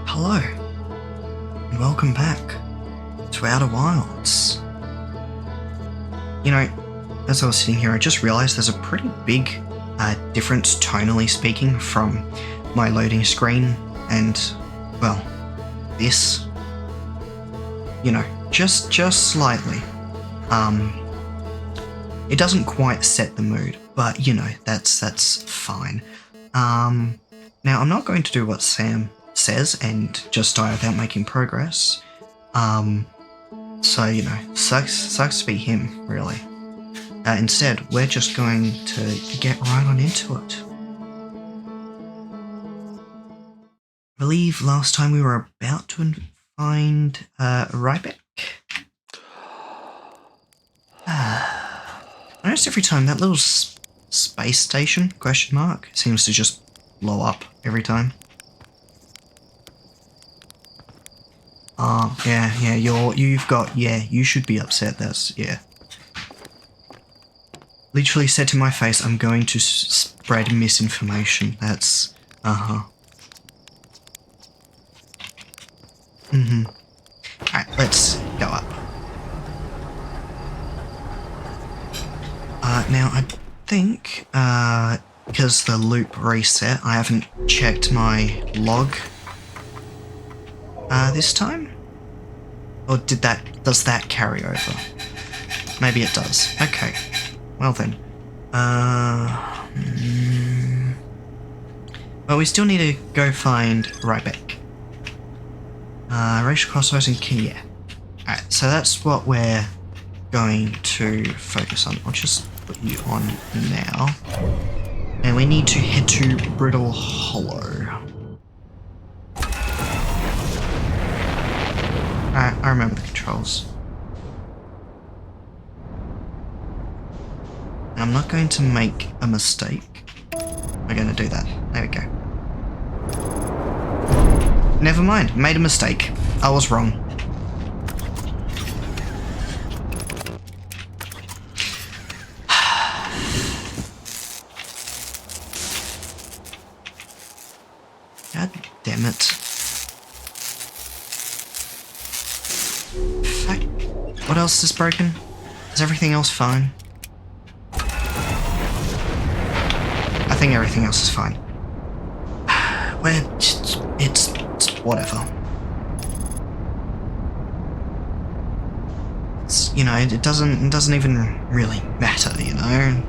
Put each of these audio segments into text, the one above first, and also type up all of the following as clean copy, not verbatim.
Hello, and welcome back to Outer Wilds. You know, as I was sitting here, I just realised there's a pretty big difference, tonally speaking, from my loading screen and, well, this. You know, just slightly. It doesn't quite set the mood, but, you know, that's fine. Now, I'm not going to do what Sam says and just die without making progress. So, you know, sucks to be him, really. Instead, we're just going to get right on into it. I believe last time we were about to find Rybeck. Almost every time that little space station, question mark, seems to just blow up every time. Oh, yeah, you should be upset, yeah. Literally said to my face, I'm going to spread misinformation, that's, Alright, let's go up. Now I think, because the loop reset, I haven't checked my log this time? Or does that carry over? Maybe it does. Okay. Well then. Well, we still need to go find Rybeck. Racial crossroads and Kenya. Alright, so that's what we're going to focus on. I'll just put you on now. And we need to head to Brittle Hollow. I remember the controls. I'm not going to make a mistake. We're going to do that. There we go. Never mind, made a mistake. I was wrong. God damn it. Fuck. What else is broken? Is everything else fine? I think everything else is fine. It's whatever. It's, you know, it doesn't even really matter, you know?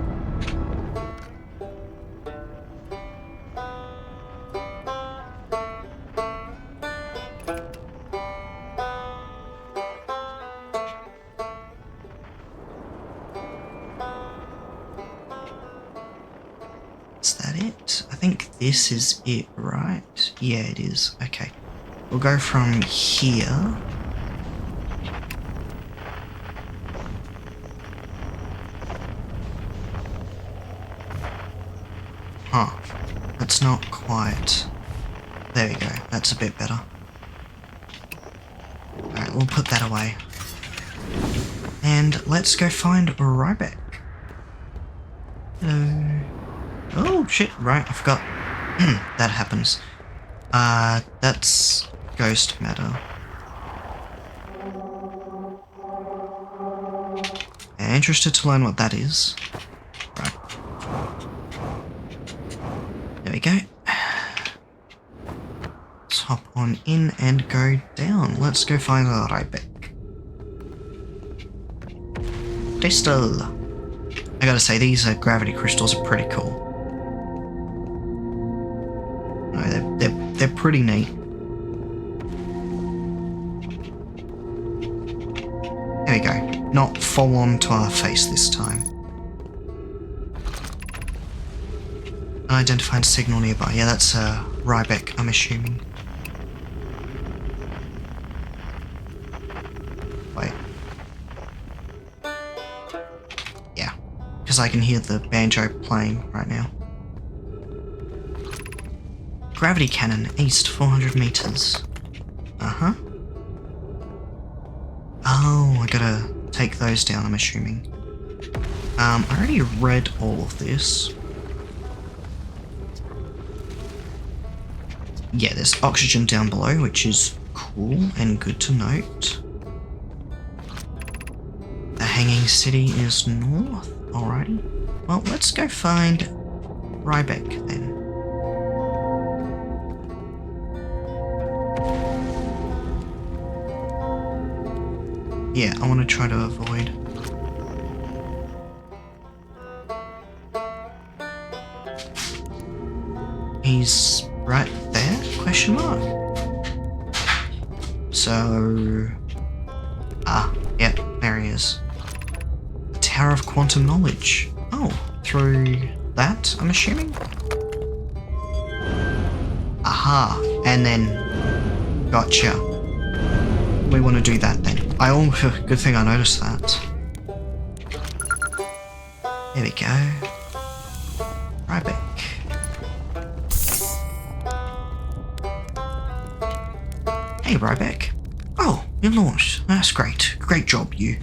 Is that it? I think this is it, right? Yeah, it is. Okay. We'll go from here. Huh. That's not quite... There we go. That's a bit better. Alright, we'll put that away. And let's go find Rybeck. Hello. Oh, shit. Right, I forgot. That happens. That's ghost matter. Interested to learn what that is. Right. There we go. Let's hop on in and go down. Let's go find Rybeck. crystal. I gotta say, these gravity crystals are pretty cool. No, they're pretty neat. There we go. Not full on to our face this time. Unidentified signal nearby. Yeah, that's Rybeck, I'm assuming. Wait. Yeah, because I can hear the banjo playing right now. Gravity cannon, east 400 meters. Uh-huh. Oh, I gotta take those down, I'm assuming. I already read all of this. Yeah, there's oxygen down below, which is cool and good to note. The hanging city is north. Alrighty. Well, let's go find Rybeck then. Yeah, I want to try to avoid. He's right there? Question mark. So... yeah, there he is. The Tower of Quantum Knowledge. Oh, through that, I'm assuming? Aha, and then... Gotcha. We want to do that then. Good thing I noticed that. There we go. Rybeck. Hey, Rybeck. Oh, you launched. That's great. Great job, you.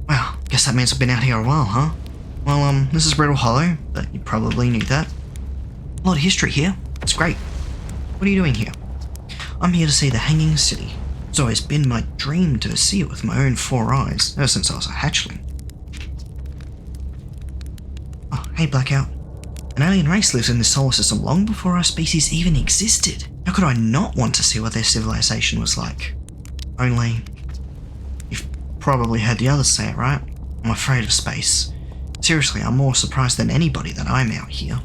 Well, guess that means I've been out here a while, huh? Well, this is Brittle Hollow, but you probably knew that. A lot of history here. It's great. What are you doing here? I'm here to see the Hanging City. It's always been my dream to see it with my own 4 eyes, ever since I was a hatchling. Oh, hey Blackout. An alien race lives in this solar system long before our species even existed. How could I not want to see what their civilization was like? Only... You've probably heard the others say it, right? I'm afraid of space. Seriously, I'm more surprised than anybody that I'm out here.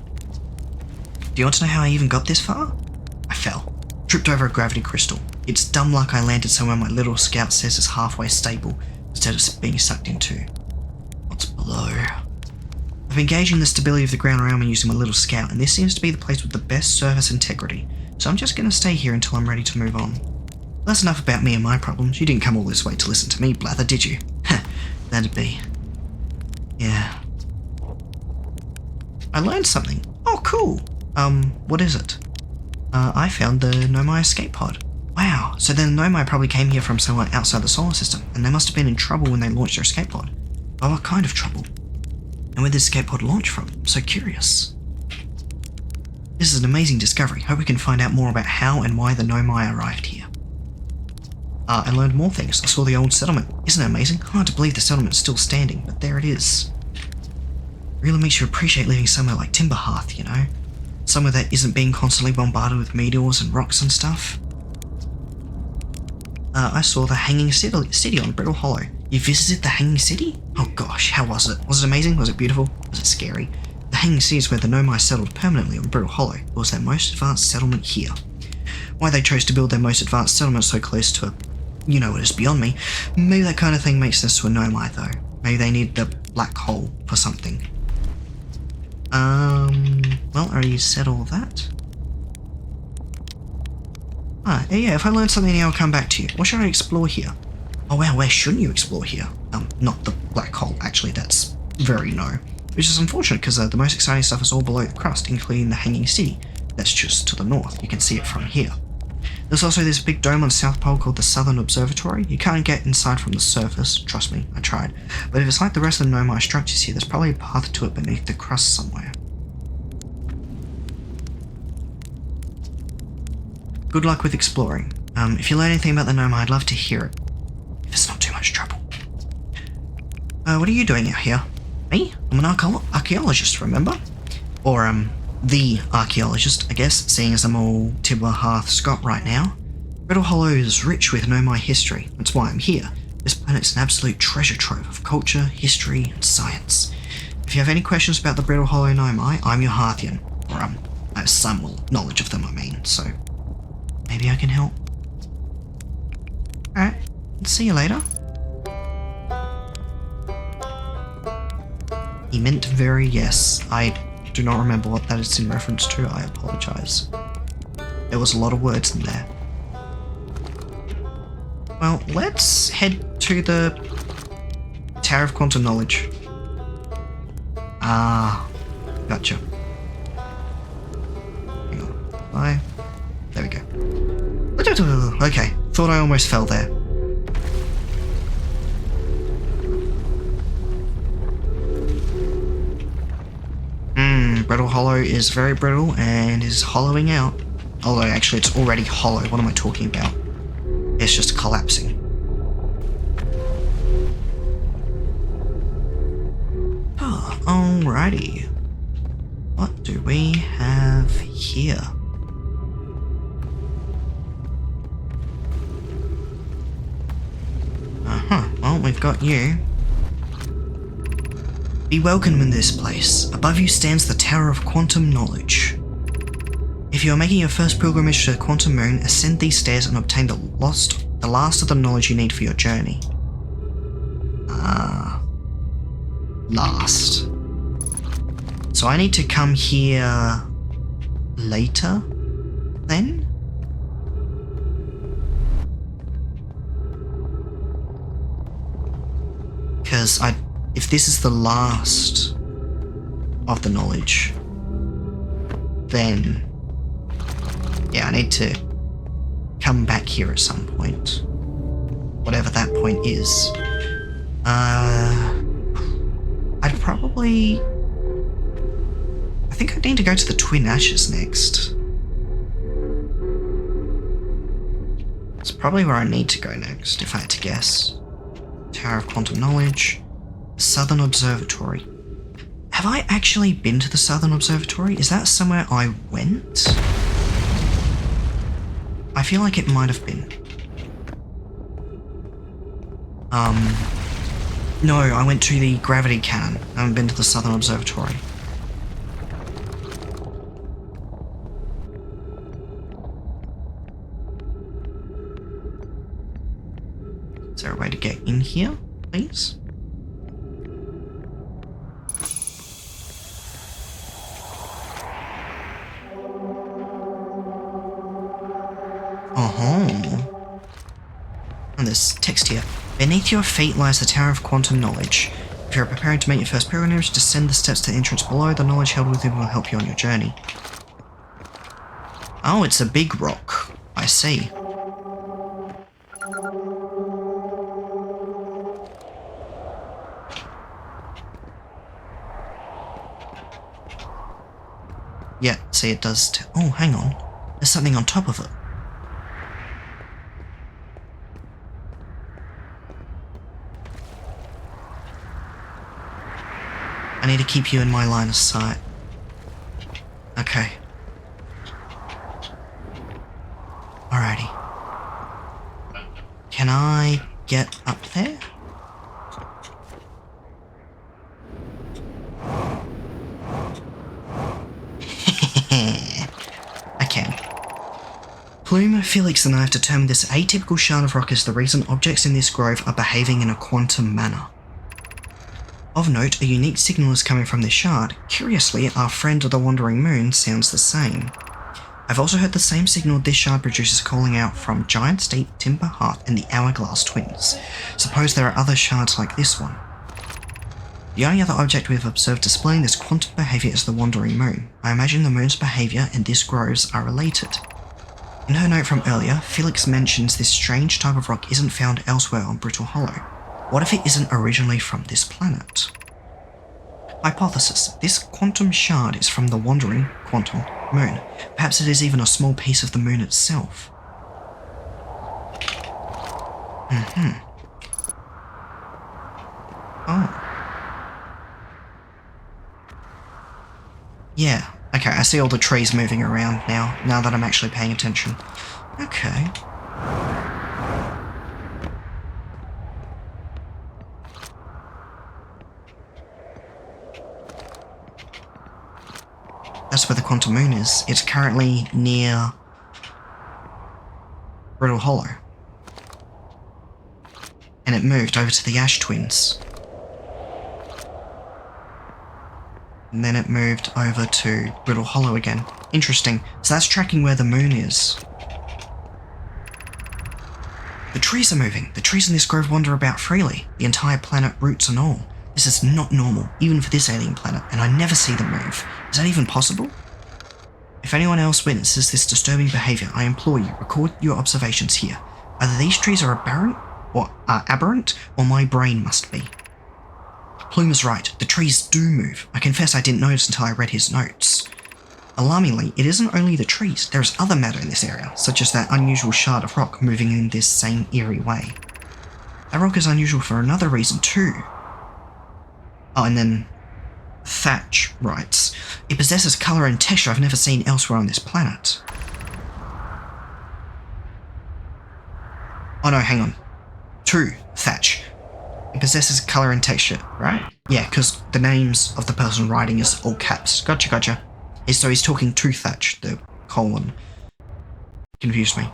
Do you want to know how I even got this far? I fell. Tripped over a gravity crystal. It's dumb luck I landed somewhere my little scout says is halfway stable, instead of being sucked into what's below. I've been gauging the stability of the ground around me using my little scout, and this seems to be the place with the best surface integrity, so I'm just going to stay here until I'm ready to move on. That's enough about me and my problems. You didn't come all this way to listen to me blather, did you? That'd be... Yeah. I learned something. Oh, cool. What is it? I found the Nomai escape pod. Wow, so then the Nomai probably came here from somewhere outside the solar system, and they must have been in trouble when they launched their escape pod. But what kind of trouble? And where did this escape pod launch from? I'm so curious. This is an amazing discovery. Hope we can find out more about how and why the Nomai arrived here. I learned more things. I saw the old settlement. Isn't it amazing? Hard to believe the settlement's still standing, but there it is. Really makes you appreciate living somewhere like Timberhearth, you know? Somewhere that isn't being constantly bombarded with meteors and rocks and stuff. I saw the Hanging City on Brittle Hollow. You visited the Hanging City? Oh gosh, how was it? Was it amazing? Was it beautiful? Was it scary? The Hanging City is where the Nomai settled permanently on Brittle Hollow. It was their most advanced settlement here. Why they chose to build their most advanced settlement so close to a... You know what is beyond me. Maybe that kind of thing makes sense to a Nomai though. Maybe they need the black hole for something. Well, I already said all that. Yeah, if I learn something new, I'll come back to you. What should I explore here? Oh wow, where shouldn't you explore here? Not the black hole, actually, that's very no. Which is unfortunate, because the most exciting stuff is all below the crust, including the Hanging City. That's just to the north, you can see it from here. There's also this big dome on the South Pole called the Southern Observatory. You can't get inside from the surface, trust me, I tried. But if it's like the rest of the Nomai structures here, there's probably a path to it beneath the crust somewhere. Good luck with exploring. If you learn anything about the Nomai, I'd love to hear it. If it's not too much trouble. What are you doing out here? Me? I'm an archaeologist, remember? Or, the archaeologist, I guess, seeing as I'm all Timberhearth Scott right now. Brittle Hollow is rich with Nomai history. That's why I'm here. This planet's an absolute treasure trove of culture, history, and science. If you have any questions about the Brittle Hollow Nomai, I'm your Harthian. Or, I have some knowledge of them, I mean, so maybe I can help. Alright, see you later. He meant very, yes. I do not remember what that is in reference to, I apologise. There was a lot of words in there. Well, let's head to the Tower of Quantum Knowledge. Ah, gotcha. Hang on. Bye. There we go. Okay, thought I almost fell there. Brittle Hollow is very brittle and is hollowing out. Although actually it's already hollow, what am I talking about? It's just collapsing. Oh, alrighty. What do we have here? Well, we've got you. Be welcome in this place. Above you stands the Tower of Quantum Knowledge. If you are making your first pilgrimage to the Quantum Moon, ascend these stairs and obtain the last of the knowledge you need for your journey. Last. So I need to come here later, then? Because if this is the last of the knowledge, then yeah, I need to come back here at some point. Whatever that point is. I'd probably... I think I need to go to the Twin Ashes next. It's probably where I need to go next, if I had to guess. Tower of Quantum Knowledge. Southern Observatory. Have I actually been to the Southern Observatory? Is that somewhere I went? I feel like it might have been. No, I went to the Gravity Cannon. I haven't been to the Southern Observatory. Is there a way to get in here, please? And there's text here. Beneath your feet lies the Tower of Quantum Knowledge. If you are preparing to make your first pilgrimage, descend the steps to the entrance below. The knowledge held within will help you on your journey. Oh, it's a big rock. I see. Yeah, see it does. Oh, hang on. There's something on top of it. I need to keep you in my line of sight. Okay. Alrighty. Can I get up there? I can. Plume, Felix and I have determined this atypical shard of rock is the reason objects in this grove are behaving in a quantum manner. Of note, a unique signal is coming from this shard. Curiously, our friend the Wandering Moon sounds the same. I've also heard the same signal this shard produces calling out from Giant's Deep, Timber Heart, and the Hourglass Twins. Suppose there are other shards like this one. The only other object we've observed displaying this quantum behaviour is the Wandering Moon. I imagine the moon's behaviour and this groves are related. In her note from earlier, Felix mentions this strange type of rock isn't found elsewhere on Brittle Hollow. What if it isn't originally from this planet? Hypothesis. This quantum shard is from the wandering quantum moon. Perhaps it is even a small piece of the moon itself. Oh. Yeah. Okay, I see all the trees moving around now that I'm actually paying attention. Okay. That's where the quantum moon is. It's currently near Brittle Hollow. And it moved over to the Ash Twins. And then it moved over to Brittle Hollow again. Interesting. So that's tracking where the moon is. The trees are moving. The trees in this grove wander about freely. The entire planet, roots and all. This is not normal, even for this alien planet, and I never see them move. Is that even possible? If anyone else witnesses this disturbing behaviour, I implore you, record your observations here. Either these trees are aberrant, or my brain must be. Plume is right. The trees do move. I confess I didn't notice until I read his notes. Alarmingly, it isn't only the trees. There is other matter in this area, such as that unusual shard of rock moving in this same eerie way. That rock is unusual for another reason too. Oh, and then Thatch writes, it possesses colour and texture I've never seen elsewhere on this planet. Oh no, hang on. Thatch. It possesses colour and texture, right? Yeah, because the names of the person writing is all caps. Gotcha. So he's talking to Thatch, the colon. Confused me.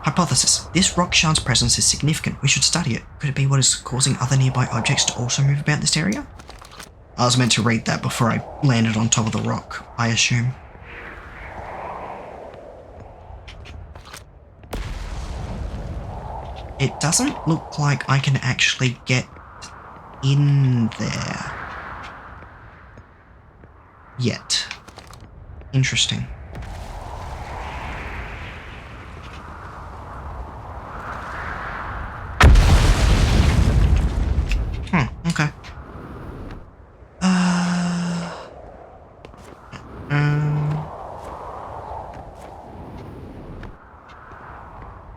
Hypothesis. This rock shard's presence is significant. We should study it. Could it be what is causing other nearby objects to also move about this area? I was meant to read that before I landed on top of the rock, I assume. It doesn't look like I can actually get in there yet. Interesting. Okay.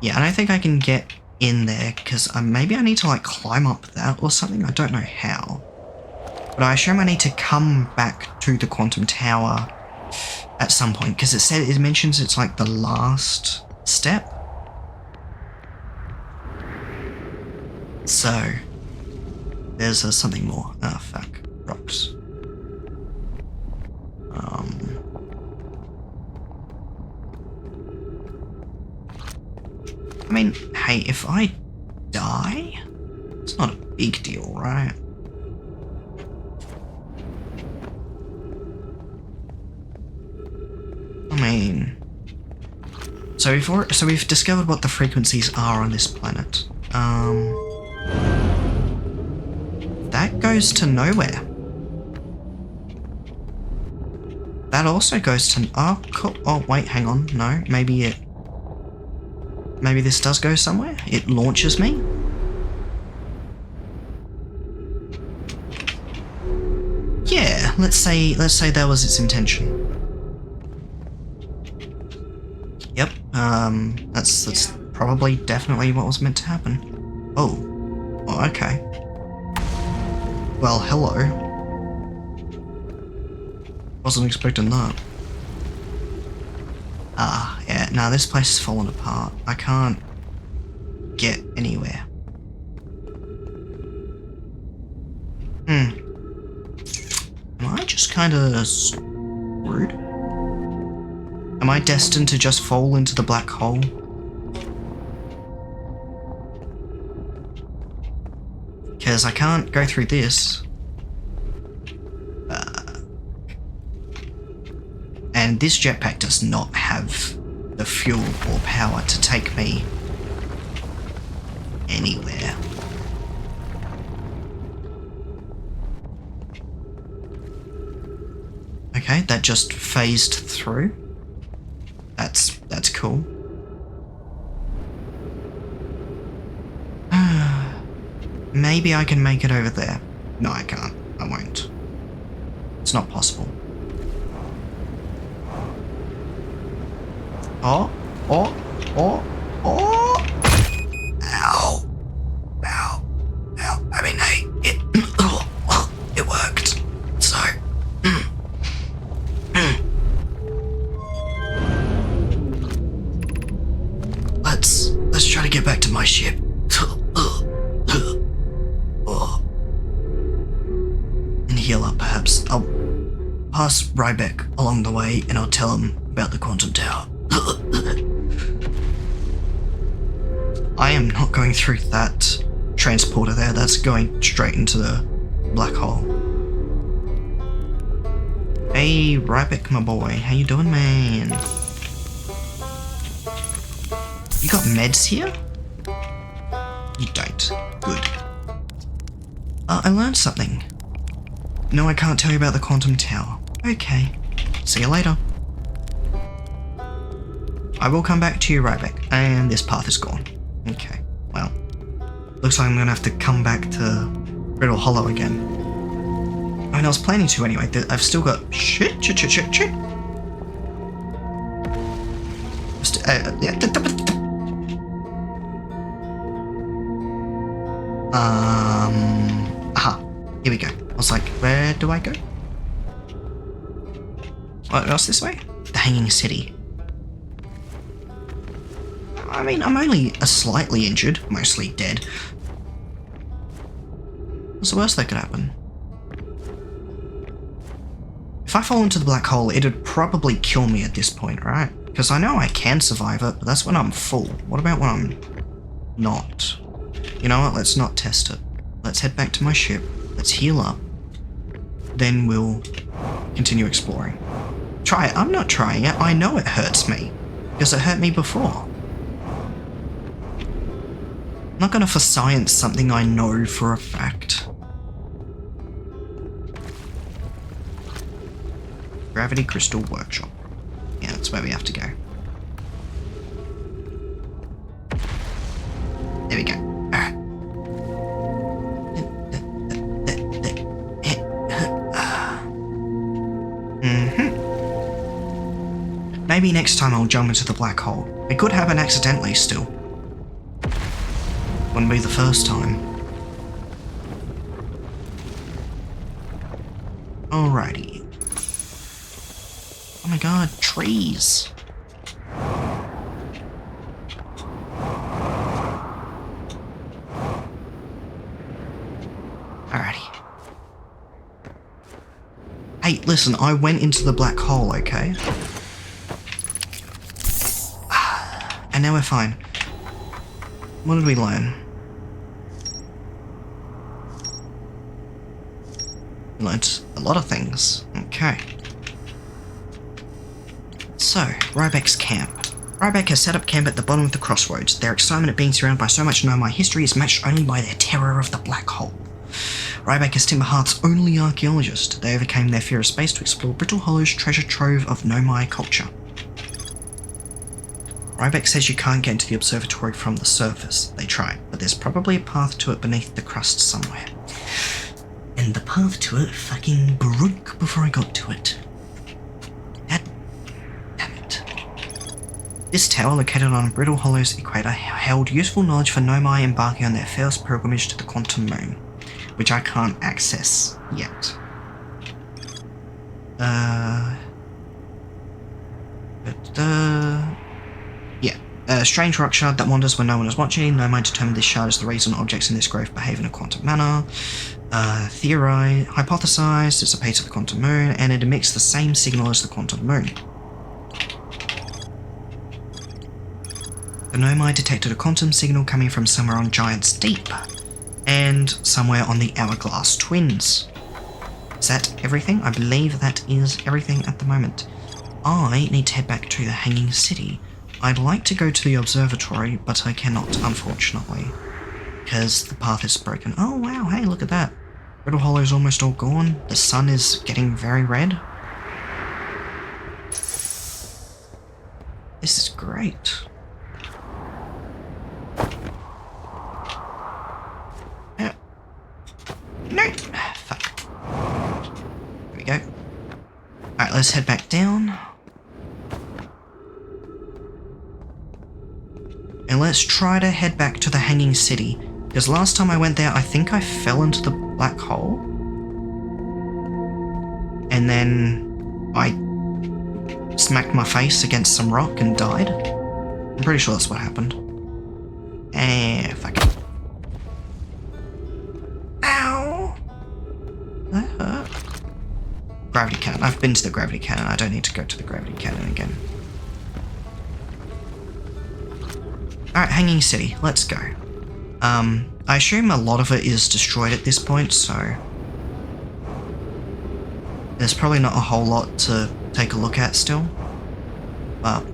Yeah, I don't think I can get in there because maybe I need to like climb up that or something. I don't know how. But I assume I need to come back to the quantum tower at some point because it mentions it's like the last step. So there's something more. Ah, fuck. Rocks. I mean, hey, if I die, it's not a big deal, right? I mean, so we've discovered what the frequencies are on this planet. That goes to nowhere. That also goes to... Oh, cool. Oh, wait, hang on. No, maybe this does go somewhere? It launches me? Yeah, let's say that was its intention. Yep, that's probably definitely what was meant to happen. Oh, okay. Well, hello. Wasn't expecting that. Ah, yeah, no, this place is falling apart. I can't get anywhere. Am I just kind of screwed? Am I destined to just fall into the black hole? Because I can't go through this. And this jetpack does not have the fuel or power to take me anywhere. Okay, that just phased through. That's cool. Maybe I can make it over there. No, I can't. I won't. It's not possible. Oh. Ow. I mean, hey, it worked. So. Let's try to get back to my ship. And heal up, perhaps. pass Rybeck along the way and I'll tell him about the quantum tower. I am not going through that transporter there. That's going straight into the black hole. Hey, Rybeck, my boy. How you doing, man? You got meds here? You don't. Good. I learned something. No, I can't tell you about the quantum tower. Okay. See you later. I will come back to you, Rybeck. And this path is gone. Okay. Well, looks like I'm gonna have to come back to Brittle Hollow again. I mean, I was planning to anyway. I've still got shit. Aha. Here we go. I was like, where do I go? What else this way? The Hanging City. I mean, I'm only slightly injured, mostly dead. What's the worst that could happen? If I fall into the black hole, it'd probably kill me at this point, right? Because I know I can survive it, but that's when I'm full. What about when I'm not? You know what? Let's not test it. Let's head back to my ship. Let's heal up. Then we'll continue exploring. Try it. I'm not trying it. I know it hurts me. Because it hurt me before. I'm not gonna for science something I know for a fact. Gravity Crystal Workshop. Yeah, that's where we have to go. There we go. Alright. Maybe next time I'll jump into the black hole. It could happen accidentally still. Wouldn't be the first time. Alrighty. Oh my god, trees. Alrighty. Hey, listen, I went into the black hole, okay? And now we're fine. What did we learn? We learned a lot of things. Okay. So, Rybeck's camp. Rybeck has set up camp at the bottom of the crossroads. Their excitement at being surrounded by so much Nomai history is matched only by their terror of the black hole. Rybeck is Timberheart's only archaeologist. They overcame their fear of space to explore Brittle Hollow's treasure trove of Nomai culture. Rybeck says you can't get into the observatory from the surface. They try, but there's probably a path to it beneath the crust somewhere. And the path to it fucking broke before I got to it. Damn it. This tower, located on Brittle Hollow's equator, held useful knowledge for Nomai embarking on their first pilgrimage to the Quantum Moon, which I can't access yet. A strange rock shard that wanders when no one is watching. Nomai determined this shard is the reason objects in this grove behave in a quantum manner. Hypothesized it's a piece of the quantum moon, and it emits the same signal as the quantum moon. The Nomai detected a quantum signal coming from somewhere on Giant's Deep, and somewhere on the Hourglass Twins. Is that everything? I believe that is everything at the moment. I need to head back to the Hanging City. I'd like to go to the observatory, but I cannot, unfortunately, because the path is broken. Oh wow, hey, look at that. Brittle Hollow's almost all gone. The sun is getting very red. This is great. No! Fuck. There we go. Alright, let's head back down. And let's try to head back to the Hanging City, because last time I went there, I think I fell into the black hole. And then I smacked my face against some rock and died. I'm pretty sure that's what happened. Fuck it. Ow! That hurt. gravity cannon. I've been to the gravity cannon. I don't need to go to the gravity cannon again. Alright, Hanging City. Let's go. I assume a lot of it is destroyed at this point, so there's probably not a whole lot to take a look at still. But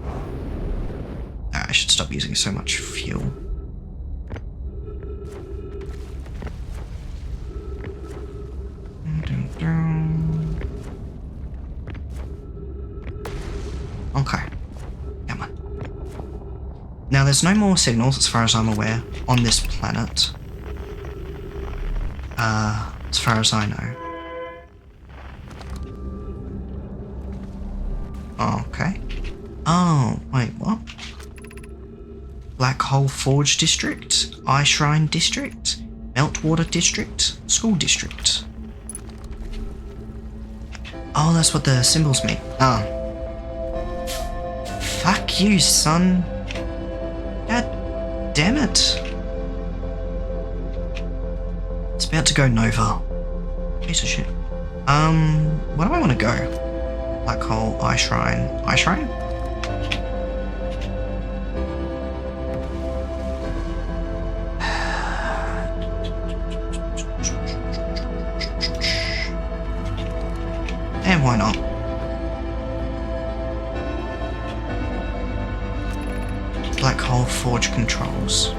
I should stop using so much fuel. Okay. Come on. Now, there's no more signals, as far as I'm aware, on this planet. As far as I know. Okay. Oh, wait, what? Black Hole Forge District, Eye Shrine District, Meltwater District, School District. Oh, that's what the symbols mean. Oh. Fuck you, son. God damn it. It's about to go Nova. Piece of shit. Where do I want to go? Black Hole, Eye Shrine. Eye Shrine? And why not? Black Hole Forge controls.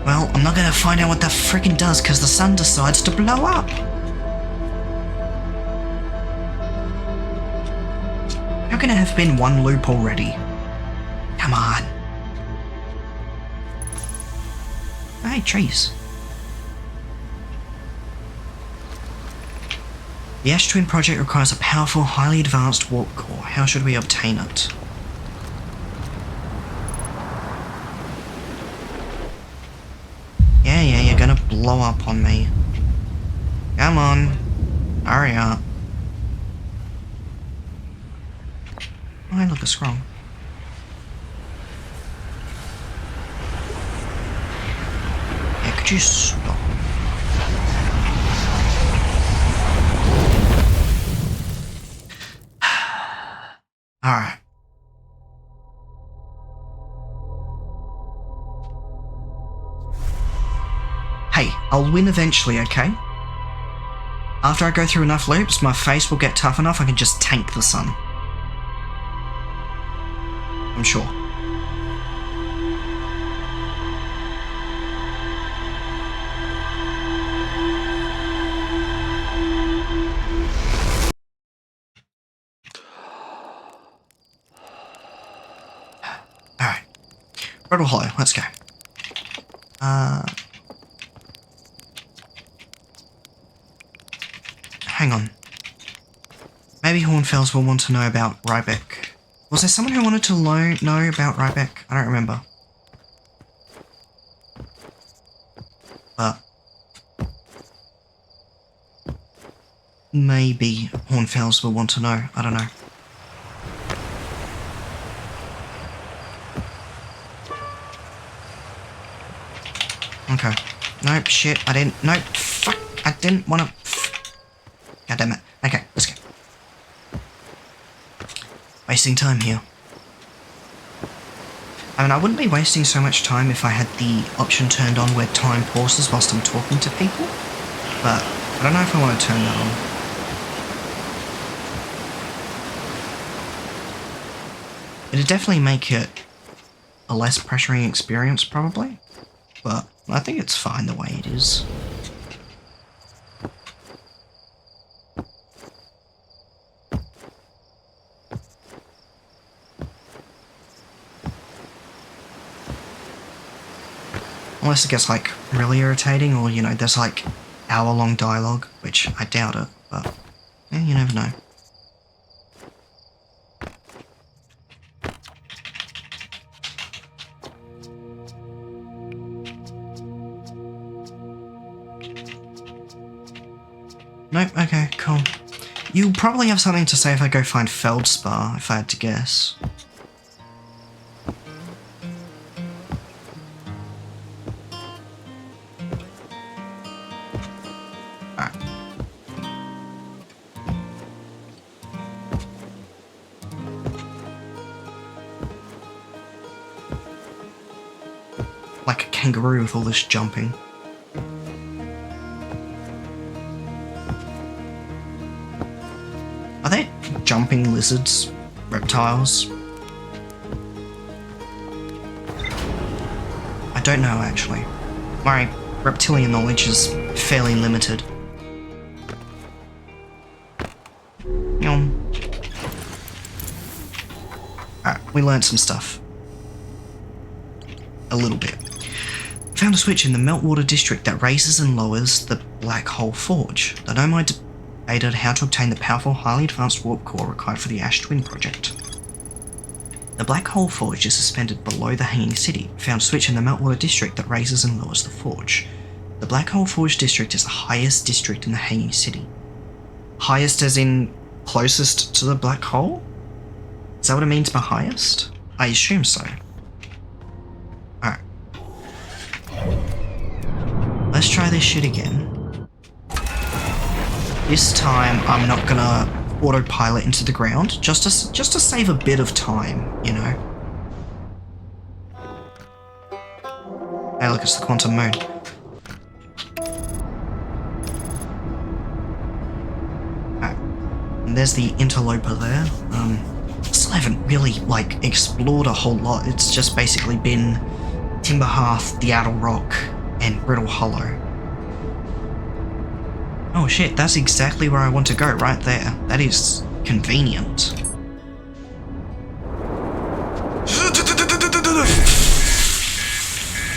Well, I'm not gonna find out what that freaking does because the sun decides to blow up. How can it have been one loop already? Come on. Hey, trees. The Ash Twin project requires a powerful, highly advanced warp core. How should we obtain it? Yeah, you're gonna blow up on me. Come on. Hurry up. Oh, hey, look, a scroll. Yeah, could you stop? Alright. Hey, I'll win eventually, okay? After I go through enough loops, my face will get tough enough I can just tank the sun. I'm sure. Alright. Brittle Hollow, let's go. Hang on. Maybe Hornfells will want to know about Rybeck. Was there someone who wanted to know about Rybeck? I don't remember. But maybe Hornfells will want to know. I don't know. Okay. Nope, shit, I didn't. Nope, fuck, I didn't want to. God damn it. Okay, let's go. Wasting time here. I mean, I wouldn't be wasting so much time if I had the option turned on where time pauses whilst I'm talking to people, but I don't know if I want to turn that on. It'd definitely make it a less pressuring experience, probably, but I think it's fine the way it is. Unless it gets, like, really irritating or, you know, there's, like, hour-long dialogue, which I doubt it, but, yeah, you never know. Nope, okay, cool. You'll probably have something to say if I go find Feldspar, if I had to guess. like a kangaroo with all this jumping. Are they jumping lizards? Reptiles? I don't know, actually. My reptilian knowledge is fairly limited. Alright, we learned some stuff. A little bit. Found a switch in the meltwater district that raises and lowers the Black Hole Forge. The Nomai debated how to obtain the powerful, highly advanced warp core required for the Ash Twin project. The Black Hole Forge is suspended below the Hanging City. Found a switch in the meltwater district that raises and lowers the forge. The Black Hole Forge district is the highest district in the Hanging City. Highest as in closest to the black hole? Is that what it means by highest? I assume so. Alright. Let's try this shit again. This time I'm not gonna autopilot into the ground, just to save a bit of time, you know. Hey look, it's the quantum moon. And there's the interloper there. Still haven't really, like, explored a whole lot. It's just basically been Timber Hearth, the Outer Rock, and Brittle Hollow. Oh shit, that's exactly where I want to go, right there. That is convenient.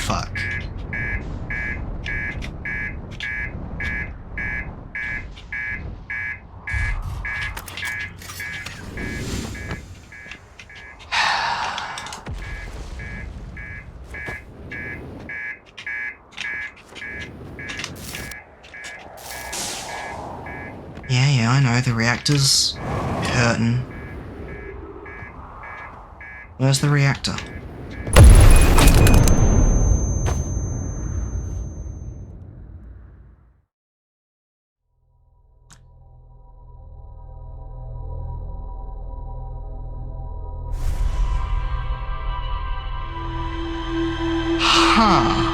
Fuck. Yeah, I know, the reactor's hurting. Where's the reactor? Huh.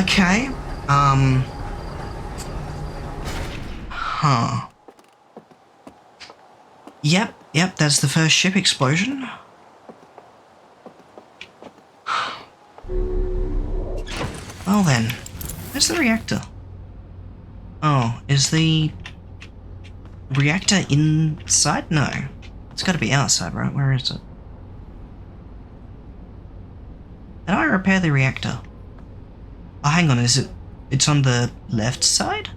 Okay. Huh. Yep, that's the first ship explosion. Well then, where's the reactor? Oh, is the reactor inside? No. It's gotta be outside, right? Where is it? How do I repair the reactor? Oh, hang on, it's on the left side?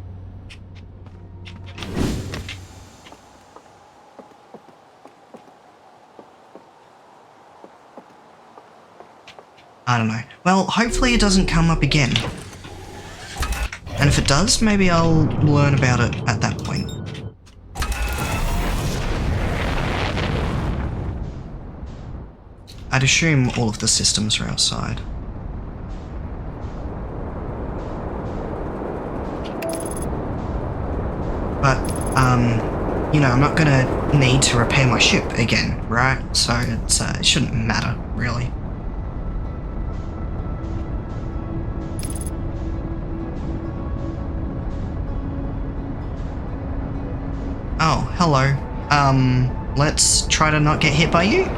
I don't know. Well, hopefully it doesn't come up again. And if it does, maybe I'll learn about it at that point. I'd assume all of the systems are outside. But, you know, I'm not gonna need to repair my ship again, right? So it shouldn't matter, really. Oh, hello. Let's try to not get hit by you?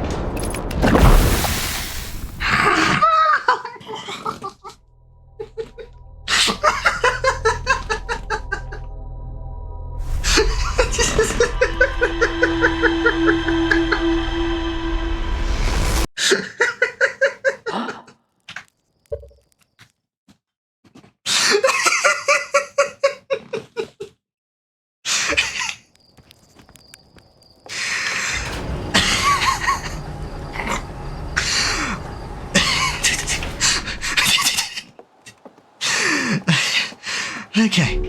Okay.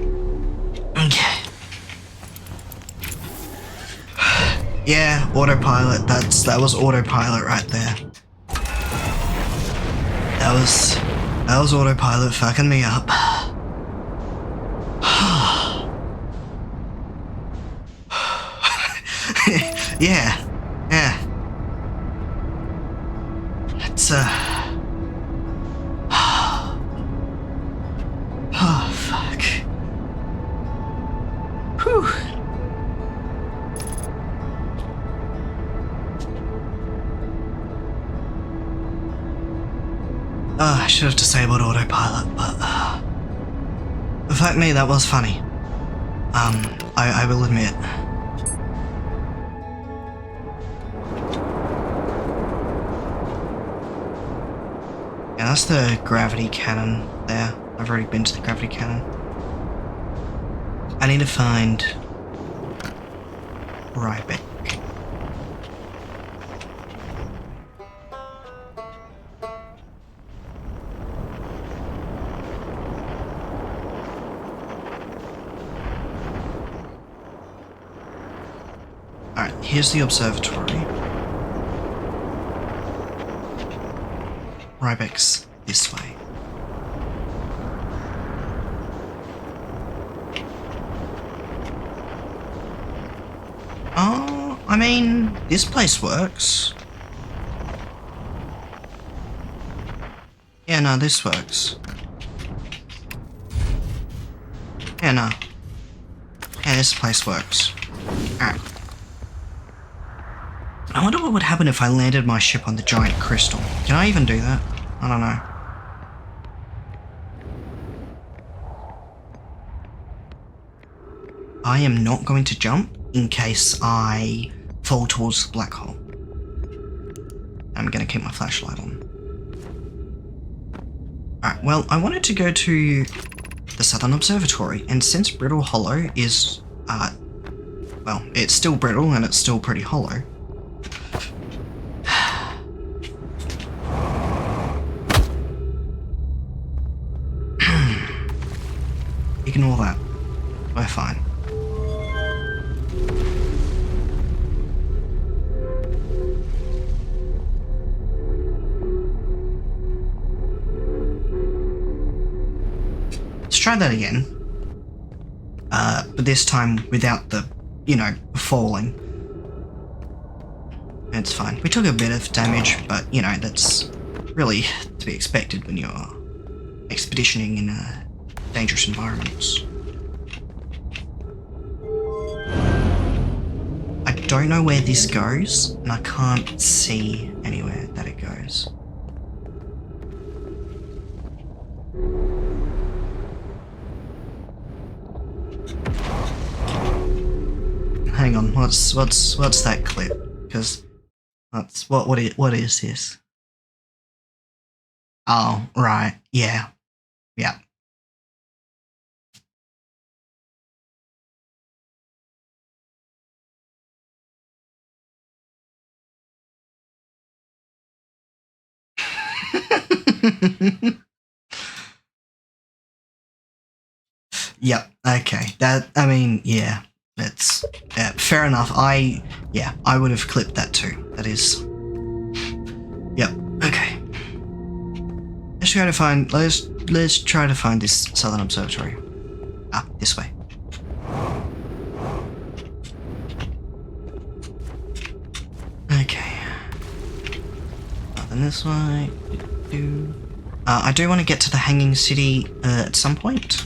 Yeah, autopilot. That was autopilot right there. That was autopilot fucking me up. Yeah. Yeah. It's, oh, fuck. Whew. I should have disabled autopilot, but... fuck me, that was funny. I will admit. Yeah, that's the gravity cannon there. I've already been to the gravity cannon. I need to find Ryback. Alright, here's the observatory. Ryback's this way. Oh, I mean, this place works. Yeah, no, this works. Yeah, no. Yeah, this place works. Alright. I wonder what would happen if I landed my ship on the giant crystal. Can I even do that? I don't know. I am not going to jump in case I fall towards the black hole. I'm going to keep my flashlight on. Alright, well, I wanted to go to the Southern Observatory, and since Brittle Hollow is, well, it's still brittle and it's still pretty hollow. Ignore that. We're fine. Let's try that again. But this time without the, falling. It's fine. We took a bit of damage, but, that's really to be expected when you're expeditioning in dangerous environments. I don't know where this goes, and I can't see anywhere that it goes. Hang on, what's that clip? Because that's what is this? Oh, right, yeah. Yeah. Yep, okay. Yeah. That's fair enough. I would have clipped that too. That is. Yep. Okay. Let's try to find this Southern Observatory. Ah, this way. Okay. Then this way. I do want to get to the Hanging City at some point.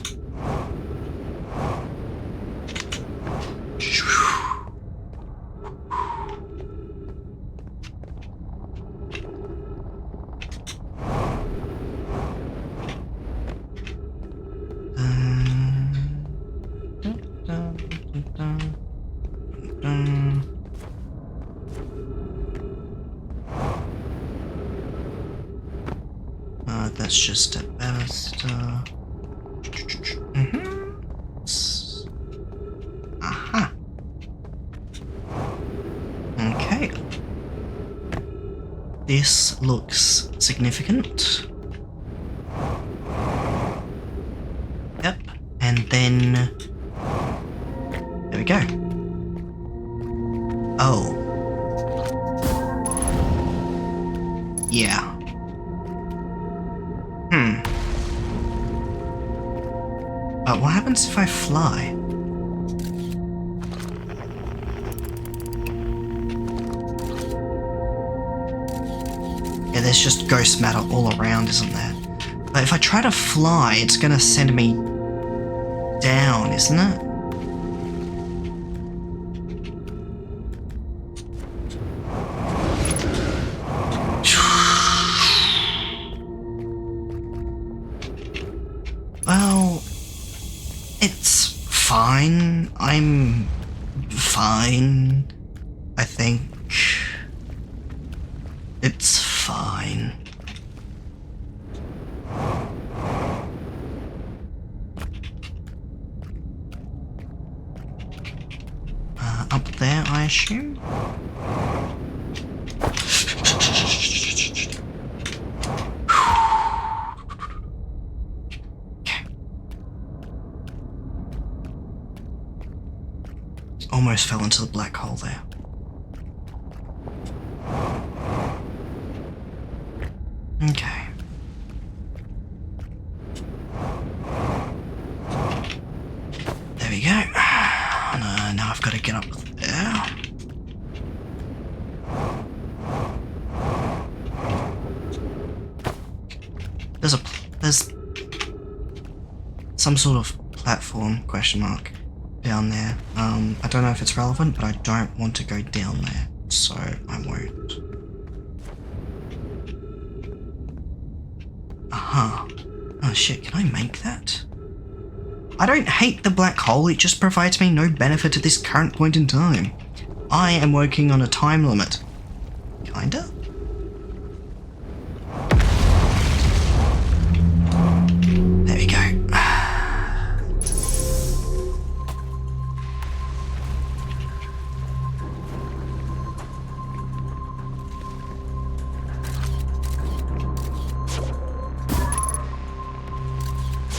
That's just a banister. Aha. Okay. This looks significant. Yep. And then there we go. Oh. Yeah. But what happens if I fly? Yeah, there's just ghost matter all around, isn't there? But if I try to fly, it's gonna send me down, isn't it? Well, it's fine. I'm fine. I think it's fine. Up there, I assume? Okay. Almost fell into the black hole there. Okay. There we go. Now I've got to get up there. There's some sort of platform, question mark, down there. I don't know if it's relevant, but I don't want to go down there, so I won't. Aha. Oh shit, can I make that? I don't hate the black hole, it just provides me no benefit at this current point in time. I am working on a time limit. Kinda? There we go.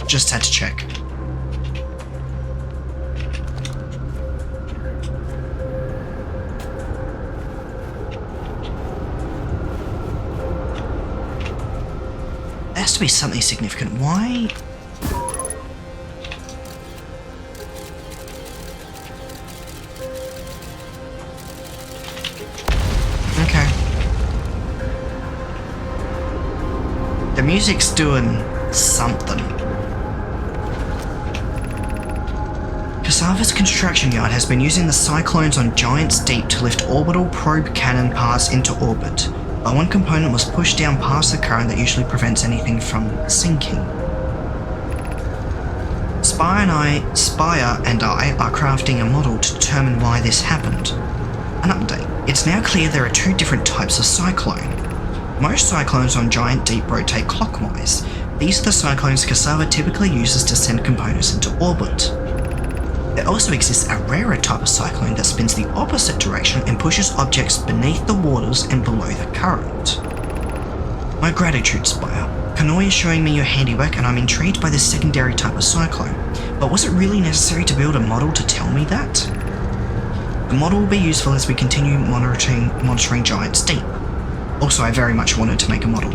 Just had to check. There has to be something significant. Why? Okay. The music's doing something. Cassava's construction yard has been using the cyclones on Giant's Deep to lift orbital probe cannon parts into orbit, but one component was pushed down past the current that usually prevents anything from sinking. Spire and I are crafting a model to determine why this happened. An update. It's now clear there are two different types of cyclone. Most cyclones on Giant Deep rotate clockwise. These are the cyclones Cassava typically uses to send components into orbit. There also exists a rarer type of cyclone that spins the opposite direction and pushes objects beneath the waters and below the current. My gratitude, Spire. Kanoi is showing me your handiwork and I'm intrigued by this secondary type of cyclone, but was it really necessary to build a model to tell me that? The model will be useful as we continue monitoring Giant's Deep. Also, I very much wanted to make a model.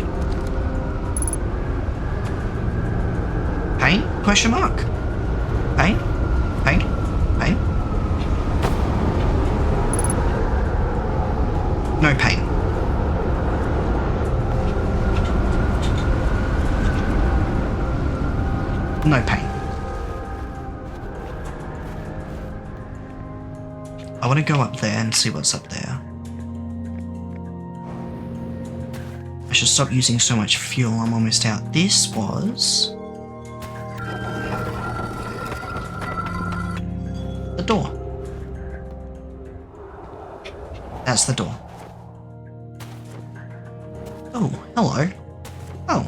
Pain? Question mark. Pain? Pain? Pain? No pain. No pain. I want to go up there and see what's up there. I should stop using so much fuel, I'm almost out. This was... the door. That's the door. Oh, hello. Oh.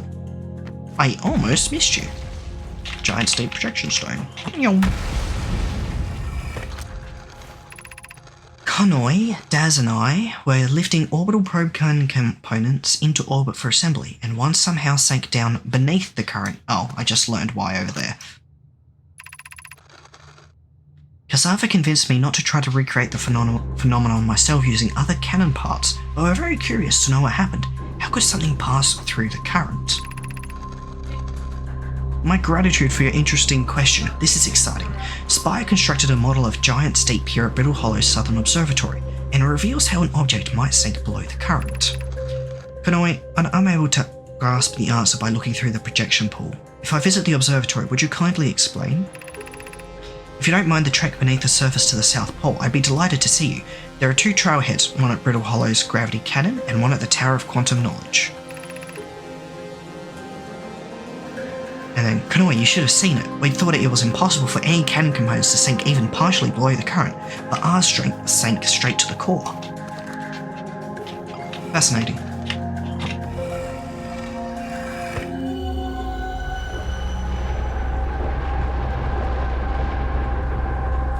I almost missed you. Giant Deep Projection Stone. Kanoi, Daz and I were lifting orbital probe components into orbit for assembly, and one somehow sank down beneath the current. Oh, I just learned why over there. Cassava convinced me not to try to recreate the phenomenon myself using other cannon parts, but we're very curious to know what happened. How could something pass through the current? My gratitude for your interesting question. This is exciting. Spire constructed a model of Giant's Deep here at Brittle Hollow Southern Observatory, and it reveals how an object might sink below the current. Kanoi, I'm able to grasp the answer by looking through the projection pool. If I visit the observatory, would you kindly explain? If you don't mind the trek beneath the surface to the South Pole, I'd be delighted to see you. There are 2 trailheads, one at Brittle Hollow's gravity cannon and one at the Tower of Quantum Knowledge. And then, Kanoi, you should have seen it. We thought it was impossible for any cannon components to sink even partially below the current, but ours sank straight to the core. Fascinating.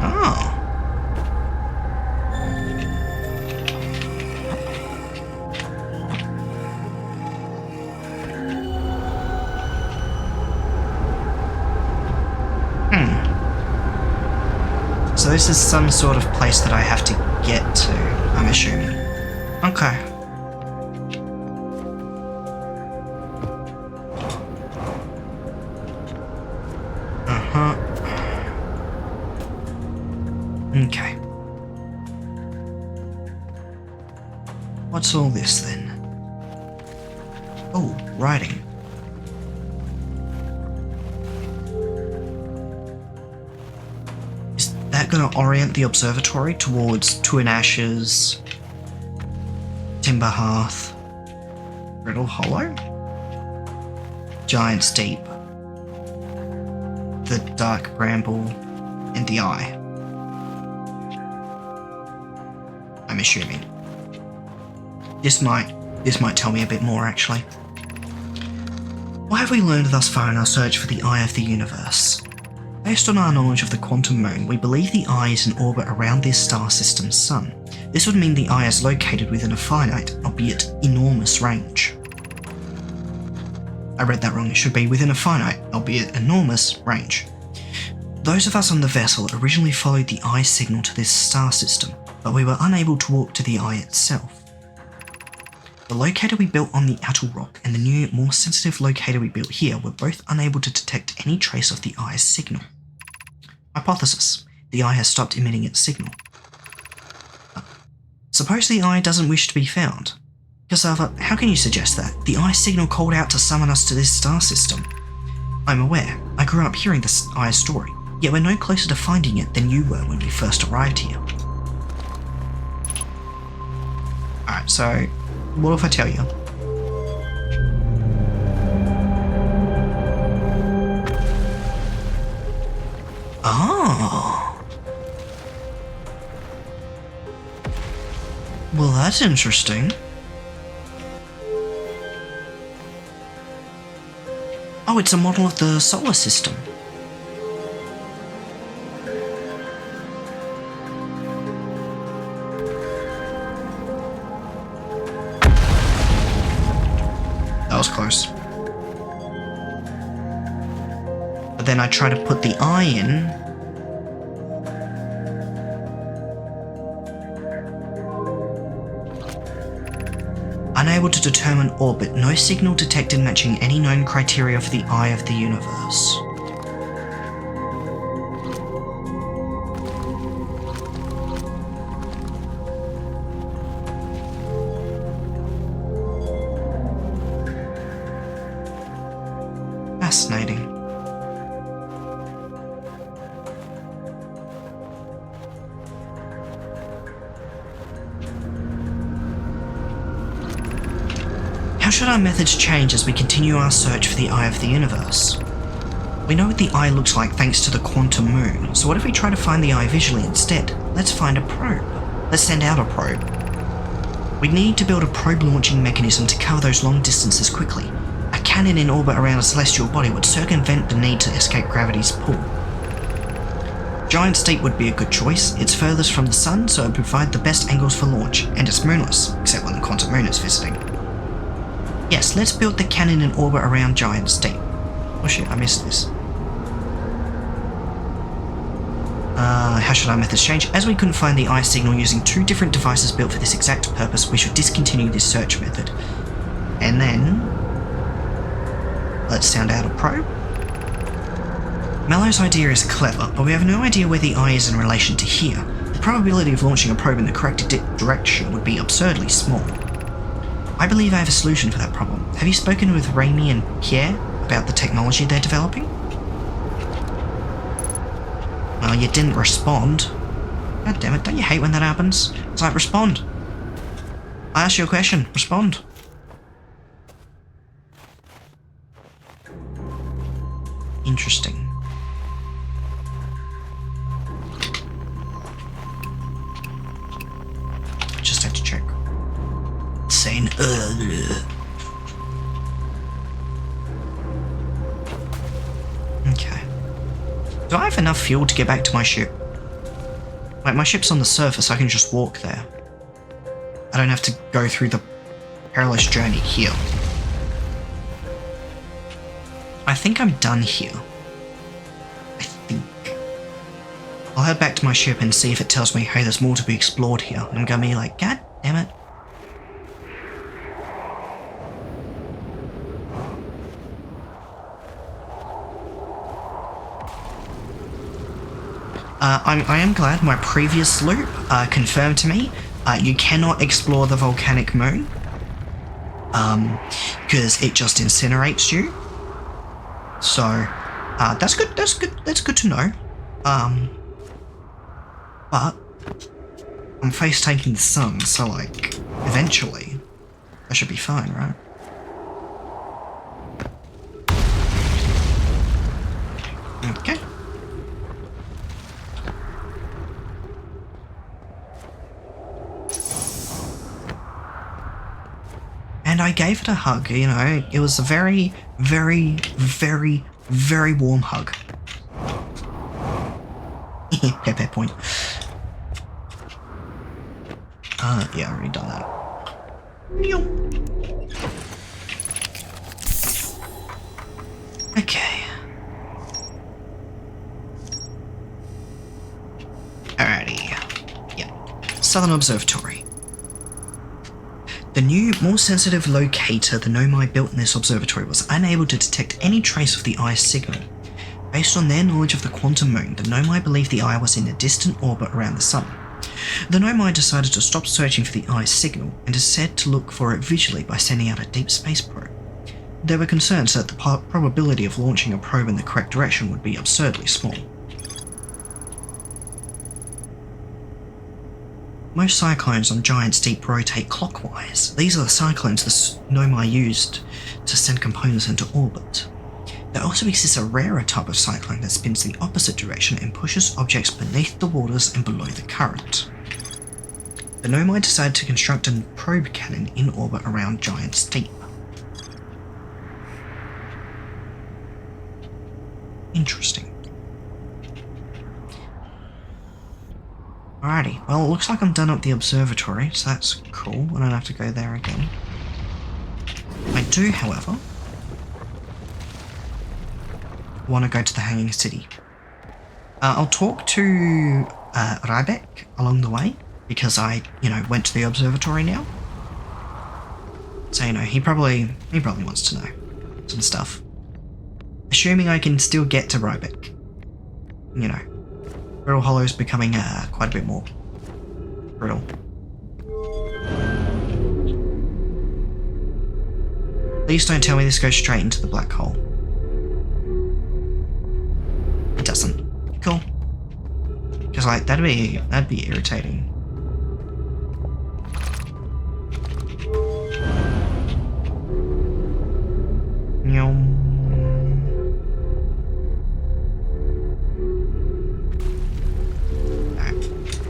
Oh. So this is some sort of place that I have to get to, I'm assuming. Okay. Okay. What's all this then? Oh, writing. Is that going to orient the observatory towards Twin Ashes, Timber Hearth, Brittle Hollow, Giant's Deep, the Dark Bramble, and the Eye? I'm assuming. This might tell me a bit more, actually. What have we learned thus far in our search for the Eye of the Universe? Based on our knowledge of the quantum moon, we believe the Eye is in orbit around this star system's sun. This would mean the Eye is located within a finite, albeit enormous, range. I read that wrong. It should be within a finite, albeit enormous, range. Those of us on the vessel originally followed the Eye's signal to this star system, but we were unable to walk to the Eye itself. The locator we built on the Atl Rock and the new, more sensitive locator we built here were both unable to detect any trace of the Eye's signal. Hypothesis: the Eye has stopped emitting its signal. Suppose the Eye doesn't wish to be found. Cassava, how can you suggest that? The Eye's signal called out to summon us to this star system. I'm aware. I grew up hearing the Eye's story, yet we're no closer to finding it than you were when we first arrived here. Alright, so what if I tell you? Oh. Well, that's interesting. Oh, it's a model of the solar system. That was close. But then I try to put the eye in. Unable to determine orbit, no signal detected matching any known criteria for the Eye of the Universe. Fascinating. How should our methods change as we continue our search for the Eye of the Universe? We know what the Eye looks like thanks to the quantum moon, so what if we try to find the Eye visually instead? Let's find a probe. Let's send out a probe. We need to build a probe launching mechanism to cover those long distances quickly. A cannon in orbit around a celestial body would circumvent the need to escape gravity's pull. Giant's Deep would be a good choice. It's furthest from the sun, so it would provide the best angles for launch, and it's moonless, except when the quantum moon is visiting. Yes, let's build the cannon in orbit around Giant's Deep. Oh shit, I missed this. How should our methods change? As we couldn't find the Eye signal using two different devices built for this exact purpose, we should discontinue this search method. And then... let's sound out a probe. Mallow's idea is clever, but we have no idea where the Eye is in relation to here. The probability of launching a probe in the correct direction would be absurdly small. I believe I have a solution for that problem. Have you spoken with Raimi and Pierre about the technology they're developing? Well, you didn't respond. God damn it, don't you hate when that happens? It's like, respond. I asked you a question, respond. Interesting. Just had to check. Saying, Okay. Do I have enough fuel to get back to my ship? Like, my ship's on the surface, I can just walk there. I don't have to go through the perilous journey here. I think I'm done here. I think. I'll head back to my ship and see if it tells me, hey, there's more to be explored here. And I'm gonna be like, God damn it. I am glad my previous loop confirmed to me you cannot explore the volcanic moon because it just incinerates you. So that's good. That's good to know. But I'm face taking the sun, so like eventually I should be fine, right? Okay. And I gave it a hug, you know, it was a very, very, very, very warm hug. Pepe point. Yeah, I already done that. Okay. Alrighty. Yeah. Southern Observatory. The new, more sensitive locator the Nomai built in this observatory was unable to detect any trace of the eye's signal. Based on their knowledge of the quantum moon, the Nomai believed the eye was in a distant orbit around the sun. The Nomai decided to stop searching for the eye's signal and decided to look for it visually by sending out a deep space probe. There were concerns that the probability of launching a probe in the correct direction would be absurdly small. Most cyclones on Giant's Deep rotate clockwise. These are the cyclones the Nomai used to send components into orbit. There also exists a rarer type of cyclone that spins the opposite direction and pushes objects beneath the waters and below the current. The Nomai decided to construct a probe cannon in orbit around Giant's Deep. Interesting. Alrighty, well, it looks like I'm done at the observatory, so that's cool. I don't have to go there again. I do, however, want to go to the Hanging City. I'll talk to Rybeck along the way, because I, went to the observatory now. So, he probably wants to know some stuff. Assuming I can still get to Rybeck. Brittle Hollow's becoming quite a bit more brittle. Please don't tell me this goes straight into the black hole. It doesn't. Cool. Because that'd be irritating.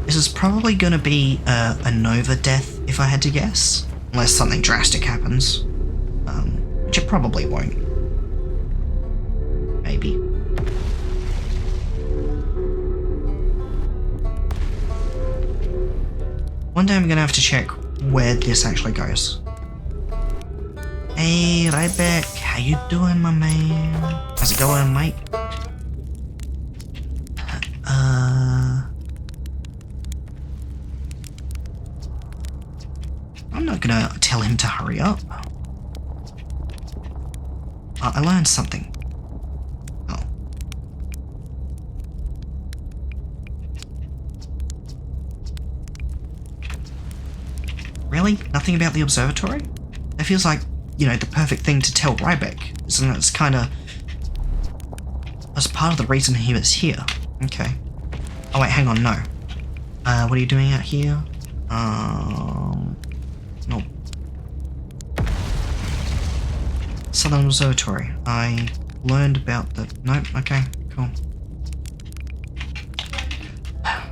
This is probably going to be a Nova death, if I had to guess. Unless something drastic happens. Which it probably won't. Maybe. One day I'm going to have to check where this actually goes. Hey, Rybeck, how you doing, my man? How's it going, mate? I'm not gonna tell him to hurry up. I learned something. Oh. Really? Nothing about the observatory? That feels like, you know, the perfect thing to tell Ryback. Isn't it? It's kind of... That's part of the reason he was here. Okay. Oh wait, hang on, no. What are you doing out here? Nope. Southern Observatory. I learned about the... Nope, okay, cool.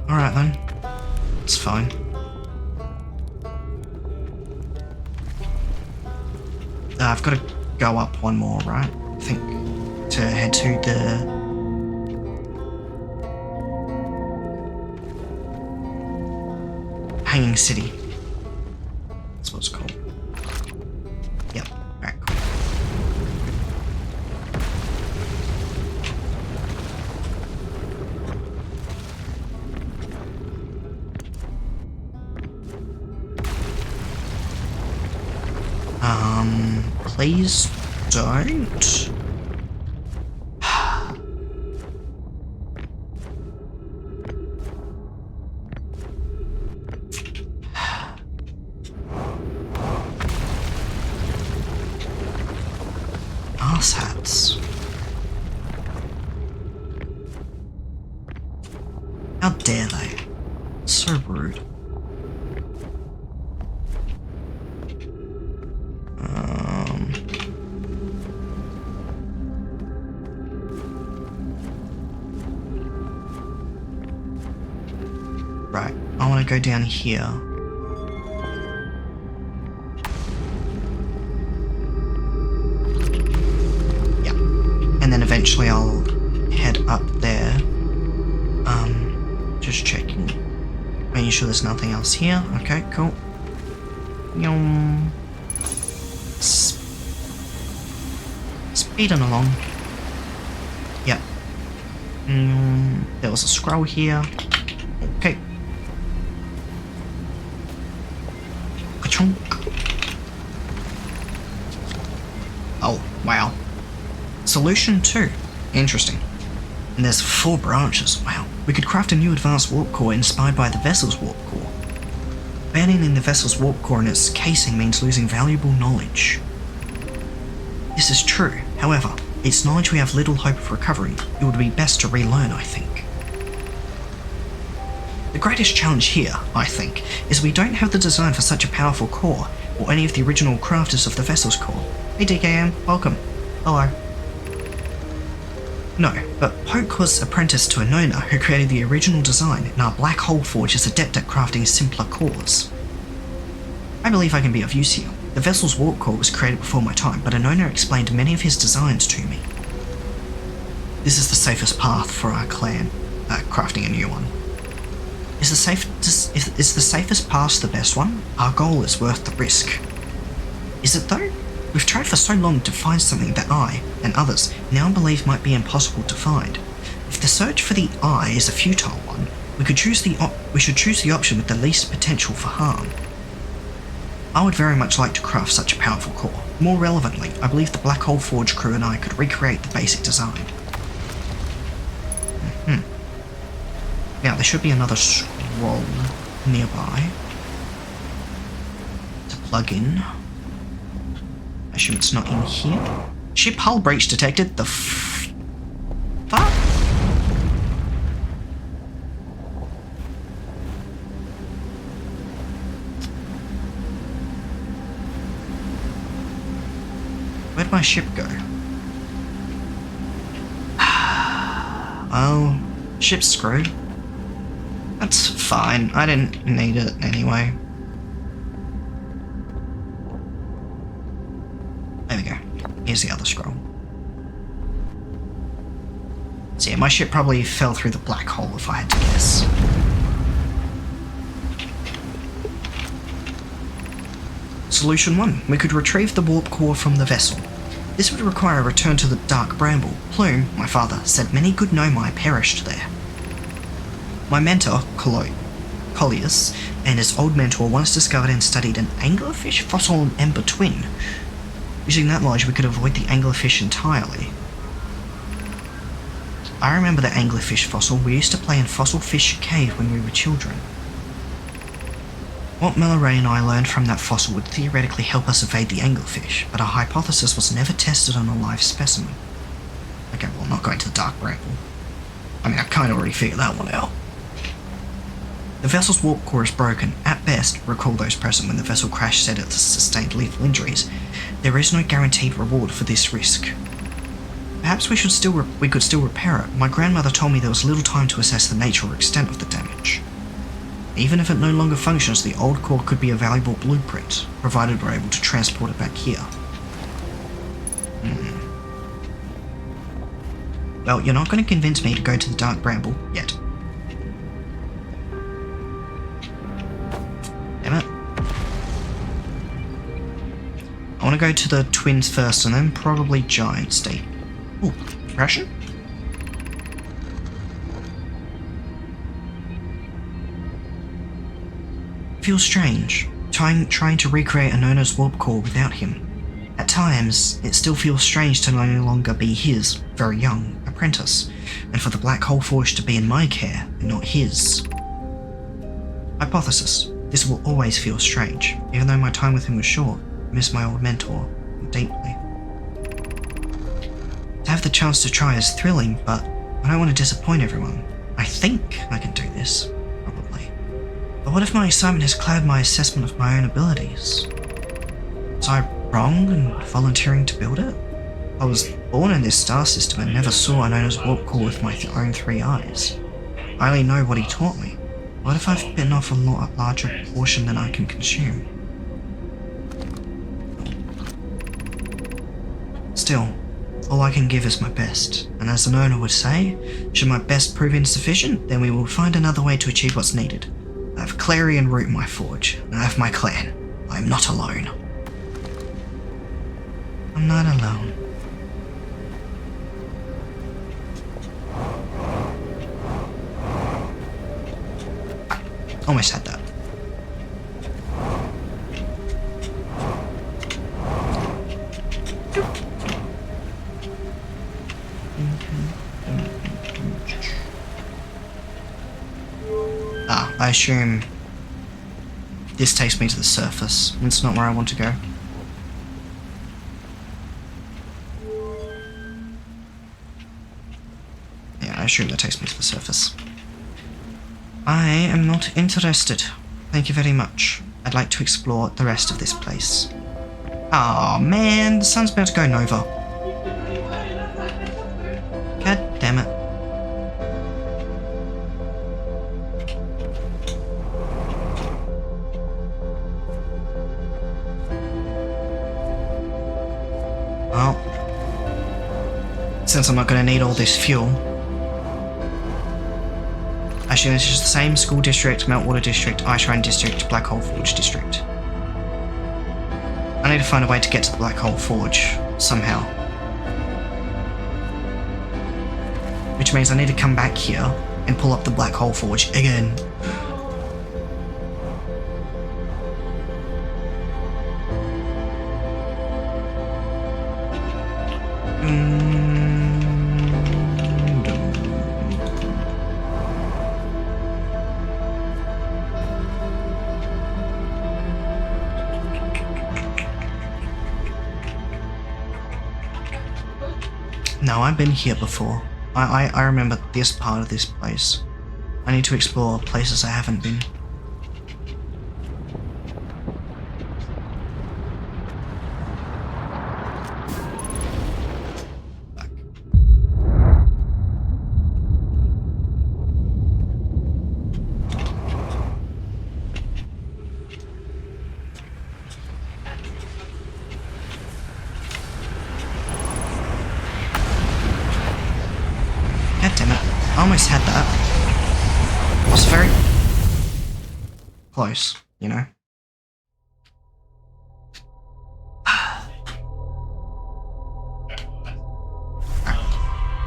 Alright then. It's fine. I've got to go up one more, right? I think. To head to the... Hanging City. That's what it's called. Yep, alright, cool. Please don't. Arse How dare they? So rude. Right, I want to go down here. Yeah, and then eventually I'll head up there. Just checking. Making sure there's nothing else here. Okay, cool. Speeding along. Yep. There was a scroll here. Okay. Ka-chunk. Oh, wow. Solution 2. Interesting. And there's 4 branches. Wow. We could craft a new advanced warp core inspired by the vessel's warp core. Abandoning the vessel's warp core in its casing means losing valuable knowledge. This is true. However, it's knowledge we have little hope of recovering. It would be best to relearn, I think. The greatest challenge here, I think, is we don't have the design for such a powerful core, or any of the original crafters of the vessel's core. Hey DKM, welcome. Hello. No, but Poke was apprenticed to a Nona who created the original design, and our Black Hole Forge is adept at crafting simpler cores. I believe I can be of use here. The vessel's warp core was created before my time, but Anona explained many of his designs to me. This is the safest path for our clan, crafting a new one. Is the safest path the best one? Our goal is worth the risk. Is it though? We've tried for so long to find something that I, and others, now believe might be impossible to find. If the search for the eye is a futile one, we should choose the option with the least potential for harm. I would very much like to craft such a powerful core. More relevantly, I believe the Black Hole Forge crew and I could recreate the basic design. Now, there should be another scroll nearby to plug in. I assume it's not in here. Ship hull breach detected. The fuck? Where'd my ship go? Oh, ship's screwed. That's fine. I didn't need it anyway. There we go. Here's the other scroll. So yeah, my ship probably fell through the black hole if I had to guess. Solution 1. We could retrieve the warp core from the vessel. This would require a return to the Dark Bramble. Plume, my father, said many good Nomai perished there. My mentor, Collius, and his old mentor once discovered and studied an anglerfish fossil and ember twin. Using that knowledge, we could avoid the anglerfish entirely. I remember the anglerfish fossil. We used to play in Fossil Fish Cave when we were children. What Mallory and I learned from that fossil would theoretically help us evade the anglerfish, but our hypothesis was never tested on a live specimen. Okay, well, I'm not going to the dark bramble. I mean, I kind of already figured that one out. The vessel's warp core is broken. At best, recall those present when the vessel crash said it sustained lethal injuries. There is no guaranteed reward for this risk. Perhaps we could still repair it. My grandmother told me there was little time to assess the nature or extent of the damage. Even if it no longer functions, the old core could be a valuable blueprint, provided we're able to transport it back here. Well, you're not going to convince me to go to the dark bramble yet. Damn it. I want to go to the twins first and then probably Giants Deep. Ooh, depression? Feels strange, trying to recreate Anona's warp core without him. At times, it still feels strange to no longer be his, very young, apprentice, and for the Black Hole Forge to be in my care and not his. Hypothesis. This will always feel strange, even though my time with him was short. I miss my old mentor deeply. To have the chance to try is thrilling, but I don't want to disappoint everyone. I think I can do this, probably. But what if my excitement has clouded my assessment of my own abilities? Was I wrong in volunteering to build it? I was born in this star system and never saw Anona's warp core with my own 3 eyes. I only know what he taught me. What if I've bitten off a lot larger portion than I can consume? Still, all I can give is my best, and as Anona would say, should my best prove insufficient, then we will find another way to achieve what's needed. I have Clary and Root in my forge, and I have my clan. I am not alone. I'm not alone. Almost had that. I assume this takes me to the surface. It's not where I want to go. Yeah, I assume that takes me to the surface. I am not interested. Thank you very much. I'd like to explore the rest of this place. Aw, man, the sun's about to go nova. God damn it. Well, since I'm not going to need all this fuel, actually, this is the same school district, Meltwater district, Ice Shrine district, Black Hole Forge district. I need to find a way to get to the Black Hole Forge somehow. Which means I need to come back here and pull up the Black Hole Forge again. No, I've been here before. I remember this part of this place. I need to explore places I haven't been. God damn it. I almost had that. I was very close, you know?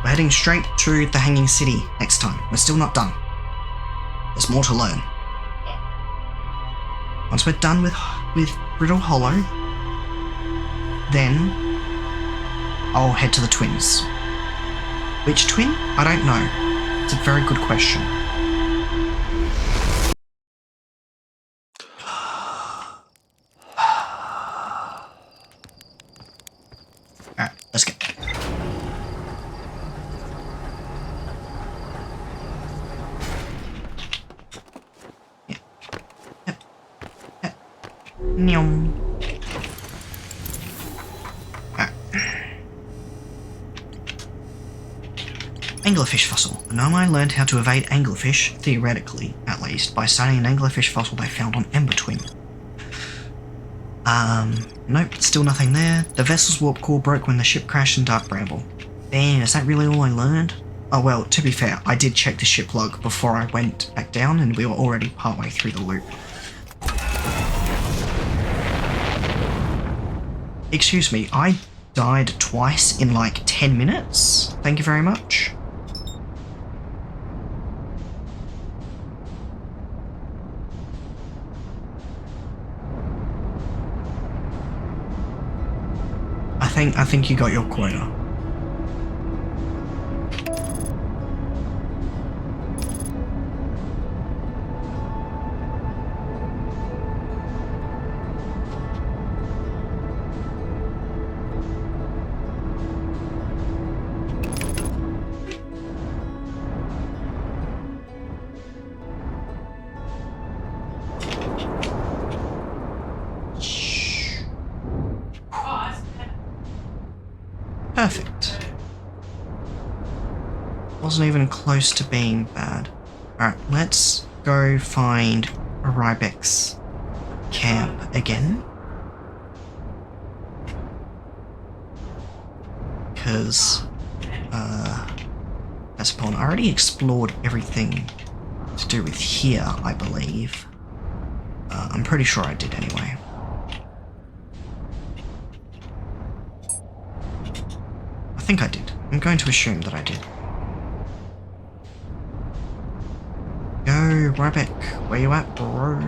We're heading straight to the Hanging City next time. We're still not done. There's more to learn. Once we're done with Brittle Hollow, then I'll head to the twins. Which twin? I don't know. It's a very good question. Anglerfish fossil. The Nomai learned how to evade anglerfish, theoretically at least, by studying an anglerfish fossil they found on Ember Twin. Nope, still nothing there. The vessel's warp core broke when the ship crashed in Dark Bramble. Damn, is that really all I learned? Oh well, to be fair, I did check the ship log before I went back down and we were already partway through the loop. Excuse me, I died twice in like 10 minutes? Thank you very much. I think you got your quota. Perfect. Wasn't even close to being bad. Alright, let's go find Rybek's camp again. Because, that's upon. I already explored everything to do with here, I believe. I'm pretty sure I did anyway. I think I did. I'm going to assume that I did. Yo, Rybek, where you at, bro?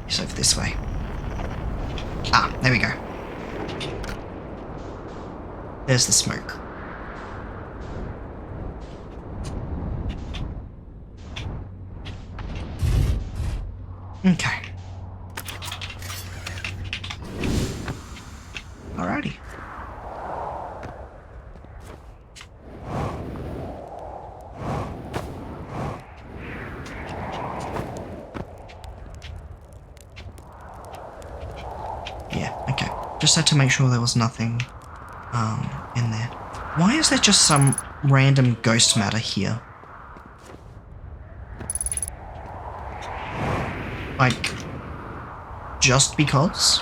He's over this way. Ah, there we go. There's the smoke. Okay. Alrighty. Yeah, okay. Just had to make sure there was nothing in there. Why is there just some random ghost matter here? Like, just because?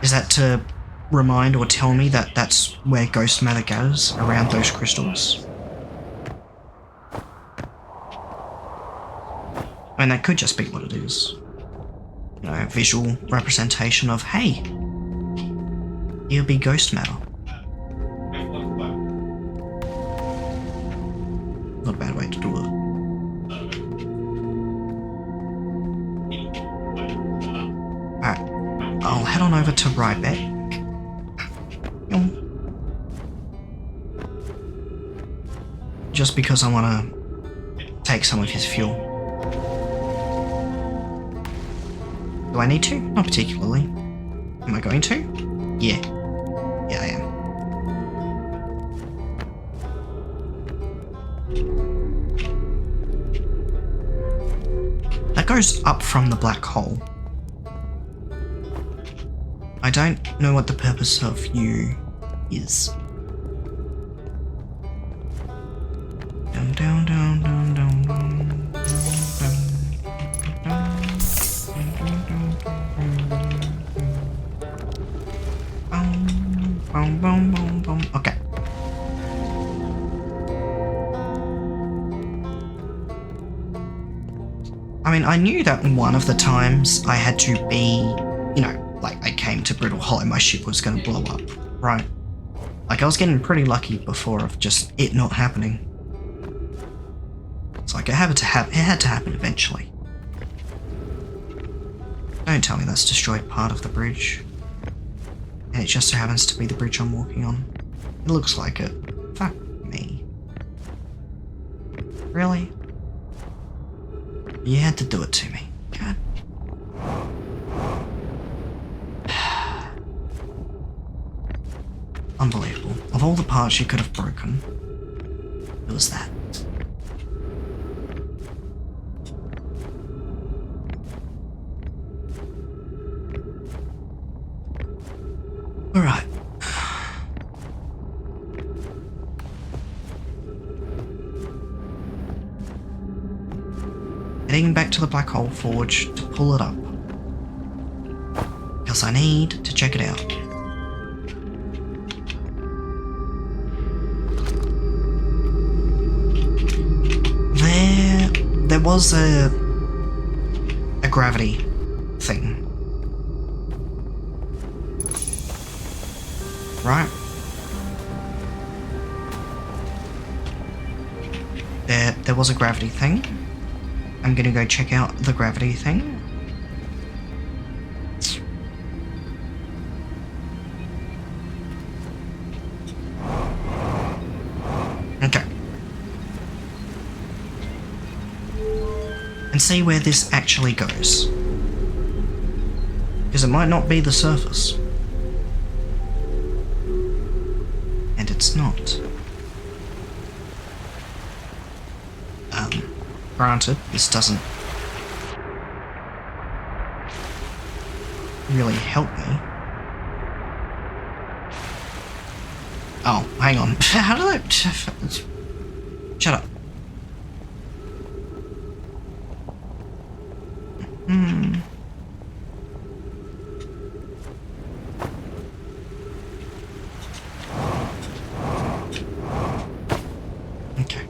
Is that to remind or tell me that that's where ghost matter goes, around those crystals? I mean, that could just be what it is. You know, a visual representation of, hey, here'll be ghost matter. Not a bad way to do it. Alright, I'll head on over to Rybek. Just because I want to take some of his fuel. Do I need to? Not particularly. Am I going to? Yeah. Yeah, I am. That goes up from the black hole. I don't know what the purpose of you is. Down, down, down, down, down, down, down, boom, boom, boom. Okay. I mean, I knew that one of the times I had to be, you know, like I came to Brittle Hollow, my ship was going to blow up, right? Like I was getting pretty lucky before of just it not happening. It's like it had to happen eventually. Don't tell me that's destroyed part of the bridge. And it just so happens to be the bridge I'm walking on. It looks like it. Fuck me. Really? You had to do it to me. God. Unbelievable. Of all the parts you could have broken, it was that. Alright. Heading back to the Black Hole Forge to pull it up. Because I need to check it out. There was a gravity thing. Right? There was a gravity thing. I'm gonna go check out the gravity thing. Okay. And see where this actually goes. Because it might not be the surface. And it's not. Granted, this doesn't really help me. Oh, hang on. How do I... Shut up. Okay.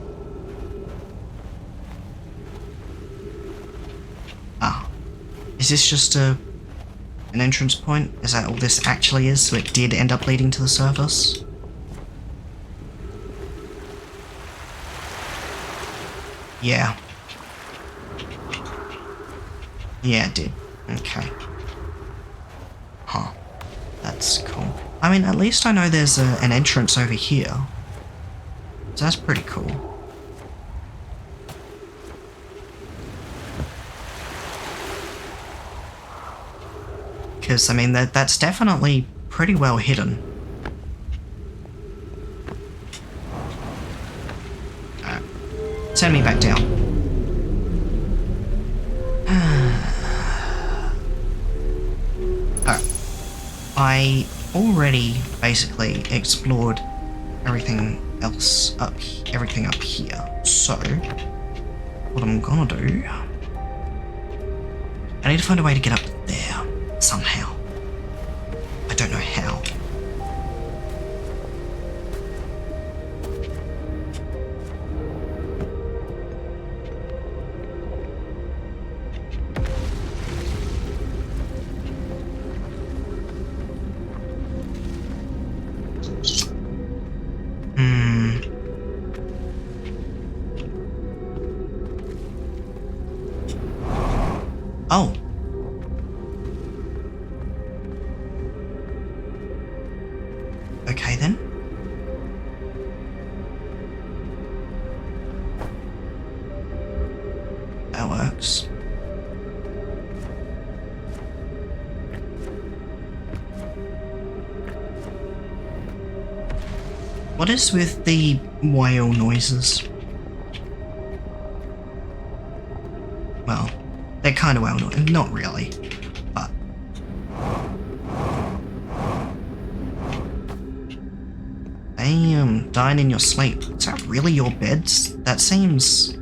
Is this just an entrance point? Is that all this actually is? So it did end up leading to the surface? Yeah. Yeah, it did. Okay. Huh. That's cool. I mean, at least I know there's an entrance over here. So that's pretty cool. Because, I mean, that's definitely pretty well hidden. Alright. Send me back down. Alright. I already basically explored everything else everything up here. So, what I'm gonna do... I need to find a way to get up there. Somehow. I don't know how. Oh. Okay then. That works. What is with the whale noises? Well, they're kind of whale noises, not really, but... Damn, dying in your sleep. Is that really your beds? That seems...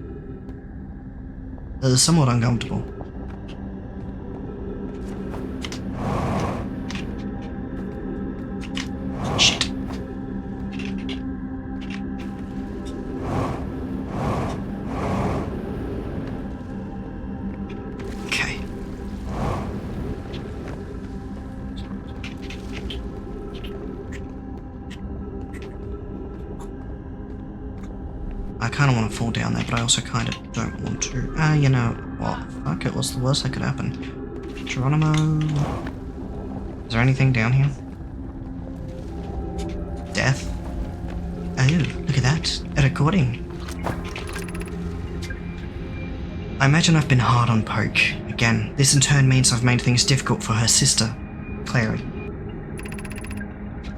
somewhat uncomfortable. Shit. Okay. I kind of want to fall down there, but I also kind of don't want to. You know what? Fuck it, what's the worst that could happen? Geronimo... Is there anything down here? Death? Oh, look at that. A recording. I imagine I've been hard on Poke. Again, this in turn means I've made things difficult for her sister, Clary.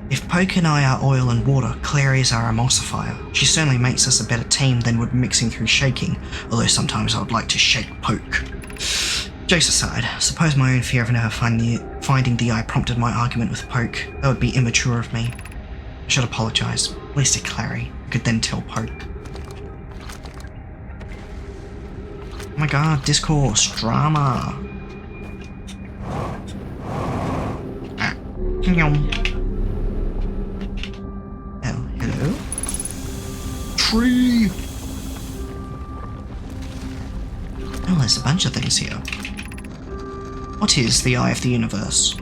If Poke and I are oil and water, Clary is our emulsifier. She certainly makes us a better team than would mixing through shaking, although sometimes I would like to shake Poke. Jokes aside, suppose my own fear of never finding finding the eye prompted my argument with Poke. That would be immature of me. I should apologise, at least to Clary. I could then tell Poke. Oh my god, discourse, drama. Oh, hello? Tree! Oh, there's a bunch of things here. What is the Eye of the Universe?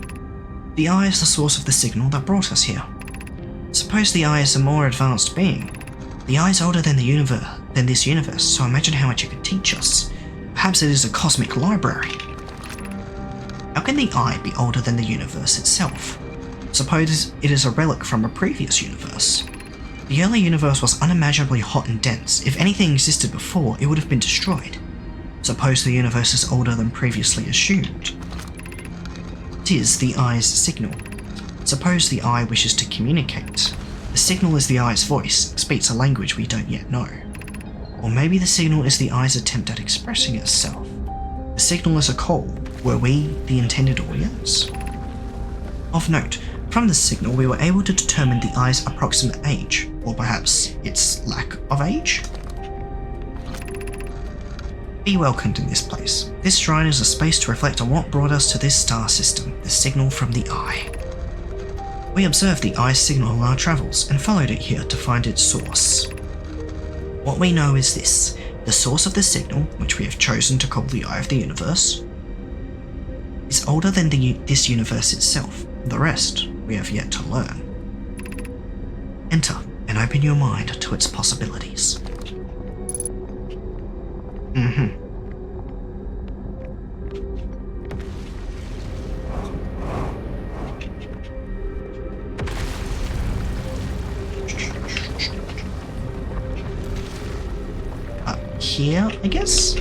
The Eye is the source of the signal that brought us here. Suppose the Eye is a more advanced being. The Eye is older than this universe, so imagine how much it could teach us. Perhaps it is a cosmic library. How can the Eye be older than the universe itself? Suppose it is a relic from a previous universe. The early universe was unimaginably hot and dense. If anything existed before, it would have been destroyed. Suppose the universe is older than previously assumed. It is the Eye's signal. Suppose the Eye wishes to communicate. The signal is the Eye's voice, speaks a language we don't yet know. Or maybe the signal is the Eye's attempt at expressing itself. The signal is a call. Were we the intended audience? Of note, from the signal we were able to determine the Eye's approximate age, or perhaps its lack of age? Be welcomed in this place. This shrine is a space to reflect on what brought us to this star system, the signal from the Eye. We observed the Eye's signal on our travels and followed it here to find its source. What we know is this: the source of the signal, which we have chosen to call the Eye of the Universe, is older than this universe itself. The rest we have yet to learn. Enter and open your mind to its possibilities. Here, I guess?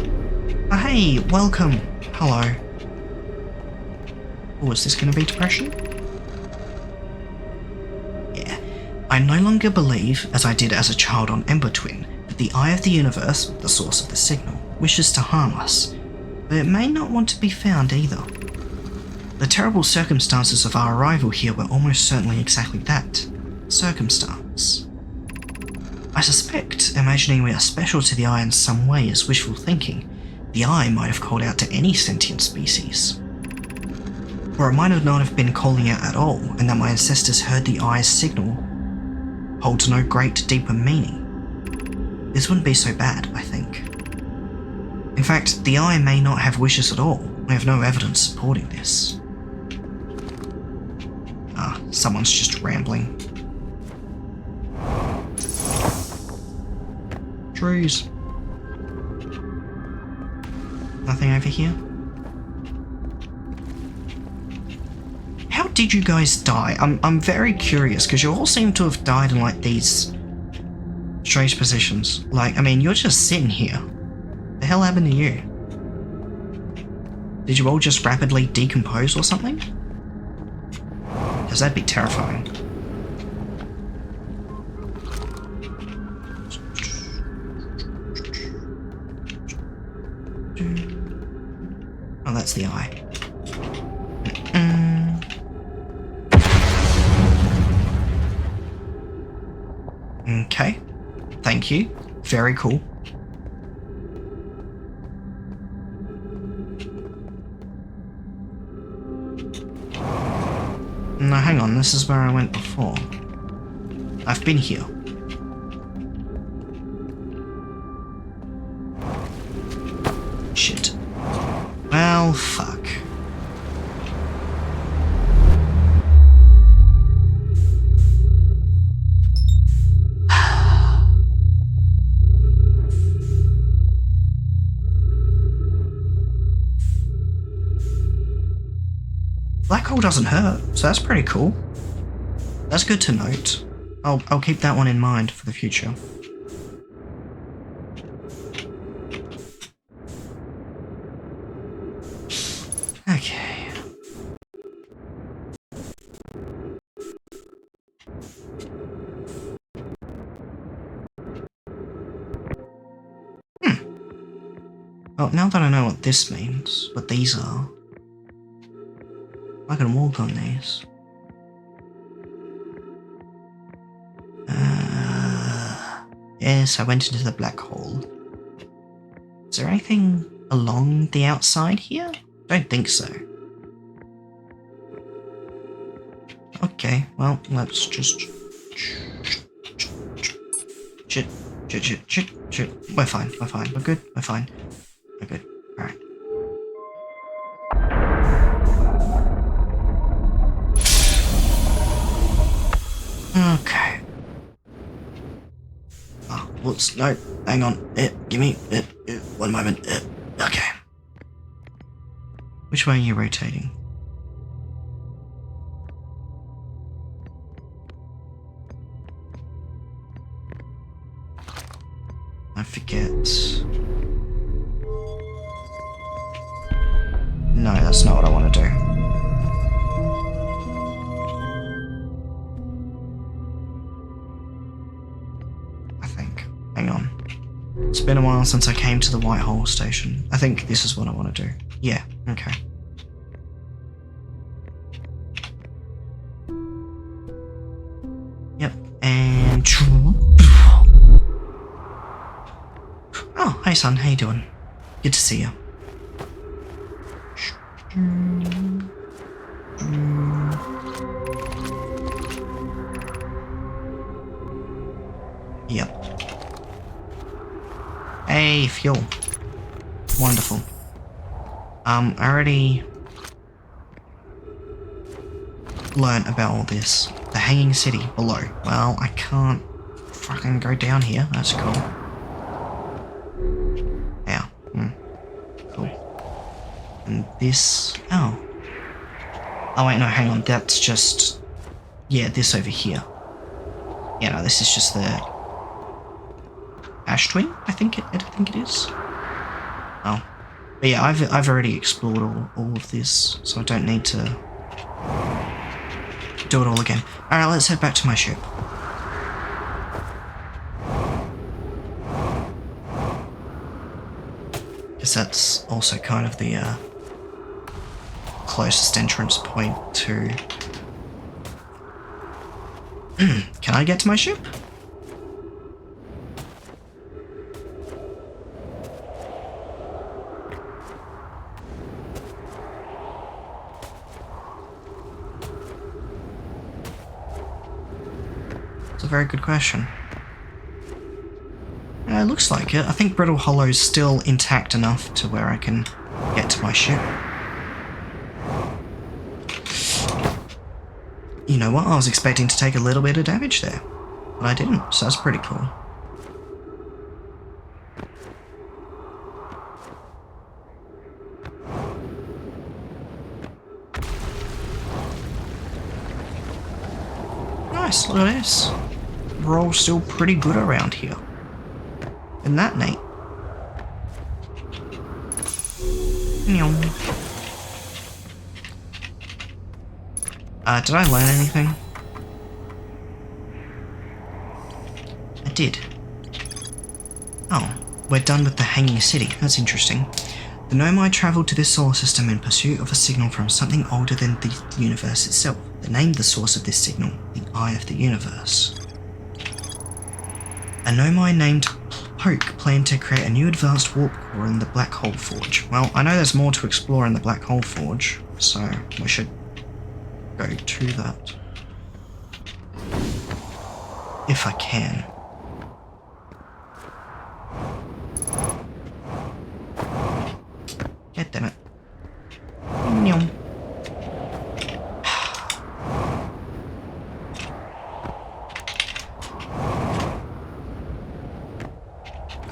Hey, welcome. Hello. Oh, is this going to be depression? Yeah. I no longer believe, as I did as a child on Ember Twin, that the Eye of the Universe, the source of the signal, wishes to harm us, but it may not want to be found either. The terrible circumstances of our arrival here were almost certainly exactly that. Circumstance. I suspect imagining we are special to the Eye in some way is wishful thinking. The Eye might have called out to any sentient species. Or it might have not have been calling out at all, and that my ancestors heard the Eye's signal holds no great deeper meaning. This wouldn't be so bad, I think. In fact, the Eye may not have wishes at all. I have no evidence supporting this. Someone's just rambling. Trees. Nothing over here? How did you guys die? I'm very curious, because you all seem to have died in like these strange positions. Like, I mean, you're just sitting here. The hell happened to you? Did you all just rapidly decompose or something? Because that'd be terrifying. Oh, that's the Eye. Okay. Thank you. Very cool. No, hang on. This is where I went before. I've been here. Shit. Well, fuck. Black hole doesn't hurt, so that's pretty cool. That's good to note. I'll keep that one in mind for the future. Okay. Well, now that I know what this means, what these are, I can walk on these. Yes, I went into the black hole. Is there anything along the outside here? Don't think so. Okay, well, let's just... Shit. We're fine, we're good, we're fine. We're good, alright. Okay. Oh, whoops, no, hang on. Give me 1 moment. Okay. Which way are you rotating? I forget. No, that's not what I want to do. I think. Hang on. It's been a while since I came to the Whitehall station. I think this is what I want to do. Yeah, okay. Yep, and... Oh, hey son, how you doing? Good to see you. Yep. Hey, fuel. Wonderful. I already learned about all this. The hanging city below. Well, I can't fucking go down here. That's cool. Yeah. Cool. And this... Oh. Oh wait, no, hang on. That's just... Yeah, this over here. Yeah, no, this is just the... Ash Twin, I think it is. Oh. But yeah, I've already explored all of this, so I don't need to do it all again. Alright, let's head back to my ship. Because that's also kind of the closest entrance point to... Can I get to my ship? It's a very good question. It looks like it. I think Brittle Hollow's still intact enough to where I can get to my ship. You know what? I was expecting to take a little bit of damage there, but I didn't, so that's pretty cool. Nice, look at this. We're all still pretty good around here. Isn't that neat? Did I learn anything? I did. Oh, we're done with the Hanging City. That's interesting. The Nomai travelled to this solar system in pursuit of a signal from something older than the universe itself. They named the source of this signal the Eye of the Universe. A Nomai named Poke planned to create a new advanced warp core in the Black Hole Forge. Well, I know there's more to explore in the Black Hole Forge, so we should go to that. If I can. God damn it.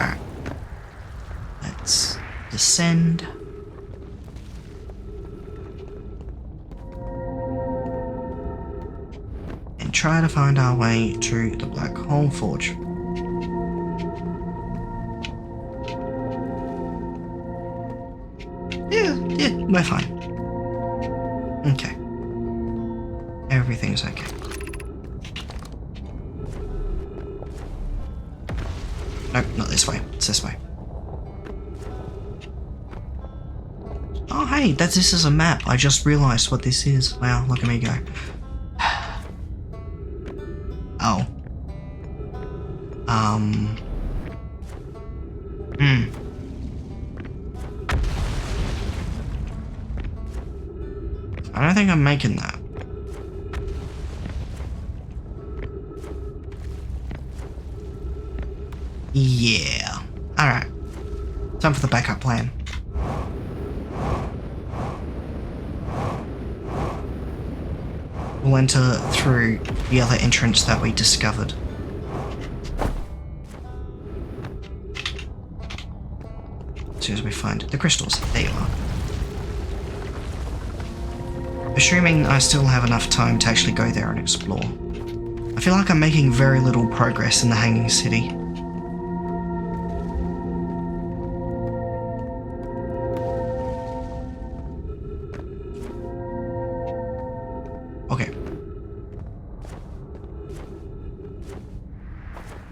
Alright. Let's descend. And try to find our way to the Black Hole Forge. Yeah, we're fine. Okay. Everything's okay. Nope, not this way. It's this way. Oh, hey, this is a map. I just realised what this is. Wow, look at me go. Oh. I don't think I'm making that. Yeah. Alright. Time for the backup plan. We'll enter through the other entrance that we discovered. As soon as we find the crystals. There you are. Assuming I still have enough time to actually go there and explore. I feel like I'm making very little progress in the Hanging City. Okay.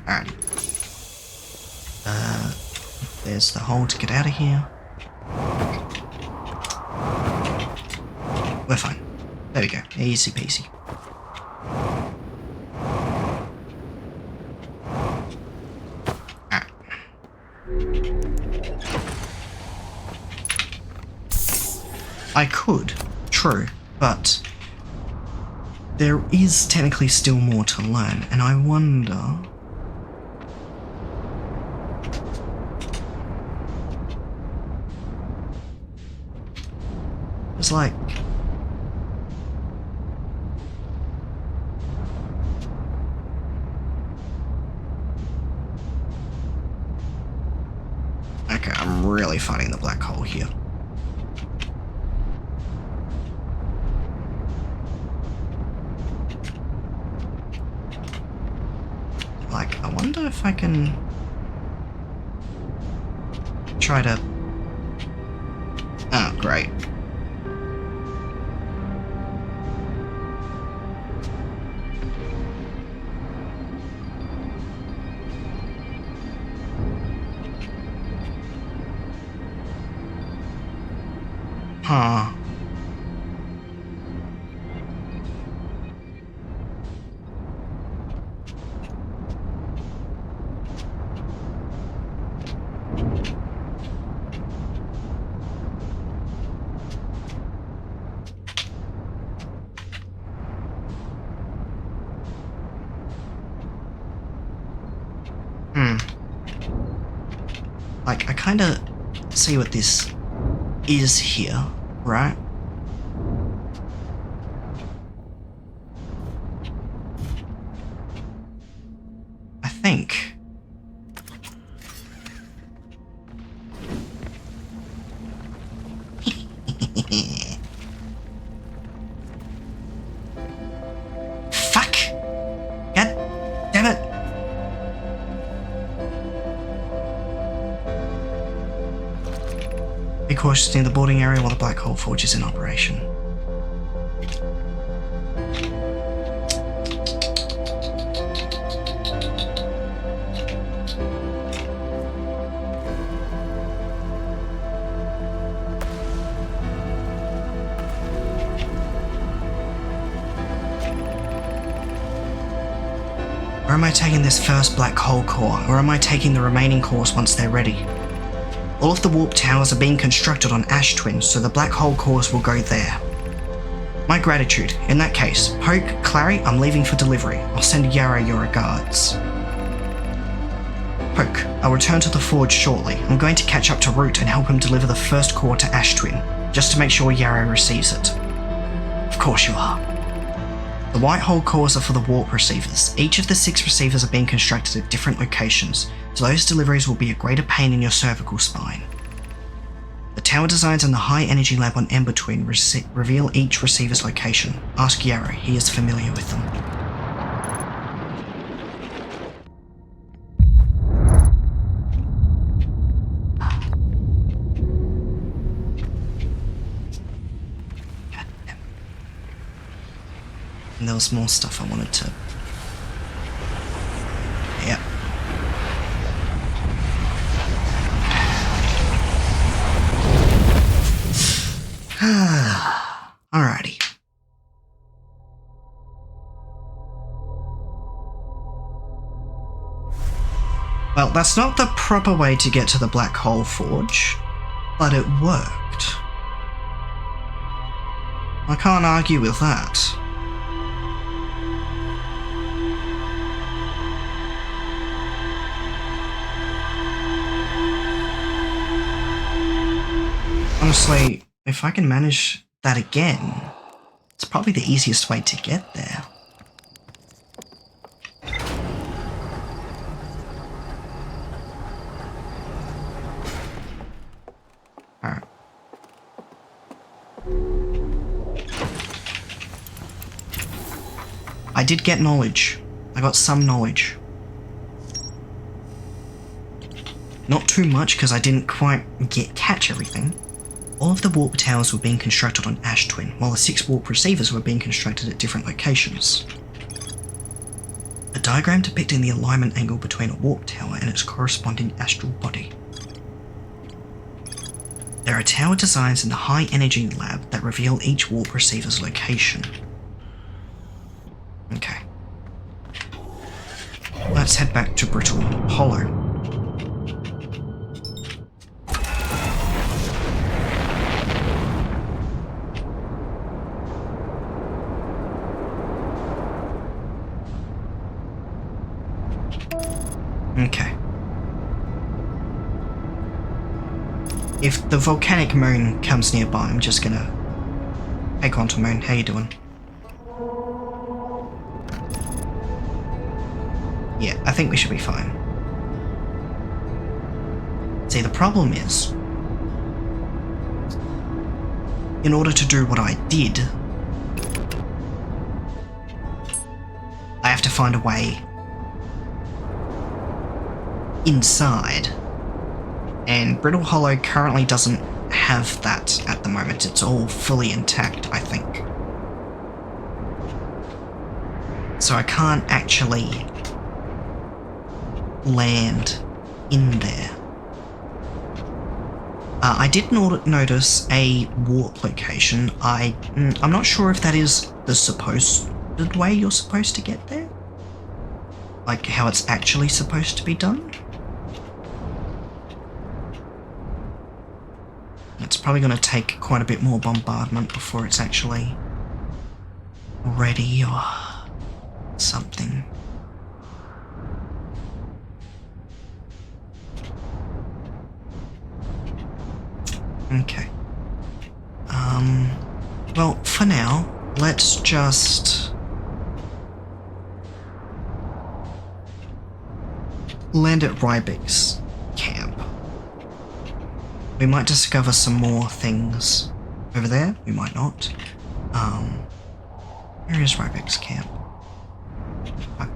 Alright. There's the hole to get out of here. We're fine. There we go. Easy peasy. Alright. I could, true, but there is technically still more to learn, and I wonder... It's like... Okay, I'm really finding the black hole here. Like, I wonder if I can try to... Oh, great. Huh. Like, I kind of see what this is here, right? I think. Fuck! God damn it! Be cautious near the boarding area while the black hole forge is in operation. Or am I taking this first black hole core, or am I taking the remaining cores once they're ready? All of the warp towers are being constructed on ash twins, so the black hole cores will go there. My gratitude. In that case, Poke, Clary, I'm leaving for delivery. I'll send Yara your regards. Poke, I'll return to the forge shortly. I'm going to catch up to Root and help him deliver the first core to Ash Twin, just to make sure Yara receives it. Of course you are. The white hole cores are for the warp receivers. Each of the 6 receivers are being constructed at different locations, so those deliveries will be a greater pain in your cervical spine. The tower designs in the high energy lab on Ember Twin reveal each receiver's location. Ask Yarrow, he is familiar with them. God damn. And there was more stuff I wanted to... Yep. Alrighty. Well, that's not the proper way to get to the Black Hole Forge, but it worked. I can't argue with that. Honestly, if I can manage that again, it's probably the easiest way to get there. Alright. I did get knowledge. I got some knowledge. Not too much because I didn't quite catch everything. All of the warp towers were being constructed on Ash Twin, while the 6 warp receivers were being constructed at different locations. A diagram depicting the alignment angle between a warp tower and its corresponding astral body. There are tower designs in the high energy lab that reveal each warp receiver's location. Okay. Let's head back to Brittle Hollow. Okay. If the volcanic moon comes nearby, I'm just gonna... Hey Quantum Moon, how you doing? Yeah, I think we should be fine. See, the problem is, in order to do what I did, I have to find a way inside. And Brittle Hollow currently doesn't have that at the moment. It's all fully intact, I think. So I can't actually land in there. I did notice a warp location. I'm not sure if that is the supposed way you're supposed to get there. Like how it's actually supposed to be done. It's probably going to take quite a bit more bombardment before it's actually ready or something. Okay. Well, for now, let's just land at Rybig's camp. We might discover some more things over there, we might not. Where is Rybig's camp? Fuck.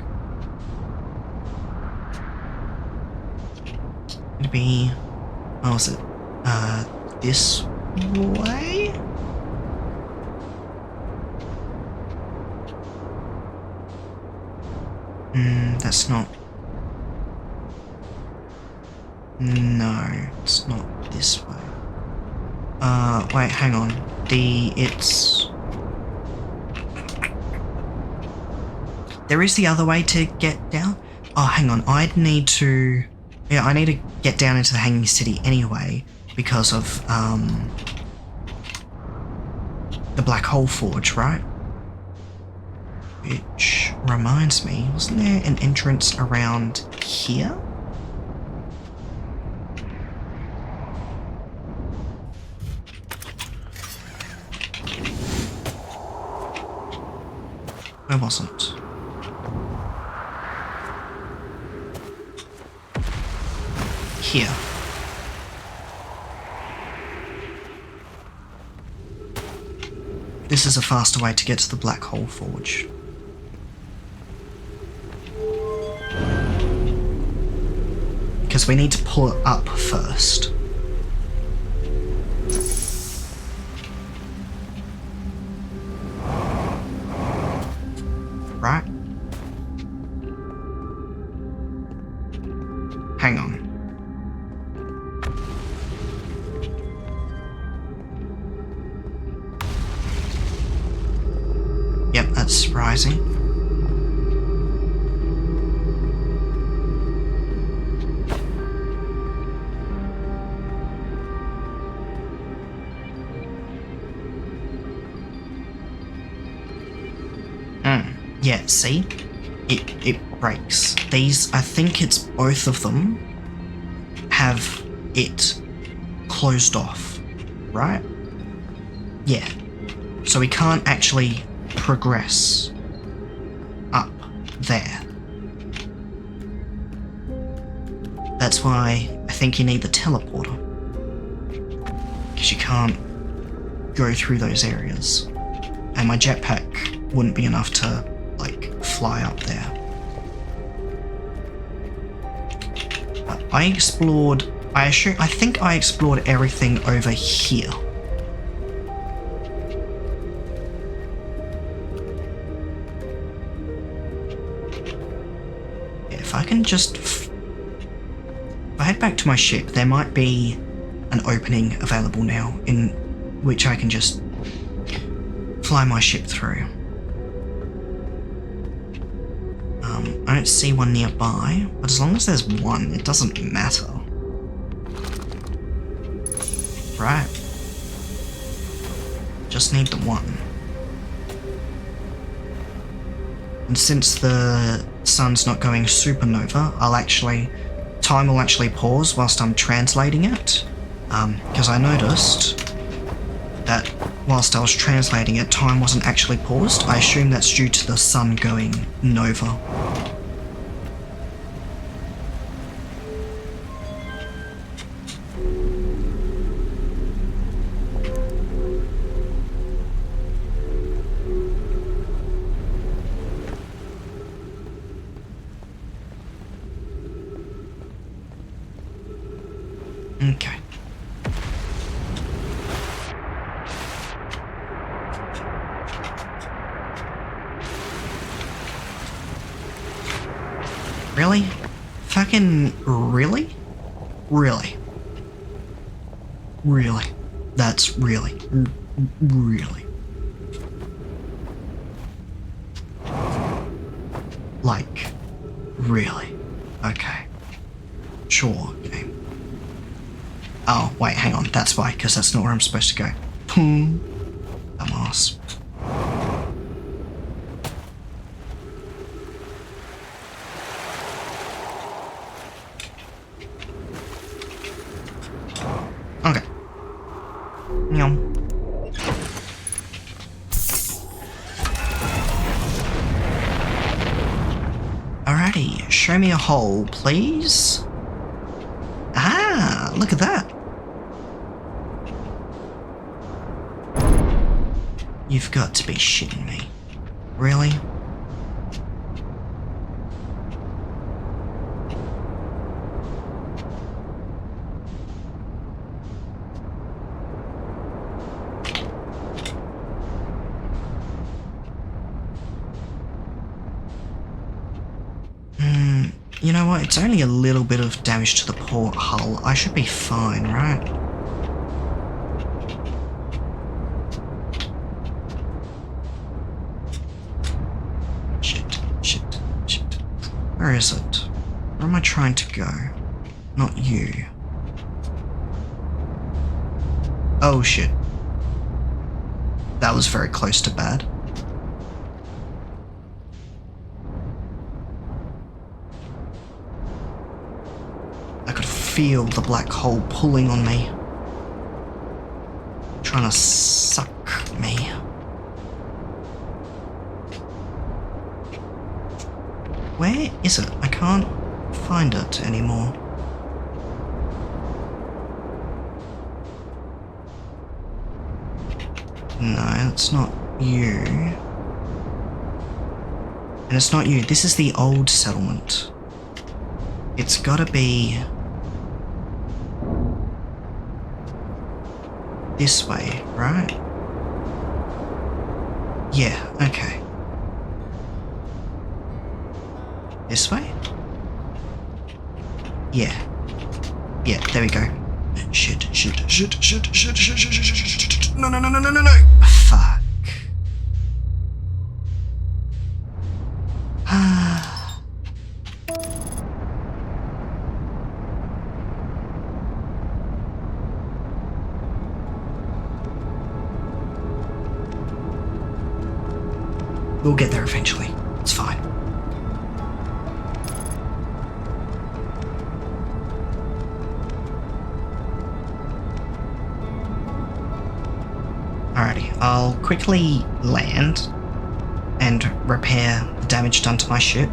It'd be... Oh, is it? This way? That's not... No, it's not this way. Wait, hang on. It's... There is the other way to get down? Oh, hang on, I'd need to... Yeah, I need to get down into the Hanging City anyway, because of, the Black Hole Forge, right? Which reminds me, wasn't there an entrance around here? Where was it? Here. This is a faster way to get to the Black Hole Forge. Because we need to pull it up first. Right? Hang on. Yep, that's rising. Yeah, see? It breaks. These, I think it's both of them have it closed off, right? Yeah. So we can't actually progress up there. That's why I think you need the teleporter. Because you can't go through those areas. And my jetpack wouldn't be enough to, like, fly up there. But I explored... I think I explored everything over here. If I can just... If I head back to my ship, there might be an opening available now in which I can just fly my ship through. I don't see one nearby, but as long as there's one, it doesn't matter. Right. Just need the one. And since the sun's not going supernova, time will actually pause whilst I'm translating it. Because I noticed that whilst I was translating it, time wasn't actually paused. I assume that's due to the sun going nova. Okay. Really? Fucking really? Really? Really? That's really? Really? Like, really? Okay. Sure, game. Oh, wait, hang on. That's why, because that's not where I'm supposed to go. Dumbass. Okay. Meow. Alrighty, show me a hole, please. Ah, look at that. You've got to be shitting me. Really? You know what? It's only a little bit of damage to the port hull. I should be fine, right? Shit. Where is it? Where am I trying to go? Not you. Oh shit. That was very close to bad. I could feel the black hole pulling on me. Trying to suck me. Where is it? I can't find it anymore. No, it's not you. And it's not you. This is the old settlement. It's gotta be this way, right? Yeah, okay. This way? Yeah. Yeah, there we go. Shit. No. Fuck. We'll get there eventually. It's fine. Alrighty, I'll quickly land and repair the damage done to my ship.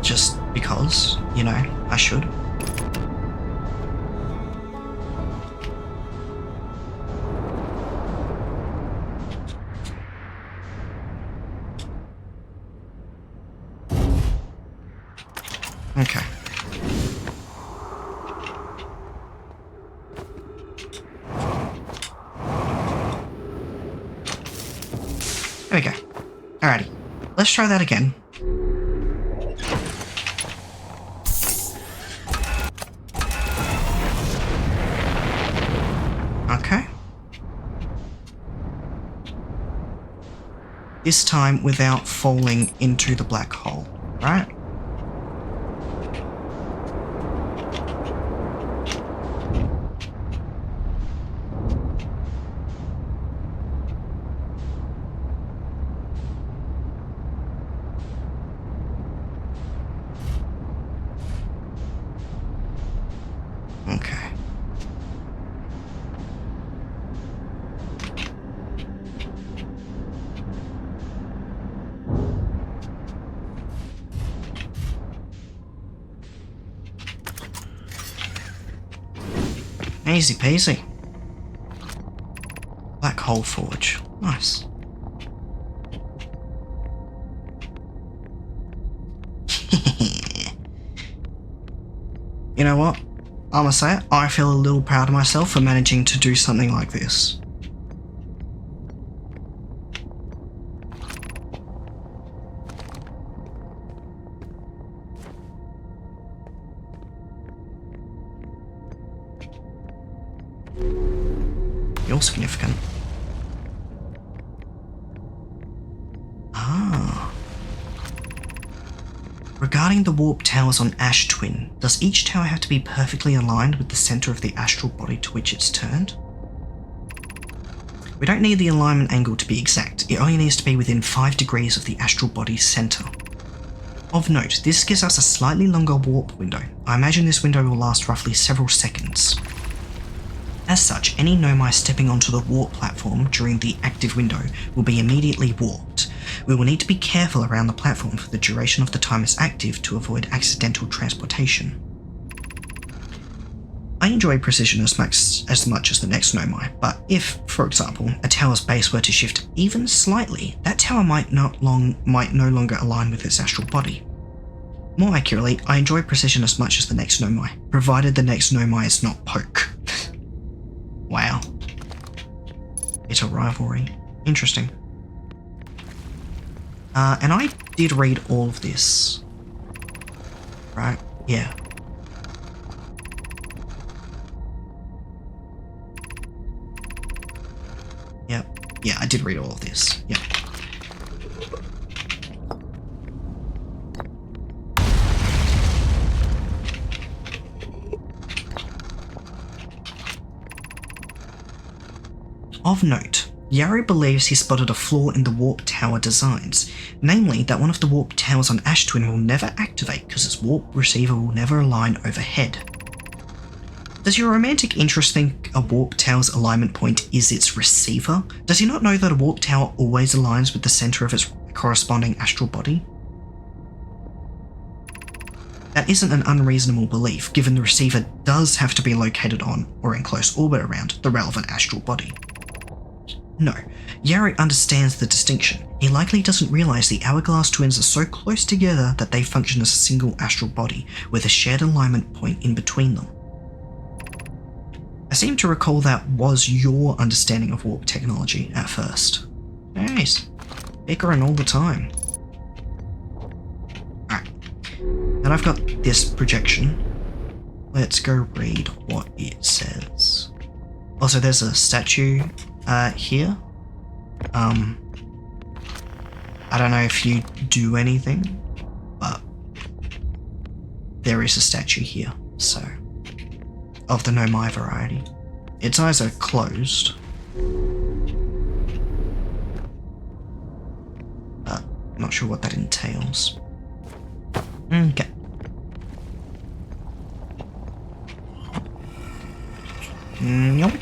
Just because, you know, I should. Okay. There we go. Alrighty. Let's try that again. Okay. This time without falling into the black hole, right? Okay. Easy peasy. Black hole forge. Nice. You know what? I must say it, I feel a little proud of myself for managing to do something like this. You're significant. Ah. Regarding the warp towers on Ash Twin, does each tower have to be perfectly aligned with the center of the astral body to which it's turned? We don't need the alignment angle to be exact, it only needs to be within 5 degrees of the astral body's center. Of note, this gives us a slightly longer warp window. I imagine this window will last roughly several seconds. As such, any Nomai stepping onto the warp platform during the active window will be immediately warped. We will need to be careful around the platform for the duration of the time it's active to avoid accidental transportation. I enjoy precision as much as the next Nomai, but if, for example, a tower's base were to shift even slightly, that tower might no longer align with its astral body. More accurately, I enjoy precision as much as the next Nomai, provided the next Nomai is not Poke. Wow. It's a rivalry. Interesting. And I did read all of this. Right? Yeah. Yep. Yeah, I did read all of this. Yep. Of note, Yari believes he spotted a flaw in the warp tower designs, namely that one of the warp towers on Ash Twin will never activate because its warp receiver will never align overhead. Does your romantic interest think a warp tower's alignment point is its receiver? Does he not know that a warp tower always aligns with the center of its corresponding astral body? That isn't an unreasonable belief, given the receiver does have to be located on or in close orbit around the relevant astral body. No, Yari understands the distinction. He likely doesn't realise the Hourglass twins are so close together that they function as a single astral body, with a shared alignment point in between them. I seem to recall that was your understanding of warp technology at first. Nice. Bickering all the time. Alright. Then I've got this projection. Let's go read what it says. Also, there's a statue here. I don't know if you do anything, but there is a statue here, so, of the Nomai variety. Its eyes are closed. Not sure what that entails. Okay. Nope.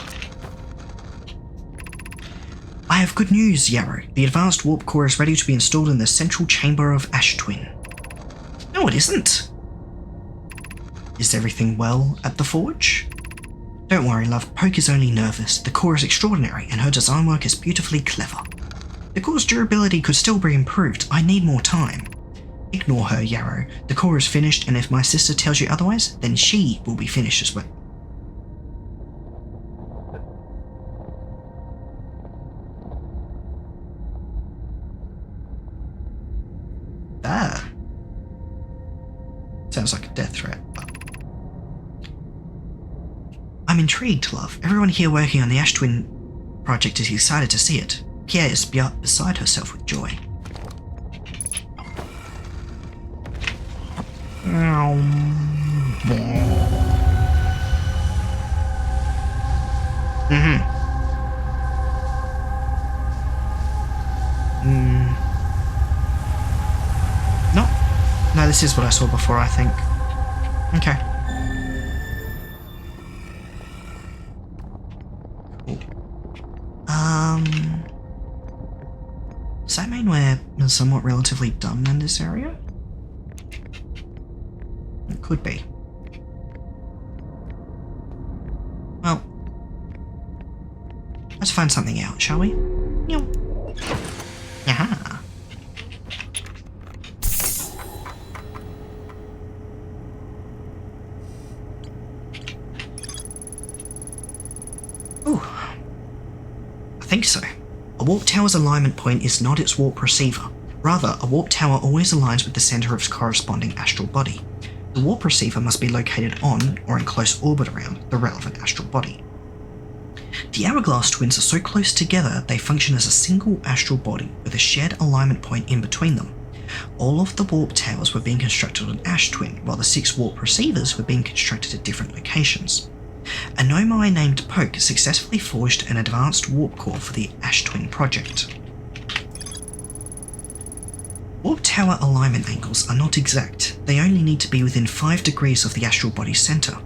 I have good news, Yarrow. The advanced warp core is ready to be installed in the central chamber of Ash Twin. No, it isn't. Is everything well at the forge? Don't worry, love. Poke is only nervous. The core is extraordinary, and her design work is beautifully clever. The core's durability could still be improved. I need more time. Ignore her, Yarrow. The core is finished, and if my sister tells you otherwise, then she will be finished as well. Ah. Sounds like a death threat, but... I'm intrigued, love. Everyone here working on the Ash Twin project is excited to see it. Kia is beside herself with joy. No, this is what I saw before, I think. Okay. Cool. Does that mean we're somewhat relatively done in this area? It could be. Well, let's find something out, shall we? Aha. Ooh. I think so. A warp tower's alignment point is not its warp receiver. Rather, a warp tower always aligns with the centre of its corresponding astral body. The warp receiver must be located on, or in close orbit around, the relevant astral body. The hourglass twins are so close together they function as a single astral body with a shared alignment point in between them. All of the warp towers were being constructed on Ash Twin, while the 6 warp receivers were being constructed at different locations. A Nomai named Poke successfully forged an advanced warp core for the Ash Twin project. Warp tower alignment angles are not exact, they only need to be within 5 degrees of the astral body's centre.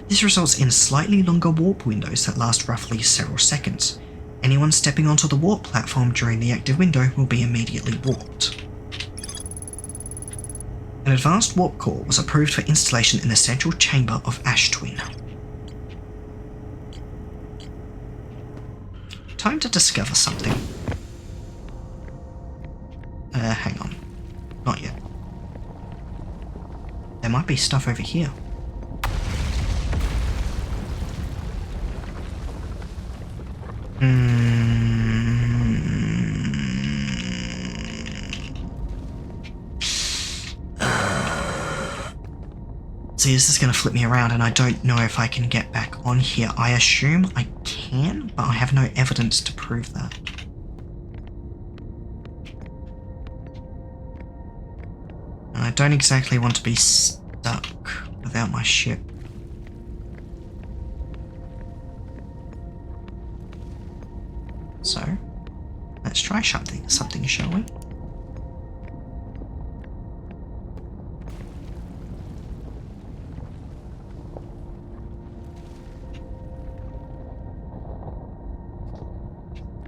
This results in slightly longer warp windows that last roughly several seconds. Anyone stepping onto the warp platform during the active window will be immediately warped. An advanced warp core was approved for installation in the central chamber of Ash Twin. Time to discover something. Hang on. Not yet. There might be stuff over here. See, this is going to flip me around and I don't know if I can get back on here. I assume I can, but I have no evidence to prove that. And I don't exactly want to be stuck without my ship. So, let's try something, shall we?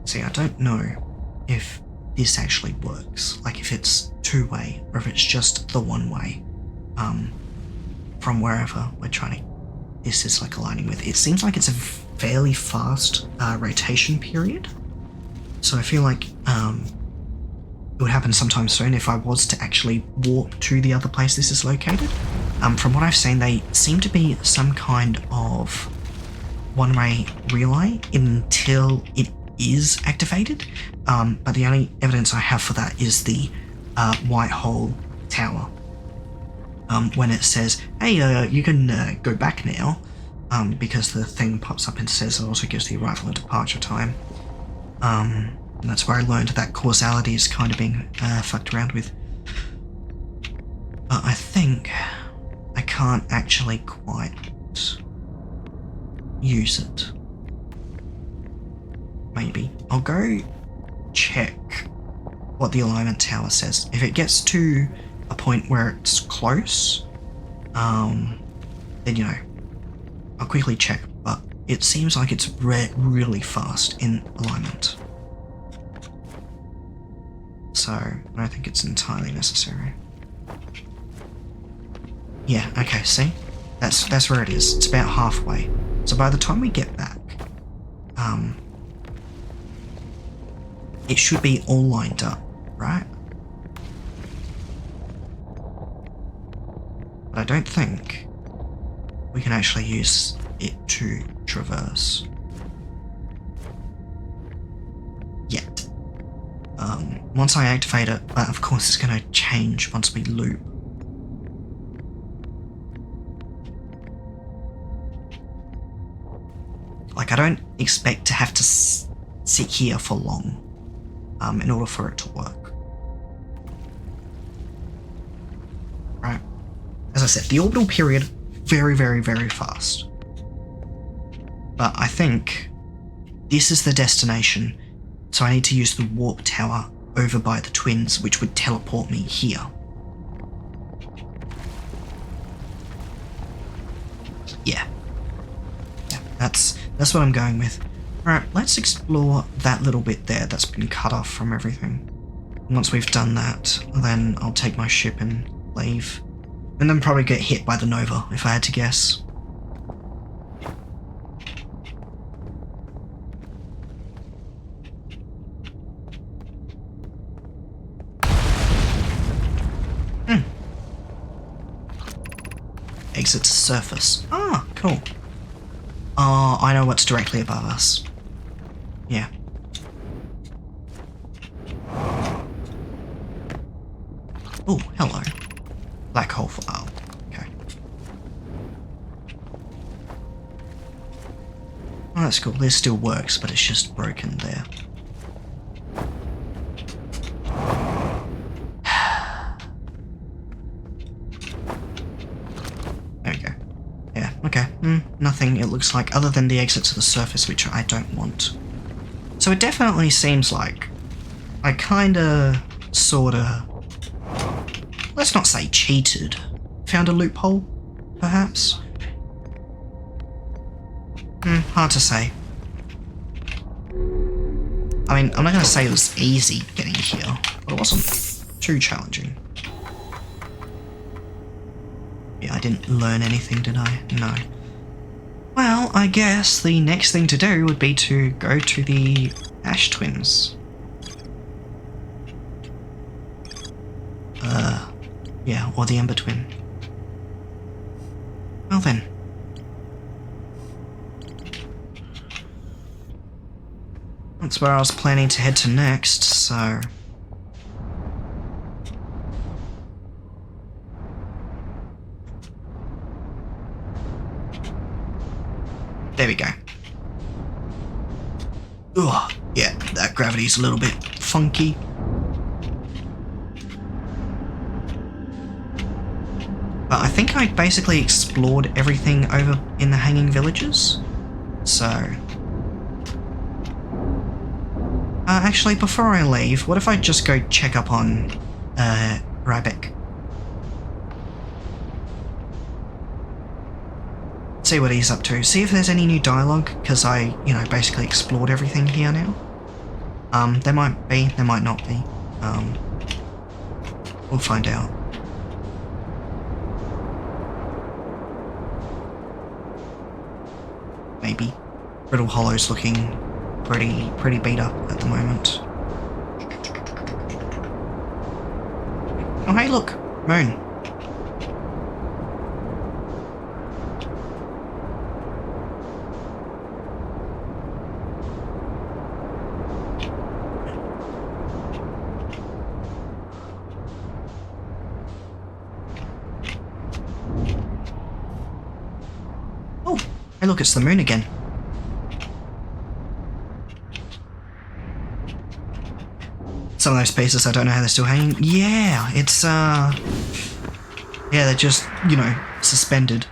See, I don't know if this actually works, like if it's two-way or if it's just the one-way from wherever we're trying to, this is like aligning with. It seems like it's a fairly fast rotation period, so I feel like it would happen sometime soon if I was to actually warp to the other place this is located. From what I've seen, they seem to be some kind of one-way relay until it is activated, but the only evidence I have for that is the white hole tower. When it says, hey, you can go back now, because the thing pops up and says it also gives the arrival and departure time. And that's where I learned that causality is kind of being fucked around with. But I think I can't actually quite use it. Maybe. I'll go check what the alignment tower says. If it gets to a point where it's close, then, you know, I'll quickly check, but it seems like it's really fast in alignment. So, I don't think it's entirely necessary. Yeah, okay, see? That's where it is. It's about halfway. So by the time we get back, it should be all lined up, right? But I don't think we can actually use it to traverse yet. Once I activate it, of course it's going to change once we loop. Like, I don't expect to have to sit here for long in order for it to work. Right? As I said, the orbital period, very, very, very fast. But I think this is the destination, so I need to use the warp tower over by the twins, which would teleport me here. Yeah. Yeah, that's what I'm going with. Alright, let's explore that little bit there that's been cut off from everything. Once we've done that, then I'll take my ship and leave. And then probably get hit by the Nova, if I had to guess. Exit to surface. Ah, cool. Oh, I know what's directly above us. Yeah. Oh, hello. Black hole file. Okay. Oh, that's cool. This still works, but it's just broken there. There we go. Yeah, okay. Nothing, it looks like, other than the exit to the surface, which I don't want. So it definitely seems like I kinda, sorta, let's not say cheated, found a loophole, perhaps? Hard to say. I mean, I'm not gonna say it was easy getting here, but it wasn't too challenging. Yeah, I didn't learn anything, did I? No. Well, I guess the next thing to do would be to go to the Ash Twins. Yeah, or the Ember Twin. Well then. That's where I was planning to head to next, so... There we go. Ugh, yeah, that gravity's a little bit funky. But I think I basically explored everything over in the Hanging Villages. So... actually, before I leave, what if I just go check up on, Rybeck? See what he's up to. See if there's any new dialogue, because I, you know, basically explored everything here now. There might be, there might not be. We'll find out. Maybe. Brittle Hollow's looking pretty beat up at the moment. Oh hey look, moon. Oh, hey look, it's the moon again. Some of those pieces, I don't know how they're still hanging. Yeah, it's, yeah, they're just, you know, suspended.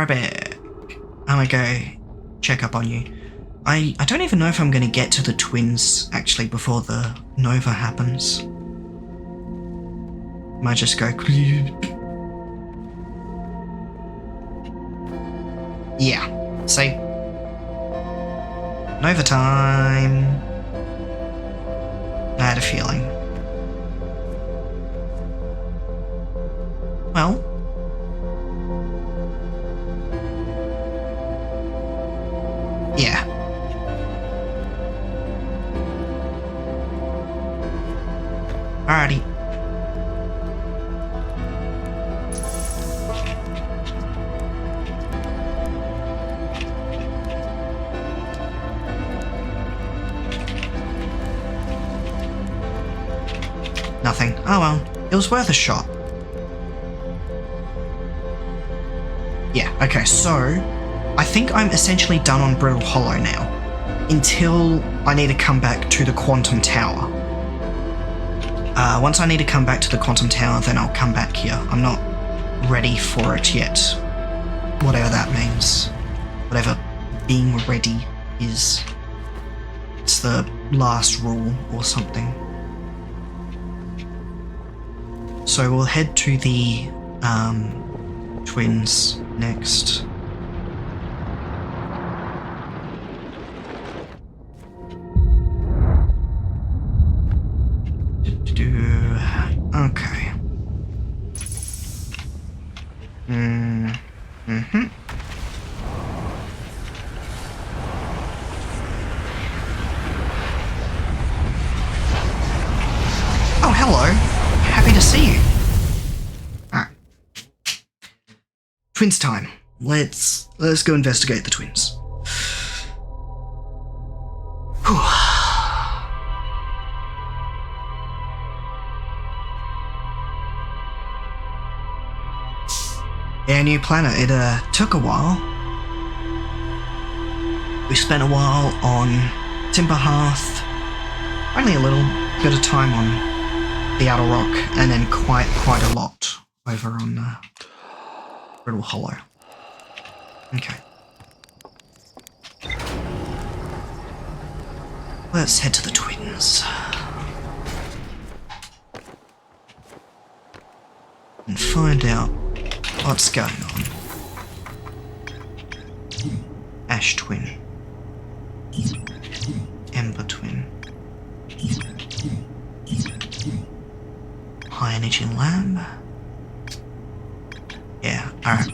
Right back. I'm gonna go check up on you. I don't even know if I'm gonna get to the twins actually before the nova happens. Might just go. Yeah. See? Nova time. I had a feeling. Well. Yeah. Alrighty. Nothing. Oh well, it was worth a shot. Yeah, okay, so I think I'm essentially done on Brittle Hollow now, until I need to come back to the Quantum Tower. Once I need to come back to the Quantum Tower, then I'll come back here. I'm not ready for it yet. Whatever that means. Whatever being ready is. It's the last rule or something. So we'll head to the twins next. Okay. Mm-hmm. Oh, hello. Happy to see you. Alright. Twins time. Let's go investigate the twins. Whew. Yeah, new planet. It took a while. We spent a while on Timber Hearth. Only a little bit of time on the Outer Rock, and then quite a lot over on Brittle Hollow. Okay. Let's head to the twins. And find out what's going on. Ash Twin. Ember Twin. High Energy Lab. Yeah, alright.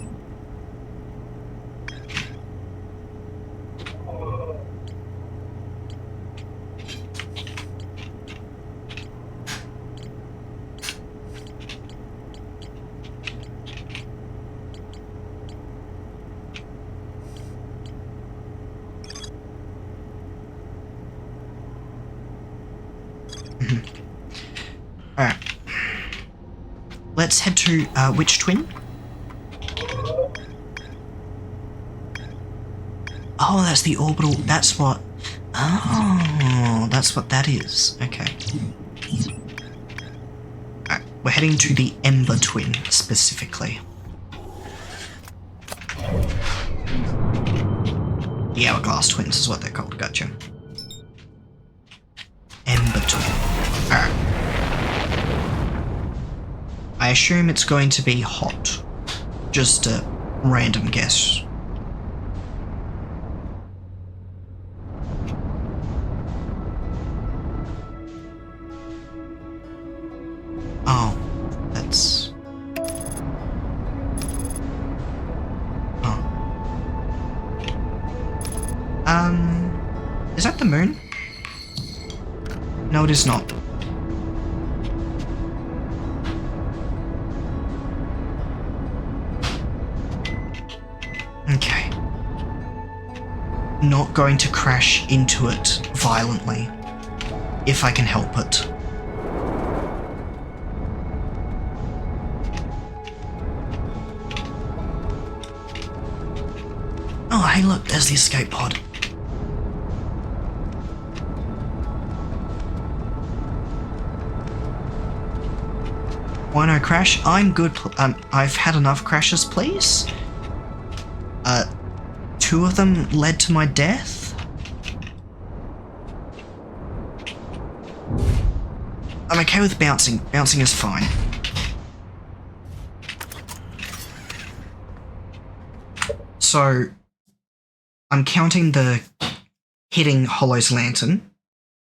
Alright. Let's head to, which twin? Oh, that's the orbital, that's what... Oh, that's what that is. Okay. Alright, we're heading to the Ember Twin, specifically. The Hourglass Twins is what they're called, gotcha. Ember Twin. Alright. I assume it's going to be hot. Just a random guess. Oh, that's... Oh. Is that the moon? No, it is not. Okay. Not going to crash into it violently, if I can help it. Oh, hey look, there's the escape pod. Why no crash? I'm good. I've had enough crashes, please. 2 of them led to my death? I'm okay with bouncing. Bouncing is fine. So, I'm counting the hitting Hollow's lantern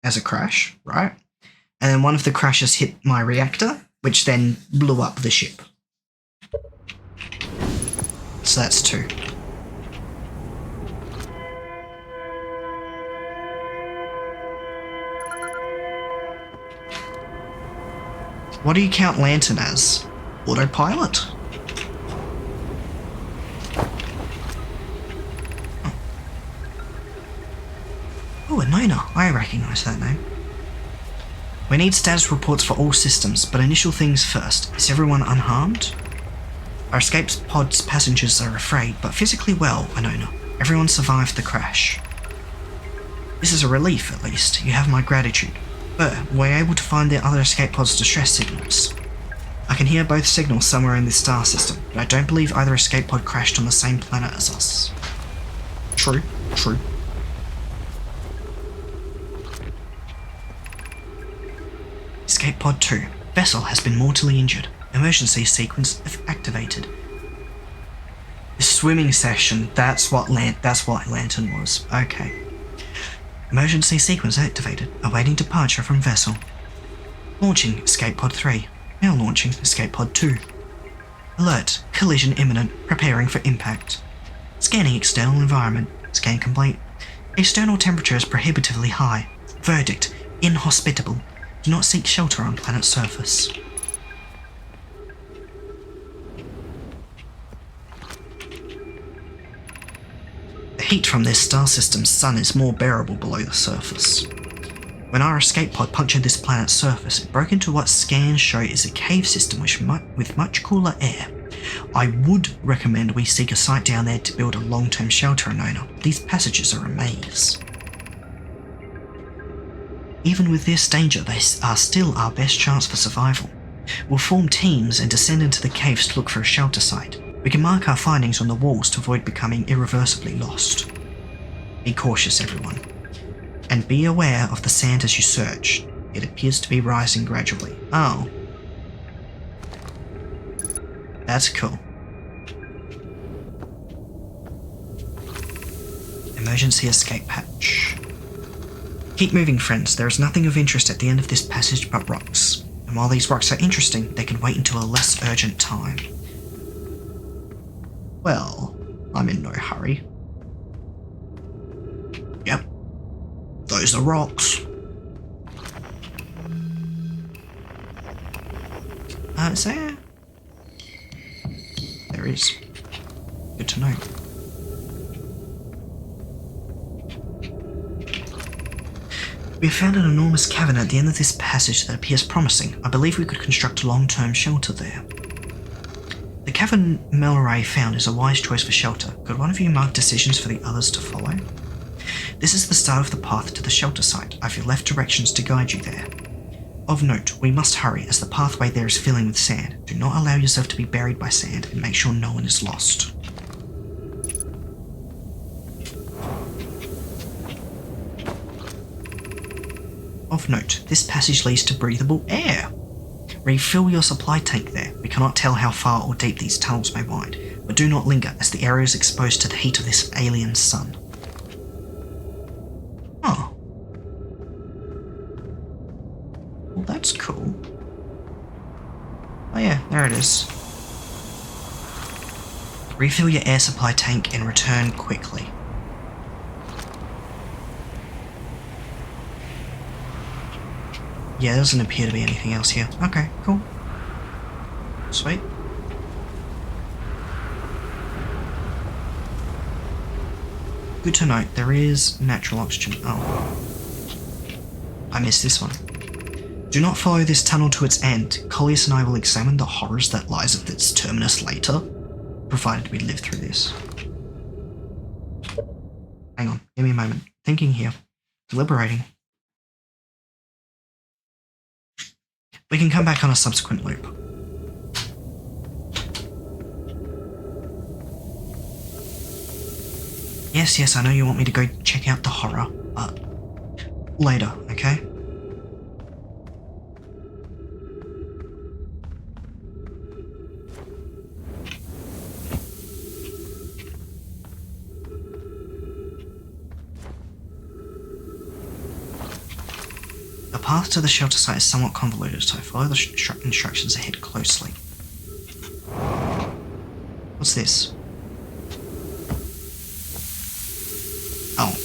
as a crash, right? And then one of the crashes hit my reactor, which then blew up the ship. So that's 2. What do you count lantern as? Autopilot? Oh, Nona. I recognise that name. We need status reports for all systems, but initial things first. Is everyone unharmed? Our escape pod's passengers are afraid, but physically well, Nona. Everyone survived the crash. This is a relief, at least. You have my gratitude. But we're able to find the other escape pod's distress signals. I can hear both signals somewhere in this star system, but I don't believe either escape pod crashed on the same planet as us. True. Escape pod 2. Vessel has been mortally injured. Emergency sequence activated. The swimming session, that's what lantern was. Okay. Emergency sequence activated. Awaiting departure from vessel. Launching escape pod 3. Now launching escape pod 2. Alert. Collision imminent. Preparing for impact. Scanning external environment. Scan complete. External temperature is prohibitively high. Verdict. Inhospitable. Do not seek shelter on planet surface. The heat from this star system's sun is more bearable below the surface. When our escape pod punctured this planet's surface, it broke into what scans show is a cave system with much cooler air. I would recommend we seek a site down there to build a long-term shelter in Nona. These passages are a maze. Even with this danger, they are still our best chance for survival. We'll form teams and descend into the caves to look for a shelter site. We can mark our findings on the walls to avoid becoming irreversibly lost. Be cautious, everyone. And be aware of the sand as you search. It appears to be rising gradually. Oh. That's cool. Emergency escape hatch. Keep moving, friends. There is nothing of interest at the end of this passage but rocks. And while these rocks are interesting, they can wait until a less urgent time. Well, I'm in no hurry. Yep. Those are rocks. Is there? There is. Good to know. We have found an enormous cavern at the end of this passage that appears promising. I believe we could construct a long-term shelter there. The cavern Melray found is a wise choice for shelter. Could one of you mark decisions for the others to follow? This is the start of the path to the shelter site. I've left directions to guide you there. Of note, we must hurry as the pathway there is filling with sand. Do not allow yourself to be buried by sand and make sure no one is lost. Of note, this passage leads to breathable air. Refill your supply tank there. We cannot tell how far or deep these tunnels may wind, but do not linger as the area is exposed to the heat of this alien sun. Oh. Well, that's cool. Oh yeah, there it is. Refill your air supply tank and return quickly. Yeah, there doesn't appear to be anything else here. Okay, cool. Sweet. Good to note, there is natural oxygen. Oh. I missed this one. Do not follow this tunnel to its end. Collius and I will examine the horrors that lies at its terminus later, provided we live through this. Hang on, give me a moment. Thinking here. Deliberating. We can come back on a subsequent loop. Yes, I know you want me to go check out the horror, but later, okay? The path to the shelter site is somewhat convoluted, so follow the instructions ahead closely. What's this? Oh.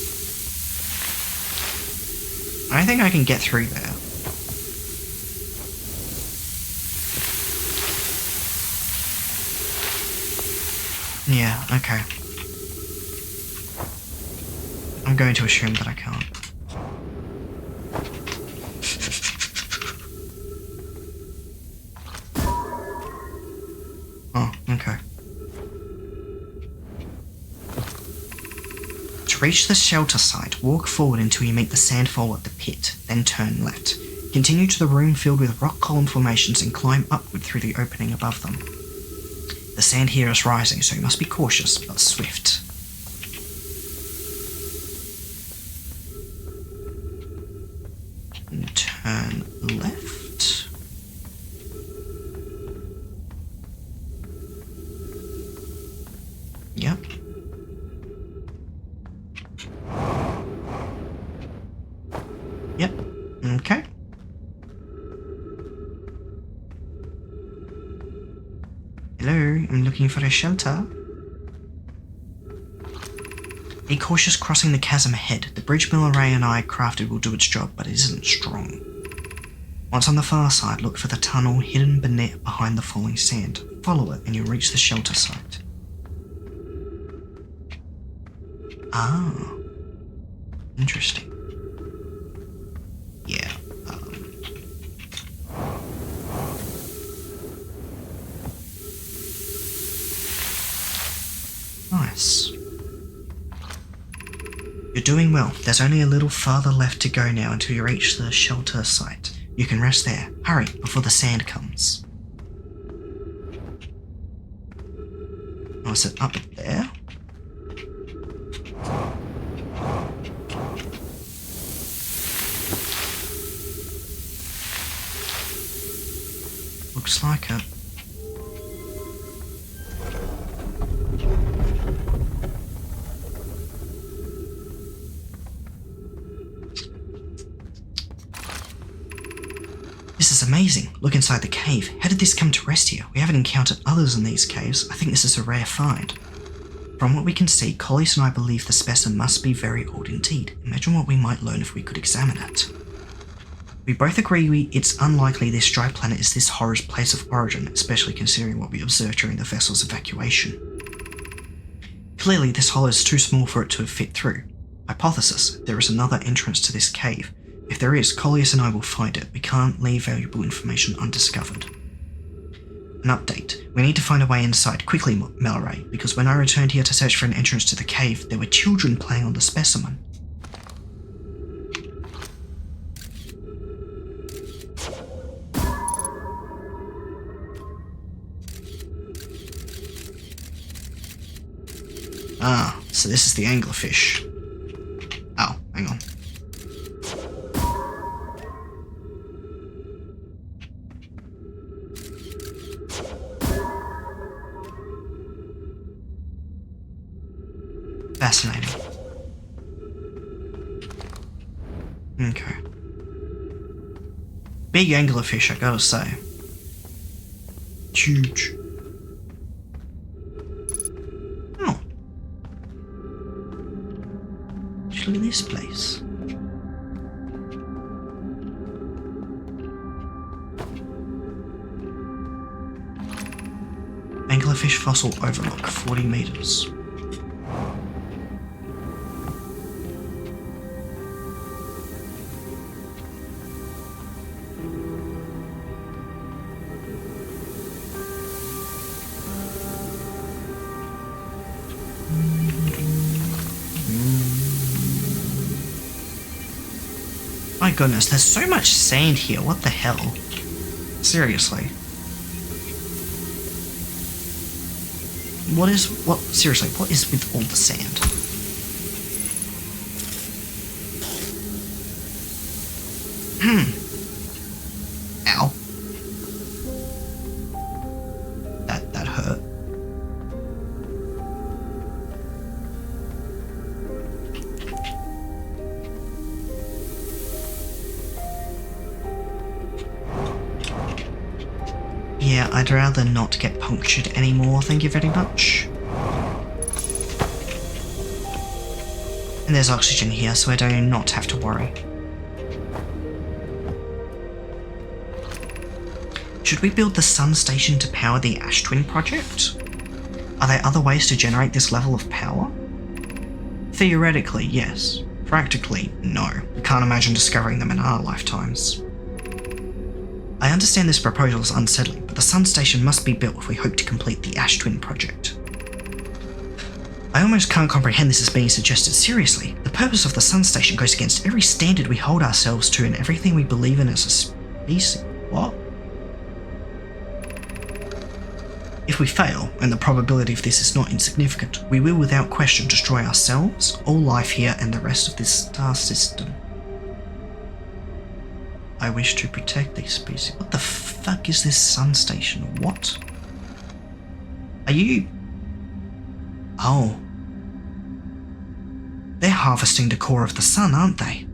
I don't think I can get through there. Yeah, okay. I'm going to assume that I can't. Oh, okay. To reach the shelter site, walk forward until you meet the sandfall at the pit, then turn left. Continue to the room filled with rock column formations and climb upward through the opening above them. The sand here is rising, so you must be cautious but swift. And turn left. Yep. Yep. Okay. Hello, I'm looking for a shelter. Be cautious crossing the chasm ahead. The bridge Miller Ray and I crafted will do its job, but it isn't strong. Once on the far side, look for the tunnel hidden behind the falling sand. Follow it and you'll reach the shelter site. Ah. Interesting. Yeah. Nice. You're doing well. There's only a little farther left to go now until you reach the shelter site. You can rest there. Hurry, before the sand comes. Oh, is it up there? Looks like it. This is amazing. Look inside the cave. How did this come to rest here? We haven't encountered others in these caves. I think this is a rare find. From what we can see, Collis and I believe the specimen must be very old indeed. Imagine what we might learn if we could examine it. We both agree it's unlikely this dry planet is this horror's place of origin, especially considering what we observed during the vessel's evacuation. Clearly, this hollow is too small for it to have fit through. Hypothesis: there is another entrance to this cave. If there is, Collius and I will find it. We can't leave valuable information undiscovered. An update. We need to find a way inside quickly, Mallory, because when I returned here to search for an entrance to the cave, there were children playing on the specimen. Ah, so this is the anglerfish. Oh, hang on. Fascinating. Okay. Big anglerfish, I gotta say. Huge. Oh. Just look at this place. Anglerfish fossil overlook, 40 meters. My goodness, there's so much sand here, what the hell? Seriously. Seriously, what is with all the sand? Ow. That hurt. Yeah, I'd rather not get punctured anymore, thank you very much. And there's oxygen here, so I do not have to worry. Should we build the sun station to power the Ash Twin project? Are there other ways to generate this level of power? Theoretically, yes. Practically, no. We can't imagine discovering them in our lifetimes. I understand this proposal is unsettling, but the sun station must be built if we hope to complete the Ash Twin project. I almost can't comprehend this as being suggested seriously. The purpose of the sun station goes against every standard we hold ourselves to and everything we believe in as a species. What? If we fail, and the probability of this is not insignificant, we will without question destroy ourselves, all life here, and the rest of this star system. I wish to protect these species. What the fuck is this sun station? What? Are you... Oh. They're harvesting the core of the sun, aren't they?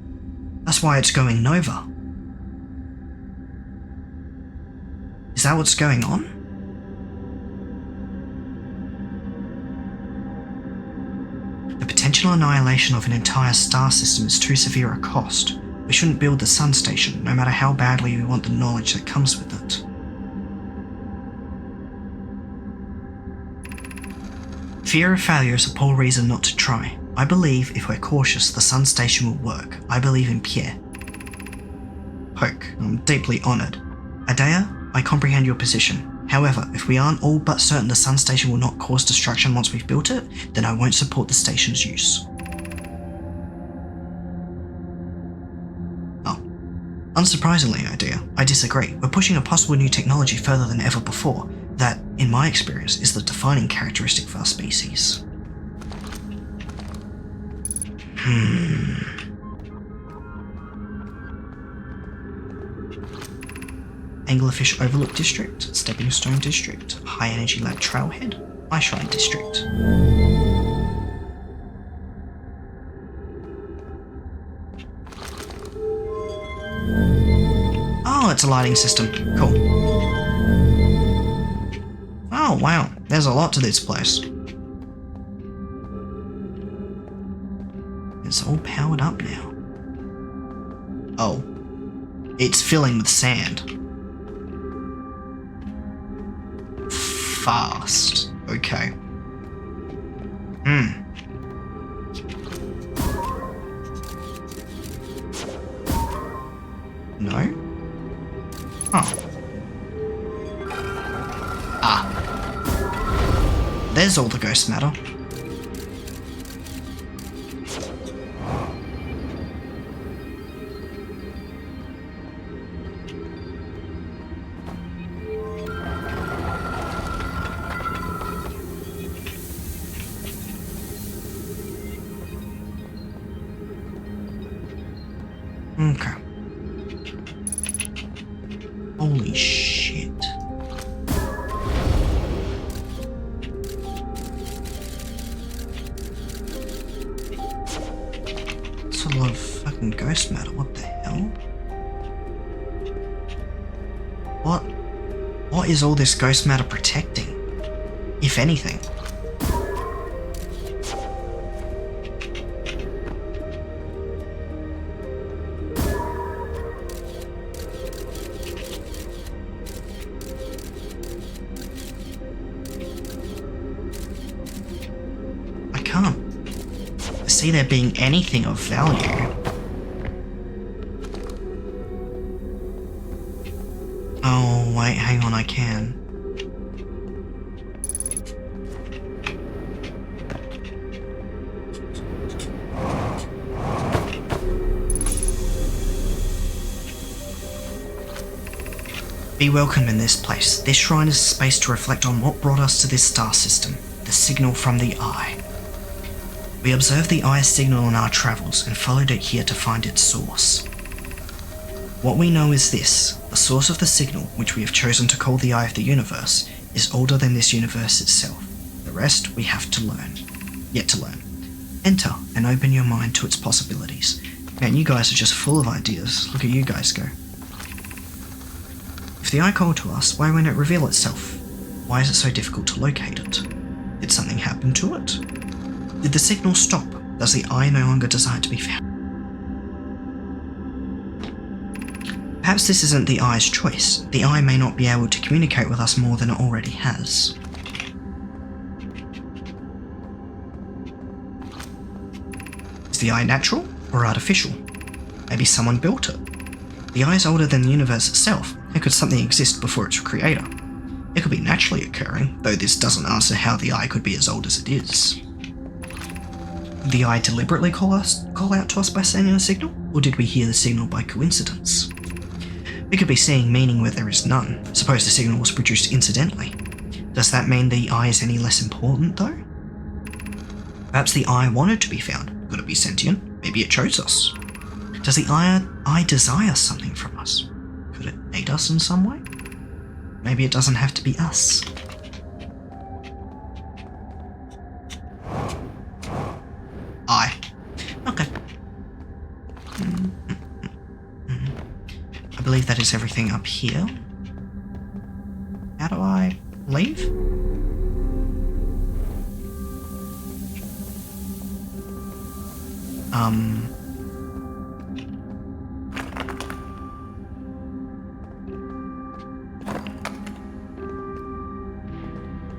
That's why it's going nova. Is that what's going on? The potential annihilation of an entire star system is too severe a cost. We shouldn't build the sun station, no matter how badly we want the knowledge that comes with it. Fear of failure is a poor reason not to try. I believe if we're cautious, the sun station will work. I believe in Pierre. Poke, I'm deeply honoured. Adea, I comprehend your position. However, if we aren't all but certain the sun station will not cause destruction once we've built it, then I won't support the station's use. Oh. Unsurprisingly, Adea, I disagree. We're pushing a possible new technology further than ever before. That, in my experience, is the defining characteristic of our species. Anglerfish Overlook District, Stepping Stone District, High Energy Lab Trailhead, Ice Shrine District. Oh, it's a lighting system. Cool. Oh, wow. There's a lot to this place. It's all powered up now. Oh. It's filling with sand. Fast. Okay. No? Oh. Ah. There's all the ghost matter. Okay. Holy shit. That's a lot of fucking ghost matter. What the hell? What is all this ghost matter protecting? If anything. See there being anything of value. Oh, wait, hang on, I can. Be welcome in this place. This shrine is a space to reflect on what brought us to this star system, the signal from the Eye. We observed the Eye's signal on our travels and followed it here to find its source. What we know is this: the source of the signal, which we have chosen to call the eye of the universe, is older than this universe itself. The rest we have to learn. Yet to learn. Enter and open your mind to its possibilities. Man, you guys are just full of ideas. Look at you guys go. If the eye called to us, why won't it reveal itself? Why is it so difficult to locate it? Did something happen to it? Did the signal stop? Does the eye no longer desire to be found? Perhaps this isn't the eye's choice. The eye may not be able to communicate with us more than it already has. Is the eye natural or artificial? Maybe someone built it. The eye is older than the universe itself. How could something exist before its creator? It could be naturally occurring, though this doesn't answer how the eye could be as old as it is. Did the eye deliberately call out to us by sending a signal, or did we hear the signal by coincidence? We could be seeing meaning where there is none. Suppose the signal was produced incidentally. Does that mean the eye is any less important, though? Perhaps the eye wanted to be found. Could it be sentient? Maybe it chose us. Does the eye desire something from us? Could it need us in some way? Maybe it doesn't have to be us. Eye. Okay. I believe that is everything up here. How do I leave?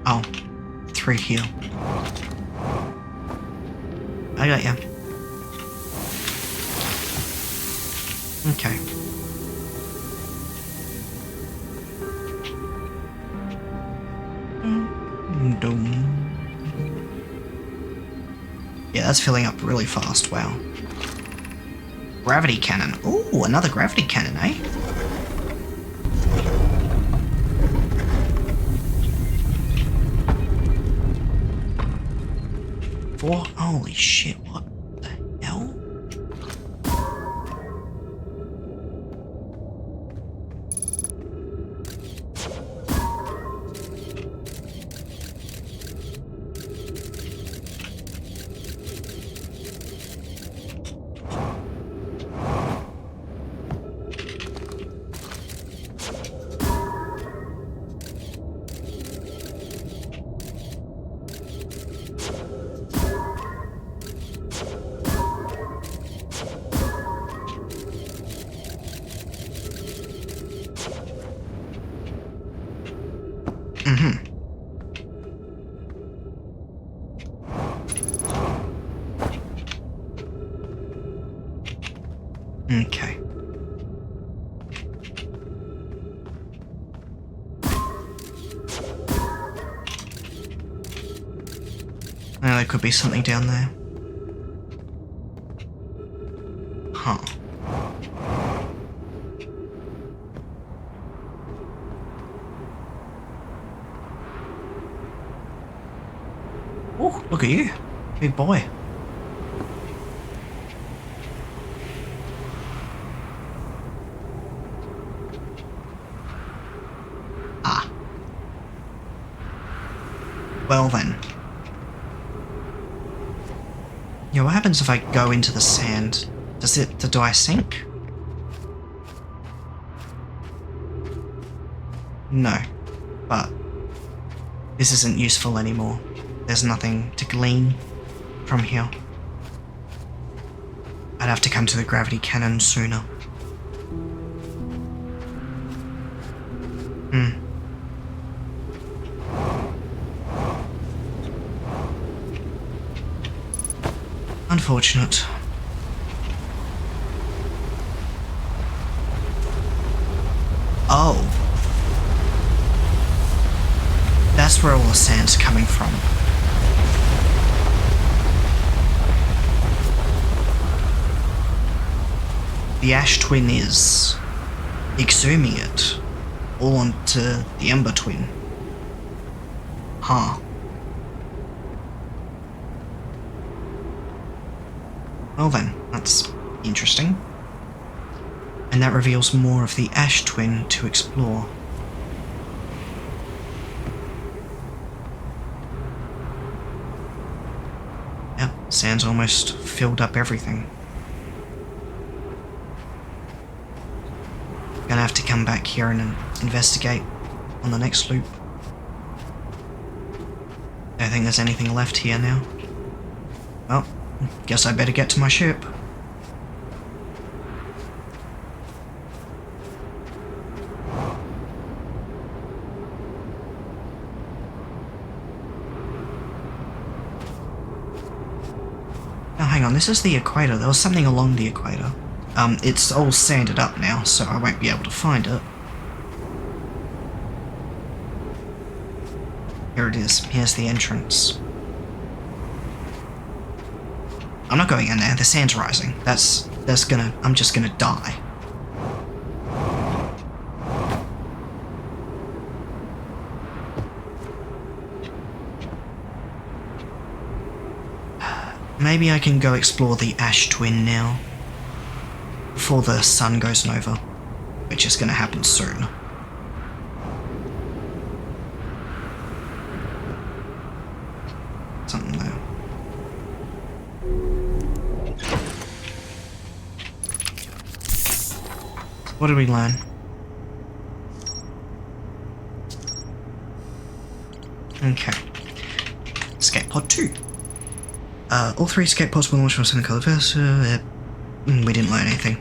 Oh, through here. I got ya. Okay. Yeah, that's filling up really fast, wow. Gravity cannon. Ooh, another gravity cannon, eh? Holy shit, what the hell? Okay. Now there could be something down there. Huh. Oh, look at you. Big boy. Well then. Yeah, what happens if I go into the sand? Do I sink? No. But this isn't useful anymore. There's nothing to glean from here. I'd have to come to the gravity cannon sooner. Unfortunate. Oh. That's where all the sand's coming from. The ash twin is exhuming it all onto the ember twin. Huh. Well then, that's interesting. And that reveals more of the ash twin to explore. Yep, sand's almost filled up everything. Gonna have to come back here and investigate on the next loop. Don't think there's anything left here now. Well, guess I better get to my ship. Now hang on, this is the equator. There was something along the equator. It's all sanded up now, so I won't be able to find it. Here it is. Here's the entrance. I'm not going in there. The sand's rising. I'm just gonna die. Maybe I can go explore the ash twin now. Before the sun goes nova, which is gonna happen soon. Something there. What did we learn? Okay. Escape pod 2. All 3 escape pods were launched from some colored verse. We didn't learn anything.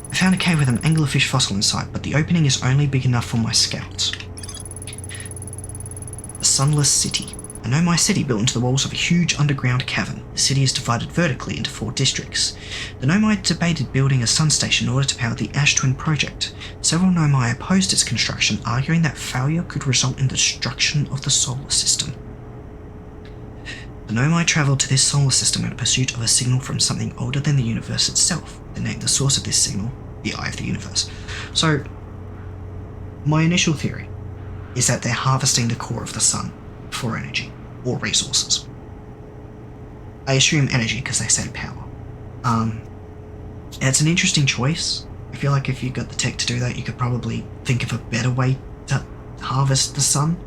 I found a cave with an anglerfish fossil inside, but the opening is only big enough for my scouts. The Sunless City. A nomai city built into the walls of a huge underground cavern. The city is divided vertically into 4 districts. The nomai debated building a sun station in order to power the Ash Twin project. Several nomai opposed its construction, arguing that failure could result in the destruction of the solar system. The nomai travelled to this solar system in pursuit of a signal from something older than the universe itself. They named the source of this signal the Eye of the Universe. So, my initial theory is that they're harvesting the core of the sun for energy or resources. I assume energy because they said power. It's an interesting choice. I feel like if you got the tech to do that, you could probably think of a better way to harvest the sun.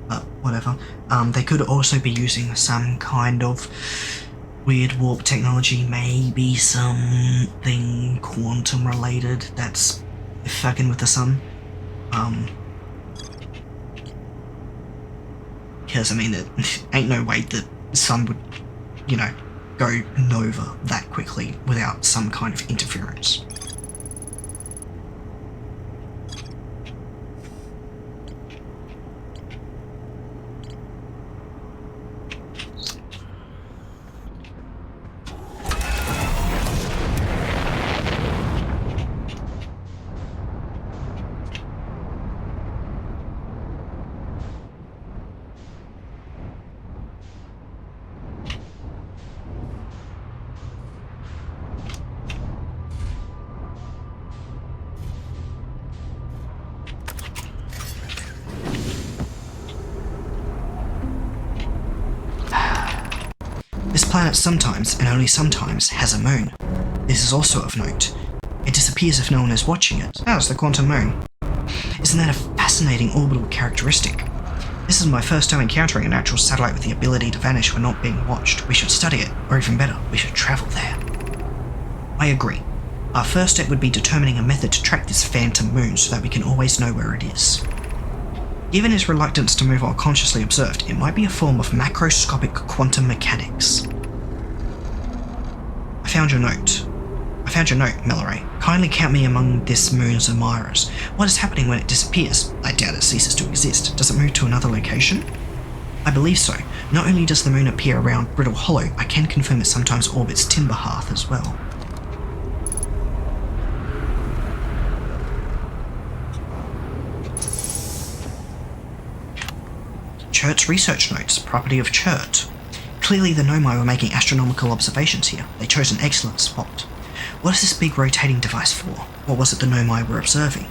But whatever. They could also be using some kind of weird warp technology, maybe something quantum related that's fucking with the sun. Because, I mean, there ain't no way the sun would, go nova that quickly without some kind of interference. This planet sometimes, and only sometimes, has a moon. This is also of note. It disappears if no one is watching it. How's the quantum moon? Isn't that a fascinating orbital characteristic? This is my first time encountering a natural satellite with the ability to vanish when not being watched. We should study it, or even better, we should travel there. I agree. Our first step would be determining a method to track this phantom moon so that we can always know where it is. Given his reluctance to move while consciously observed, it might be a form of macroscopic quantum mechanics. I found your note, Melloray. Kindly count me among this moon's admirers. What is happening when it disappears? I doubt it ceases to exist. Does it move to another location? I believe so. Not only does the moon appear around Brittle Hollow, I can confirm it sometimes orbits Timber Hearth as well. Churt's research notes, property of Churt. Clearly the nomai were making astronomical observations here. They chose an excellent spot. What is this big rotating device for? What was it the nomai were observing?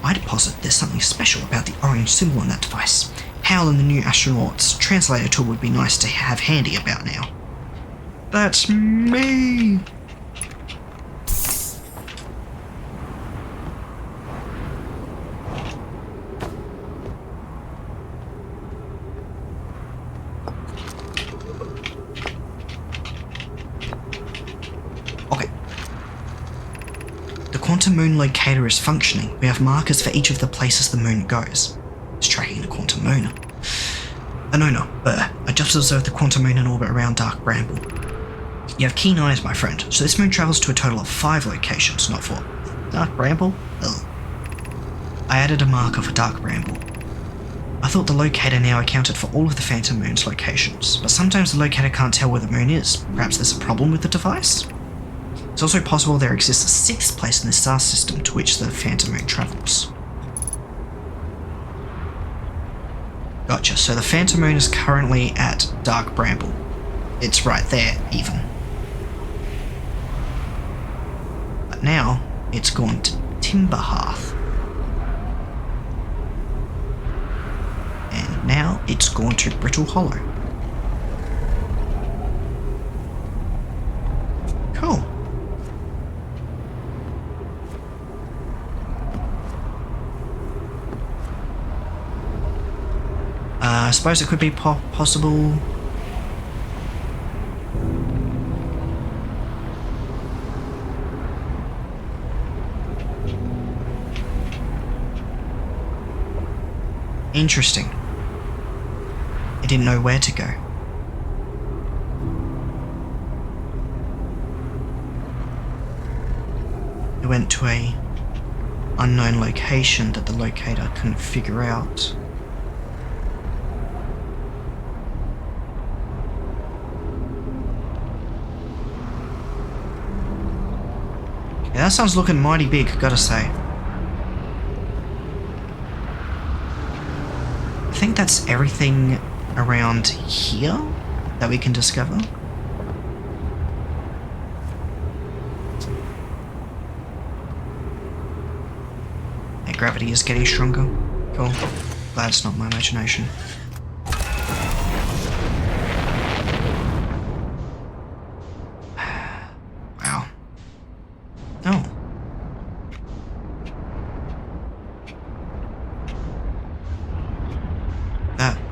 I deposit there's something special about the orange symbol on that device. Hal and the new astronaut's translator tool would be nice to have handy about now. That's me! quantum moon locator is functioning. We have markers for each of the places the moon goes. It's tracking the quantum moon. I just observed the quantum moon in orbit around Dark Bramble. You have keen eyes, my friend, so this moon travels to a total of 5 locations, not 4. Dark Bramble? Ugh. I added a marker for Dark Bramble. I thought the locator now accounted for all of the Phantom Moon's locations, but sometimes the locator can't tell where the moon is. Perhaps there's a problem with the device? It's also possible there exists a 6th place in the star system to which the Phantom Moon travels. Gotcha, so the Phantom Moon is currently at Dark Bramble. It's right there, even. But now, it's gone to Timberhearth. And now, it's gone to Brittle Hollow. Cool. I suppose it could be possible. Interesting. I didn't know where to go. I went to a unknown location that the locator couldn't figure out. Yeah, that sounds looking mighty big, gotta say. I think that's everything around here that we can discover. Yeah, gravity is getting stronger. Cool. Glad it's not my imagination. Wow. Oh.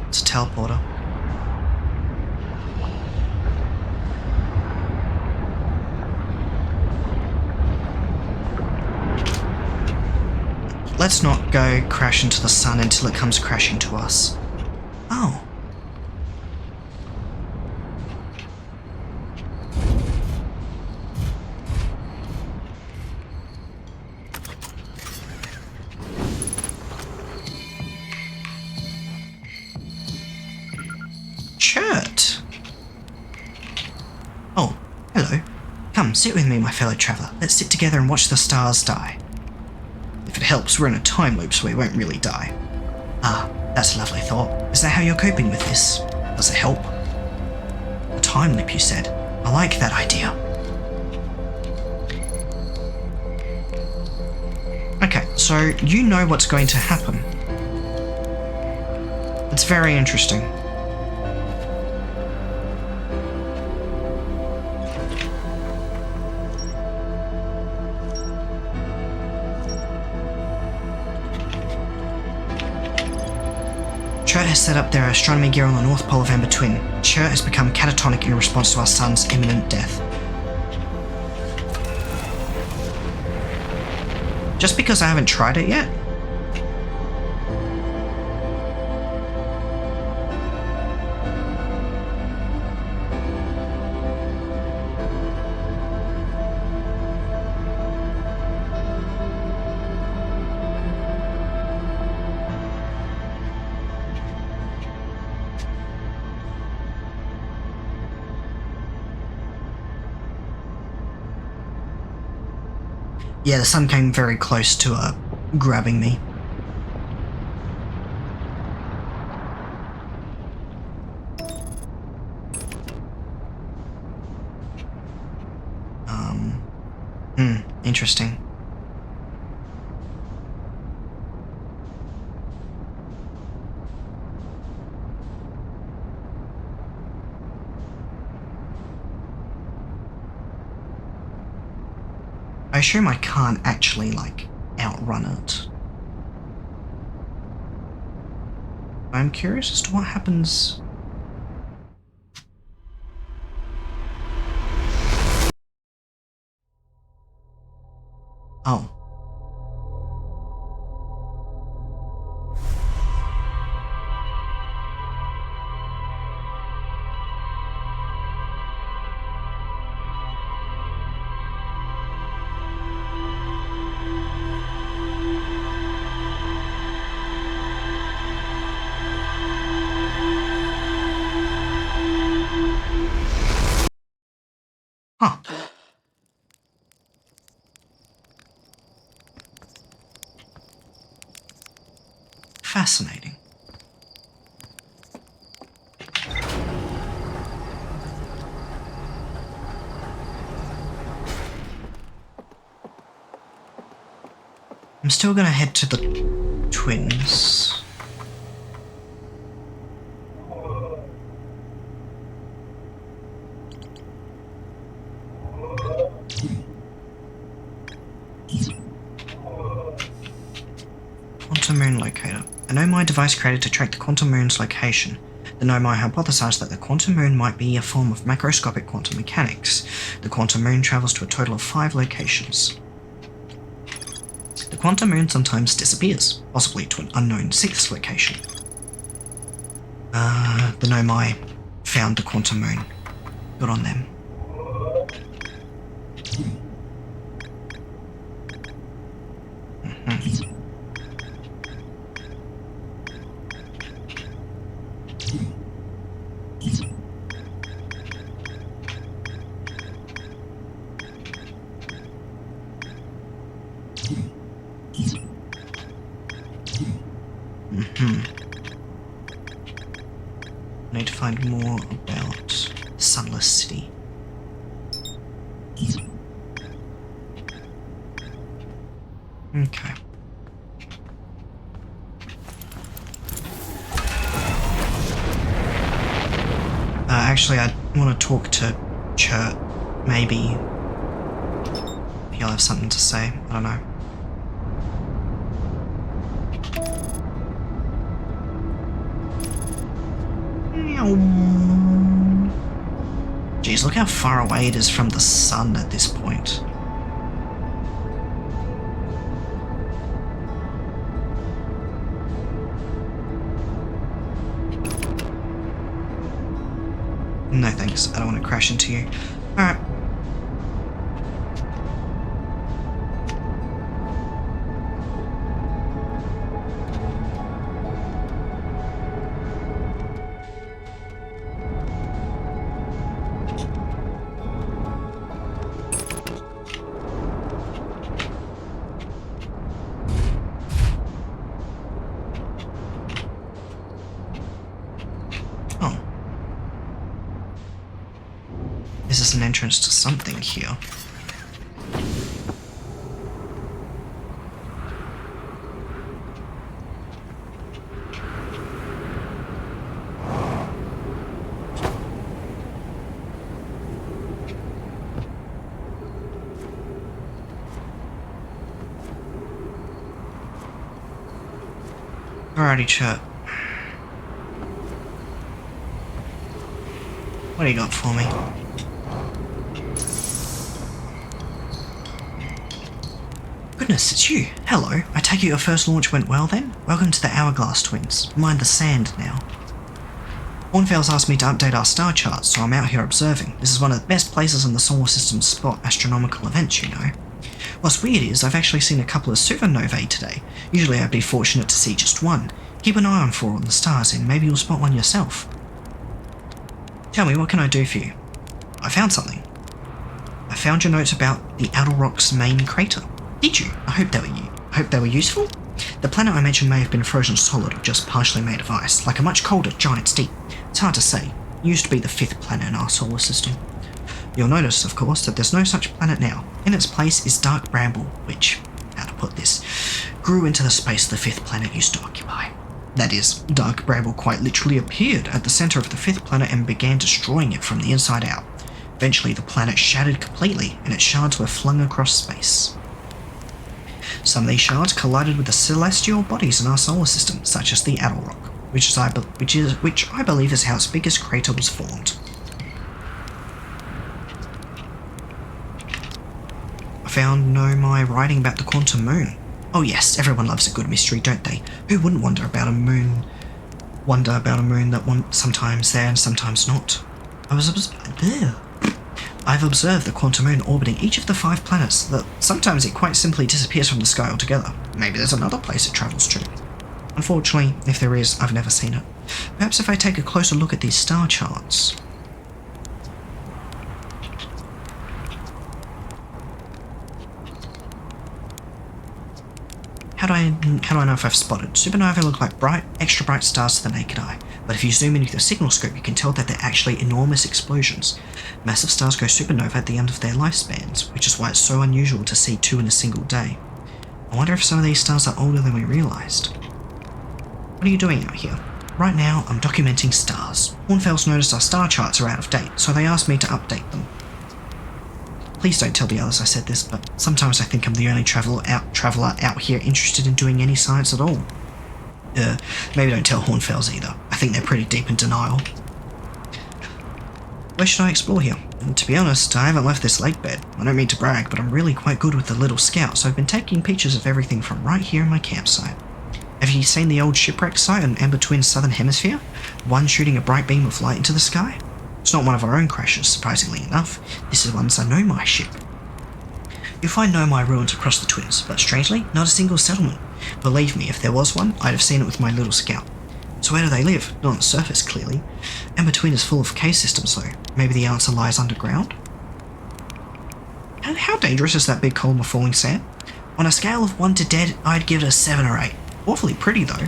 It's a teleporter. Let's not go crash into the sun until it comes crashing to us. Oh. Chert. Oh, hello. Come, sit with me, my fellow traveller. Let's sit together and watch the stars die. If it helps, we're in a time loop, so we won't really die. Ah, that's a lovely thought. Is that how you're coping with this? Does it help? A time loop, you said. I like that idea. Okay, so you know what's going to happen. It's very interesting. Chert has set up their astronomy gear on the North Pole of Amber Twin. Chert has become catatonic in response to our sun's imminent death. Just because I haven't tried it yet? Yeah, the sun came very close to grabbing me. Interesting. I assume I can't actually, like, outrun it. I'm curious as to what happens. Oh, Huh. Fascinating. I'm still gonna head to the twins. Quantum moon locator. A Nomai device created to track the quantum moon's location. The Nomai hypothesized that the quantum moon might be a form of macroscopic quantum mechanics. The quantum moon travels to a total of 5 locations. The quantum moon sometimes disappears, possibly to an unknown 6th location. The Nomai found the quantum moon. Good on them. I need to find more about Sunless City. Okay. Actually, I want to talk to Chert. Maybe he'll have something to say. I don't know. Geez, look how far away it is from the sun at this point. No thanks, I don't want to crash into you. Alright. This is an entrance to something here. Alrighty, Chert. What do you got for me? Goodness, it's you. Hello. I take it your first launch went well then? Welcome to the Hourglass Twins. Mind the sand now. Hornfell's asked me to update our star charts, so I'm out here observing. This is one of the best places in the solar system to spot astronomical events, you know. What's weird is I've actually seen a couple of supernovae today. Usually I'd be fortunate to see just one. Keep an eye on 4 on the stars and maybe you'll spot one yourself. Tell me, what can I do for you? I found something. I found your notes about the Outer Rock's main crater. Did you? I hope they were useful? The planet I mentioned may have been frozen solid or just partially made of ice, like a much colder giant's deep. It's hard to say. It used to be the 5th planet in our solar system. You'll notice, of course, that there's no such planet now. In its place is dark bramble, which, how to put this, grew into the space the 5th planet used to occupy. That is, dark bramble quite literally appeared at the centre of the 5th planet and began destroying it from the inside out. Eventually, the planet shattered completely, and its shards were flung across space. Some of these shards collided with the celestial bodies in our solar system, such as the Outer Rock, which I believe is how its biggest crater was formed. I found Nomai writing about the quantum moon. Oh yes, everyone loves a good mystery, don't they? Who wouldn't wonder about a moon that sometimes there and sometimes not? I've observed the quantum moon orbiting each of the 5 planets, that sometimes it quite simply disappears from the sky altogether. Maybe there's another place it travels to. Unfortunately, if there is, I've never seen it. Perhaps if I take a closer look at these star charts. How do I know if I've spotted? Supernovae look like bright, extra bright stars to the naked eye, but if you zoom in with your signal scope, you can tell that they're actually enormous explosions. Massive stars go supernova at the end of their lifespans, which is why it's so unusual to see 2 in a single day. I wonder if some of these stars are older than we realised. What are you doing out here? Right now, I'm documenting stars. Hornfels noticed our star charts are out of date, so they asked me to update them. Please don't tell the others I said this, but sometimes I think I'm the only traveller out here interested in doing any science at all. Maybe don't tell Hornfels either. I think they're pretty deep in denial. Where should I explore here? And to be honest, I haven't left this lake bed. I don't mean to brag, but I'm really quite good with the little scout, so I've been taking pictures of everything from right here in my campsite. Have you seen the old shipwreck site on Ember Twin's southern hemisphere? One shooting a bright beam of light into the sky? It's not one of our own crashes, surprisingly enough. This is one that's a Nomai ship. You'll find Nomai ruins across the Twins, but strangely, not a single settlement. Believe me, if there was one, I'd have seen it with my little scout. So where do they live? Not on the surface, clearly. Ember Twin is full of cave systems, though. Maybe the answer lies underground? And how dangerous is that big column of falling sand? On a scale of 1 to dead, I'd give it a 7 or 8. Awfully pretty, though.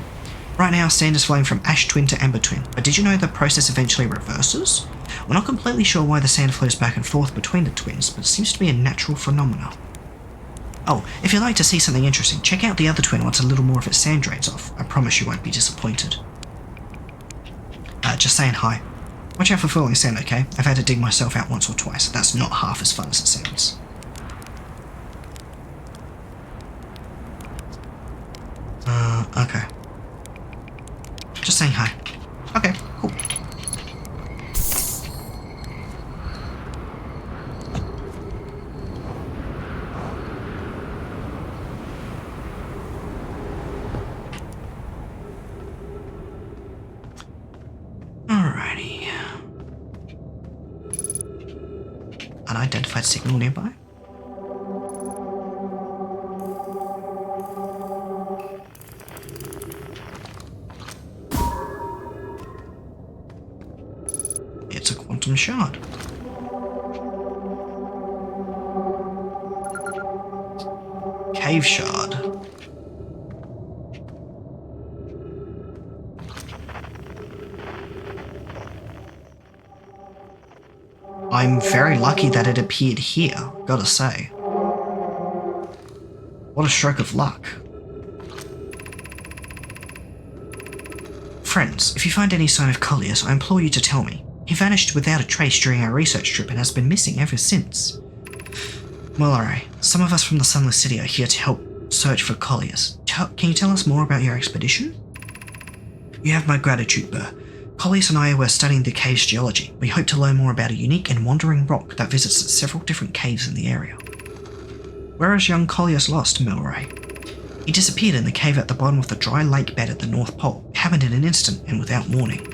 Right now, sand is flowing from Ash Twin to Ember Twin, but did you know the process eventually reverses? We're not completely sure why the sand flows back and forth between the twins, but it seems to be a natural phenomenon. Oh, if you'd like to see something interesting, check out the other twin once a little more of its sand drains off. I promise you won't be disappointed. Just saying hi. Watch out for falling sand, okay? I've had to dig myself out once or twice. That's not half as fun as it sounds. Okay. Just saying hi. Okay, cool. Alrighty. Unidentified signal nearby? It's a quantum shard. Cave shard. I'm very lucky that it appeared here, gotta say. What a stroke of luck. Friends, if you find any sign of Colliers, I implore you to tell me. He vanished without a trace during our research trip and has been missing ever since. Well, alright. Some of us from the Sunless City are here to help search for Colliers. Can you tell us more about your expedition? You have my gratitude, Burr. Colliers and I were studying the cave's geology. We hope to learn more about a unique and wandering rock that visits several different caves in the area. Where is young Colliers lost, Milray? He disappeared in the cave at the bottom of the dry lake bed at the North Pole. It happened in an instant and without warning.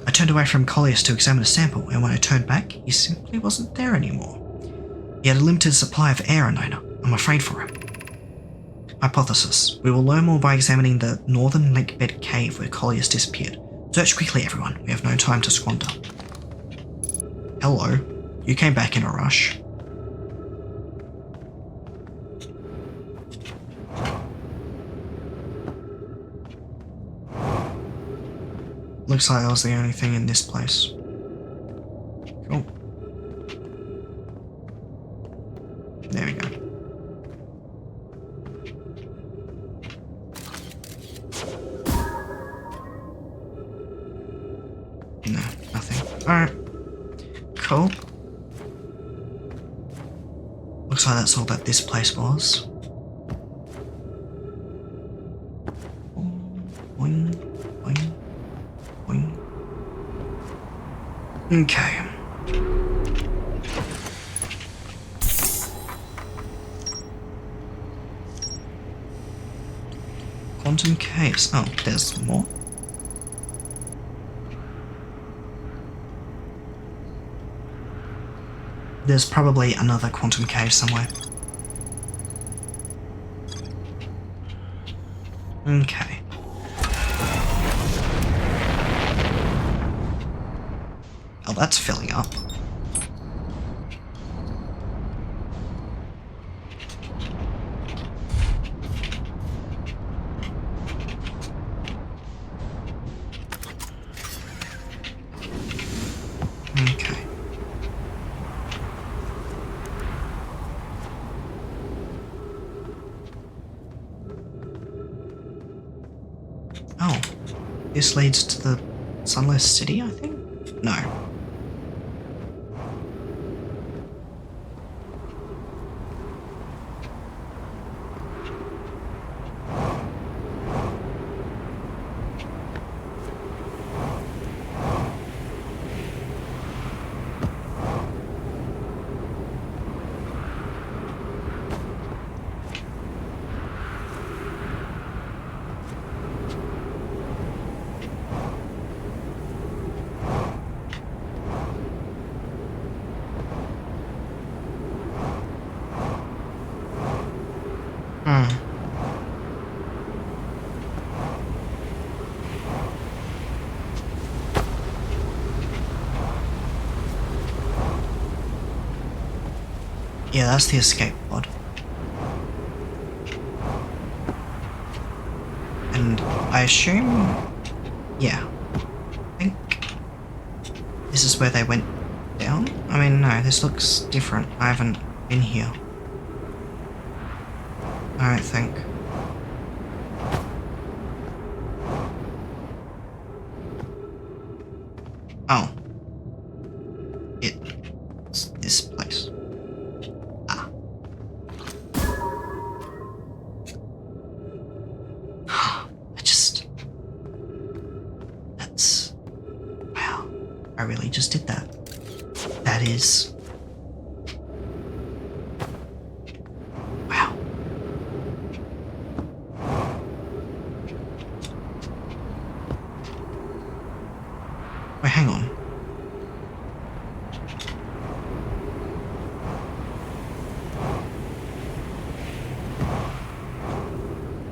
I turned away from Colliers to examine a sample, and when I turned back, he simply wasn't there anymore. He had a limited supply of air, and I'm afraid for him. Hypothesis. We will learn more by examining the northern lake bed cave where Colliers disappeared. Search quickly, everyone. We have no time to squander. Hello. You came back in a rush. Looks like I was the only thing in this place. Cool. There we go. No, nothing. Alright. Cool. Looks like that's all that this place was. Boing, boing, boing. Okay. Quantum caves. Oh, there's more. There's probably another quantum cave somewhere. Okay. Oh, that's filling up. this leads to the Sunless City, I think? No. Yeah, that's the escape pod. And I assume... yeah. I think... this is where they went down? I mean, no, this looks different. I haven't been here. I don't think. Oh. It's this place. Ah. That's... wow. I really just did that. That is... wow. Wait, hang on.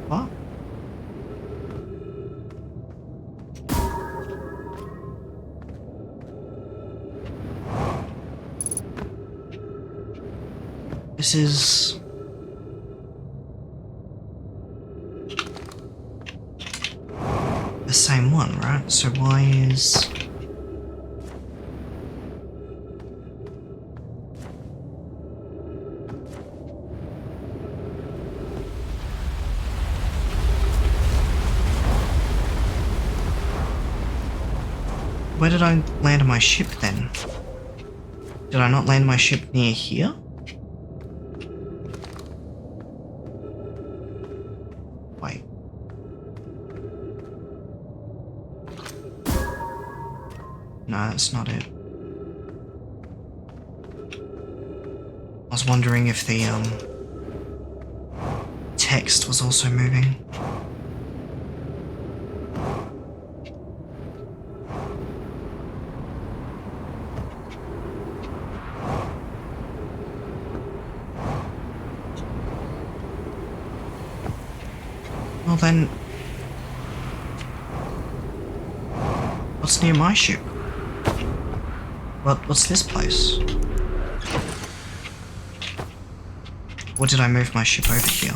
What? This is... the same one, right? So why is... where did I land my ship then? Did I not land my ship near here? Wait. No, that's not it. I was wondering if the, text was also moving. Well then, what's near my ship? What's this place? Or did I move my ship over here?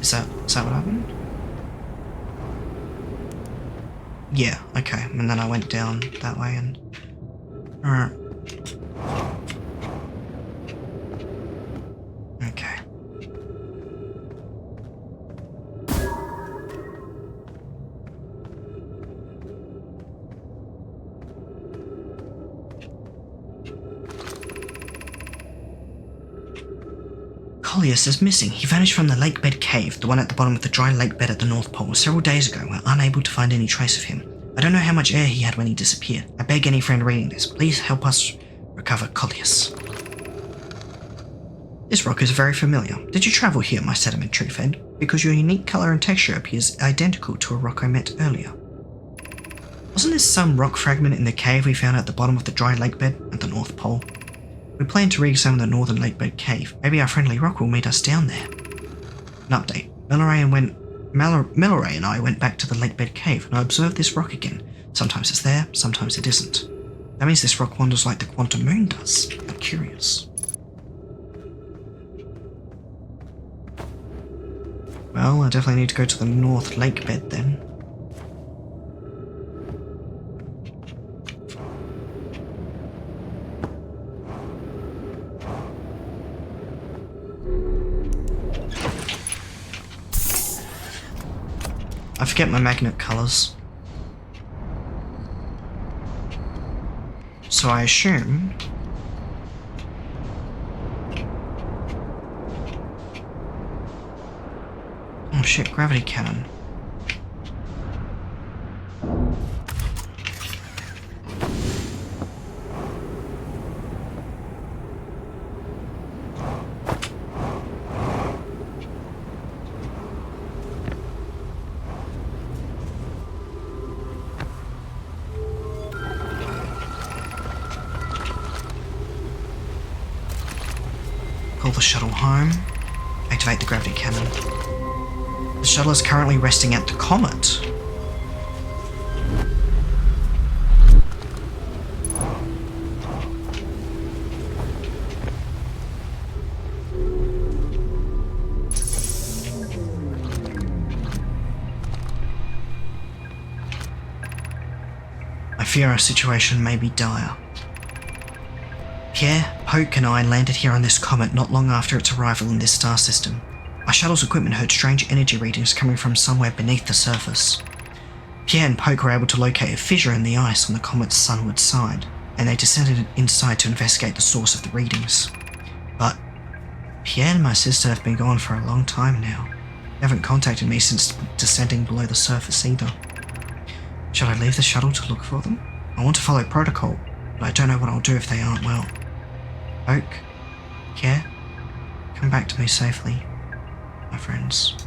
Is that what happened? Yeah, okay, and then I went down that way and... alright. Okay. Collius is missing. He vanished from the lake bed cave, the one at the bottom of the dry lake bed at the North Pole, several days ago. We're unable to find any trace of him. I don't know how much air he had when he disappeared. I beg any friend reading this, please help us recover Collius. This rock is very familiar. Did you travel here, my sedimentary friend? Because your unique colour and texture appears identical to a rock I met earlier. Wasn't this some rock fragment in the cave we found at the bottom of the dry lake bed at the North Pole? We plan to re-examine the northern lakebed cave. Maybe our friendly rock will meet us down there. An update. Melloray and I went back to the lakebed cave and I observed this rock again. Sometimes it's there, sometimes it isn't. That means this rock wanders like the quantum moon does. I'm curious. Well, I definitely need to go to the north lakebed then. I forget my magnet colours. So I assume... Oh shit, gravity cannon. Pull the shuttle home. Activate the gravity cannon. The shuttle is currently resting at the comet. I fear our situation may be dire. Pierre, Poke and I landed here on this comet not long after its arrival in this star system. Our shuttle's equipment heard strange energy readings coming from somewhere beneath the surface. Pierre and Poke were able to locate a fissure in the ice on the comet's sunward side, and they descended inside to investigate the source of the readings. But Pierre and my sister have been gone for a long time now. They haven't contacted me since descending below the surface either. Should I leave the shuttle to look for them? I want to follow protocol, but I don't know what I'll do if they aren't well. Oak, Pierre, come back to me safely, my friends.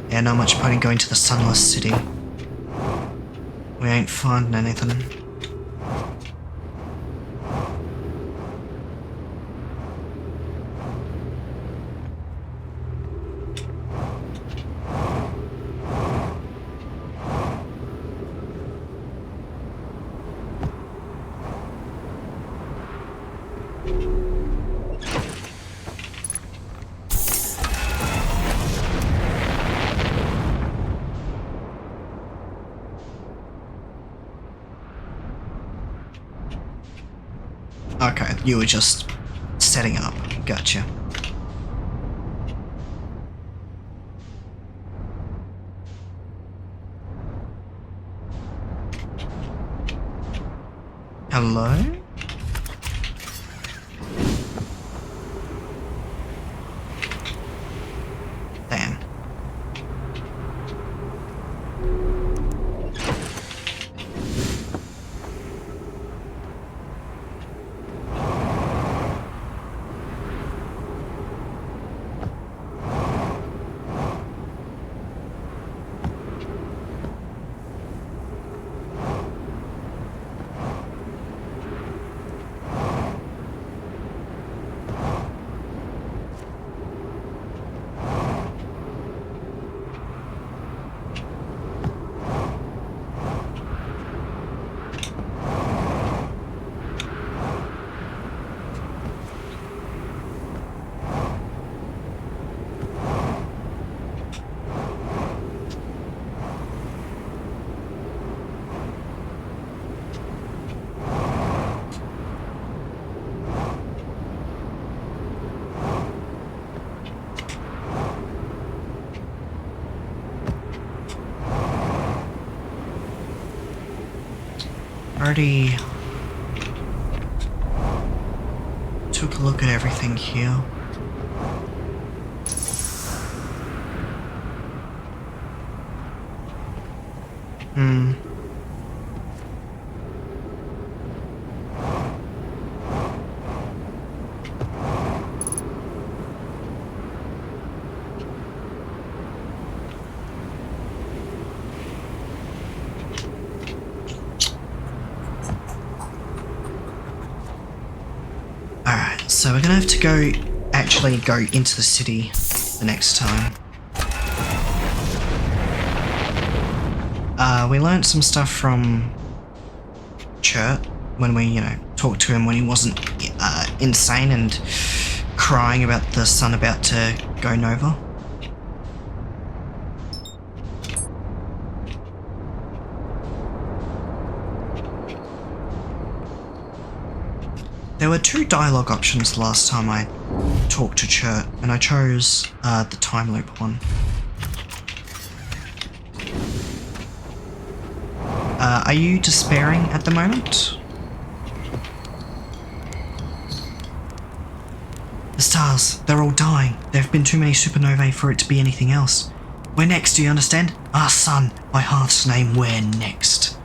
Yeah, not much point in going to the Sunless City. We ain't finding anything. Okay, you were just setting up. Gotcha. Hello? Damn. Already took a look at everything here. So we're gonna have to actually go into the city the next time. We learnt some stuff from Chert when we, talked to him when he wasn't insane and crying about the sun about to go nova. There were 2 dialogue options the last time I talked to Chert, and I chose the time loop one. Are you despairing at the moment? The stars, they're all dying. There have been too many supernovae for it to be anything else. We're next, do you understand? Our sun, by Hearth's name, we're next.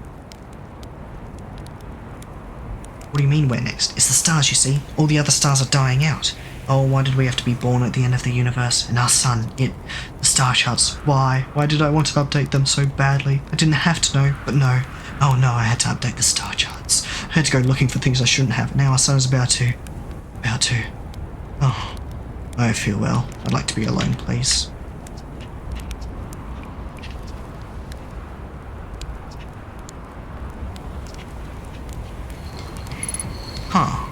What do you mean we're next? It's the stars, you see. All the other stars are dying out. Oh, why did we have to be born at the end of the universe? And our sun, the star charts, why? Why did I want to update them so badly? I didn't have to know, but no. Oh no, I had to update the star charts. I had to go looking for things I shouldn't have. Now our sun is about to... Oh, I feel well. I'd like to be alone, please. Huh.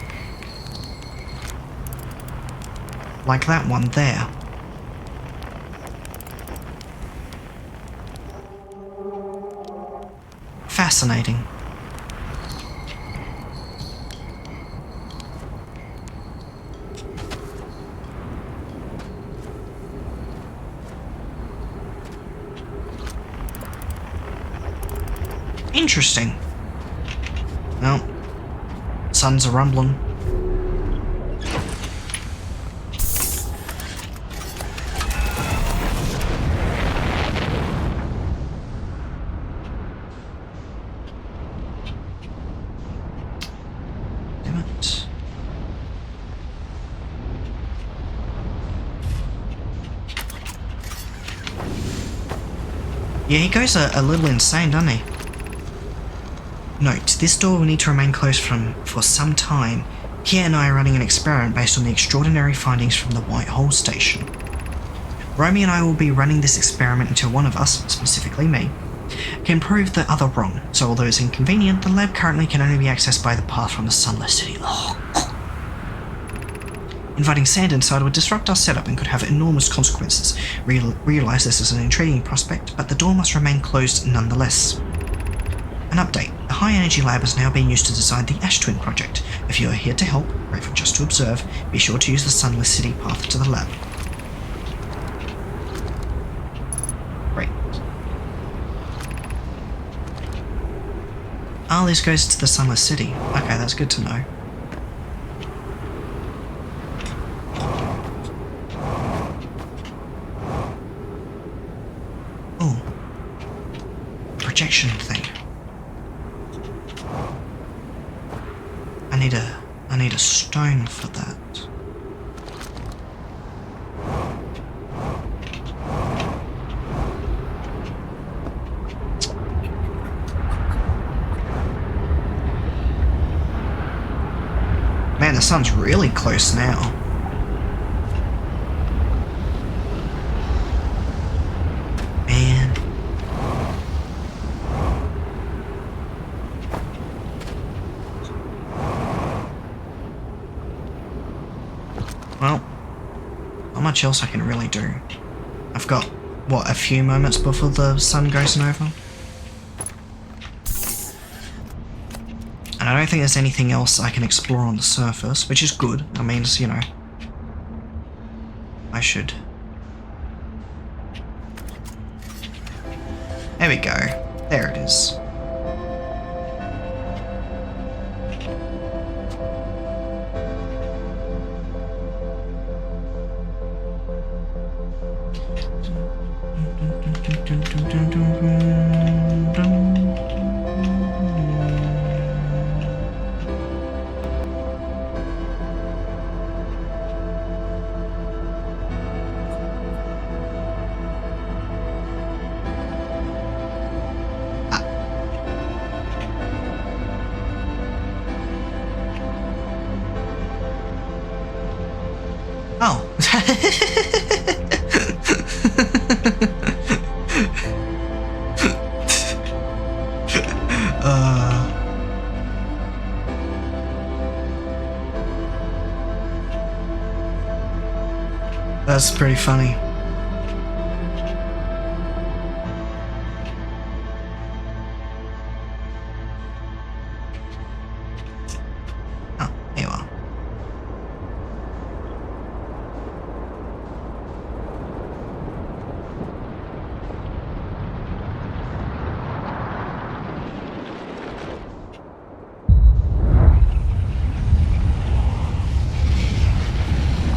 Like that one there. Fascinating. Interesting. Well, suns are rumbling. Yeah, he goes a little insane, doesn't he? Note, this door will need to remain closed for some time. Pierre and I are running an experiment based on the extraordinary findings from the White Hole Station. Romy and I will be running this experiment until one of us, specifically me, can prove the other wrong. So although it's inconvenient, the lab currently can only be accessed by the path from the Sunless City. Inviting sand inside would disrupt our setup and could have enormous consequences. Realise this is an intriguing prospect, but the door must remain closed nonetheless. An update. The High Energy Lab is now being used to design the Ash Twin project. If you are here to help, or even just to observe, be sure to use the Sunless City path to the lab. Great. Ah, this goes to the Sunless City. Okay, that's good to know. Oh. Projection thing. I need a stone for that. Man, the sun's really close now. Well, not much else I can really do. I've got, what, a few moments before the sun goes nova? And I don't think there's anything else I can explore on the surface, which is good. I mean, you know, I should. There we go. There it is. That's pretty funny. Oh, there you are.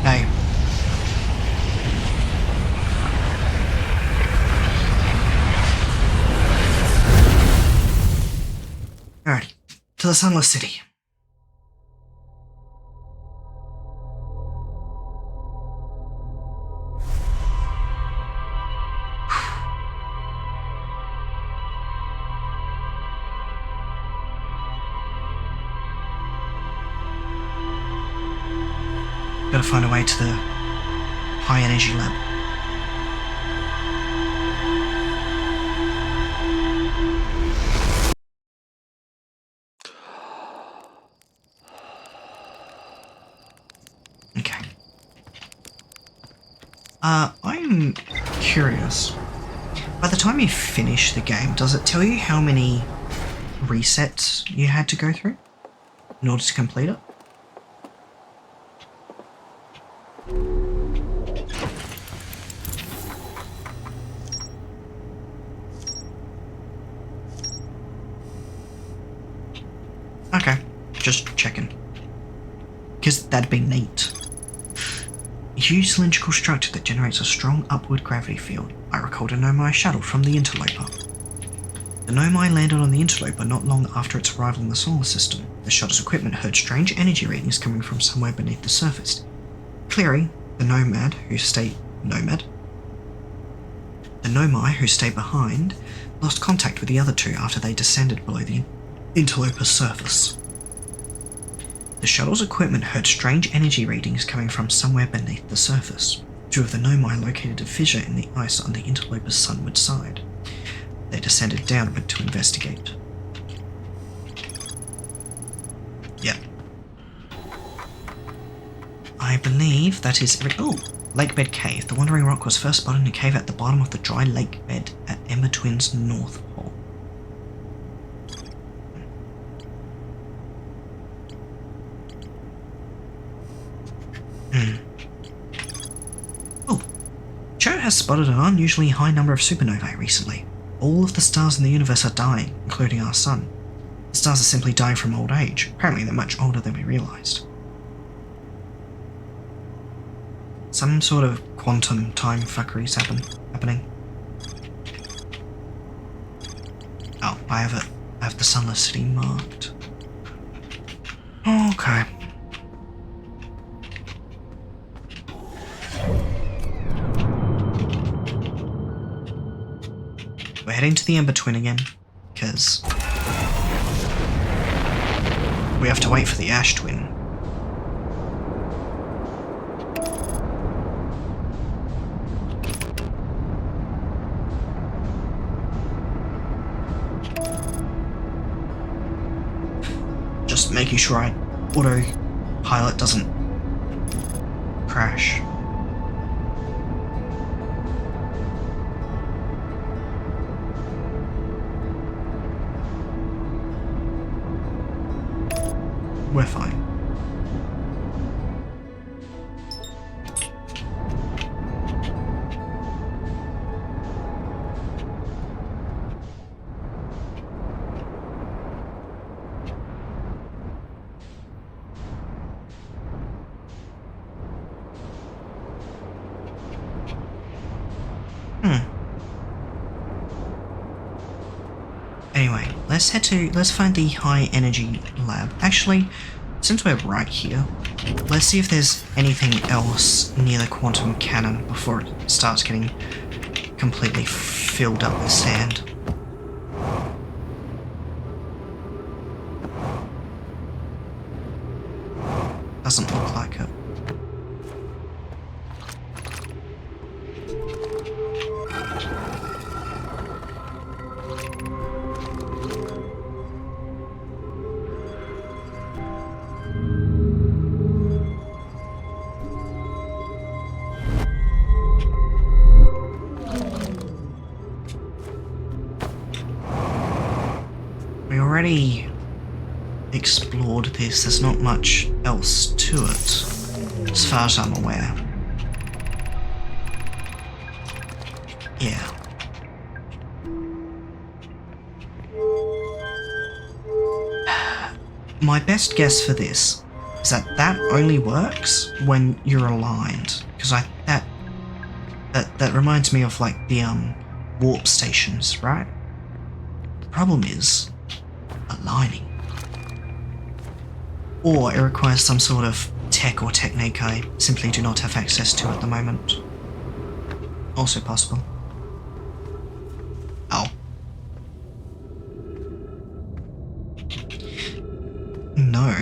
Hey. Alrighty, to the Sunless City. Gotta find a way to the high energy lab. Okay. I'm curious. By the time you finish the game, does it tell you how many resets you had to go through in order to complete it? Okay, just checking. Because that'd be neat. A huge cylindrical structure that generates a strong upward gravity field. I recalled a Nomai shuttle from the Interloper. The Nomai landed on the Interloper not long after its arrival in the solar system. The shuttle's equipment heard strange energy readings coming from somewhere beneath the surface. Cleary, the Nomai who stayed behind, lost contact with the other two after they descended below the Interloper's surface. The shuttle's equipment heard strange energy readings coming from somewhere beneath the surface. Two of the Nomai located a fissure in the ice on the Interloper's sunward side. They descended downward to investigate. Yep. I believe that is Lakebed Cave. The Wandering Rock was first spotted in a cave at the bottom of the dry lake bed at Ember Twin's North Pole. Oh, Cho has spotted an unusually high number of supernovae recently. All of the stars in the universe are dying, including our sun. The stars are simply dying from old age. Apparently they're much older than we realised. Some sort of quantum time fuckery's happening. Oh, I have the Sunless City marked. Okay. We're heading to the Ember Twin again, because we have to wait for the Ash Twin. Just making sure autopilot doesn't crash. We're fine. Anyway, let's find the high energy lab. Actually, since we're right here, let's see if there's anything else near the quantum cannon before it starts getting completely filled up with sand. Doesn't look like it. explored this. There's not much else to it, as far as I'm aware. Yeah. My best guess for this is that that only works when you're aligned, because that reminds me of like the warp stations, right? The problem is aligning, or it requires some sort of tech or technique I simply do not have access to at the moment. Also possible. Oh. No.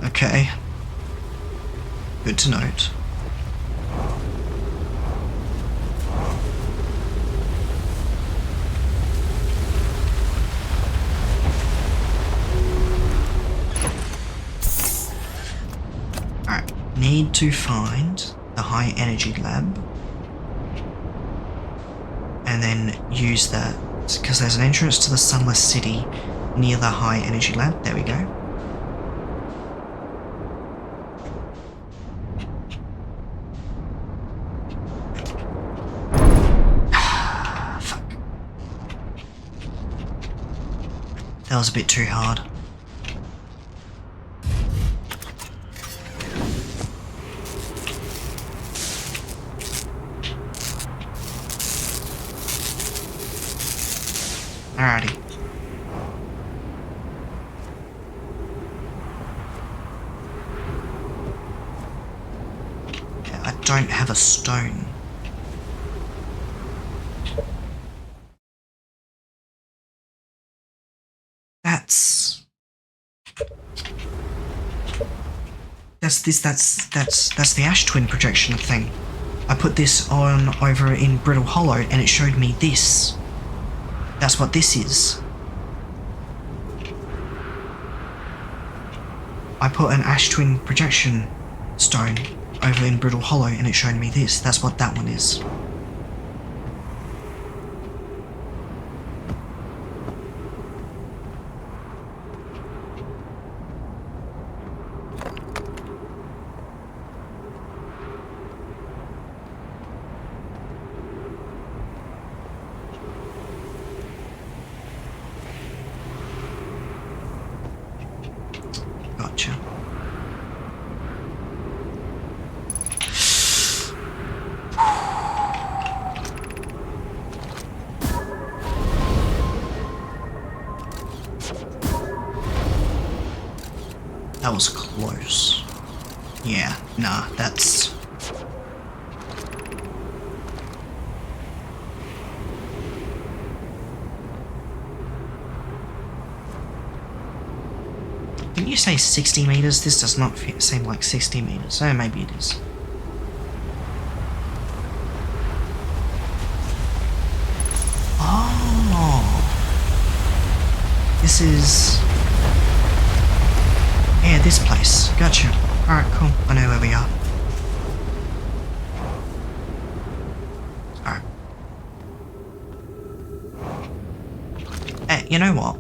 Okay. Good to note. Alright, need to find the high energy lab and then use that, because there's an entrance to the Sunless City near the high energy lab. There we go. Fuck. That was a bit too hard. Alrighty. Yeah, I don't have a stone. That's the Ash Twin projection thing. I put this on over in Brittle Hollow and it showed me this. That's what this is. I put an Ash Twin projection stone over in Brittle Hollow and it showed me this. That's what that one is. Gotcha. That was close. Yeah, nah, that's... Didn't you say 60 meters? This does not seem like 60 meters. Oh, maybe it is. Oh. This is... Yeah, this place. Gotcha. Alright, cool. I know where we are. Alright. Hey, you know what?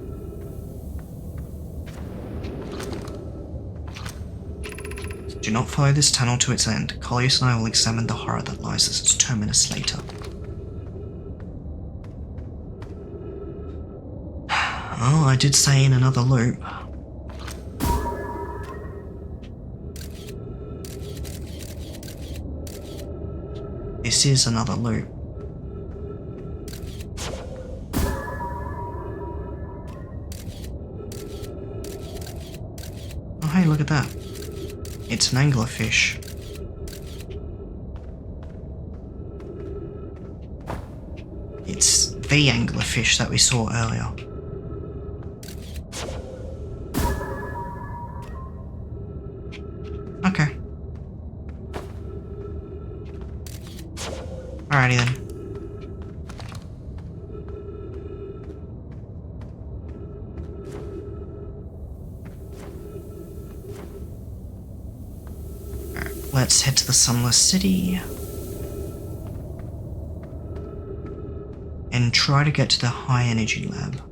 Do not follow this tunnel to its end. Collius and I will examine the horror that lies as its terminus later. Oh, I did say in another loop. This is another loop. Oh hey, look at that. It's an anglerfish. It's the anglerfish that we saw earlier. Okay. Alrighty then. Alright, let's head to the Sunless City. And try to get to the high energy lab.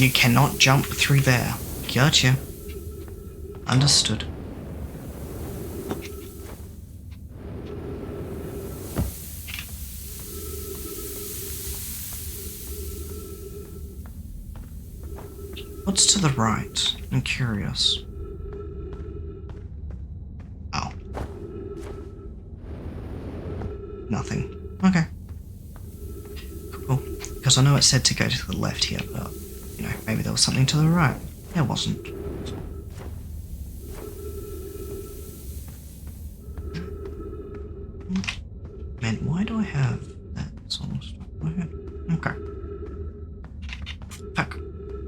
You cannot jump through there. Gotcha. Understood. What's to the right? I'm curious. Oh. Nothing. Okay. Cool. Because I know it said to go to the left here, but, you know, maybe there was something to the right. There wasn't. Man, why do I have that sort of stuff? Okay. Fuck.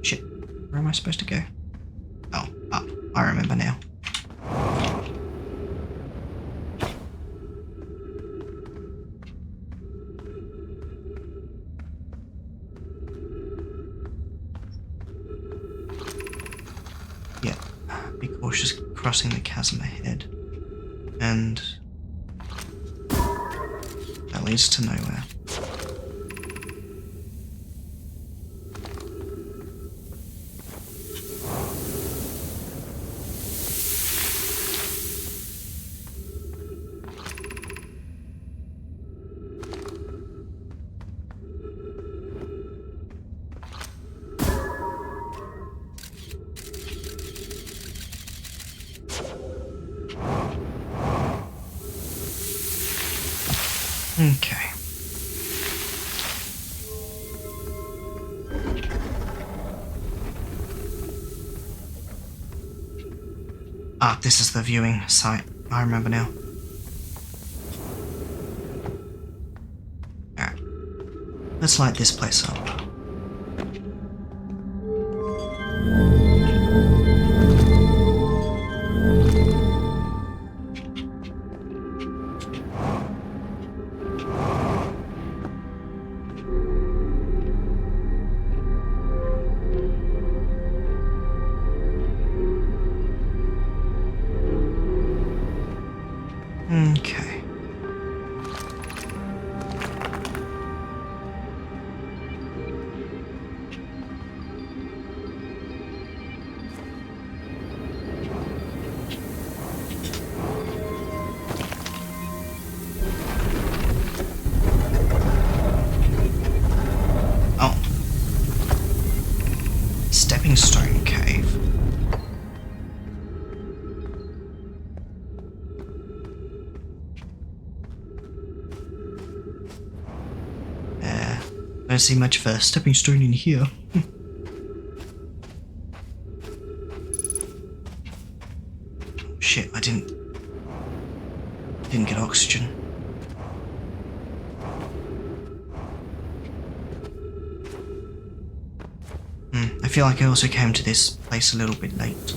Shit. Where am I supposed to go? Oh, up. I remember now. Yeah. Be cautious crossing the chasm ahead. And that leads to nowhere. Okay. Ah, this is the viewing site. I remember now. Alright. Let's light this place up. Okay. Oh. Stepping stone cave. I don't see much of a stepping stone in here. Shit, I didn't get oxygen. I feel like I also came to this place a little bit late.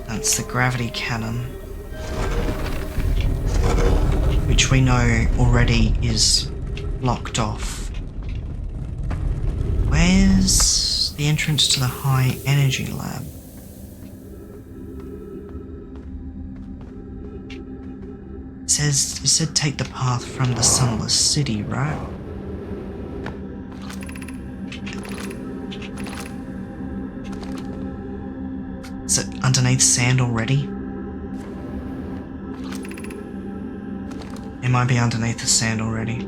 That's the gravity cannon, which we know already is locked off. Where's the entrance to the high energy lab? It said take the path from the sunless city, right? Is it underneath sand already? It might be underneath the sand already.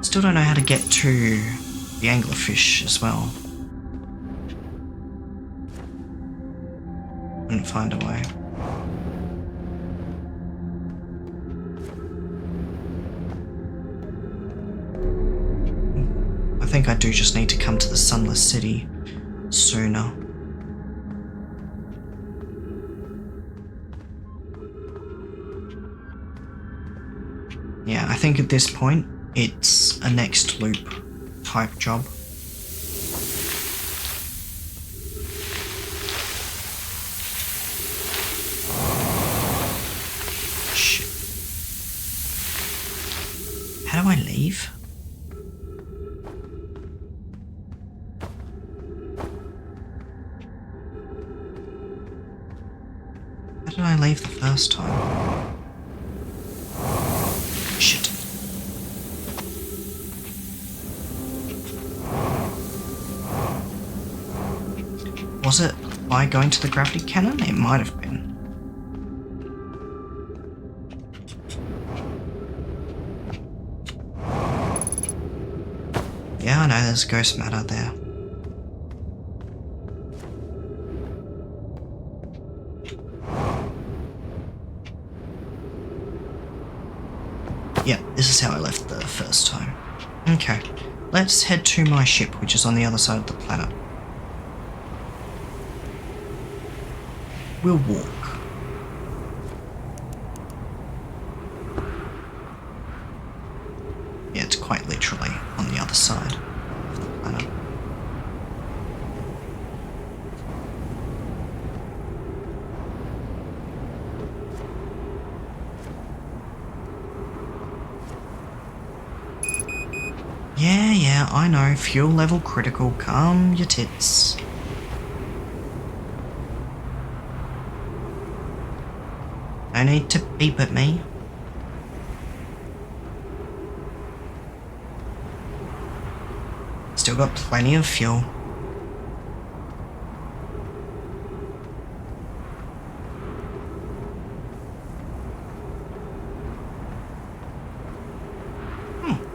Still don't know how to get to the anglerfish as well. Couldn't find a way. I think I do just need to come to the Sunless City sooner. Yeah, I think at this point, it's a next loop type job. Shit. How do I leave? How did I leave the first time? Shit. Was it by going to the gravity cannon? It might have been. Yeah, I know there's ghost matter there. Yeah, this is how I left the first time. Okay, let's head to my ship, which is on the other side of the planet. We'll walk. Yeah, it's quite literally on the other side of the planet. Yeah, I know. Fuel level critical. Calm your tits. No need to beep at me. Still got plenty of fuel.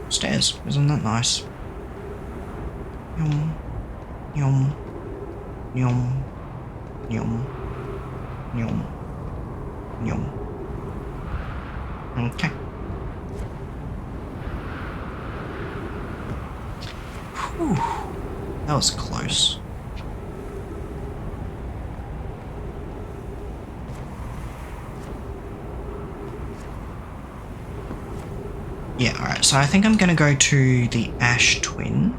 Stairs. Isn't that nice? Yum. Yum. Yum. Yum. Yum. Yum. Okay. Whew. That was close. Yeah, alright, so I think I'm gonna go to the Ash Twin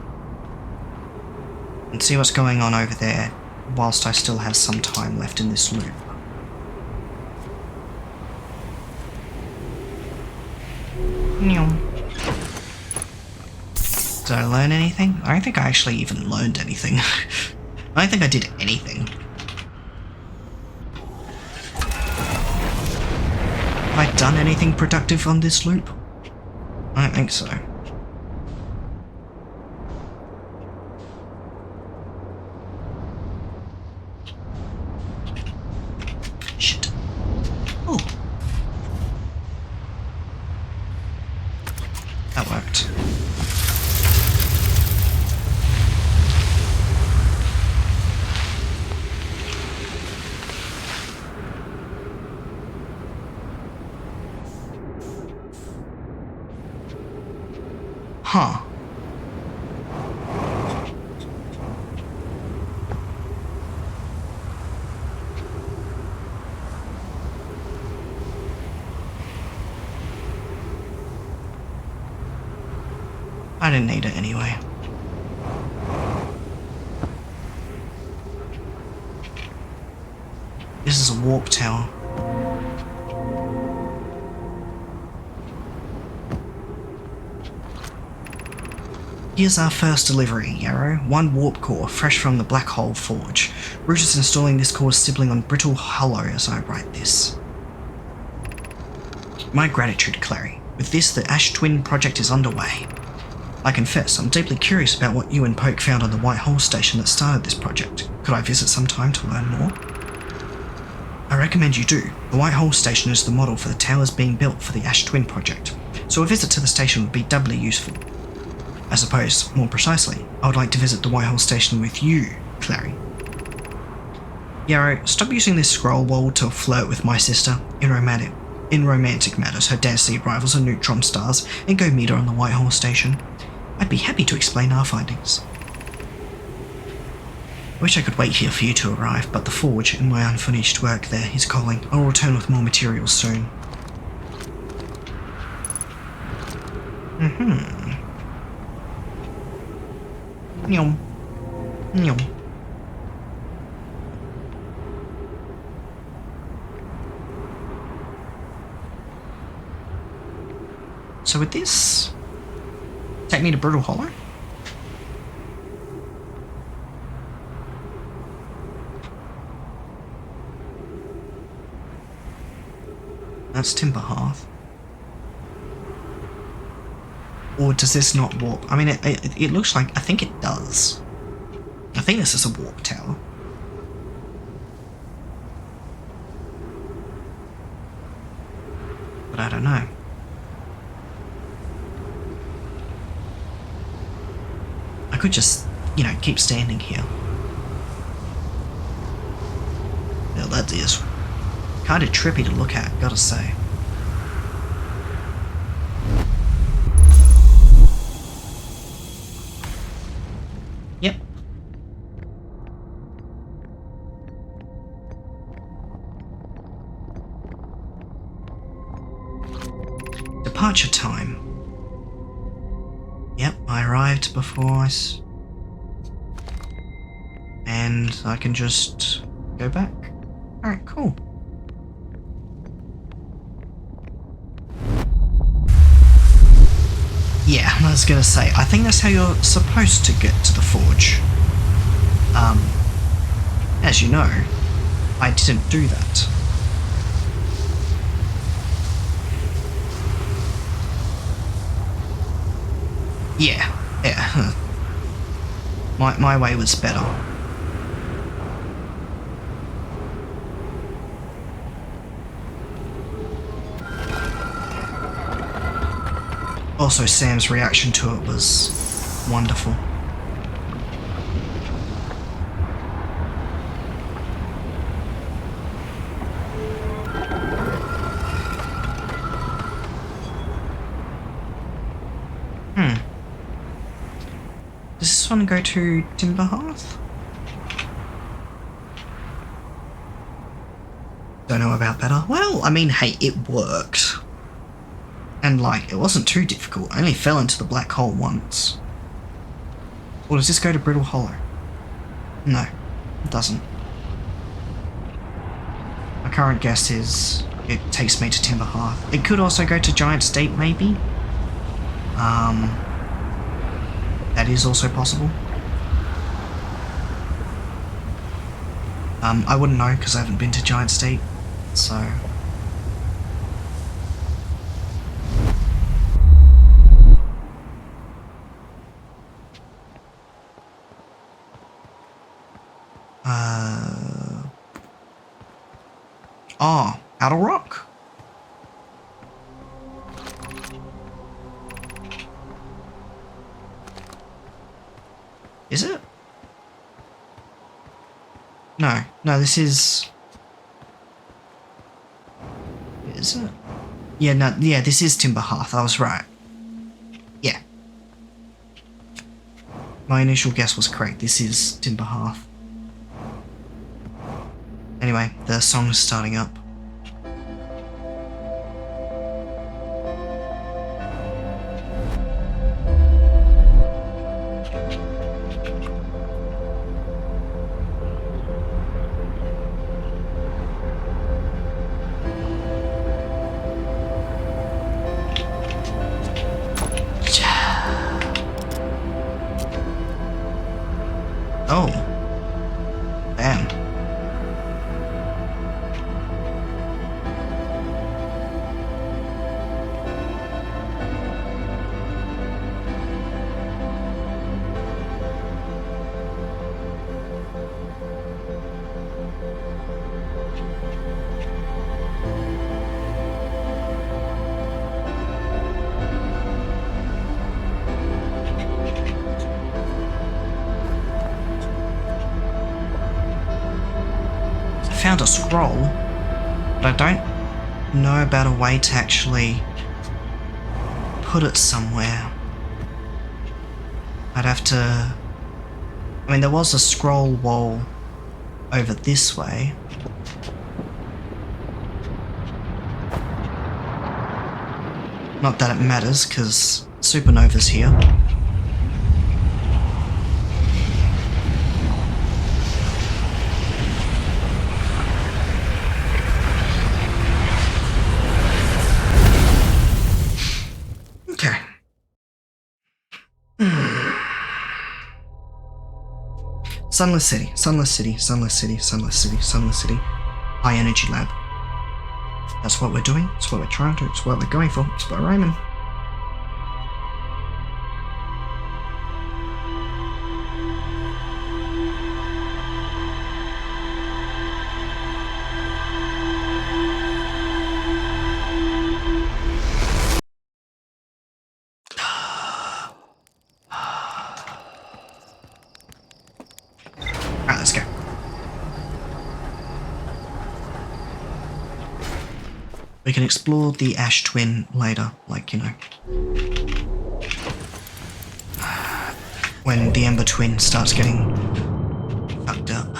and see what's going on over there whilst I still have some time left in this loop. Did I learn anything? I don't think I actually even learned anything. I don't think I did anything. Have I done anything productive on this loop? I don't think so. Shit. Oh. That worked. Huh. I didn't need it anyway. This is a warp tower. Here's our first delivery, Yarrow. 1 warp core, fresh from the Black Hole Forge. Root is installing this core's sibling on brittle hollow as I write this. My gratitude, Clary. With this, the Ash Twin project is underway. I confess, I'm deeply curious about what you and Poke found on the White Hole station that started this project. Could I visit sometime to learn more? I recommend you do. The White Hole station is the model for the towers being built for the Ash Twin project, so a visit to the station would be doubly useful. I suppose, more precisely, I would like to visit the White Hole station with you, Clary. Yarrow, stop using this scroll wall to flirt with my sister. In romantic matters, her dance seed rivals are neutron stars, and go meet her on the White Hole station. I'd be happy to explain our findings. I wish I could wait here for you to arrive, but the forge and my unfinished work there is calling. I'll return with more materials soon. Nyom. Nyom. So with this, take me to Brittle Hollow. That's Timber Hearth. Or does this not warp? I mean, it looks like, I think it does. I think this is a warp tower. But I don't know. I could just, you know, keep standing here. Well, that is kind of trippy to look at, gotta say. Yep. Departure time. Yep, I arrived before and I can just go back. Alright, cool. Yeah, I was gonna say, I think that's how you're supposed to get to the forge. As you know, I didn't do that. Yeah. My way was better. Also, Sam's reaction to it was wonderful. Does this one go to Timber Hearth? Don't know about better. Well, I mean, hey, it worked. And, like, it wasn't too difficult. I only fell into the black hole once. Or does this go to Brittle Hollow? No, it doesn't. My current guess is it takes me to Timber Hearth. It could also go to Giant Steep, maybe? That is also possible. I wouldn't know because I haven't been to Giant Steep, so... Oh, Outer Rock. Is it? No, this is... Is it? Yeah, no, yeah, this is Timber Hearth, I was right. Yeah. My initial guess was correct, this is Timber Hearth. Anyway, the song is starting up. Oh. Damn. found a scroll, but I don't know about a way to actually put it somewhere. I'd have to... I mean, there was a scroll wall over this way. Not that it matters, because Supernova's here. Okay. Sunless City, Sunless City, Sunless City, Sunless City, Sunless City. High Energy Lab. That's what we're doing, it's what we're trying to do, it's what we're going for, it's what we're aiming. Alright, let's go. We can explore the Ash Twin later, like, you know, when the Ember Twin starts getting fucked up.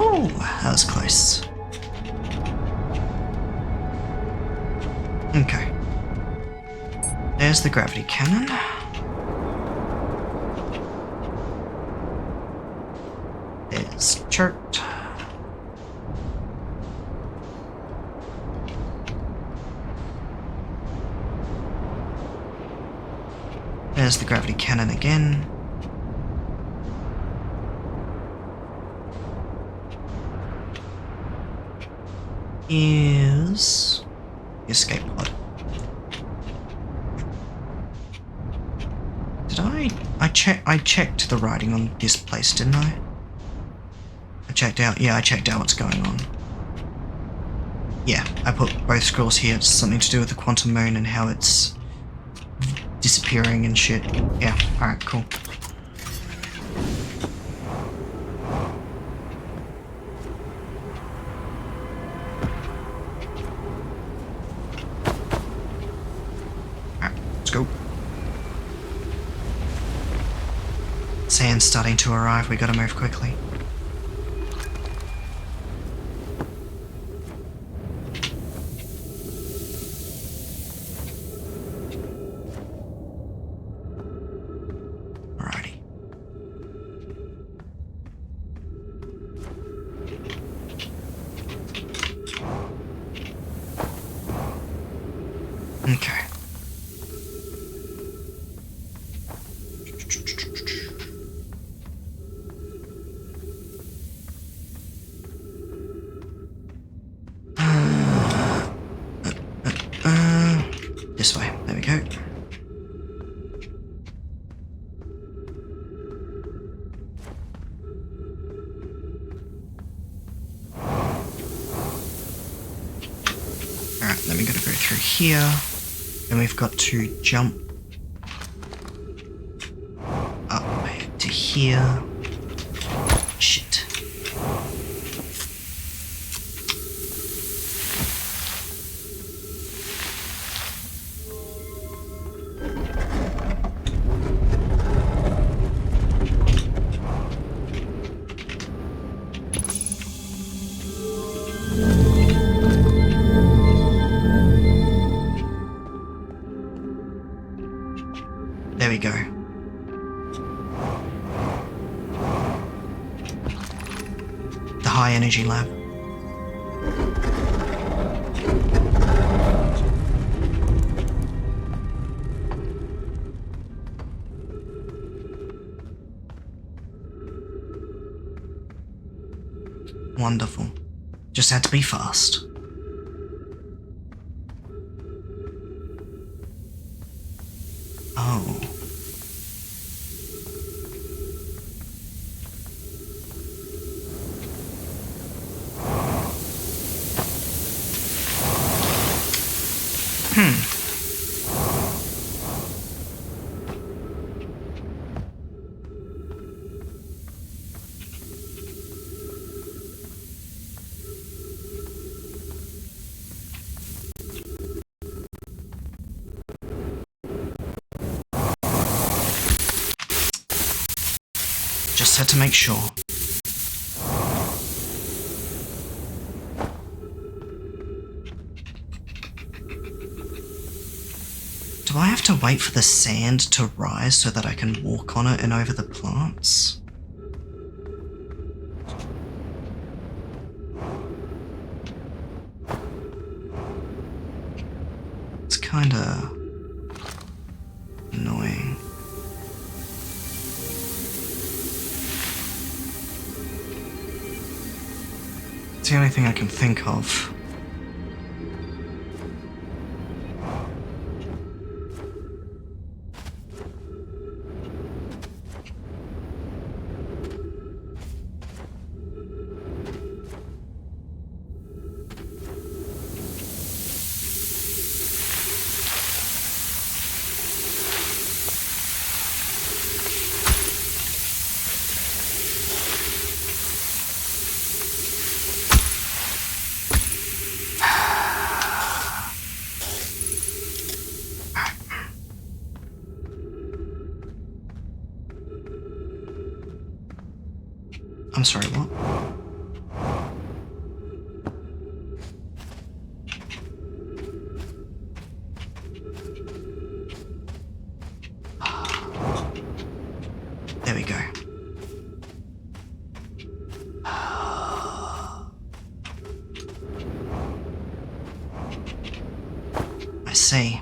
Ooh, that was close. Okay. There's the gravity cannon. There's Chert. There's the gravity cannon again. Is the escape pod. Did I checked the writing on this place, didn't I? I checked out what's going on. Yeah, I put both scrolls here. It's something to do with the quantum moon and how it's disappearing and shit. Yeah, alright, cool. Alright, let's go. Sand's starting to arrive, we gotta move quickly. Alrighty. Okay. This way. There we go. Alright, then we gotta go through here. Then we've got to jump up to here. Shit. There we go. The high energy lab. Wonderful. Just had to be fast. Oh. Just had to make sure. Do I have to wait for the sand to rise so that I can walk on it and over the plants? It's kinda annoying. It's the only thing I can think of. I'm sorry, what? There we go. I see.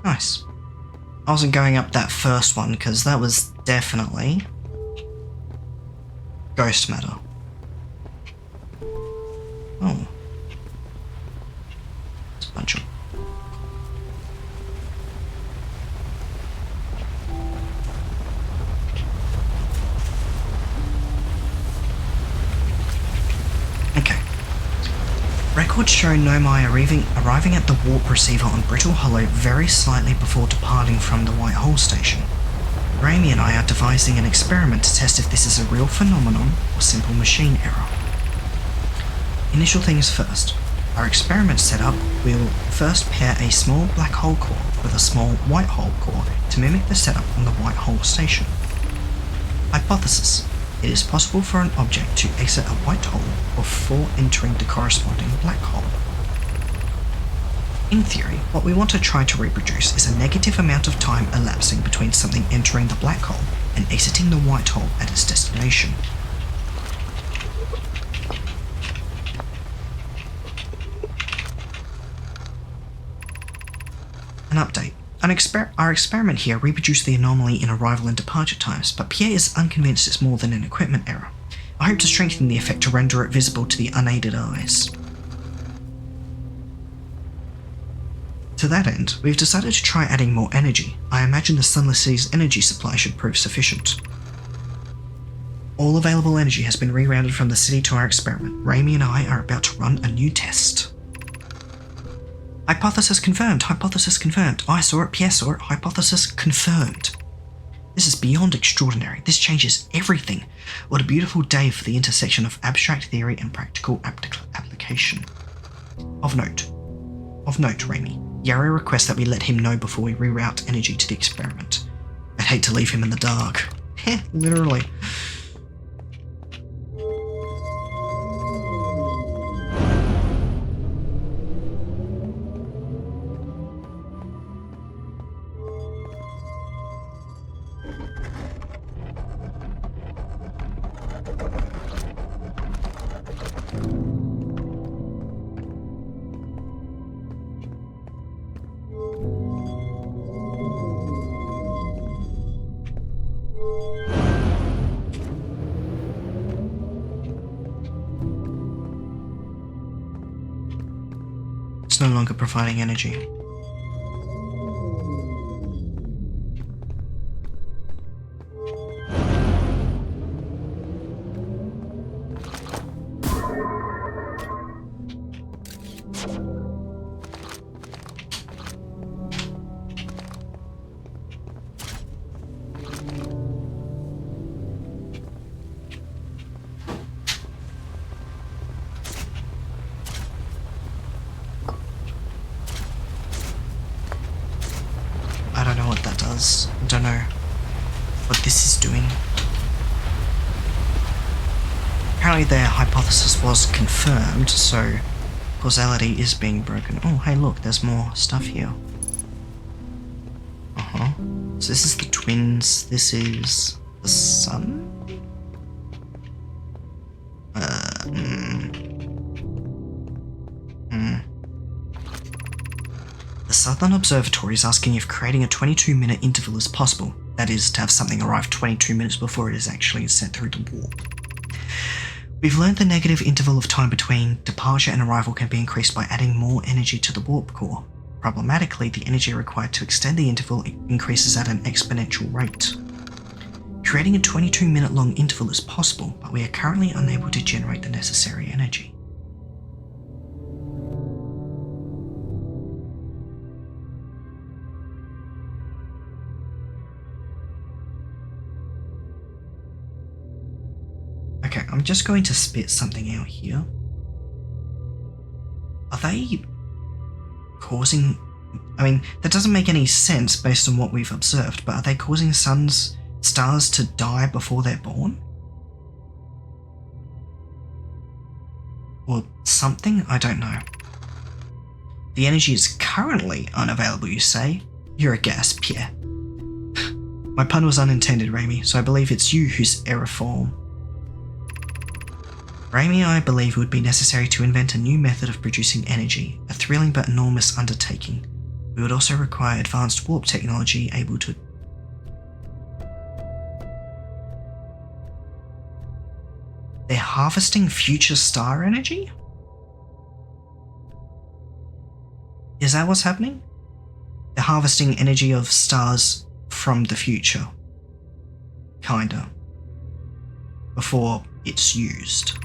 Nice. I wasn't going up that first one because that was definitely ghost matter. Oh. It's a bunch of... Okay. Records show Nomai arriving at the warp receiver on Brittle Hollow very slightly before departing from the White Hole station. Raimi and I are devising an experiment to test if this is a real phenomenon or simple machine error. Initial things first. Our experiment setup will first pair a small black hole core with a small white hole core to mimic the setup on the White Hole station. Hypothesis. It is possible for an object to exit a white hole before entering the corresponding black hole. In theory, what we want to try to reproduce is a negative amount of time elapsing between something entering the black hole and exiting the white hole at its destination. An update. Our experiment here reproduced the anomaly in arrival and departure times, but Pierre is unconvinced it's more than an equipment error. I hope to strengthen the effect to render it visible to the unaided eyes. To that end, we've decided to try adding more energy. I imagine the Sunless City's energy supply should prove sufficient. All available energy has been rerouted from the city to our experiment. Raimi and I are about to run a new test. Hypothesis confirmed, hypothesis confirmed. I saw it, Pierre saw it, hypothesis confirmed. This is beyond extraordinary. This changes everything. What a beautiful day for the intersection of abstract theory and practical application. Of note, Raimi, Yarrow requests that we let him know before we reroute energy to the experiment. I'd hate to leave him in the dark. Heh, literally. It's no longer providing energy. I don't know what that does. I don't know what this is doing. Apparently their hypothesis was confirmed, so causality is being broken. Oh, hey look, there's more stuff here. So this is the twins, this is the sun? The Southern Observatory is asking if creating a 22-minute interval is possible. That is, to have something arrive 22 minutes before it is actually sent through the warp. We've learned the negative interval of time between departure and arrival can be increased by adding more energy to the warp core. Problematically, the energy required to extend the interval increases at an exponential rate. Creating a 22-minute long interval is possible, but we are currently unable to generate the necessary energy. Okay, I'm just going to spit something out here. Are they causing... I mean, that doesn't make any sense based on what we've observed, but are they causing stars to die before they're born? Or something? I don't know. The energy is currently unavailable, you say? You're a gas, Pierre. My pun was unintended, Raimi, so I believe it's you whose error form. Raimi, I believe it would be necessary to invent a new method of producing energy, a thrilling but enormous undertaking. We would also require advanced warp technology able to... They're harvesting future star energy? Is that what's happening? They're harvesting energy of stars from the future. Kinda. Before it's used.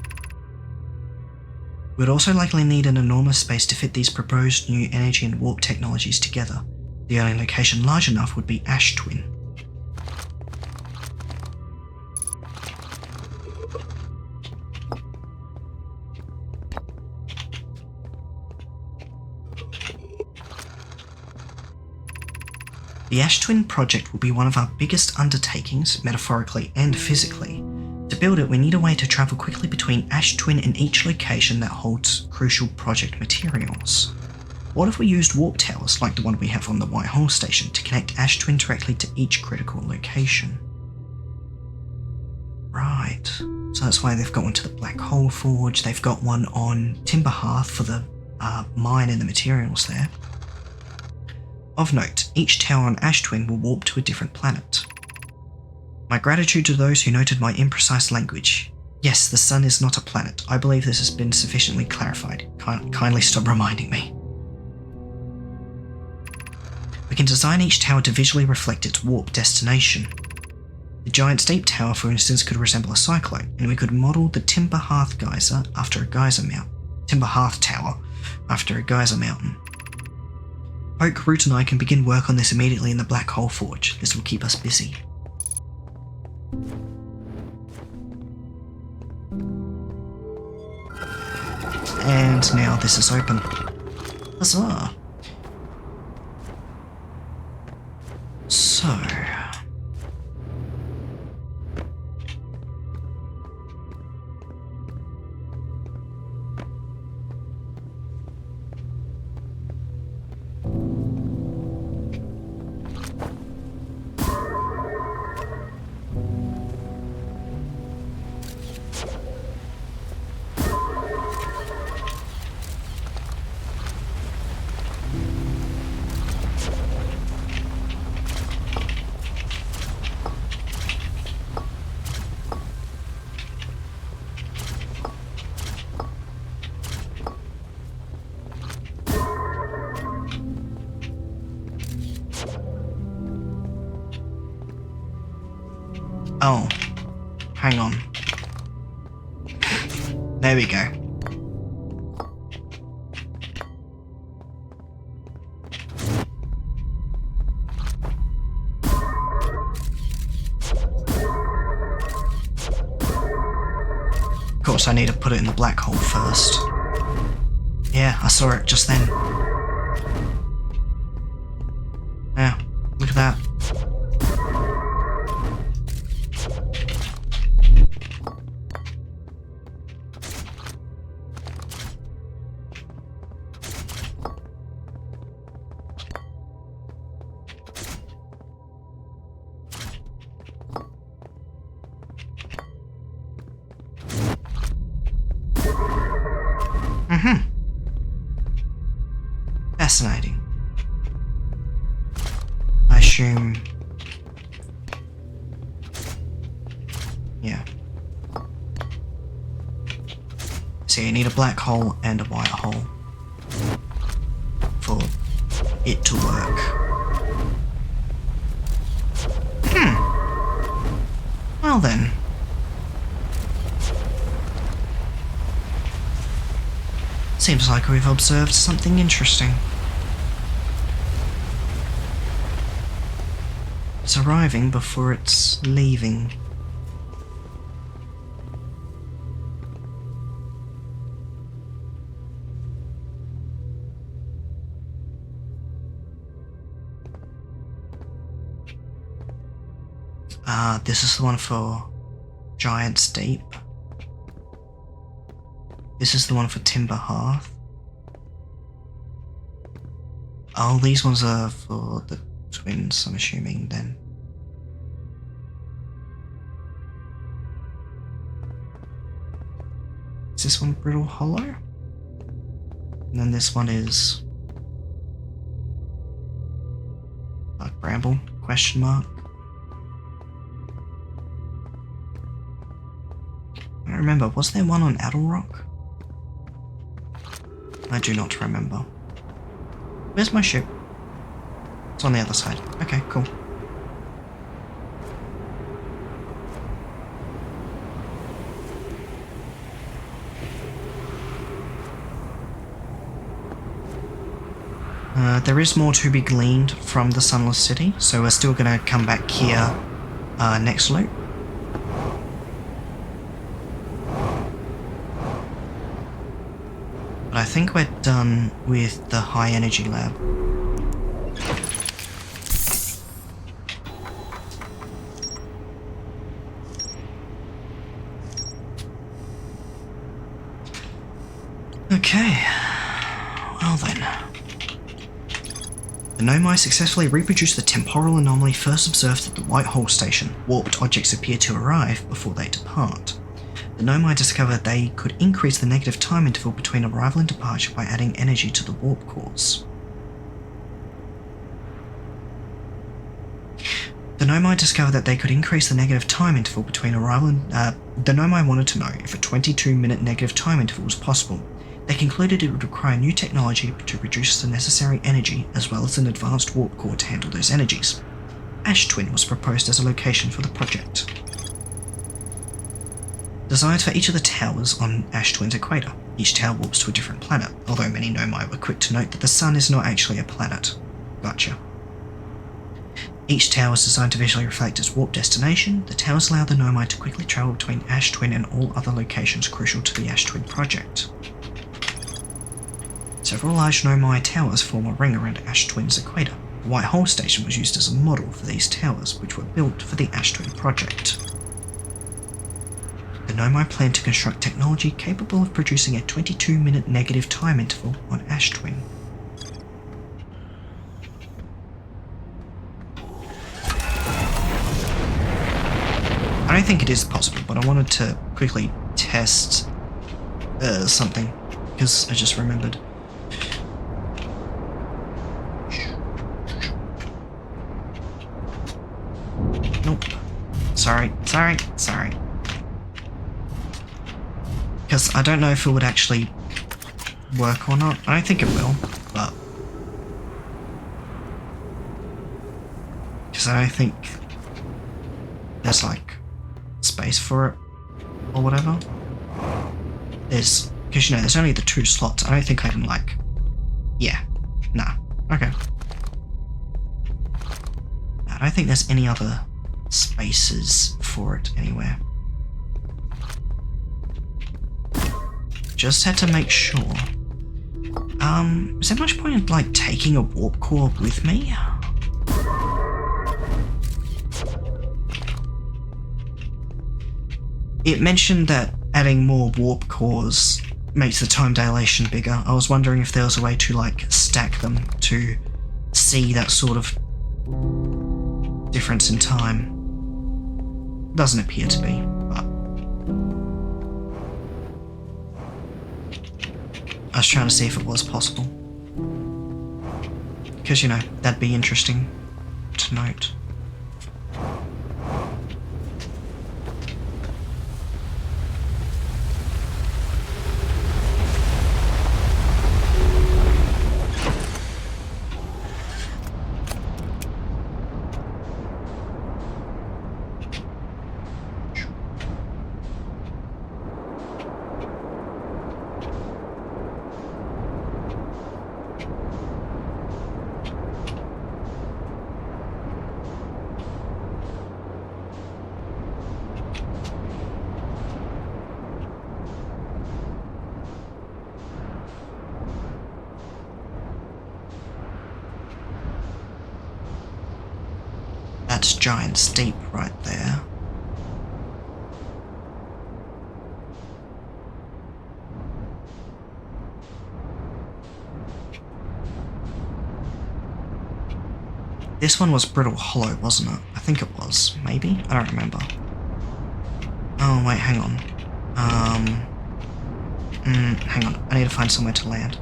We'd also likely need an enormous space to fit these proposed new energy and warp technologies together. The only location large enough would be Ash Twin. The Ash Twin project will be one of our biggest undertakings, metaphorically and physically. To build it, we need a way to travel quickly between Ash Twin and each location that holds crucial project materials. What if we used warp towers like the one we have on the White Hole station to connect Ash Twin directly to each critical location? Right, so that's why they've got one to the Black Hole Forge, they've got one on Timber Hearth for the mine and the materials there. Of note, each tower on Ash Twin will warp to a different planet. My gratitude to those who noted my imprecise language. Yes, the sun is not a planet. I believe this has been sufficiently clarified. Kindly stop reminding me. We can design each tower to visually reflect its warp destination. The giant steep tower, for instance, could resemble a cyclone, and we could model the Timber Hearth geyser after a geyser mountain. Timber Hearth Tower after a geyser mountain. Hope Root and I can begin work on this immediately in the Black Hole Forge. This will keep us busy. And now this is open. Huzzah! So... Oh, hang on. There we go. Of course, I need to put it in the black hole first. Yeah, I saw it just then. Yeah, look at that. Fascinating. I assume... yeah. So you need a black hole and a white hole for it to work. Well then. Seems like we've observed something interesting. It's arriving before it's leaving. This is the one for Giant's Deep. This is the one for Timber Hearth. Oh, these ones are for the twins, I'm assuming, then. Is this one Brittle Hollow? And then this one is... like Bramble, question mark. I don't remember, was there one on Addle Rock? I do not remember. Where's my ship? It's on the other side. Okay, cool. There is more to be gleaned from the Sunless City, so we're still going to come back here next loop. But I think we're done with the high energy lab. Okay, well then. The Nomai successfully reproduced the temporal anomaly first observed at the White Hole Station. Warped objects appear to arrive before they depart. The Nomai discovered they could increase the negative time interval between arrival and departure by adding energy to the warp cores. The Nomai discovered that they could increase the negative time interval between arrival and... the Nomai wanted to know if a 22-minute negative time interval was possible. They concluded it would require new technology to produce the necessary energy as well as an advanced warp core to handle those energies. Ash Twin was proposed as a location for the project. Designed for each of the towers on Ash Twin's equator. Each tower warps to a different planet, although many Nomai were quick to note that the Sun is not actually a planet. Gotcha. Each tower is designed to visually reflect its warp destination. The towers allow the Nomai to quickly travel between Ash Twin and all other locations crucial to the Ash Twin project. Several large Nomai towers form a ring around Ash Twin's equator. The White Hole Station was used as a model for these towers, which were built for the Ash Twin project. The Nomai plan to construct technology capable of producing a 22-minute negative time interval on Ash Twin. I don't think it is possible, but I wanted to quickly test something, because I just remembered. Nope. Sorry. Because I don't know if it would actually work or not. I don't think it will, but... because I don't think there's like space for it or whatever. There's... because you know, there's only the 2 slots. I don't think I can like... yeah. Nah. Okay. I don't think there's any other spaces for it anywhere. Just had to make sure. Is there much point in like taking a warp core with me? It mentioned that adding more warp cores makes the time dilation bigger. I was wondering if there was a way to like stack them to see that sort of difference in time. Doesn't appear to be, but I was trying to see if it was possible. Because, you know, that'd be interesting to note. That's giant steep right there. This one was Brittle Hollow, wasn't it? I think it was. Maybe? I don't remember. Oh, wait, hang on. Hang on. I need to find somewhere to land.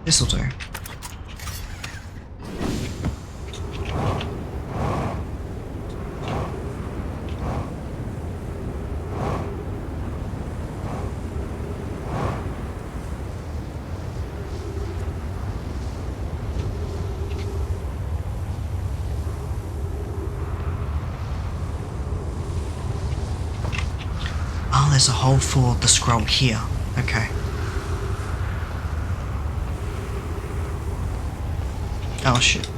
This'll do. There's a hole for the scroll here. Okay. Oh shit.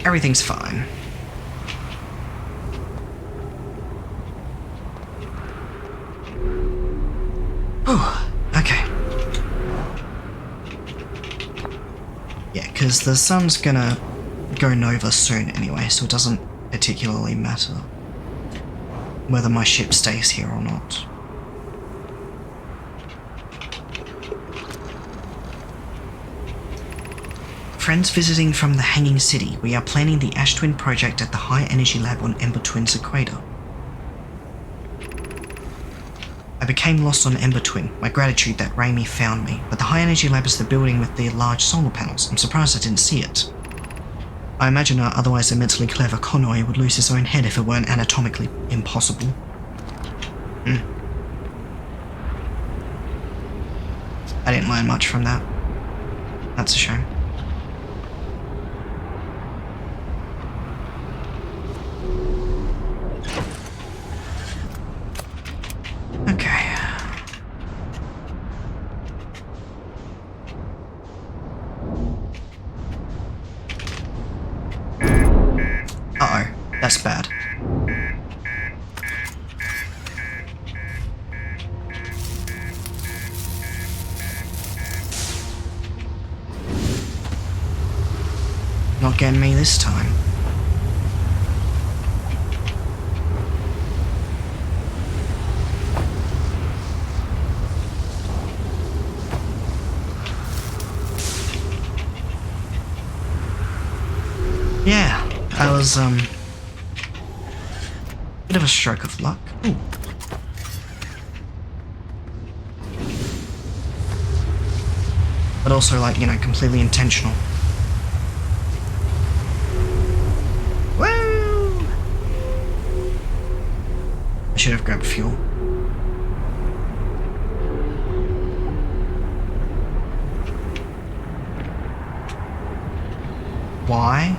Everything's fine. Oh, okay. Yeah, because the sun's gonna go nova soon anyway, so it doesn't particularly matter whether my ship stays here or not. Friends visiting from the Hanging City, we are planning the Ash Twin project at the High Energy Lab on Ember Twin's equator. I became lost on Ember Twin, my gratitude that Raimi found me, but the High Energy Lab is the building with the large solar panels. I'm surprised I didn't see it. I imagine our otherwise immensely clever Connoy would lose his own head if it weren't anatomically impossible. I didn't learn much from that. That's a shame. Okay. Uh-oh, that's bad. Not getting me this time. Yeah, that was, bit of a stroke of luck. Ooh. But also, like, you know, completely intentional. Woo! I should have grabbed fuel. Why?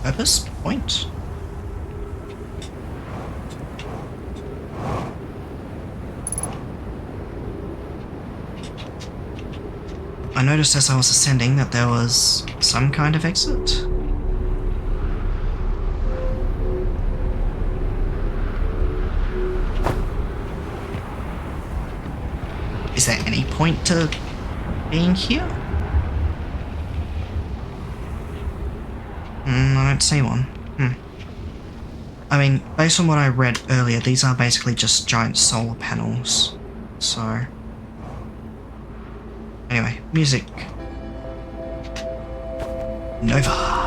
Purpose? Point? I noticed as I was ascending that there was some kind of exit. Is there any point to being here? I don't see one. I mean, based on what I read earlier, these are basically just giant solar panels. So... Anyway, music. Nova.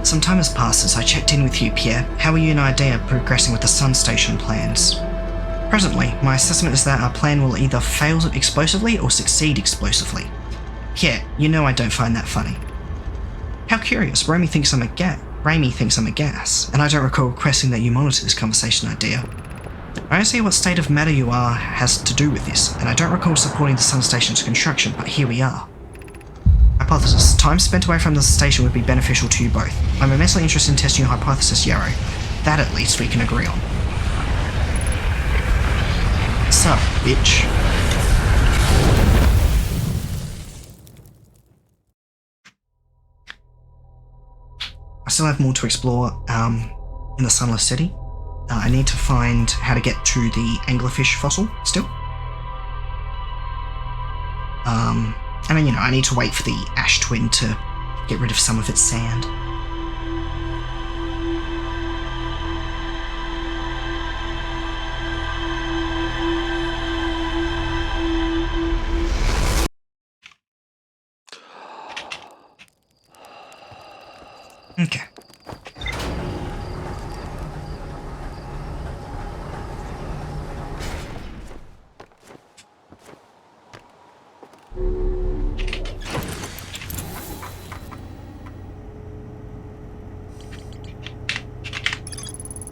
Some time has passed since I checked in with you, Pierre. How are you and Idea progressing with the Sun Station plans? Presently, my assessment is that our plan will either fail explosively or succeed explosively. Pierre, you know I don't find that funny. How curious, Raimi thinks I'm a gas, and I don't recall requesting that you monitor this conversation, Idea. I don't see what state of matter you are has to do with this, and I don't recall supporting the Sun Station's construction, but here we are. Hypothesis. Time spent away from the station would be beneficial to you both. I'm immensely interested in testing your hypothesis, Yarrow. That at least we can agree on. Sup, bitch? I still have more to explore in the Sunless City. I need to find how to get to the anglerfish fossil still. And then, you know, I need to wait for the ash twin to get rid of some of its sand. Okay.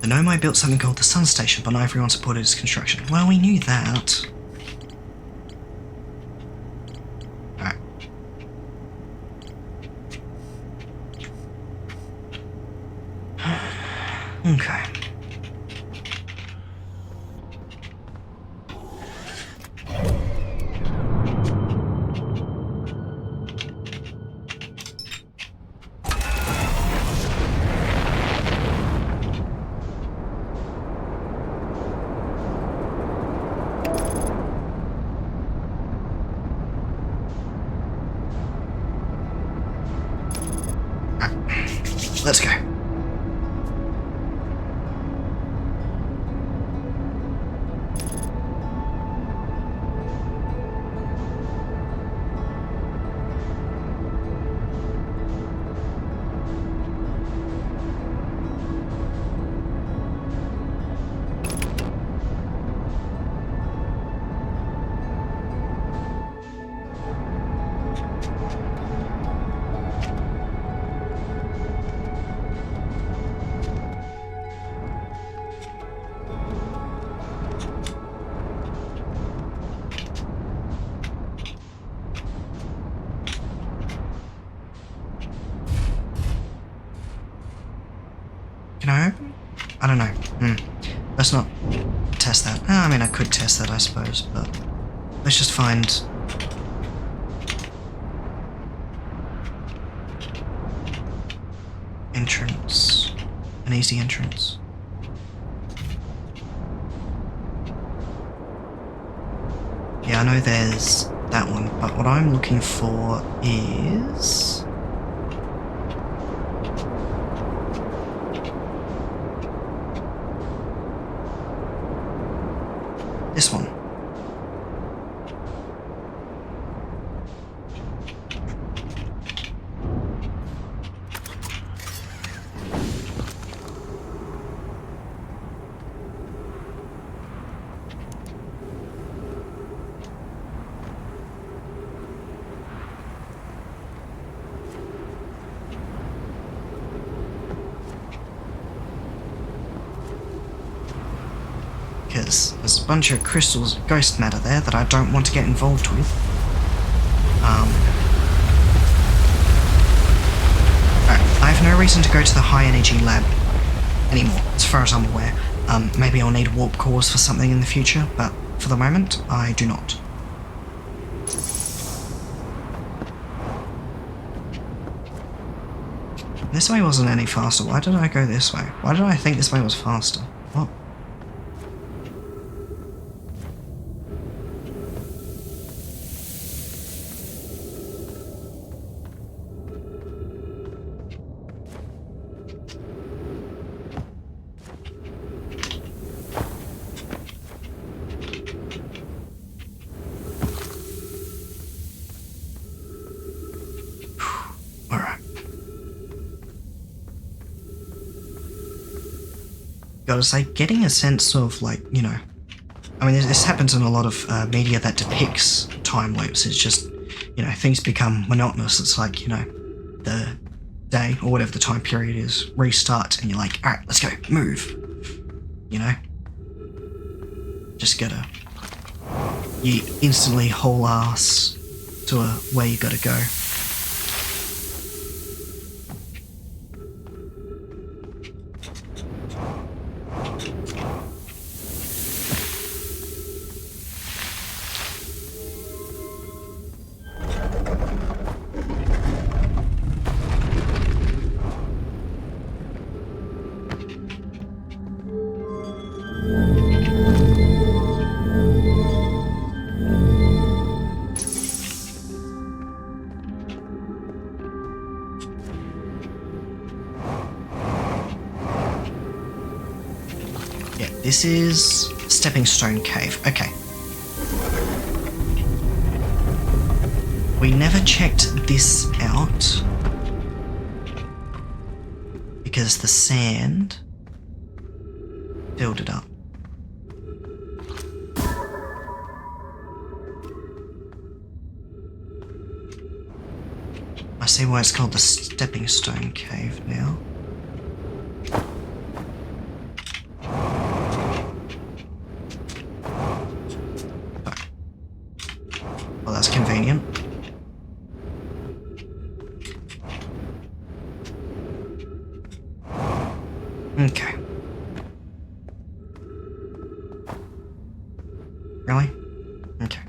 The Nomai built something called the Sun Station, but not everyone supported its construction. Well, we knew that. Alright. Okay. Let's go. Can I open? I don't know. Let's not test that. I mean, I could test that, I suppose, but let's just find... entrance. An easy entrance. Yeah, I know there's that one, but what I'm looking for is... this one. Because there's a bunch of crystals, ghost matter there that I don't want to get involved with. I have no reason to go to the high energy lab anymore, as far as I'm aware. Maybe I'll need warp cores for something in the future, but for the moment, I do not. This way wasn't any faster. Why did I go this way? Why did I think this way was faster? What? Gotta say, getting a sense of, like, you know, I mean, this happens in a lot of media that depicts time loops. It's just, you know, things become monotonous. It's like, you know, the day or whatever the time period is restarts and you're like, all right, let's go, move, you know? Just gotta, you instantly haul ass to where you gotta go. This is Stepping Stone Cave. Okay. We never checked this out because the sand filled it up. I see why it's called the Stepping Stone Cave now. Well, that's convenient. Okay. Really? Okay.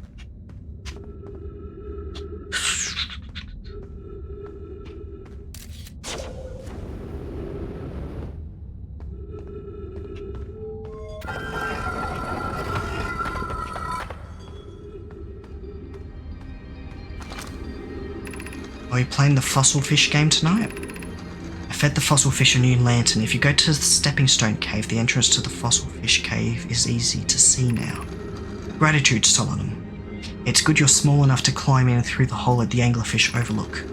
Are we playing the fossil fish game tonight? I fed the fossil fish a new lantern. If you go to the stepping stone cave, the entrance to the fossil fish cave is easy to see now. Gratitude, Solomon. It's good you're small enough to climb in through the hole at the anglerfish overlook.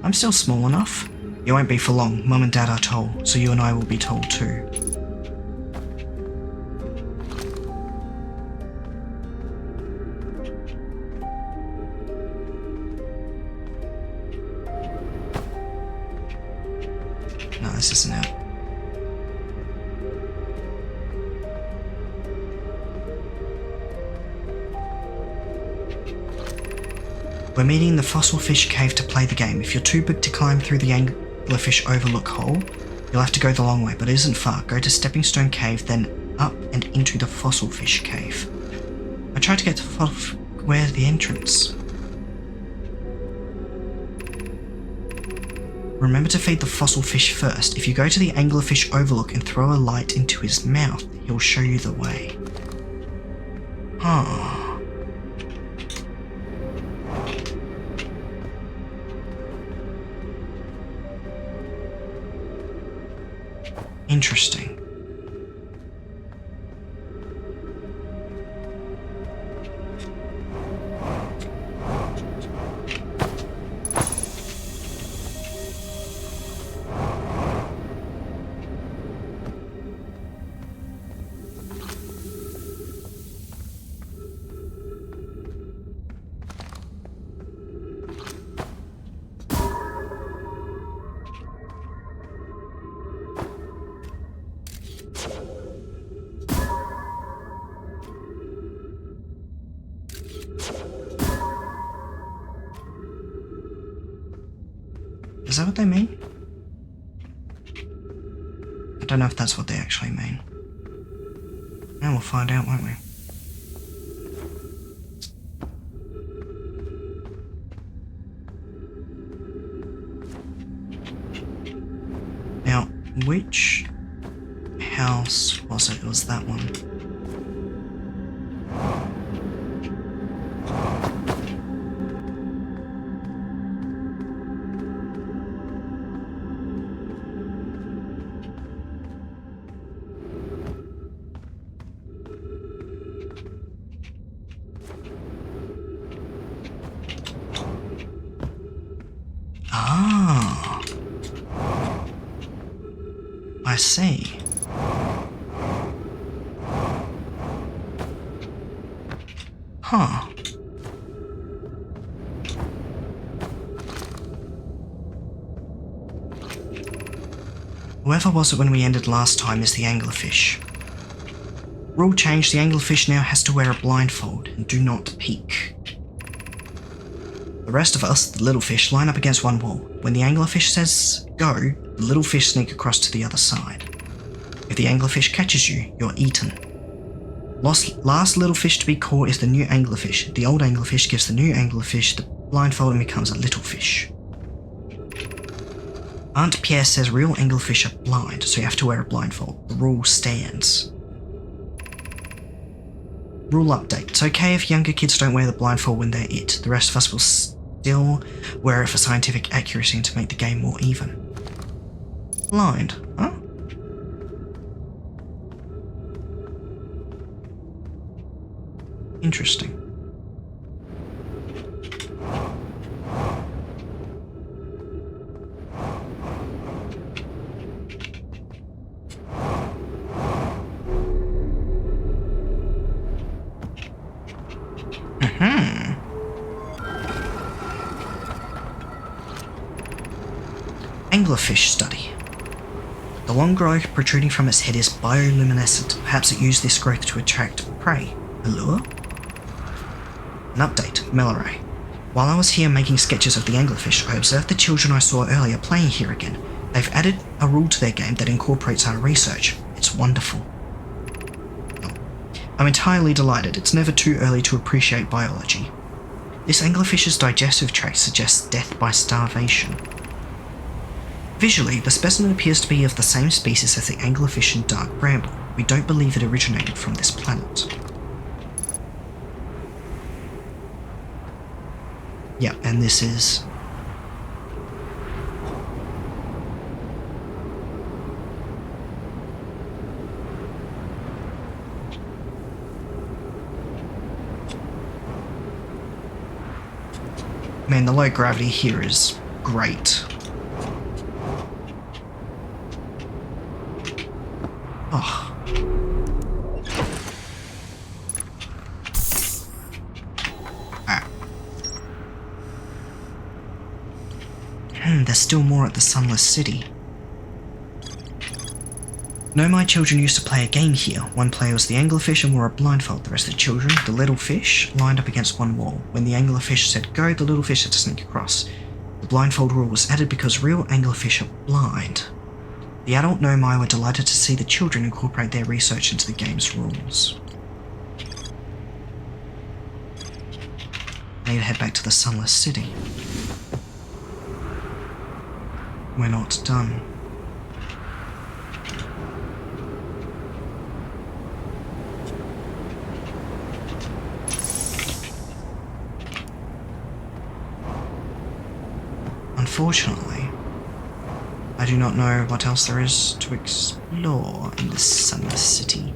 I'm still small enough. You won't be for long. Mum and Dad are tall, so you and I will be tall too. No, this isn't it. We're meeting in the fossil fish cave to play the game. If you're too big to climb through the anglerfish overlook hole, you'll have to go the long way, but it isn't far. Go to Stepping Stone Cave, then up and into the fossil fish cave. I tried to get to where's the entrance? Remember to feed the fossil fish first. If you go to the anglerfish overlook and throw a light into his mouth, he'll show you the way. Huh. Interesting. Is that what they mean? I don't know if that's what they actually mean. And we'll find out, won't we? Now, which house was it? It was that one. Ah, I see. Huh. Whoever was it when we ended last time is the anglerfish. Rule change, the anglerfish now has to wear a blindfold and do not peek. The rest of us, the little fish, line up against one wall. When the anglerfish says go, the little fish sneak across to the other side. If the anglerfish catches you, you're eaten. Last little fish to be caught is the new anglerfish. The old anglerfish gives the new anglerfish the blindfold and becomes a little fish. Aunt Pierre says real anglerfish are blind, so you have to wear a blindfold. The rule stands. Rule update. It's okay if younger kids don't wear the blindfold when they're it. The rest of us will still wear it for scientific accuracy and to make the game more even. Blind, huh? Interesting. Anglerfish study. The long growth protruding from its head is bioluminescent. Perhaps it used this growth to attract prey. A lure? An update, Melloray. While I was here making sketches of the anglerfish, I observed the children I saw earlier playing here again. They've added a rule to their game that incorporates our research. It's wonderful. I'm entirely delighted. It's never too early to appreciate biology. This anglerfish's digestive tract suggests death by starvation. Visually, the specimen appears to be of the same species as the anglerfish and dark bramble. We don't believe it originated from this planet. Yep, and this is... Man, the low gravity here is great. Oh. Ah. There's still more at the Sunless City. No, my children used to play a game here. One player was the anglerfish and wore a blindfold. The rest of the children, the little fish, lined up against one wall. When the anglerfish said go, the little fish had to sneak across. The blindfold rule was added because real anglerfish are blind. The adult Nomai were delighted to see the children incorporate their research into the game's rules. I need to head back to the Sunless City. We're not done. Unfortunately, I do not know what else there is to explore in this Sunless City.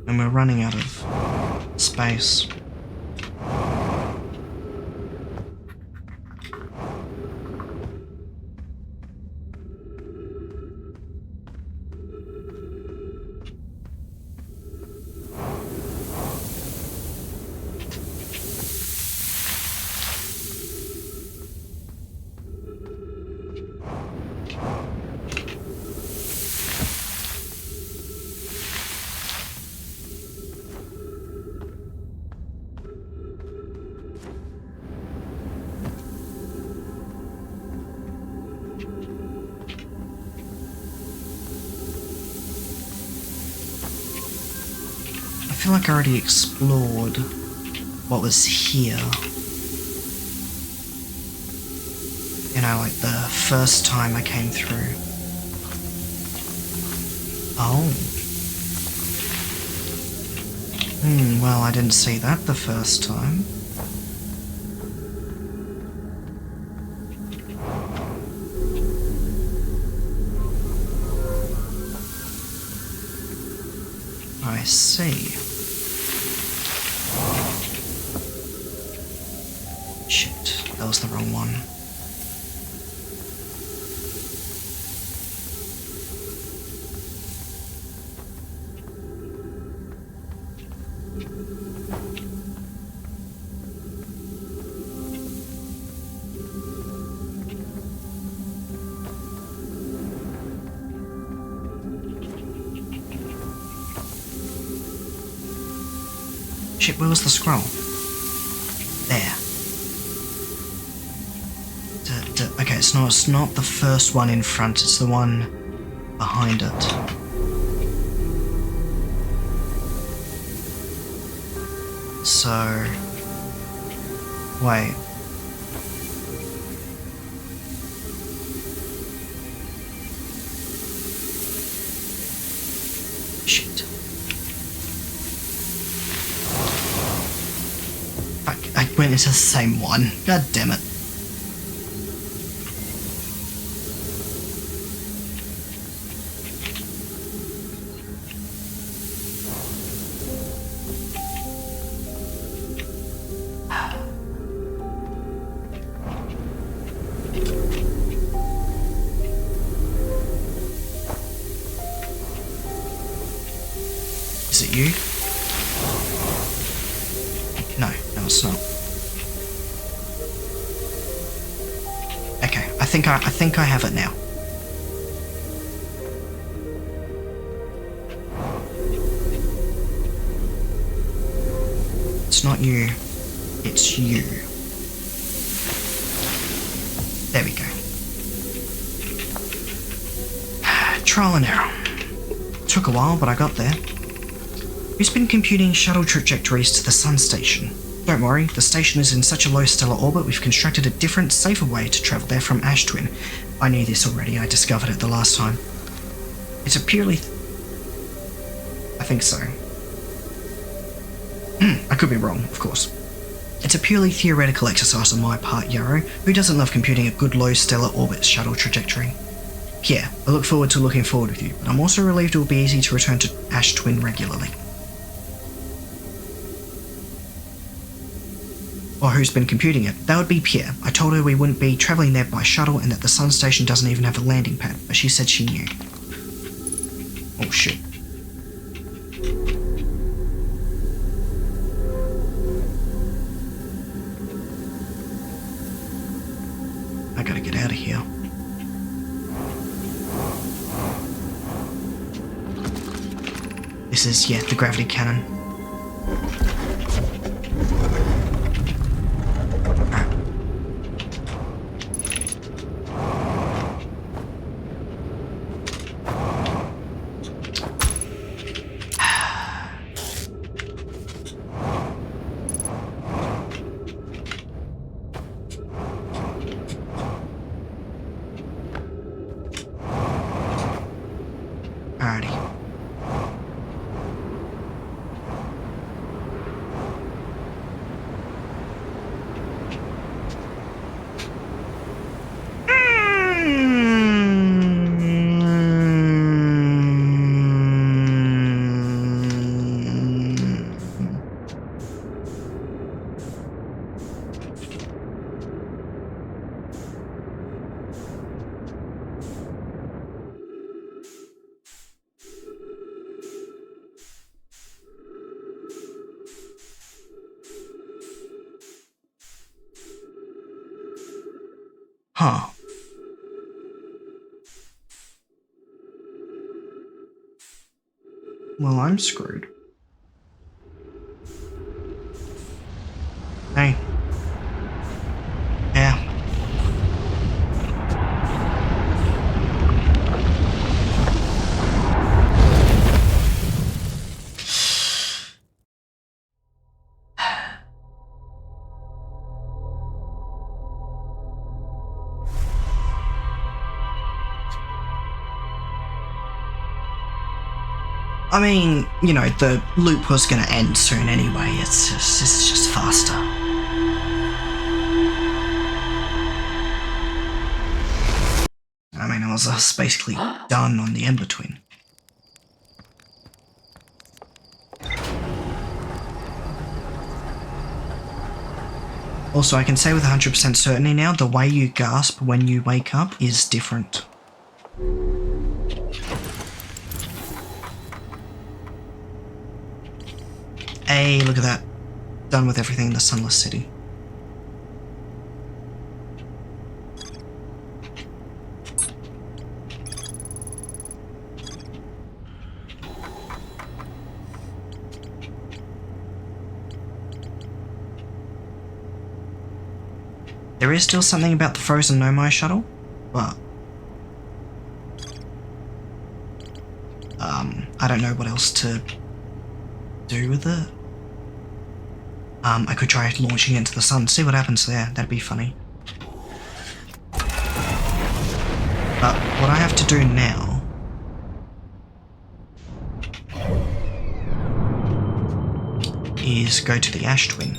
And we're running out of space. I feel like I already explored what was here. You know, like the first time I came through. Oh. Well, I didn't see that the first time. I see. Shit, that was the wrong one. Shit, where was the scroll? There. Okay, it's not the first one in front, it's the one behind it. So... wait. Shit. I went into the same one. God damn it. Is it you? No, it's not. Okay, I think I have it now. It's not you. It's you. There we go. Trial and error. Took a while, but I got there. Who's been computing shuttle trajectories to the sun station? Don't worry, the station is in such a low stellar orbit we've constructed a different, safer way to travel there from Ash Twin. I knew this already, I discovered it the last time. It's a purely... I think so. I could be wrong, of course. It's a purely theoretical exercise on my part, Yarrow. Who doesn't love computing a good low stellar orbit shuttle trajectory? Yeah, I look forward to looking forward with you, but I'm also relieved it will be easy to return to Ash Twin regularly. Or who's been computing it? That would be Pierre. I told her we wouldn't be travelling there by shuttle and that the sun station doesn't even have a landing pad, but she said she knew. Oh shit. I gotta get out of here. This is, yeah, the gravity cannon. Alrighty. Huh. Well, I'm screwed. Hey. Yeah. I mean, you know, the loop was going to end soon anyway. It's just faster. I mean, I was basically done on the in-between. Also, I can say with 100% certainty now, the way you gasp when you wake up is different. Hey, look at that. Done with everything in the Sunless City. There is still something about the frozen Nomai shuttle, but I don't know what else to do with it. I could try launching it into the sun, see what happens there. That'd be funny. But what I have to do now is go to the Ash Twin.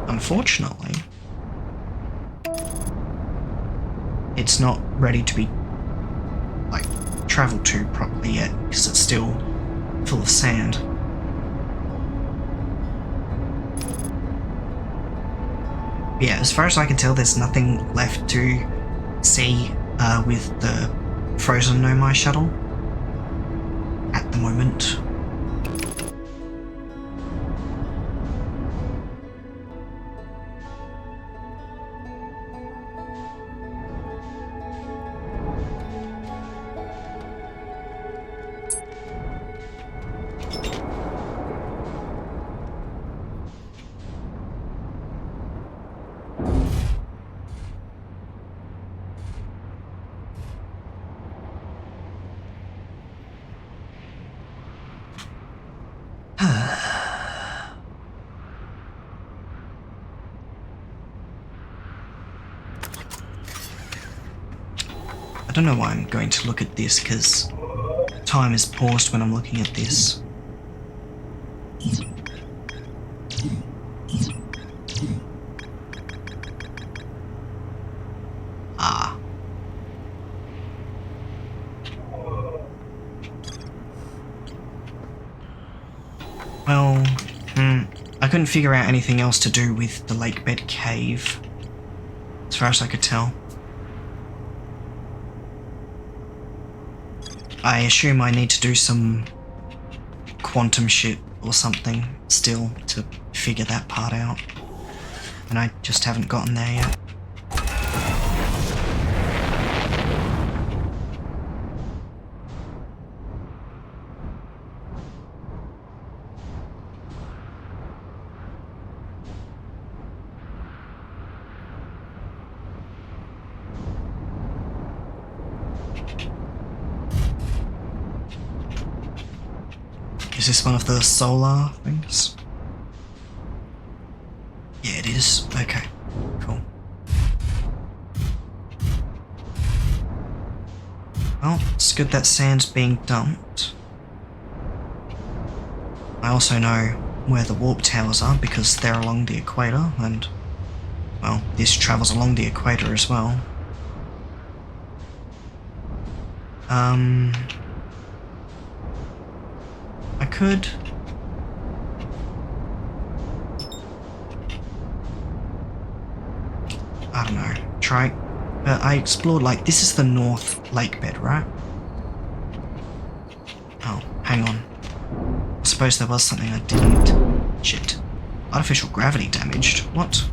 Unfortunately, it's not ready to be traveled to properly yet because it's still full of sand. Yeah, as far as I can tell, there's nothing left to see with the frozen Nomai shuttle at the moment. don't know why I'm going to look at this, because time is paused when I'm looking at this. Ah. Well, I couldn't figure out anything else to do with the lake bed cave, as far as I could tell. I assume I need to do some quantum shit or something still to figure that part out, and I just haven't gotten there yet. Is this one of the solar things? Yeah, it is. Okay, cool. Well, it's good that sand's being dumped. I also know where the warp towers are because they're along the equator, and, well, this travels along the equator as well. I could... I don't know, try... I explored, like, this is the north lake bed, right? Oh, hang on. I suppose there was something I didn't... Shit. Artificial gravity damaged? What?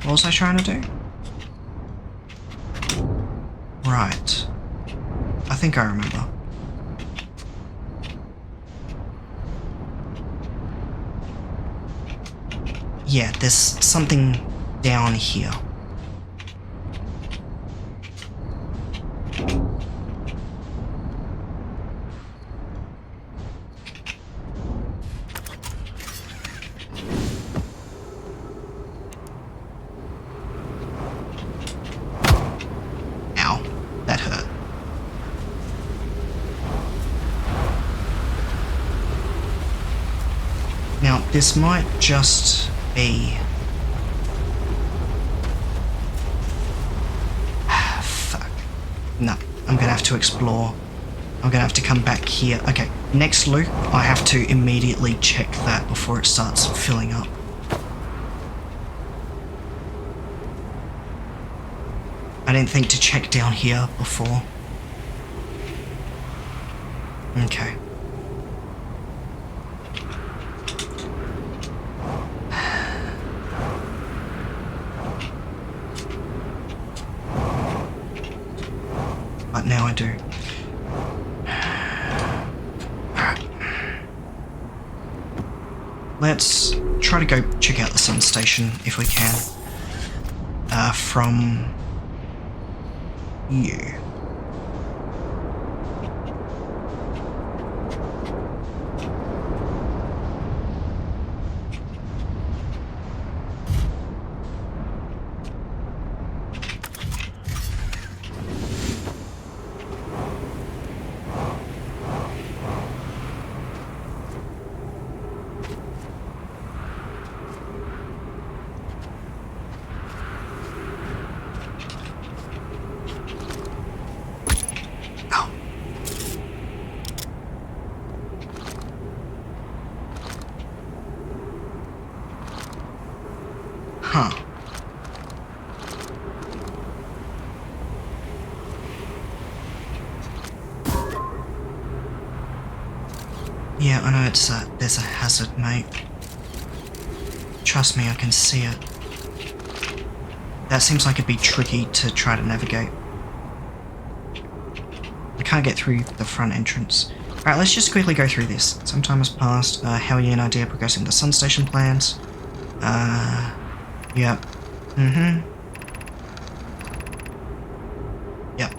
What was I trying to do? Right. I think I remember. Yeah, there's something down here. Now, this might just be... Fuck. No, I'm gonna have to explore. I'm gonna have to come back here. Okay, next loop, I have to immediately check that before it starts filling up. I didn't think to check down here before. Okay. But now I do. Let's try to go check out the sun station if we can. From you. Huh. Yeah, I know there's a hazard, mate. Trust me, I can see it. That seems like it'd be tricky to try to navigate. I can't get through the front entrance. Alright, let's just quickly go through this. Some time has passed. How are you and idea progressing the sun station plans? Yep. Mm-hmm. Yep.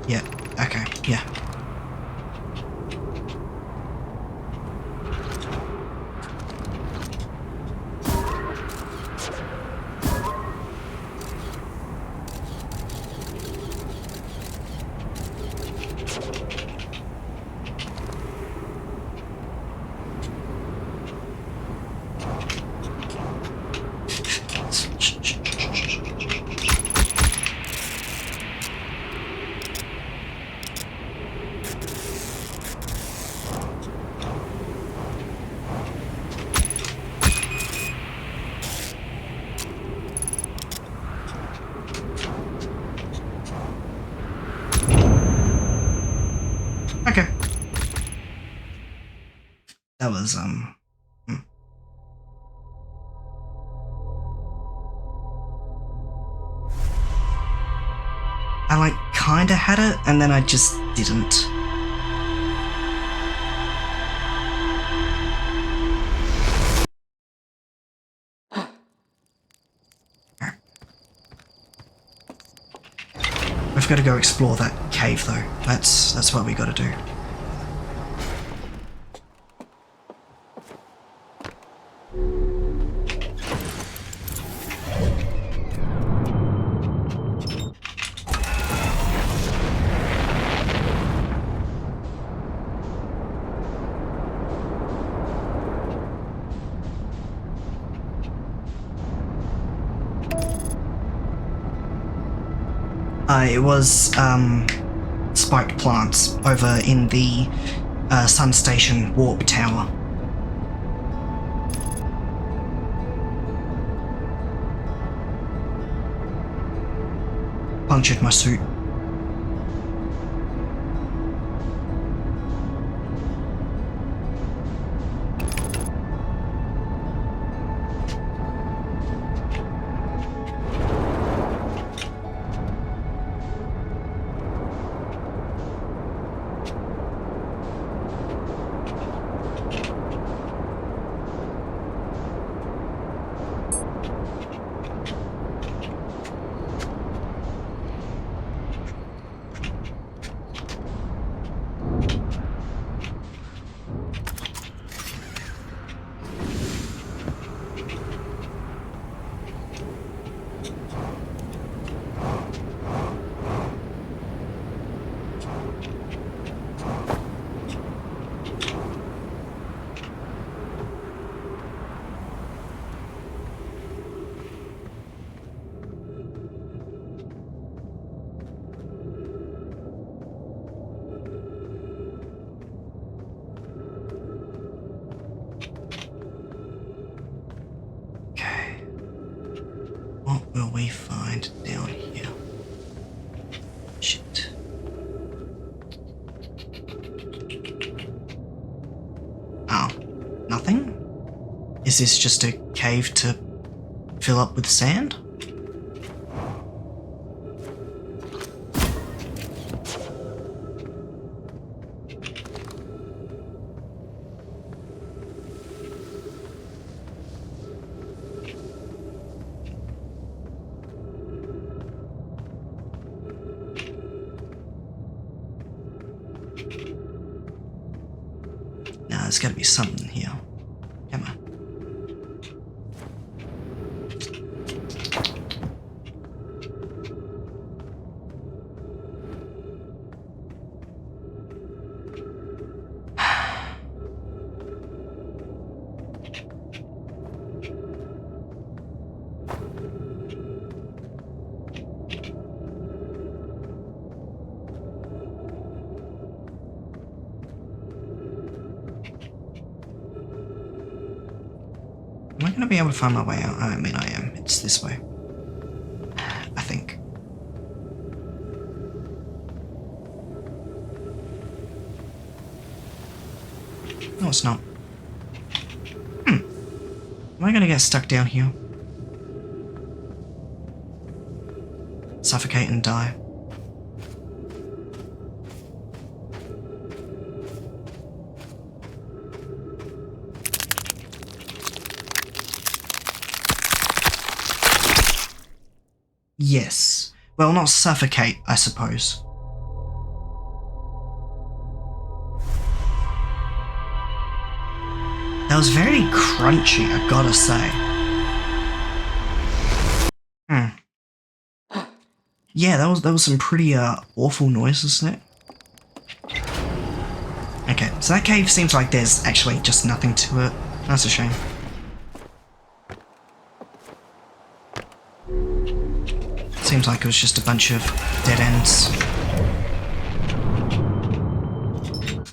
Yep. Okay, yeah. Okay. That was, I, like, kinda had it, and then I just didn't. We've got to go explore that cave, though. That's what we got to do. It was spiked plants over in the Sun Station warp tower. Punctured my suit. What will we find down here? Shit. Oh, nothing? Is this just a cave to fill up with sand? There's gotta be something here. Come on. Am I going to be able to find my way out? I mean, I am. It's this way. I think. No, it's not. Am I going to get stuck down here? Suffocate and die? Yes. Well, not suffocate, I suppose. That was very crunchy, I gotta say. Yeah, that was some pretty awful noises there. Okay, so that cave seems like there's actually just nothing to it. That's a shame. Seems like it was just a bunch of dead ends.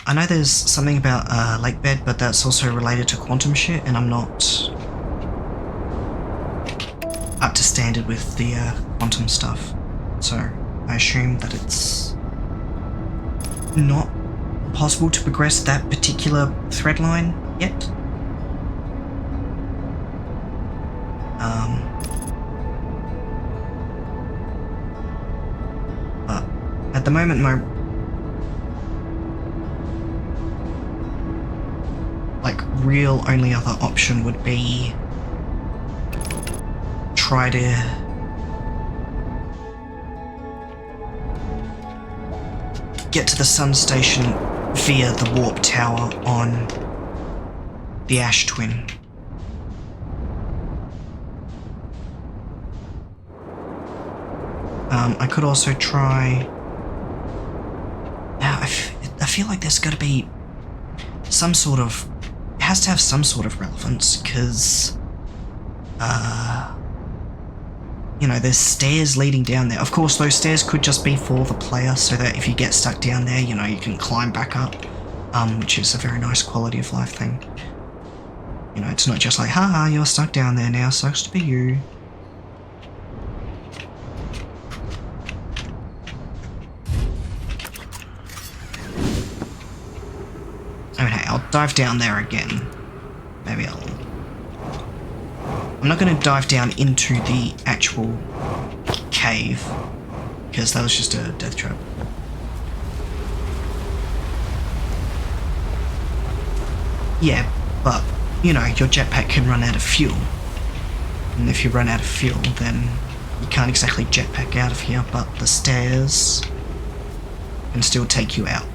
I know there's something about lake bed, but that's also related to quantum shit, and I'm not up to standard with the quantum stuff. So I assume that it's not possible to progress that particular thread line yet. But at the moment, my real only other option would be try to get to the sun station via the warp tower on the Ash Twin. I could also try... I feel like there's got to be some sort of... It has to have some sort of relevance, because... you know, there's stairs leading down there. Of course, those stairs could just be for the player, so that if you get stuck down there, you know, you can climb back up, which is a very nice quality of life thing. You know, it's not just like, haha, you're stuck down there now, sucks to be you. Okay, I'll dive down there again. Maybe I'm not going to dive down into the actual cave, because that was just a death trap. Yeah, but, you know, your jetpack can run out of fuel. And if you run out of fuel, then you can't exactly jetpack out of here, but the stairs can still take you out.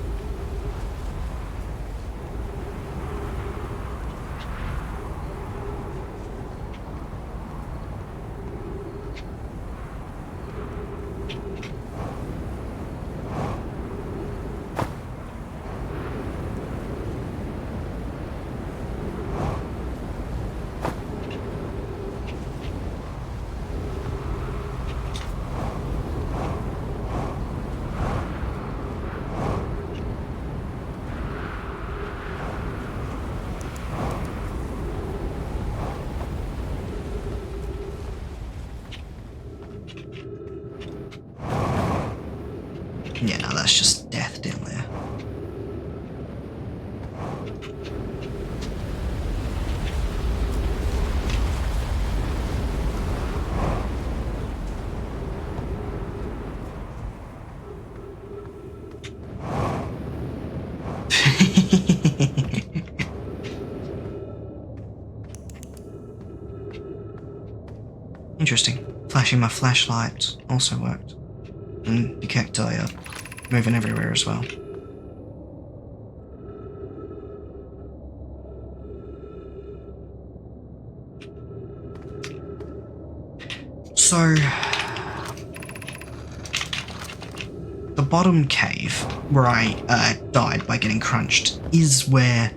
Yeah, no, that's just death down there. Interesting. Flashing my flashlight also worked. And the cacti are moving everywhere as well. So, the bottom cave where I died by getting crunched is where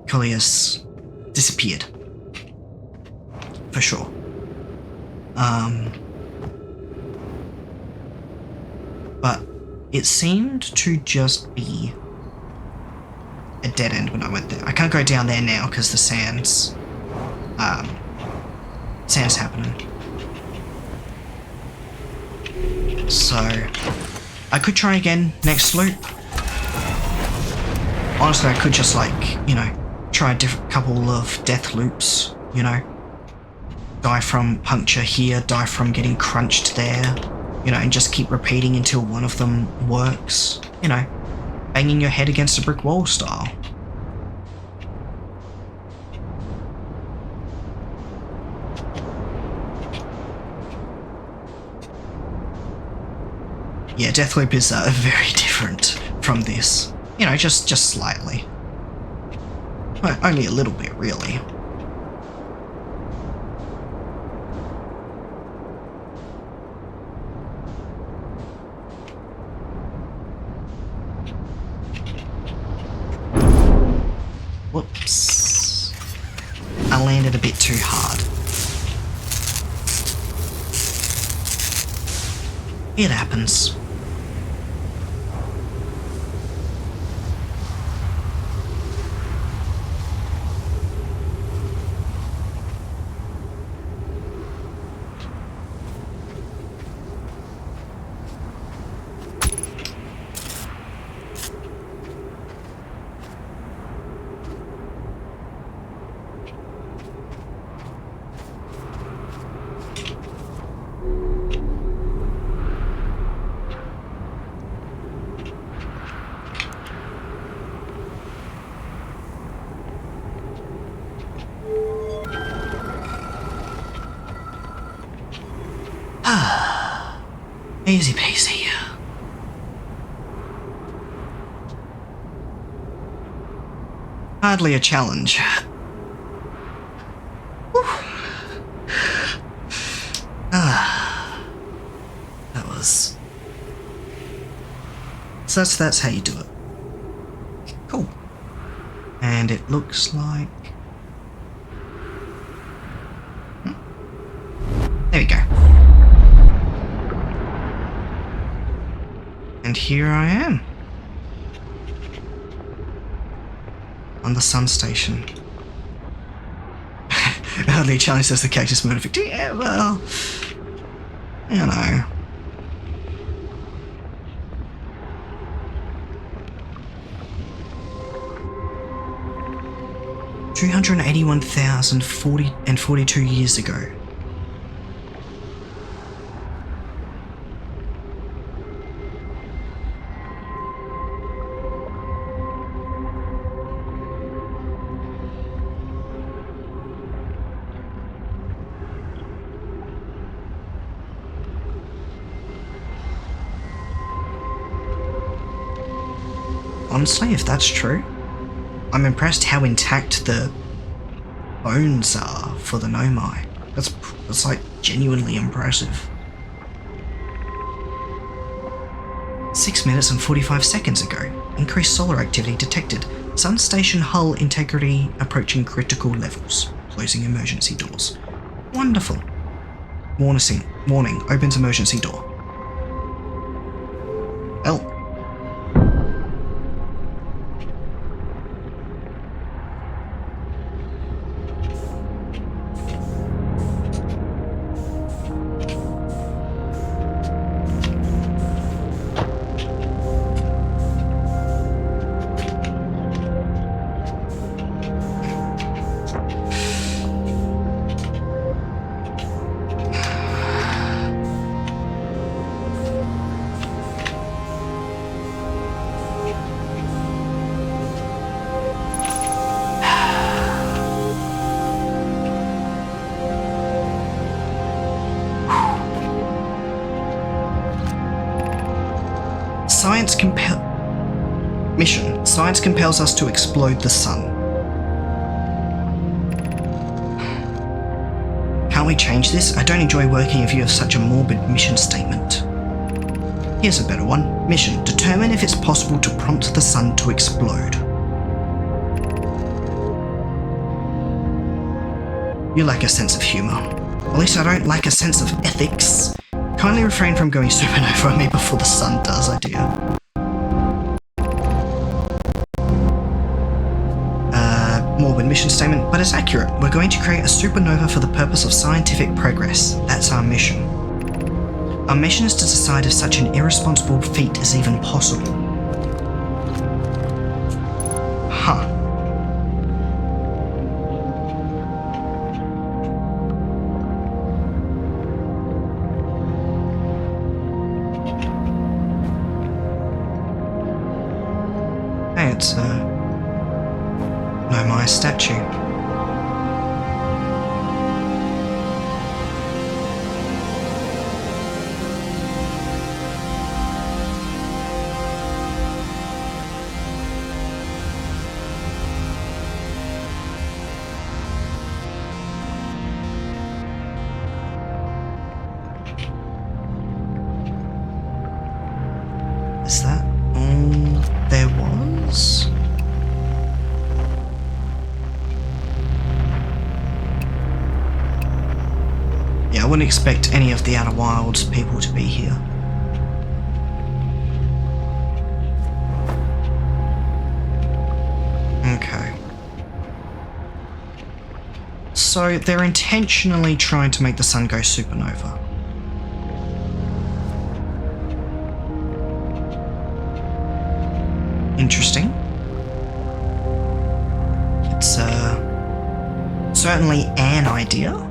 Collius disappeared. For sure. But it seemed to just be a dead end when I went there. I can't go down there now because the sand's happening. So I could try again next loop. Honestly, I could just you know, try a couple of death loops, you know. Die from puncture here, die from getting crunched there, you know, and just keep repeating until one of them works. You know, banging your head against a brick wall style. Yeah, Deathloop is very different from this. You know, just slightly. Well, only a little bit, really. Whoops. I landed a bit too hard. It happens. Easy peasy. Hardly a challenge. That was... So that's how you do it. Cool. And it looks like... There we go. And here I am. On the sun station. Hardly a challenge, says the cactus murder victim. Yeah, well... You know. $281,042 years ago. Honestly, if that's true, I'm impressed how intact the bones are for the Nomai. That's like genuinely impressive. 6 minutes and 45 seconds ago, increased solar activity detected. Sun station hull integrity approaching critical levels. Closing emergency doors. Wonderful. Warning, opens emergency door. Well. Science compels us to explode the sun. Can't we change this? I don't enjoy working if you have such a morbid mission statement. Here's a better one. Mission: determine if it's possible to prompt the sun to explode. You lack a sense of humour. At least I don't lack a sense of ethics. Kindly refrain from going supernova on me before the sun does, I dear. Morbid mission statement, but it's accurate. We're going to create a supernova for the purpose of scientific progress. That's our mission. Our mission is to decide if such an irresponsible feat is even possible. Huh. Hey, it's Nomai statue. Yeah, I wouldn't expect any of the Outer Wilds people to be here. Okay. So they're intentionally trying to make the sun go supernova. Interesting. It's certainly an idea.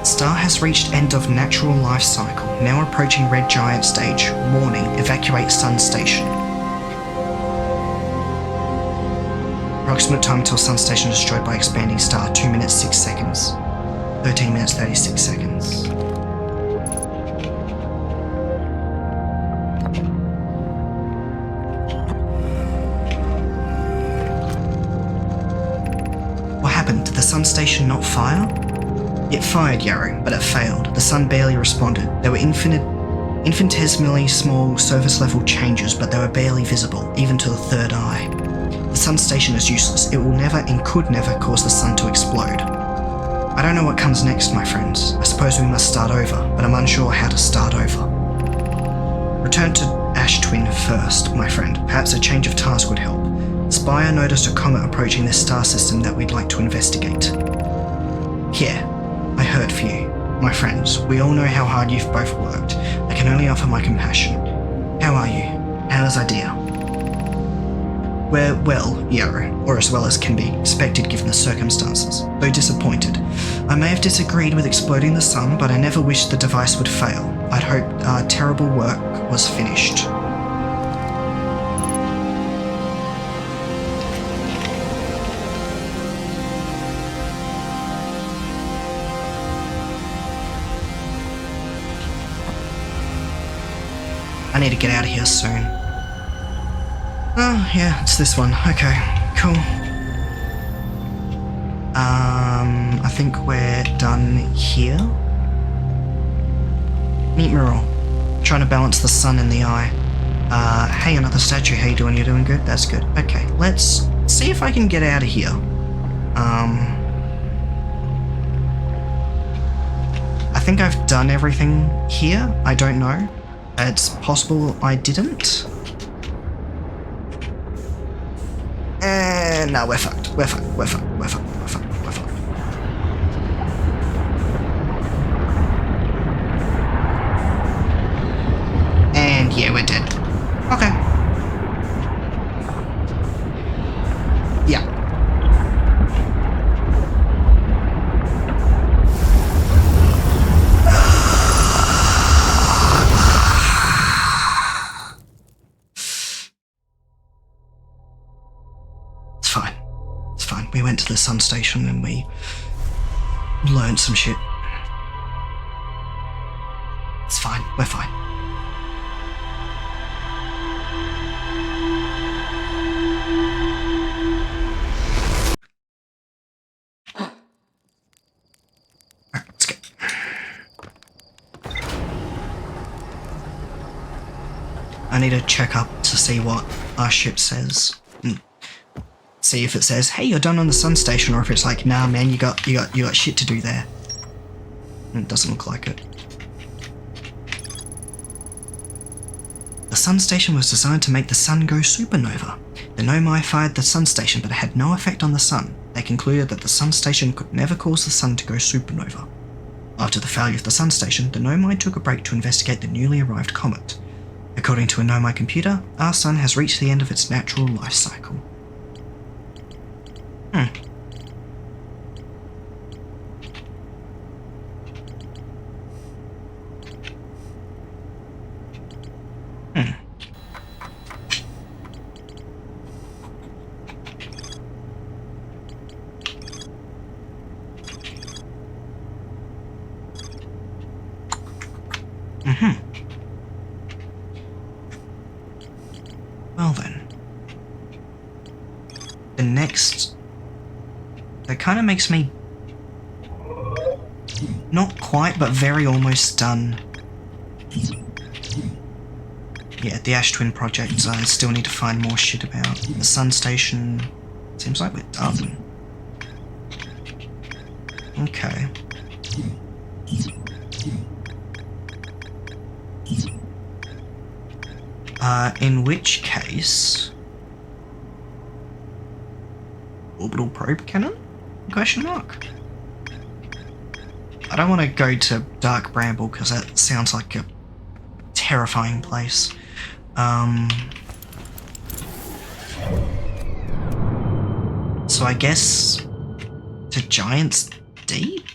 Star has reached end of natural life cycle, now approaching red giant stage. Warning, evacuate sun station. Approximate time until sun station destroyed by expanding star, 2 minutes 6 seconds. 13 minutes 36 seconds. What happened? Did the sun station not fire? It fired, Yarrow, but it failed. The sun barely responded. There were infinitesimally small surface-level changes, but they were barely visible, even to the third eye. The sun station is useless. It will never and could never cause the sun to explode. I don't know what comes next, my friends. I suppose we must start over, but I'm unsure how to start over. Return to Ash Twin first, my friend. Perhaps a change of task would help. Spire noticed a comet approaching this star system that we'd like to investigate. Here, I heard for you. My friends, we all know how hard you've both worked. I can only offer my compassion. How are you? How is Idea? We're well, Yarrow, or as well as can be expected given the circumstances, though disappointed. I may have disagreed with exploding the sun, but I never wished the device would fail. I'd hoped our terrible work was finished. I need to get out of here soon. Oh, yeah, it's this one. Okay, cool. I think we're done here. Neat mural. Trying to balance the sun in the eye. Hey, another statue. How you doing? You doing good? That's good. Okay, let's see if I can get out of here. I think I've done everything here. I don't know. It's possible I didn't. No, we're fucked. We're fucked. We're fucked. We're fucked. We're fucked. We're fucked. And yeah, we're dead. Okay. Yeah. We went to the sun station and we learned some shit. It's fine. We're fine. Alright, let's go. I need to check up to see what our ship says. See if it says, hey, you're done on the sun station, or if it's like, nah man, you got shit to do there. And it doesn't look like it. The sun station was designed to make the sun go supernova. The Nomai fired the sun station, but it had no effect on the sun. They concluded that the sun station could never cause the sun to go supernova. After the failure of the sun station, the Nomai took a break to investigate the newly arrived comet. According to a Nomai computer, our sun has reached the end of its natural life cycle. Well then. The next... That kind of makes me... Not quite, but very almost done. yeah, the Ash Twin project, I still need to find more shit about. The Sun Station, seems like we're done. Okay. In which case... Orbital probe cannon? Question mark. I don't want to go to Dark Bramble because that sounds like a terrifying place. So I guess to Giant's Deep?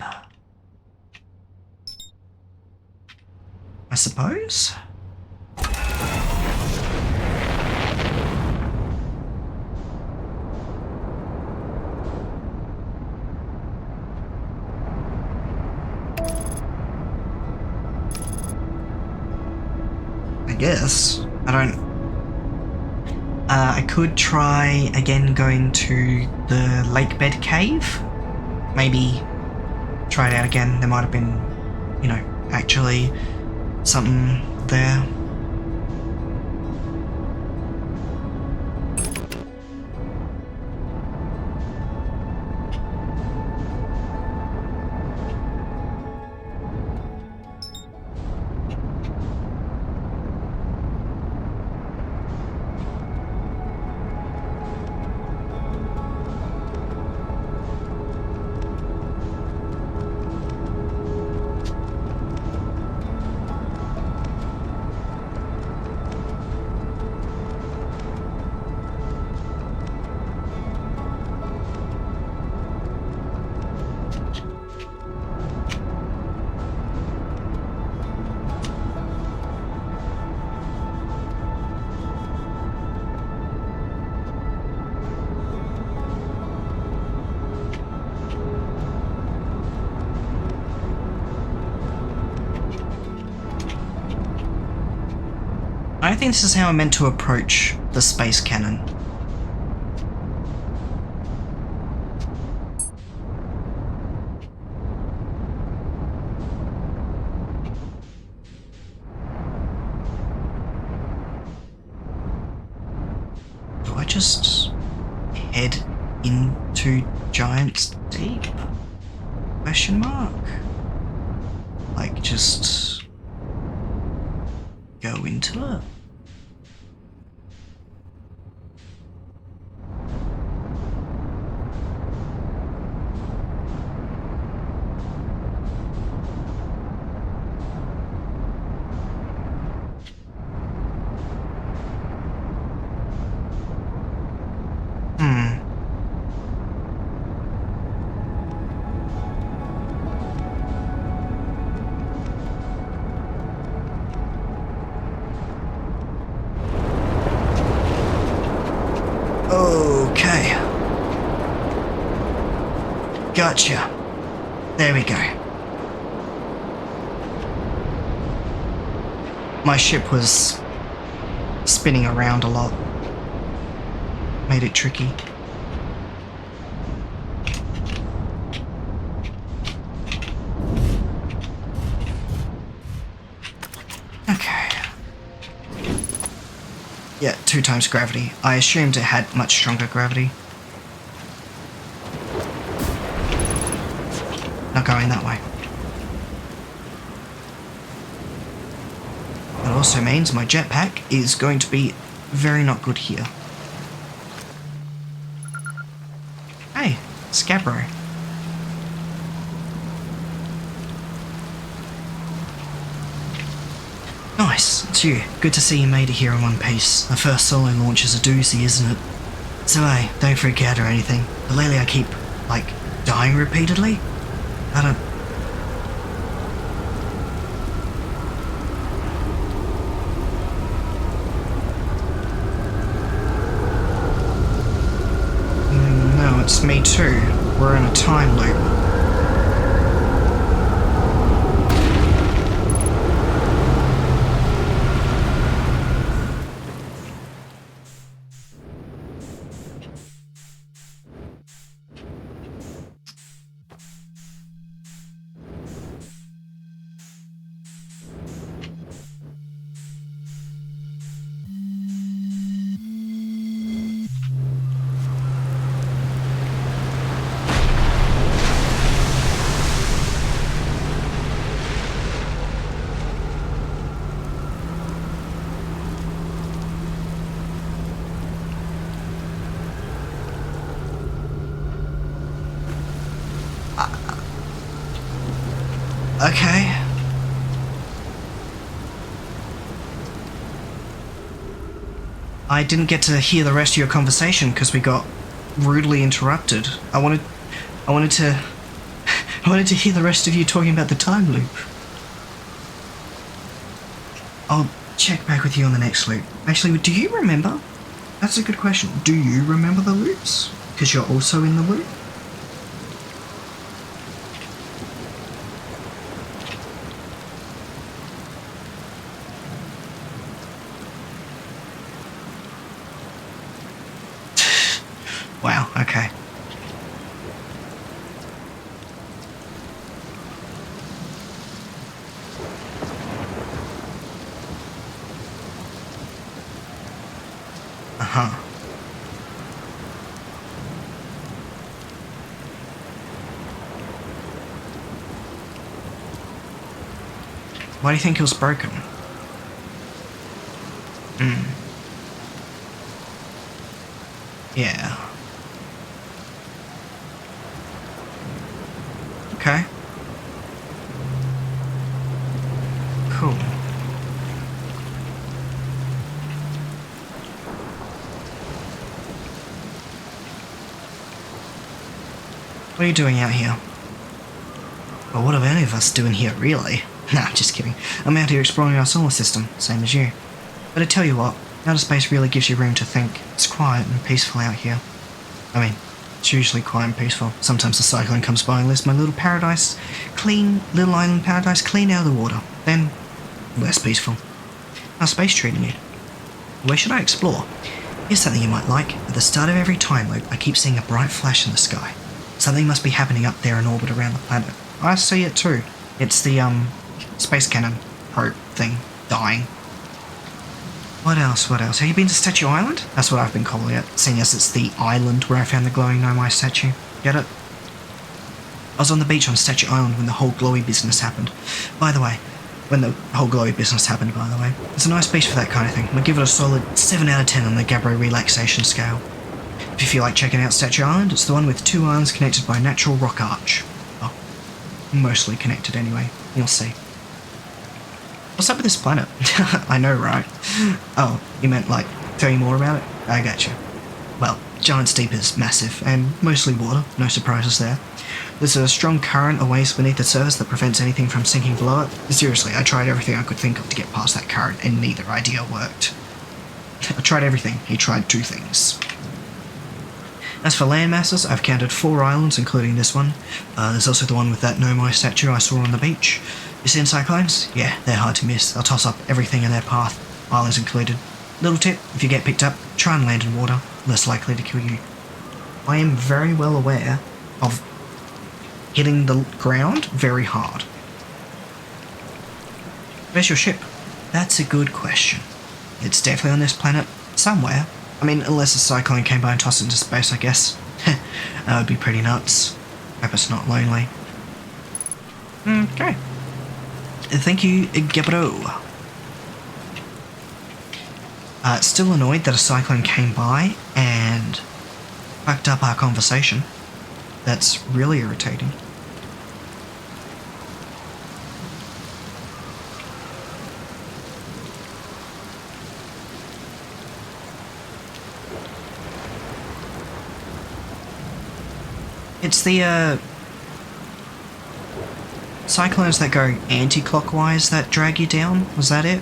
I suppose? I guess. I don't... I could try again going to the lake bed cave. Maybe try it out again. There might have been, you know, actually something there. I don't think this is how I'm meant to approach the space cannon. Do I just head into Giant's Deep? Question mark? Like, just go into it? Okay. Gotcha. There we go. My ship was spinning around a lot. Made it tricky. Okay. Yeah, 2 times gravity. I assumed it had much stronger gravity. Not going that way. That also means my jetpack is going to be very not good here. Hey, Scabro. Nice, it's you. Good to see you made it here in one piece. The first solo launch is a doozy, isn't it? So hey, don't freak out or anything. But lately I keep, like, dying repeatedly. I don't... No, it's me too. We're in a time loop. Okay. I didn't get to hear the rest of your conversation because we got rudely interrupted. I wanted to hear the rest of you talking about the time loop. I'll check back with you on the next loop. Actually, do you remember? That's a good question. Do you remember the loops? Because you're also in the loop? Wow, okay. Uh-huh. Why do you think it was broken? Yeah. Okay. Cool. What are you doing out here? Well, what are any of us doing here, really? Nah, just kidding. I'm out here exploring our solar system, same as you. But I tell you what, outer space really gives you room to think. It's quiet and peaceful out here. I mean, it's usually quiet and peaceful. Sometimes the cyclone comes by and lifts my little paradise, little island paradise clean out of the water. Then, less peaceful. How's space treating you? Where should I explore? Here's something you might like. At the start of every time loop, I keep seeing a bright flash in the sky. Something must be happening up there in orbit around the planet. I see it too. It's the, space cannon probe thing dying. What else? Have you been to Statue Island? That's what I've been calling it, seeing as it's the island where I found the glowing Nomai statue. Get it? I was on the beach on Statue Island when the whole glowy business happened. It's a nice beach for that kind of thing. I'd give it a solid 7 out of 10 on the Gabbro relaxation scale. If you feel like checking out Statue Island, it's the one with 2 islands connected by a natural rock arch. Oh, mostly connected anyway. You'll see. What's up with this planet? I know, right? Oh, you meant, like, tell you more about it? I gotcha. Well, Giant's Deep is massive, and mostly water, no surprises there. There's a strong current away beneath the surface that prevents anything from sinking below it. Seriously, I tried everything I could think of to get past that current, and neither idea worked. I tried everything, he tried 2 things. As for land masses, I've counted 4 islands, including this one. There's also the one with that Nomai statue I saw on the beach. You seen cyclones? Yeah, they're hard to miss. They'll toss up everything in their path, islands included. Little tip, if you get picked up, try and land in water, less likely to kill you. I am very well aware of hitting the ground very hard. Where's your ship? That's a good question. It's definitely on this planet, somewhere. I mean, unless a cyclone came by and tossed it into space, I guess. That would be pretty nuts. Hope it's not lonely. Okay. Thank you, Gabbro. Still annoyed that a cyclone came by and fucked up our conversation. That's really irritating. It's the, cyclones that go anti-clockwise that drag you down? Was that it?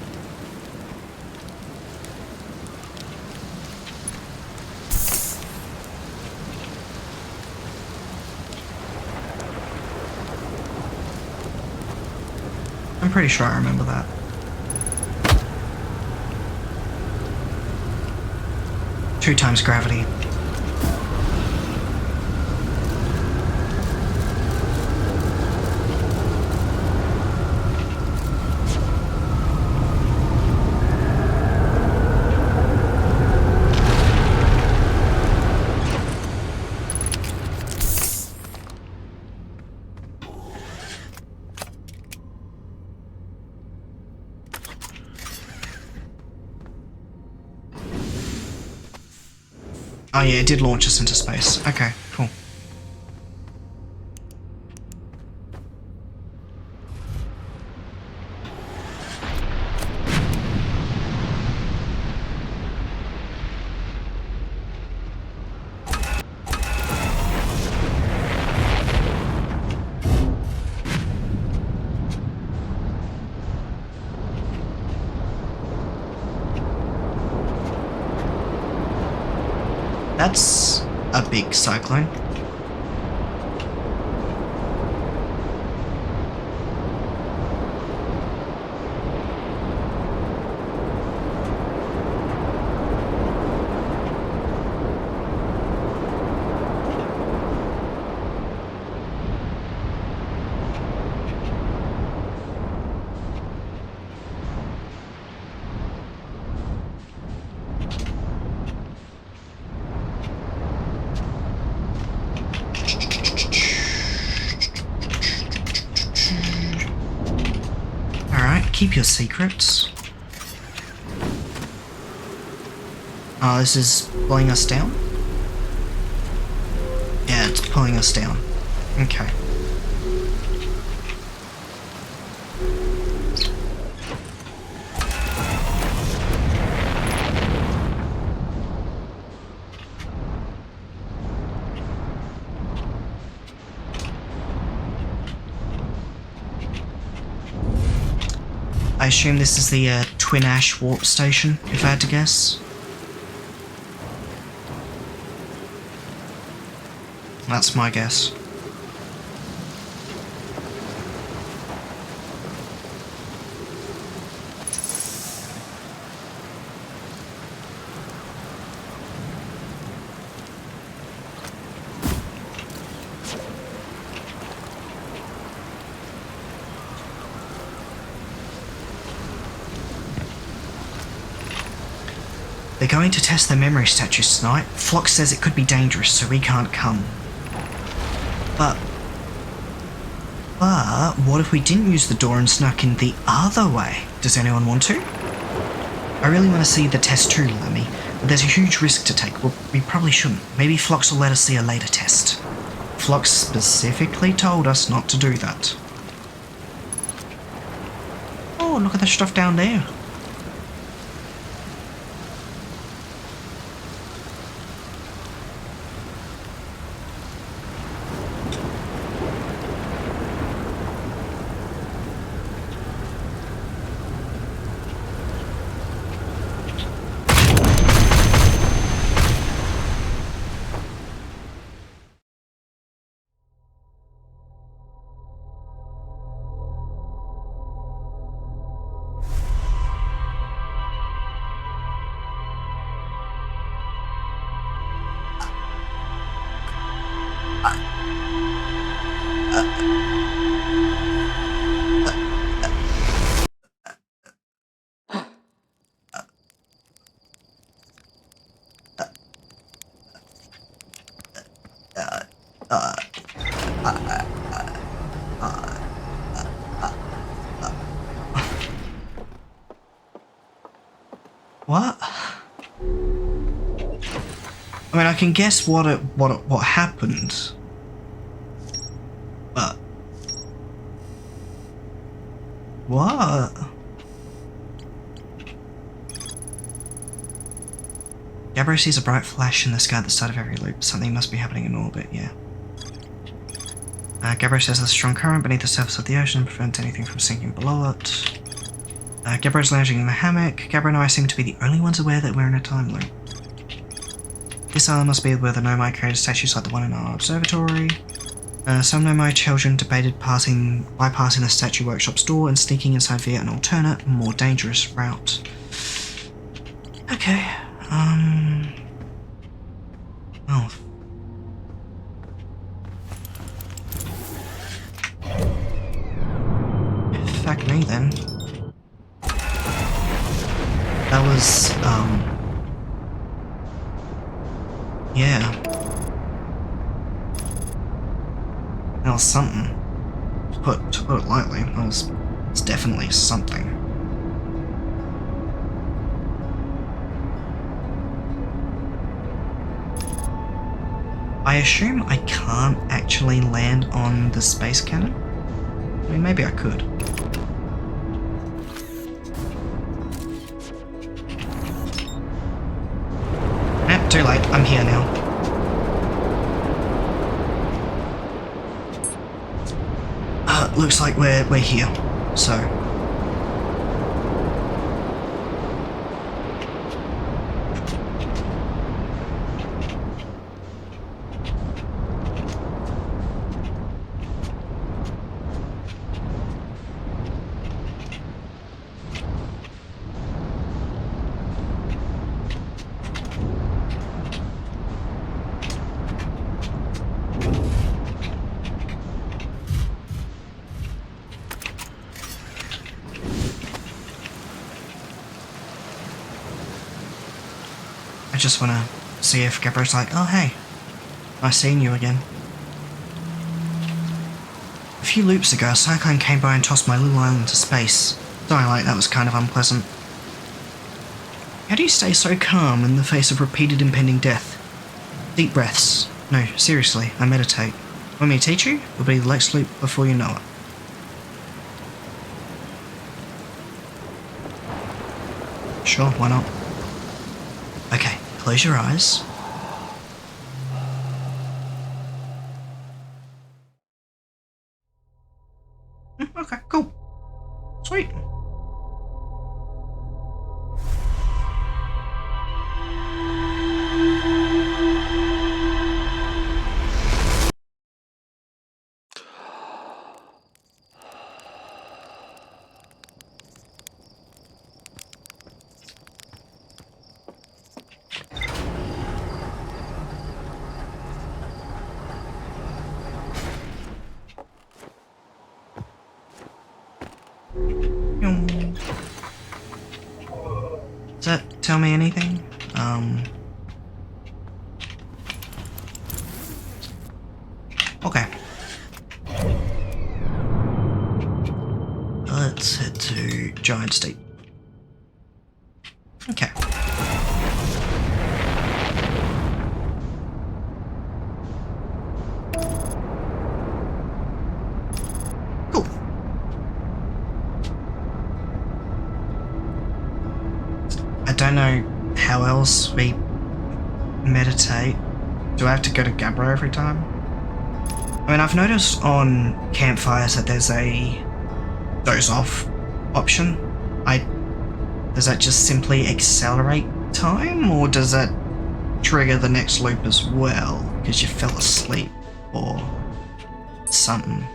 I'm pretty sure I remember that. Two times gravity. Oh yeah, it did launch us into space. Okay, cool. That's a big cyclone. Keep your secrets. Oh, this is pulling us down? Yeah, it's pulling us down. Okay. I assume this is the Twin Ash warp station, if I had to guess. That's my guess. They're going to test the memory statues tonight. Flock says it could be dangerous, so we can't come. But what if we didn't use the door and snuck in the other way? Does anyone want to? I really want to see the test too, Lemmy, but there's a huge risk to take. Well, we probably shouldn't. Maybe Phlox will let us see a later test. Phlox specifically told us not to do that. Oh, look at the stuff down there. What? I mean, I can guess what happened, but what? Gabbro sees a bright flash in the sky at the start of every loop. Something must be happening in orbit. Yeah. Gabbro says there's a strong current beneath the surface of the ocean prevents anything from sinking below it. Gabbro's lounging in the hammock. Gabbro and I seem to be the only ones aware that we're in a time loop. This island must be where the Nomai created statues like the one in our observatory. Some Nomai children debated bypassing the statue workshop's door and sneaking inside via an alternate, more dangerous route. Okay, well. Fuck me then. That was, yeah. That was something. To put it lightly, it's definitely something. I assume I can't actually land on the space cannon? I mean, maybe I could. Too late, I'm here now. Looks like we're here, so. I just want to see if Gabbro's like, oh hey, nice seeing you again. A few loops ago, a cyclone came by and tossed my little island to space. Sorry, like, that was kind of unpleasant. How do you stay so calm in the face of repeated impending death? Deep breaths. No, seriously, I meditate. Want me to teach you? It'll be the next loop before you know it. Sure, why not? Okay, close your eyes. Okay, cool. Sweet. Does that tell me anything? Okay. Let's head to Giant Steep. Okay. Cool. I don't know how else we meditate. Do I have to go to Gabbro every time? I mean, I've noticed on campfires that there's a doze off option. Does that just simply accelerate time, or does that trigger the next loop as well because you fell asleep or something?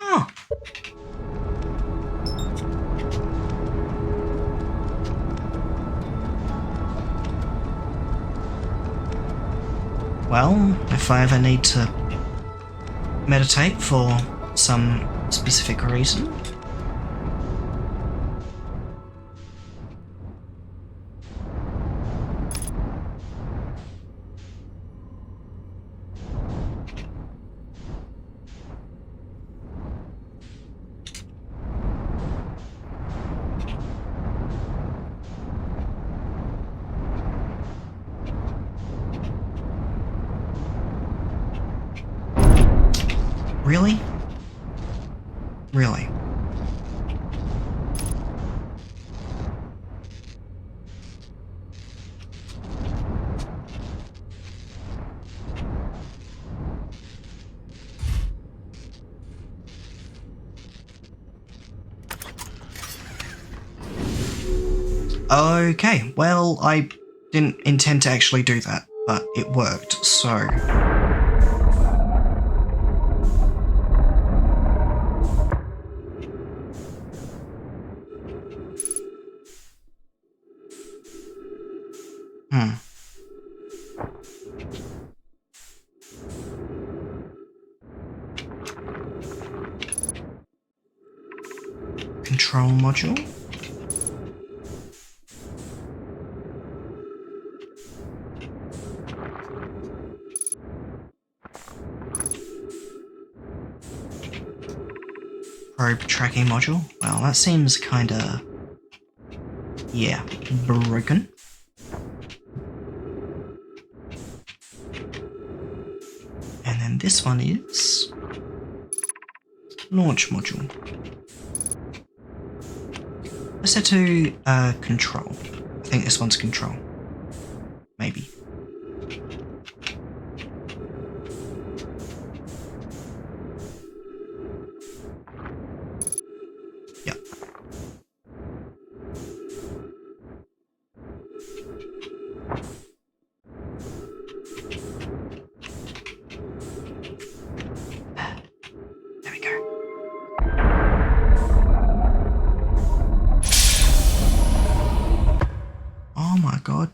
Oh. Well, if I ever need to meditate for some specific reason. Really? Really? Okay, well, I didn't intend to actually do that, but it worked, so... Control module. Probe tracking module. Well, that seems kinda... yeah, broken. And then this one is... launch module. Let's set to control. I think this one's control. Maybe. Yep. There we go. Oh my god.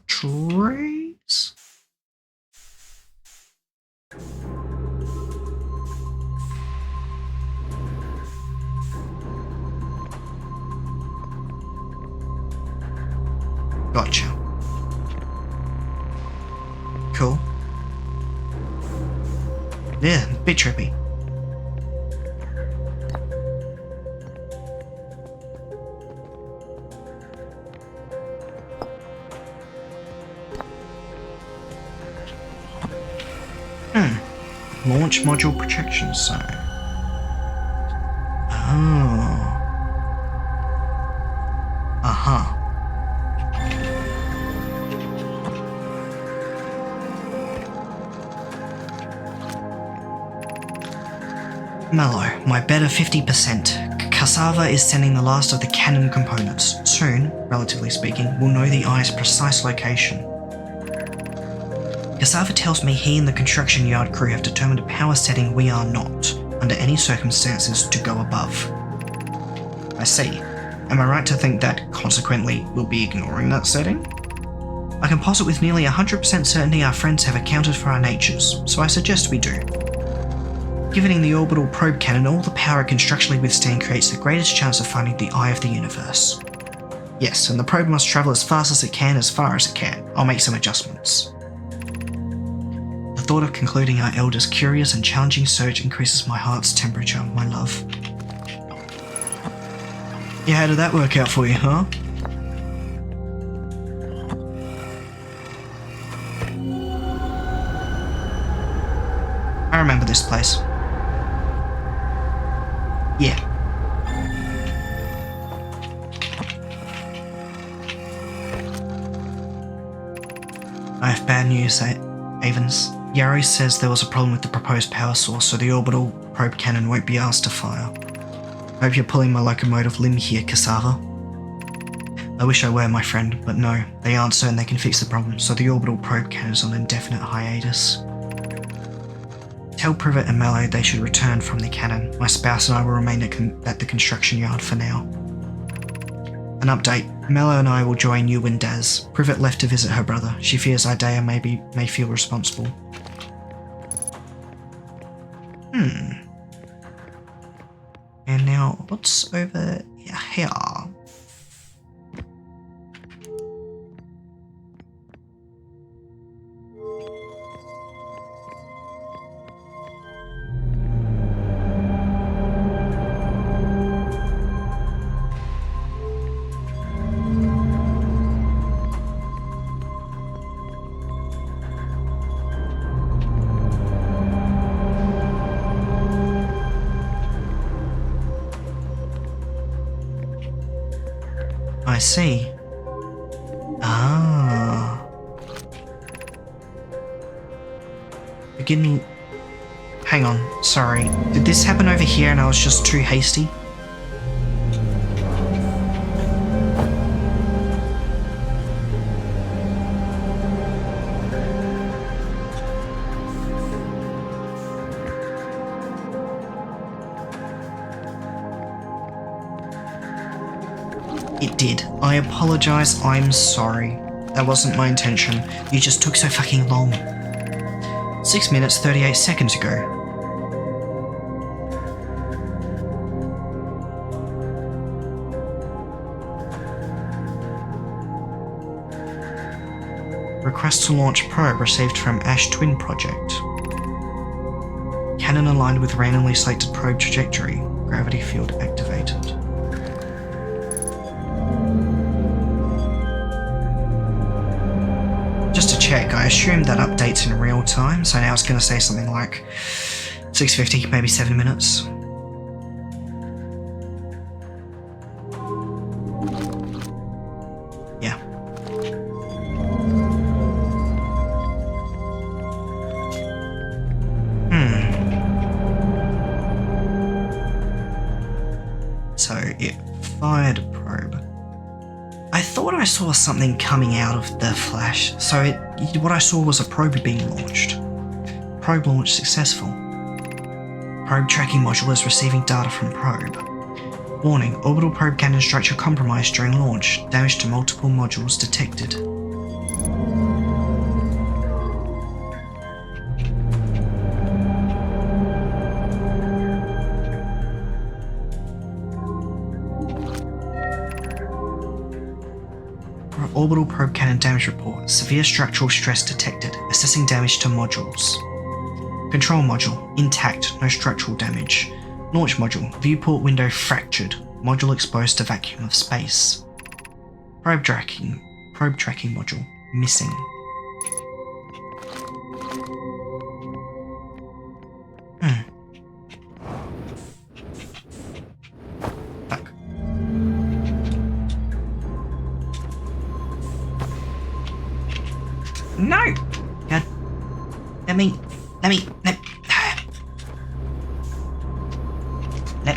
Cool. Yeah, bit trippy. Launch module protection zone. Oh. Uh-huh. Mallow, my bet of 50%. Cassava is sending the last of the cannon components. Soon, relatively speaking, we'll know the eye's precise location. Cassava tells me he and the construction yard crew have determined a power setting we are not, under any circumstances, to go above. I see. Am I right to think that, consequently, we'll be ignoring that setting? I can posit with nearly 100% certainty our friends have accounted for our natures, so I suggest we do. Giving the orbital probe cannon all the power it can structurally withstand creates the greatest chance of finding the eye of the universe. Yes, and the probe must travel as fast as it can, as far as it can. I'll make some adjustments. The thought of concluding our elder's curious and challenging search increases my heart's temperature, my love. Yeah, how did that work out for you, huh? I remember this place. Yeah. I have bad news, Avens. Yarrow says there was a problem with the proposed power source, so the orbital probe cannon won't be asked to fire. I hope you're pulling my locomotive limb here, Cassava. I wish I were, my friend, but no, they aren't certain they can fix the problem, so the orbital probe cannon is on indefinite hiatus. Tell Privet and Mallow they should return from the cannon. My spouse and I will remain at the construction yard for now. An update. Mallow and I will join you and Daz. Privet left to visit her brother. She fears Idea may feel responsible. And now, what's over here? I see. Ah. Hang on, sorry. Did this happen over here and I was just too hasty? It did. I apologise, I'm sorry. That wasn't my intention. You just took so fucking long. 6 minutes, 38 seconds ago. Request to launch probe received from Ash Twin Project. Cannon aligned with randomly selected probe trajectory. Gravity field activated. Just to check, I assume that updates in real time, so now it's going to say something like 6:50, maybe 7 minutes. Yeah. So it fired a probe. I thought I saw something coming out of the flash, so what I saw was a probe being launched. Probe launch successful. Probe tracking module is receiving data from probe. Warning, orbital probe cannon structure compromised during launch. Damage to multiple modules detected. Orbital probe cannon damage report. Severe structural stress detected. Assessing damage to modules. Control module. Intact. No structural damage. Launch module. Viewport window fractured. Module exposed to vacuum of space. Probe tracking module. Missing. Fuck. No! God. Let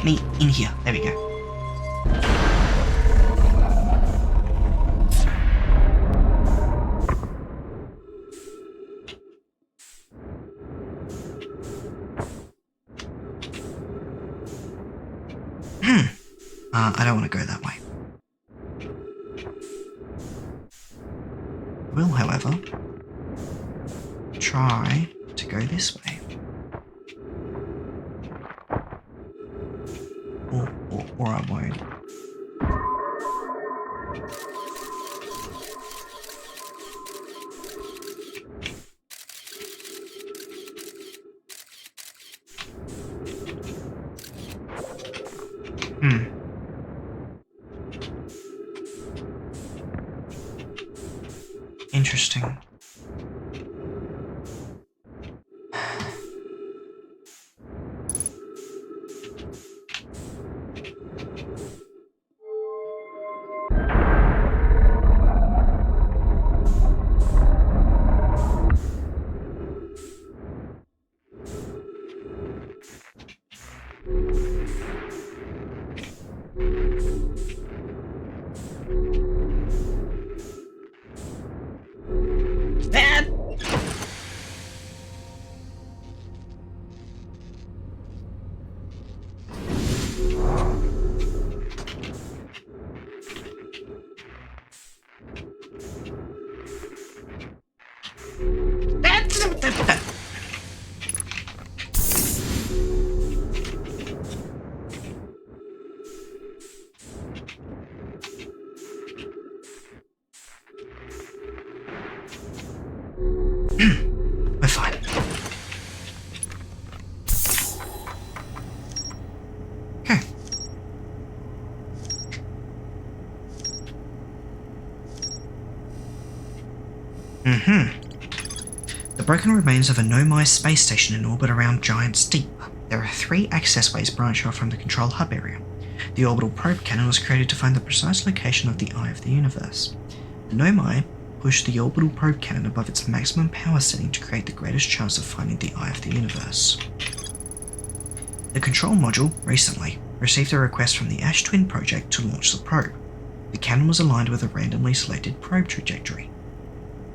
me in here. There we go. I don't want to go that way. I will, however, try to go this way. Or I won't. Interesting. We're fine. Okay. The broken remains of a Nomai space station in orbit around Giant's Deep. There are 3 access ways branching off from the control hub area. The orbital probe cannon was created to find the precise location of the Eye of the Universe. The Nomai pushed the orbital probe cannon above its maximum power setting to create the greatest chance of finding the Eye of the Universe. The control module, recently, received a request from the Ash Twin project to launch the probe. The cannon was aligned with a randomly selected probe trajectory.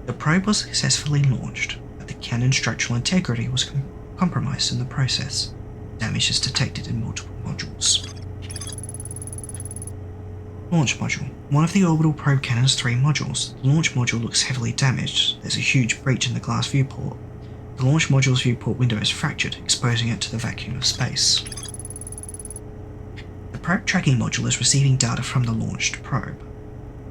The probe was successfully launched, but the cannon's structural integrity was compromised in the process. Damage is detected in multiple modules. Launch module. One of the orbital probe cannon's 3 modules. The launch module looks heavily damaged. There's a huge breach in the glass viewport. The launch module's viewport window is fractured, exposing it to the vacuum of space. The probe tracking module is receiving data from the launched probe.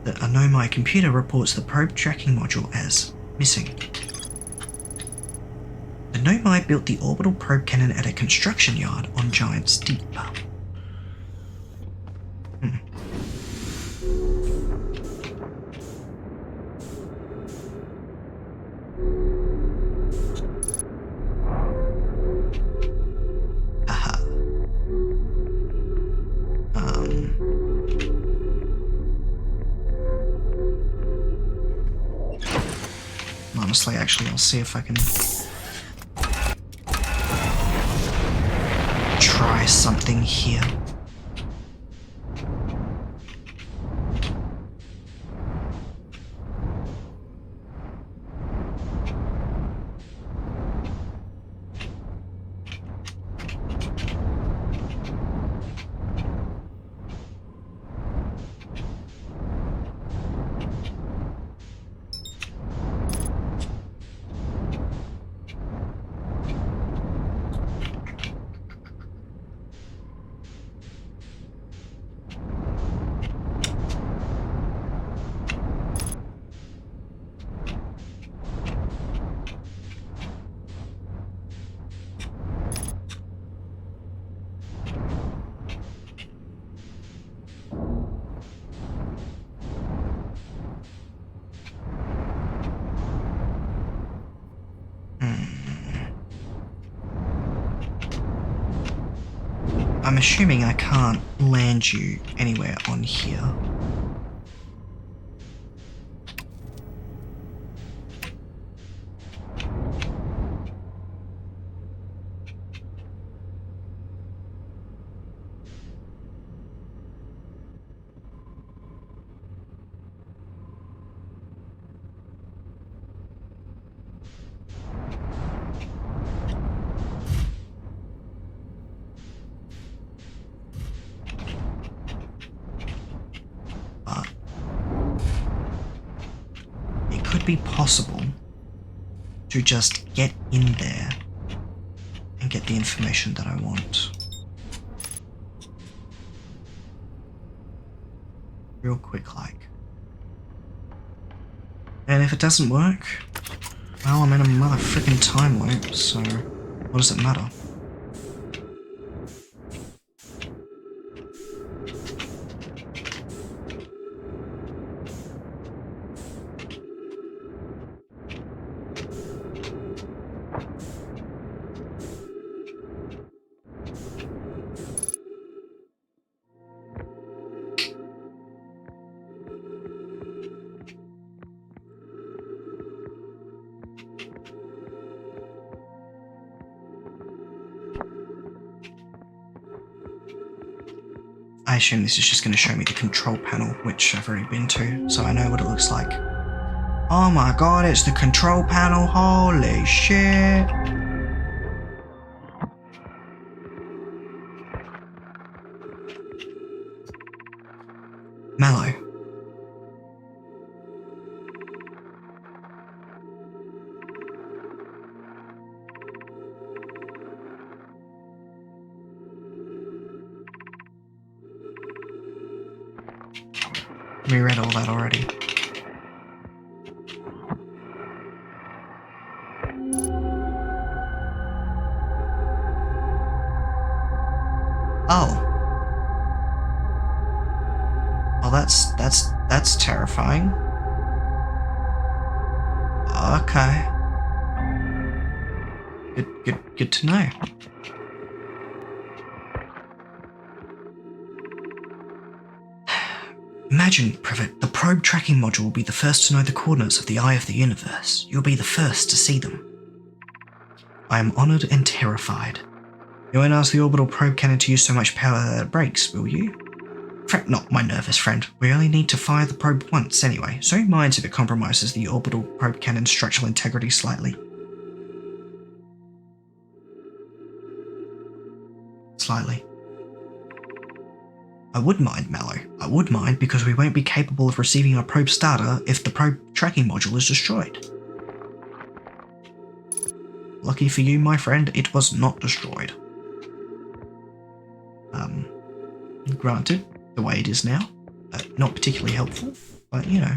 The Nomai computer reports the probe tracking module as missing. The Nomai built the orbital probe cannon at a construction yard on Giant's Deep. Honestly, actually, I'll see if I can try something here. I'm assuming I can't land you anywhere on here. Be possible to just get in there and get the information that I want. Real quick, like. And if it doesn't work, well, I'm in a mother frickin' time loop, so what does it matter? I assume this is just going to show me the control panel, which I've already been to, so I know what it looks like. Oh my god, it's the control panel, holy shit! Mallow. We read all that already. Oh. Well, that's terrifying. Okay. Good to know. Imagine, Privet, the probe tracking module will be the first to know the coordinates of the eye of the universe. You'll be the first to see them. I am honoured and terrified. You won't ask the orbital probe cannon to use so much power that it breaks, will you? Fret not, my nervous friend. We only need to fire the probe once anyway, so who minds if it compromises the orbital probe cannon's structural integrity slightly? Slightly. I would mind, Mallow. I would mind because we won't be capable of receiving our probe starter if the probe tracking module is destroyed. Lucky for you, my friend, it was not destroyed. Granted, the way it is now, not particularly helpful, but you know.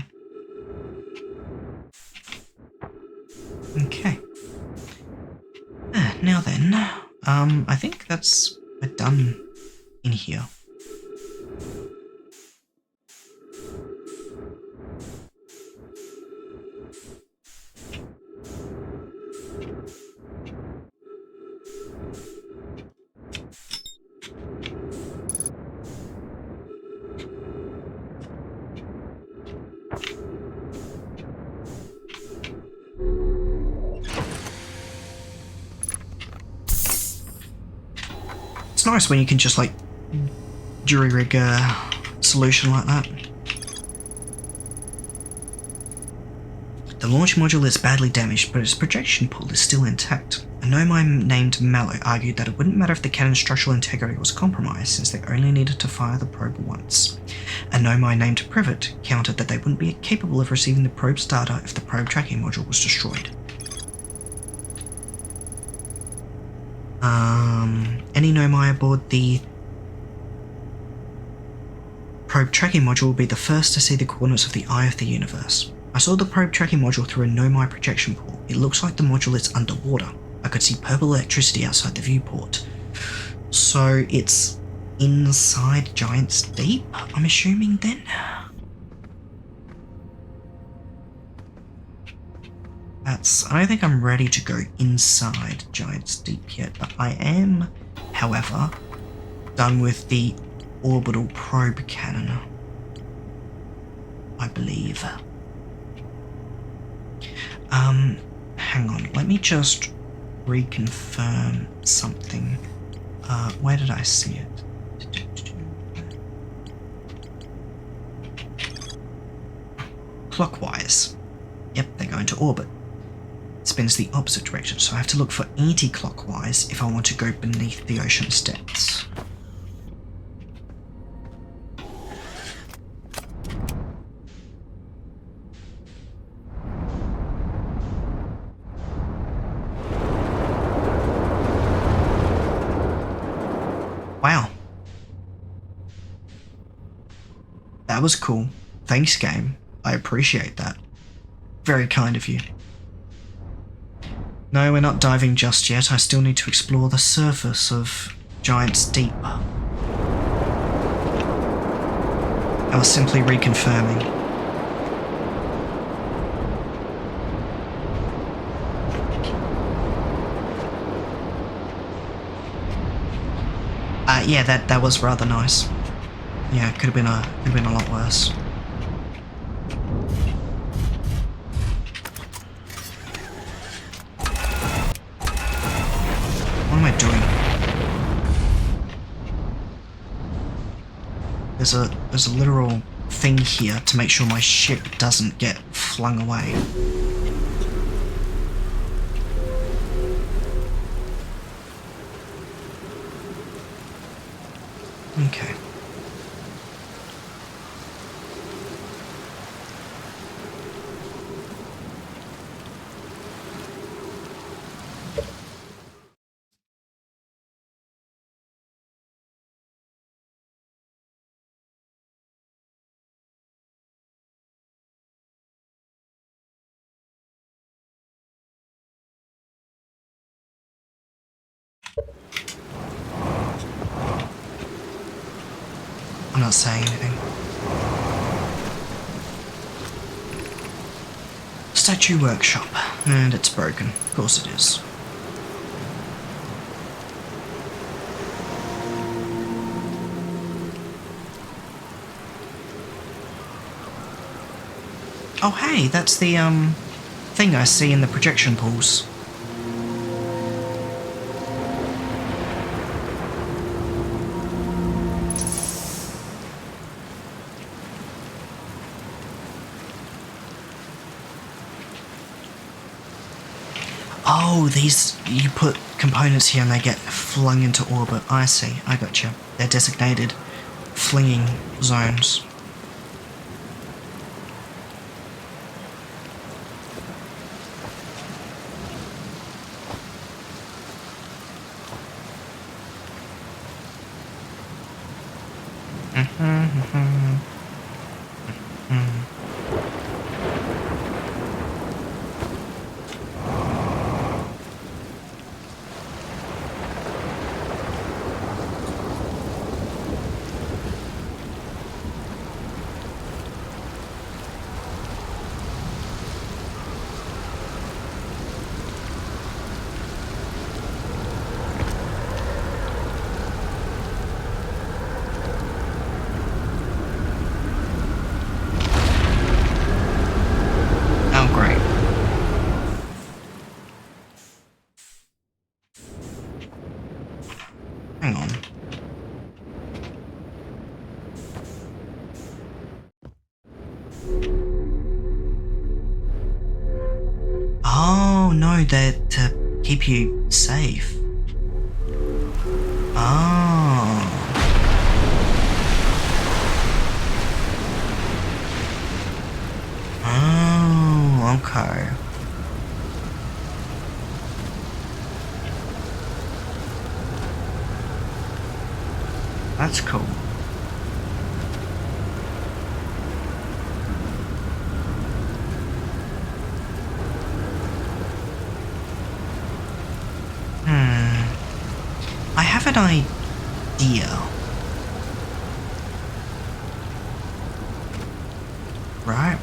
Okay. Now then, I think we're done in here. It's nice when you can just like jury-rig a solution like that. The launch module is badly damaged, but its projection pool is still intact. A gnome named Mallow argued that it wouldn't matter if the cannon's structural integrity was compromised, since they only needed to fire the probe once. A gnome named Privet countered that they wouldn't be capable of receiving the probe starter if the probe tracking module was destroyed. Any gnome aboard the probe tracking module will be the first to see the coordinates of the eye of the universe. I saw the probe tracking module through a gnome projection pool. It looks like the module is underwater. I could see purple electricity outside the viewport. So it's inside Giant's Deep, I'm assuming then? I don't think I'm ready to go inside Giant's Deep yet, but I am, however, done with the orbital probe cannon, I believe. Hang on, let me just reconfirm something. Where did I see it? Clockwise. Yep, they're going to orbit. It spins the opposite direction, so I have to look for anti-clockwise if I want to go beneath the ocean's depths. Wow. That was cool. Thanks, game. I appreciate that. Very kind of you. No, we're not diving just yet. I still need to explore the surface of Giant's Deep. I was simply reconfirming. Yeah, that was rather nice. Yeah, could have been a lot worse. What am I doing? There's a literal thing here to make sure my ship doesn't get flung away. Okay. I'm not saying anything. Statue workshop, and it's broken. Of course it is. Oh hey, that's the thing I see in the projection pools. Oh, these, you put components here and they get flung into orbit. I see, I gotcha. They're designated flinging zones. Hang on. Oh, no, they're to keep you safe. Oh. Oh, okay. That's cool. I have an idea. Right?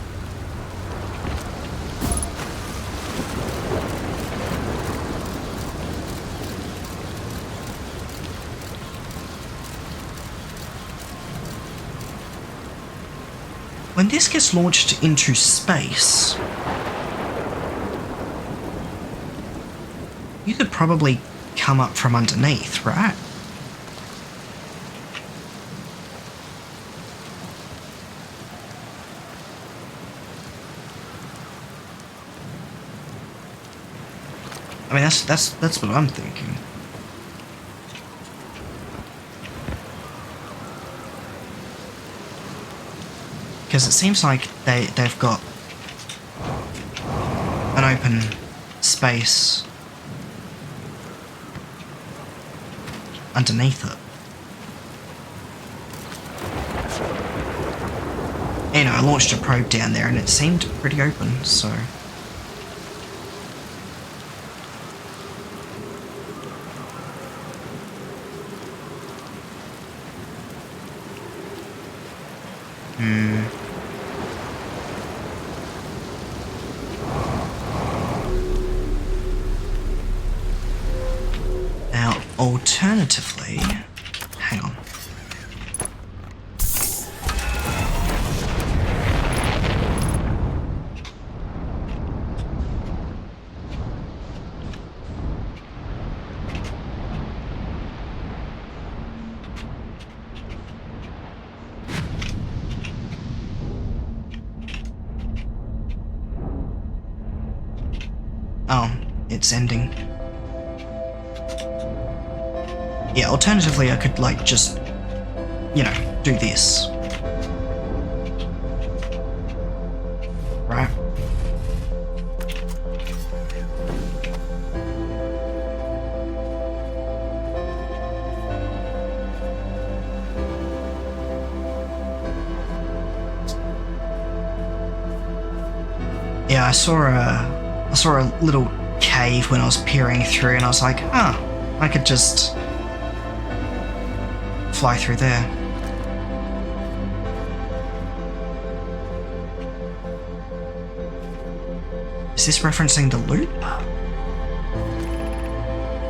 when this gets launched into space, you could probably come up from underneath, right? I mean, that's what I'm thinking. Because it seems like they've got an open space underneath it. You know, I launched a probe down there and it seemed pretty open, so... Now, alternatively... Hang on. Oh, it's ending. Yeah, alternatively I could, like, just, you know, do this. Right? Yeah, I saw a little cave when I was peering through and I was like, I could just fly through there. Is this referencing the loop?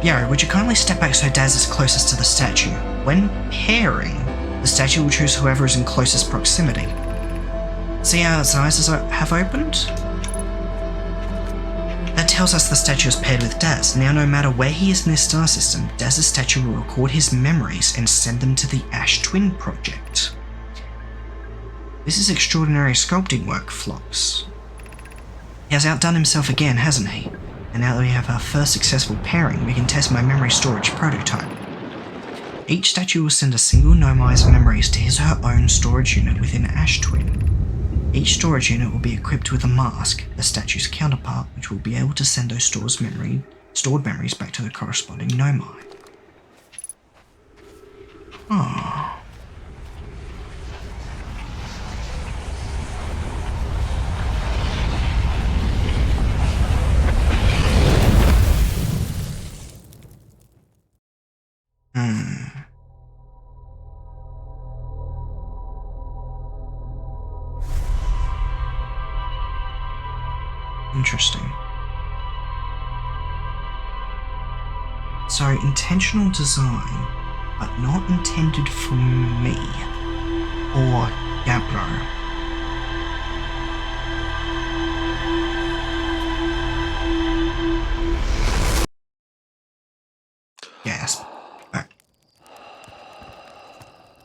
Yaro, would you kindly step back so Daz is closest to the statue? When pairing, the statue will choose whoever is in closest proximity. See how its eyes have opened? That tells us the statue is paired with Daz. Now no matter where he is in this star system, Daz's statue will record his memories and send them to the Ash Twin Project. This is extraordinary sculpting work, Phlox. He has outdone himself again, hasn't he? And now that we have our first successful pairing, we can test my memory storage prototype. Each statue will send a single Nomai's memories to his or her own storage unit within Ash Twin. Each storage unit will be equipped with a mask, the statue's counterpart, which will be able to send those stored memories back to the corresponding Nomai. Oh. Interesting. So, intentional design, but not intended for me. Or Gabro. Gasp. Back.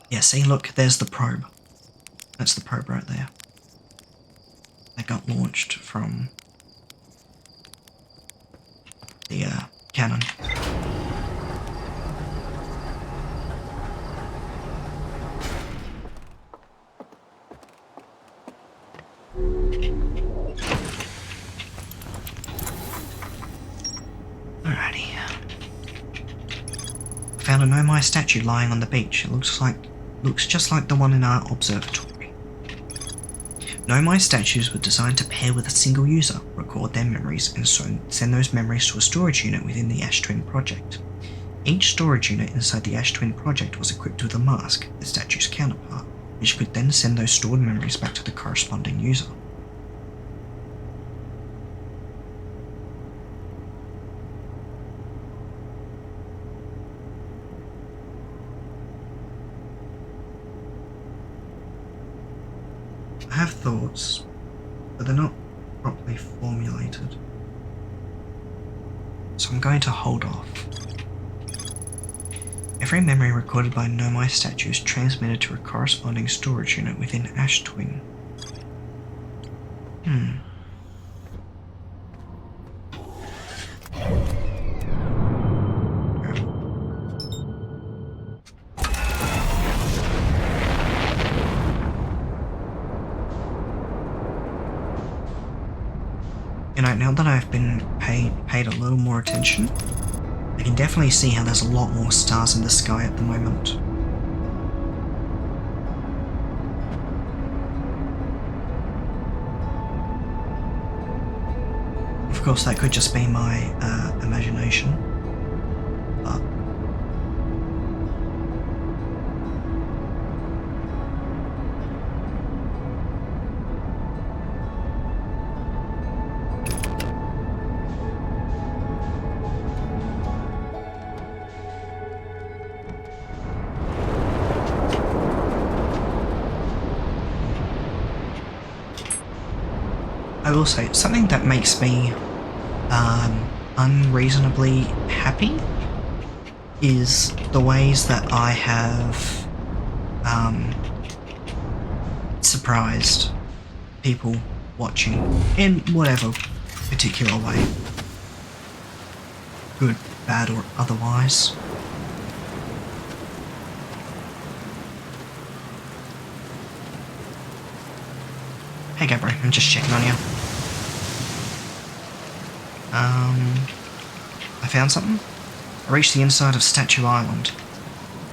Yeah, see, look, there's the probe. That's the probe right there. That got launched from the cannon. Alrighty. Found a Nomai statue lying on the beach. It looks just like the one in our observatory. Nomai statues were designed to pair with a single user, record their memories, and send those memories to a storage unit within the Ash Twin Project. Each storage unit inside the Ash Twin Project was equipped with a mask, the statue's counterpart, which could then send those stored memories back to the corresponding user. I have thoughts, but they're not properly formulated. So I'm going to hold off. Every memory recorded by Nomai statue is transmitted to a corresponding storage unit within Ash Twin. You know, now that I've been paid a little more attention, I can definitely see how there's a lot more stars in the sky at the moment. Of course, that could just be my imagination, but I will say, something that makes me unreasonably happy is the ways that I have surprised people watching in whatever particular way, good, bad, or otherwise. Hey Gabriel, I'm just checking on you. I found something. I reached the inside of Statue Island.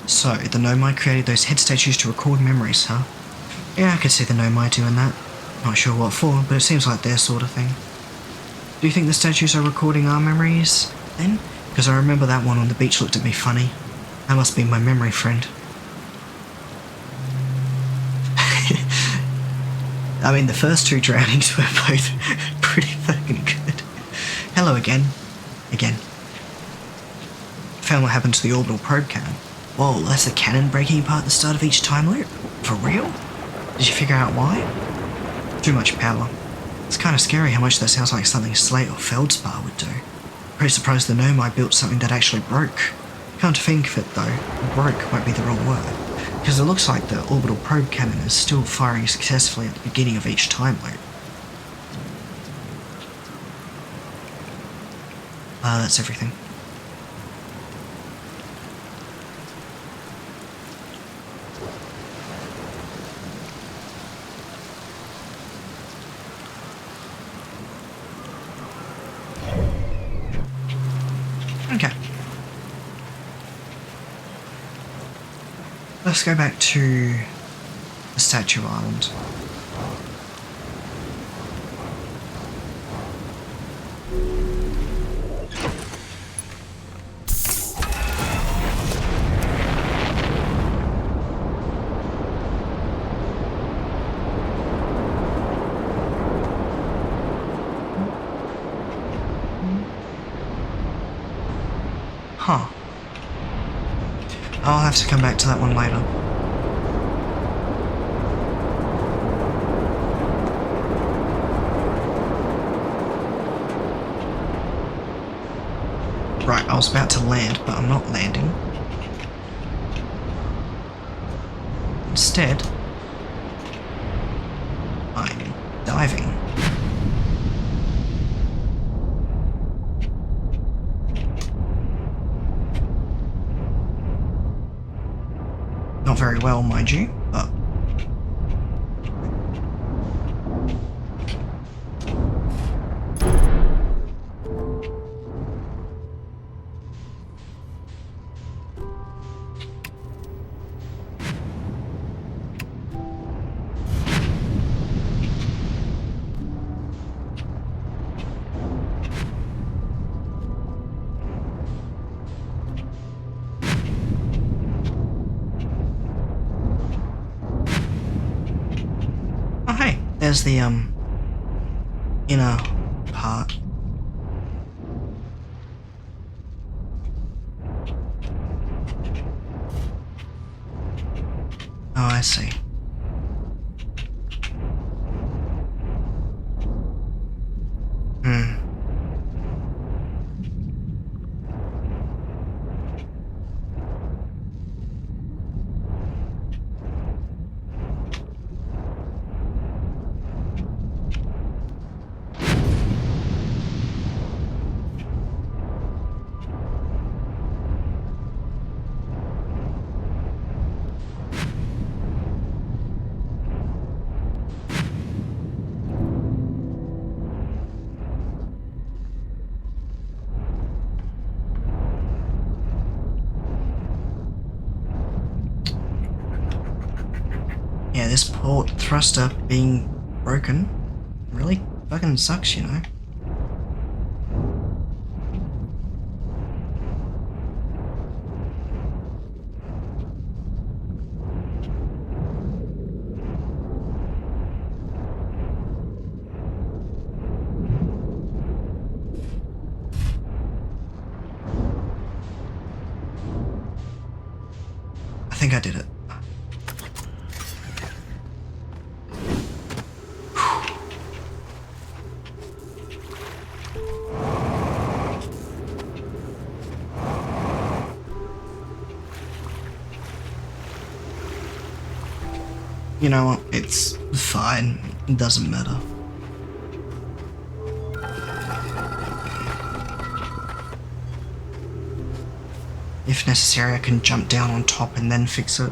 So, the Nomai created those head statues to record memories, huh? Yeah, I could see the Nomai doing that. Not sure what for, but it seems like their sort of thing. Do you think the statues are recording our memories, then? Because I remember that one on the beach looked at me funny. That must be my memory friend. I mean, the first two drownings were both pretty fucking good. Hello again. Found what happened to the orbital probe cannon. Whoa, that's the cannon breaking apart at the start of each time loop? For real? Did you figure out why? Too much power. It's kind of scary how much that sounds like something Slate or Feldspar would do. Pretty surprised the Nomai built something that actually broke. Come to think of it though, broke might be the wrong word, because it looks like the orbital probe cannon is still firing successfully at the beginning of each time loop. That's everything. Okay. Let's go back to the Statue Island. Huh. I'll have to come back to that one later. Right, I was about to land, but I'm not landing. Instead, I'm diving. Not very well, mind you, but... Oh hey, there's the, inner part. Oh, I see. this port thruster being broken really fucking sucks, you know? I think I did it. You know what? It's fine. It doesn't matter. If necessary, I can jump down on top and then fix it.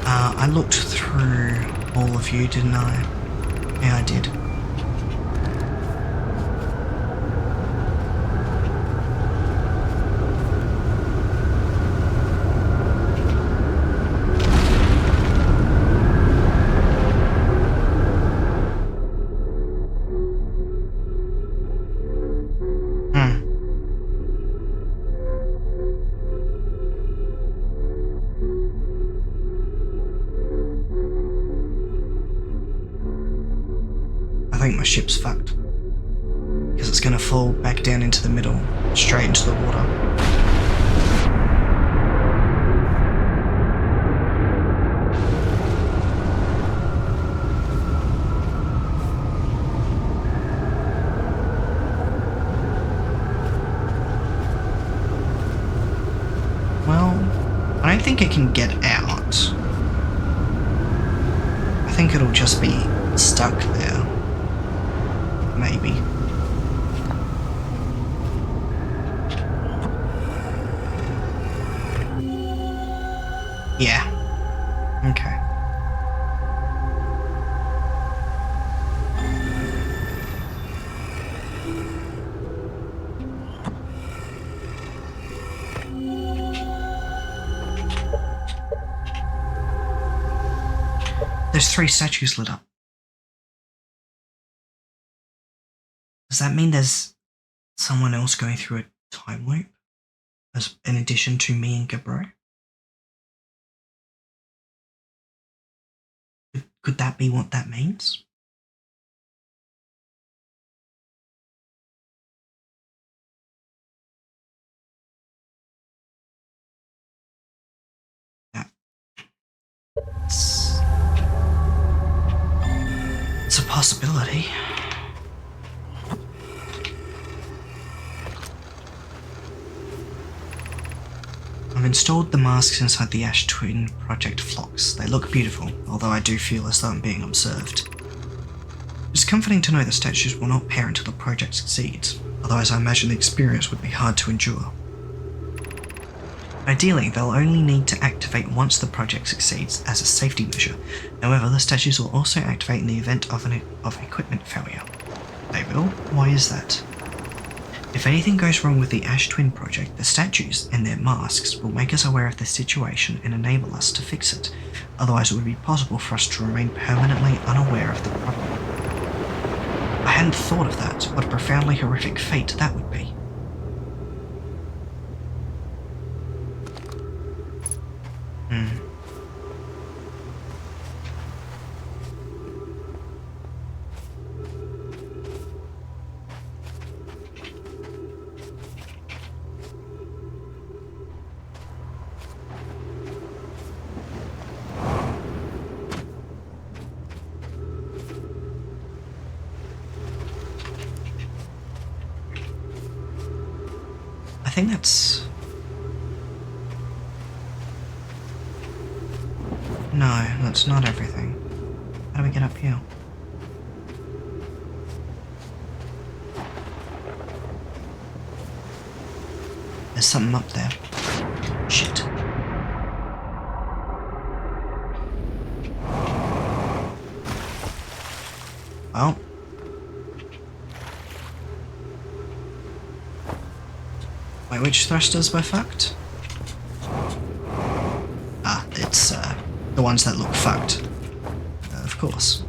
I looked through all of you, didn't I? Yeah, I did. I think my ship's fucked. Because it's gonna fall back down into the middle, straight into the water. Well, I don't think it can get out. I think it'll just be stuck there. Maybe. Yeah. Okay. There's 3 statues lit up. Does that mean there's someone else going through a time loop? As in addition to me and Gabro? Could that be what that means? It's a possibility. I've installed the masks inside the Ash Twin Project flocks. They look beautiful, although I do feel as though I'm being observed. It's comforting to know the statues will not pair until the project succeeds, otherwise I imagine the experience would be hard to endure. Ideally, they'll only need to activate once the project succeeds as a safety measure. However, the statues will also activate in the event of equipment failure. They will? Why is that? If anything goes wrong with the Ash Twin project, the statues and their masks will make us aware of the situation and enable us to fix it. Otherwise, it would be possible for us to remain permanently unaware of the problem. I hadn't thought of that. What a profoundly horrific fate that would be. I think that's... No, that's not everything. How do we get up here? There's something up there. Shit. which thrusters were fucked? Ah, it's the ones that look fucked. Of course.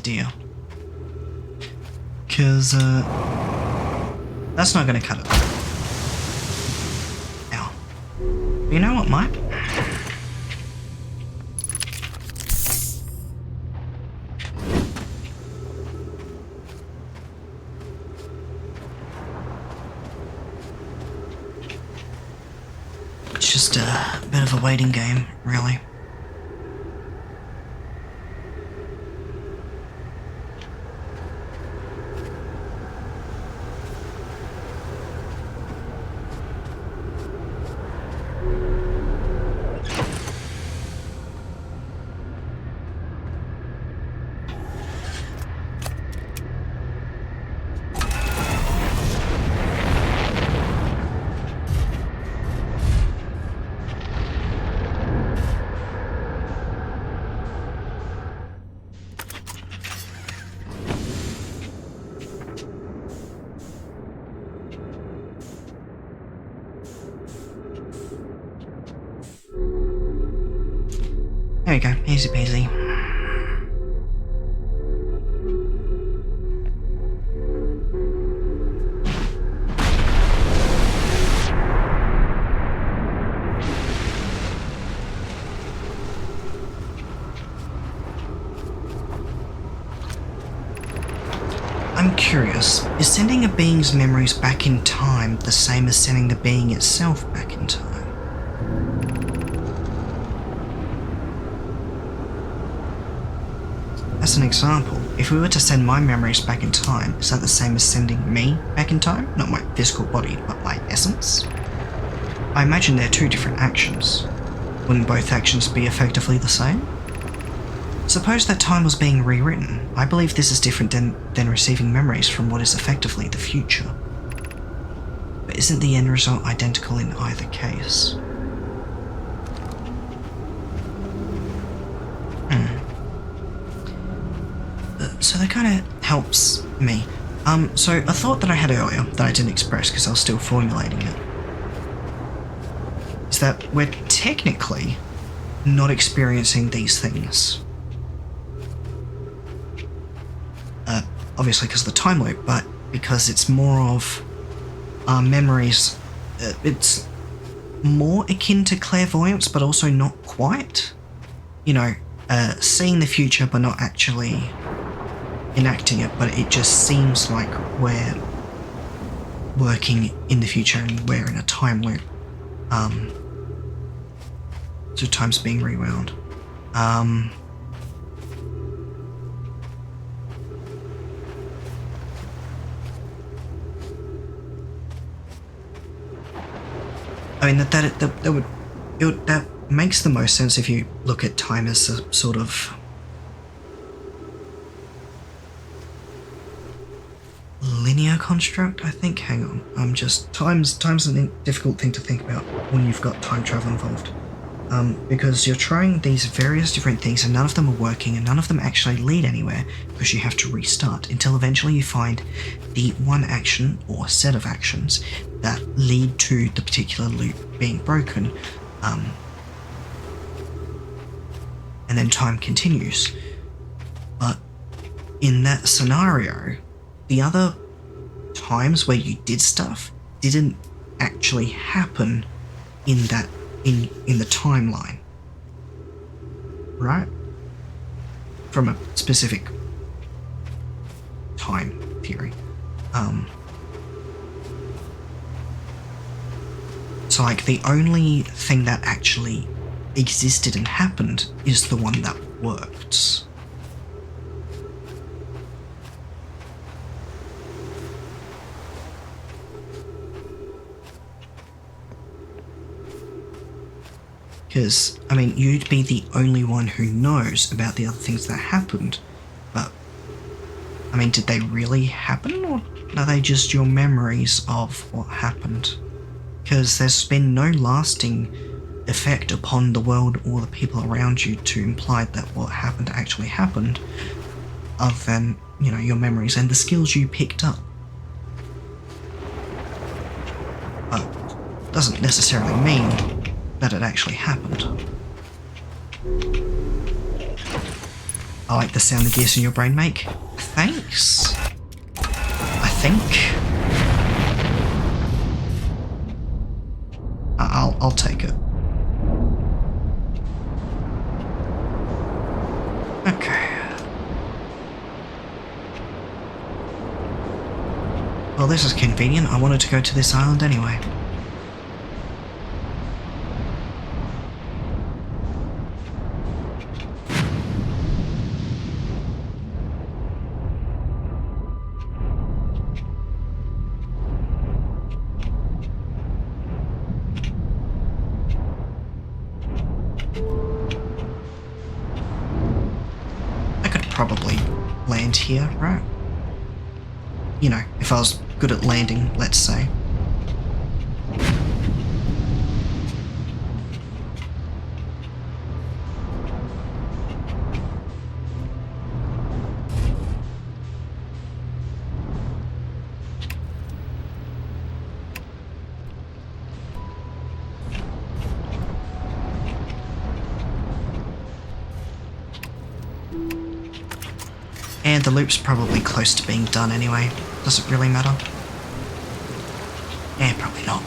Deal. Because, that's not gonna cut it. Ow. You know what, Mike? It's just a bit of a waiting game, really. There we go, easy peasy. I'm curious, is sending a being's memories back in time the same as sending the being itself back in time? As an example, if we were to send my memories back in time, is that the same as sending me back in time? Not my physical body, but my essence? I imagine they're two different actions. Wouldn't both actions be effectively the same? Suppose that time was being rewritten. I believe this is different than receiving memories from what is effectively the future. But isn't the end result identical in either case? So that kind of helps me. So a thought that I had earlier that I didn't express because I was still formulating it is that we're technically not experiencing these things. Obviously because of the time loop, but because it's more of our memories. It's more akin to clairvoyance, but also not quite. You know, seeing the future but not actually enacting it, but it just seems like we're working in the future and we're in a time loop. So time's being rewound. I mean, that makes the most sense if you look at time as a sort of linear construct, I think. Hang on. Time's a difficult thing to think about when you've got time travel involved. Because you're trying these various different things and none of them are working and none of them actually lead anywhere because you have to restart until eventually you find the one action or set of actions that lead to the particular loop being broken. And then time continues. But in that scenario, the other times where you did stuff didn't actually happen in that in the timeline, right? From a specific time period. So like the only thing that actually existed and happened is the one that worked. Because, I mean, you'd be the only one who knows about the other things that happened, but, I mean, did they really happen, or are they just your memories of what happened? Because there's been no lasting effect upon the world or the people around you to imply that what happened actually happened, other than, you know, your memories and the skills you picked up. But doesn't necessarily mean that it actually happened. I like the sound the gears in your brain make. Thanks. I think. I'll take it. Okay. Well, this is convenient. I wanted to go to this island anyway. Probably land here, right? You know, if I was good at landing, let's say. And the loop's probably close to being done anyway. Does it really matter? Yeah, probably not.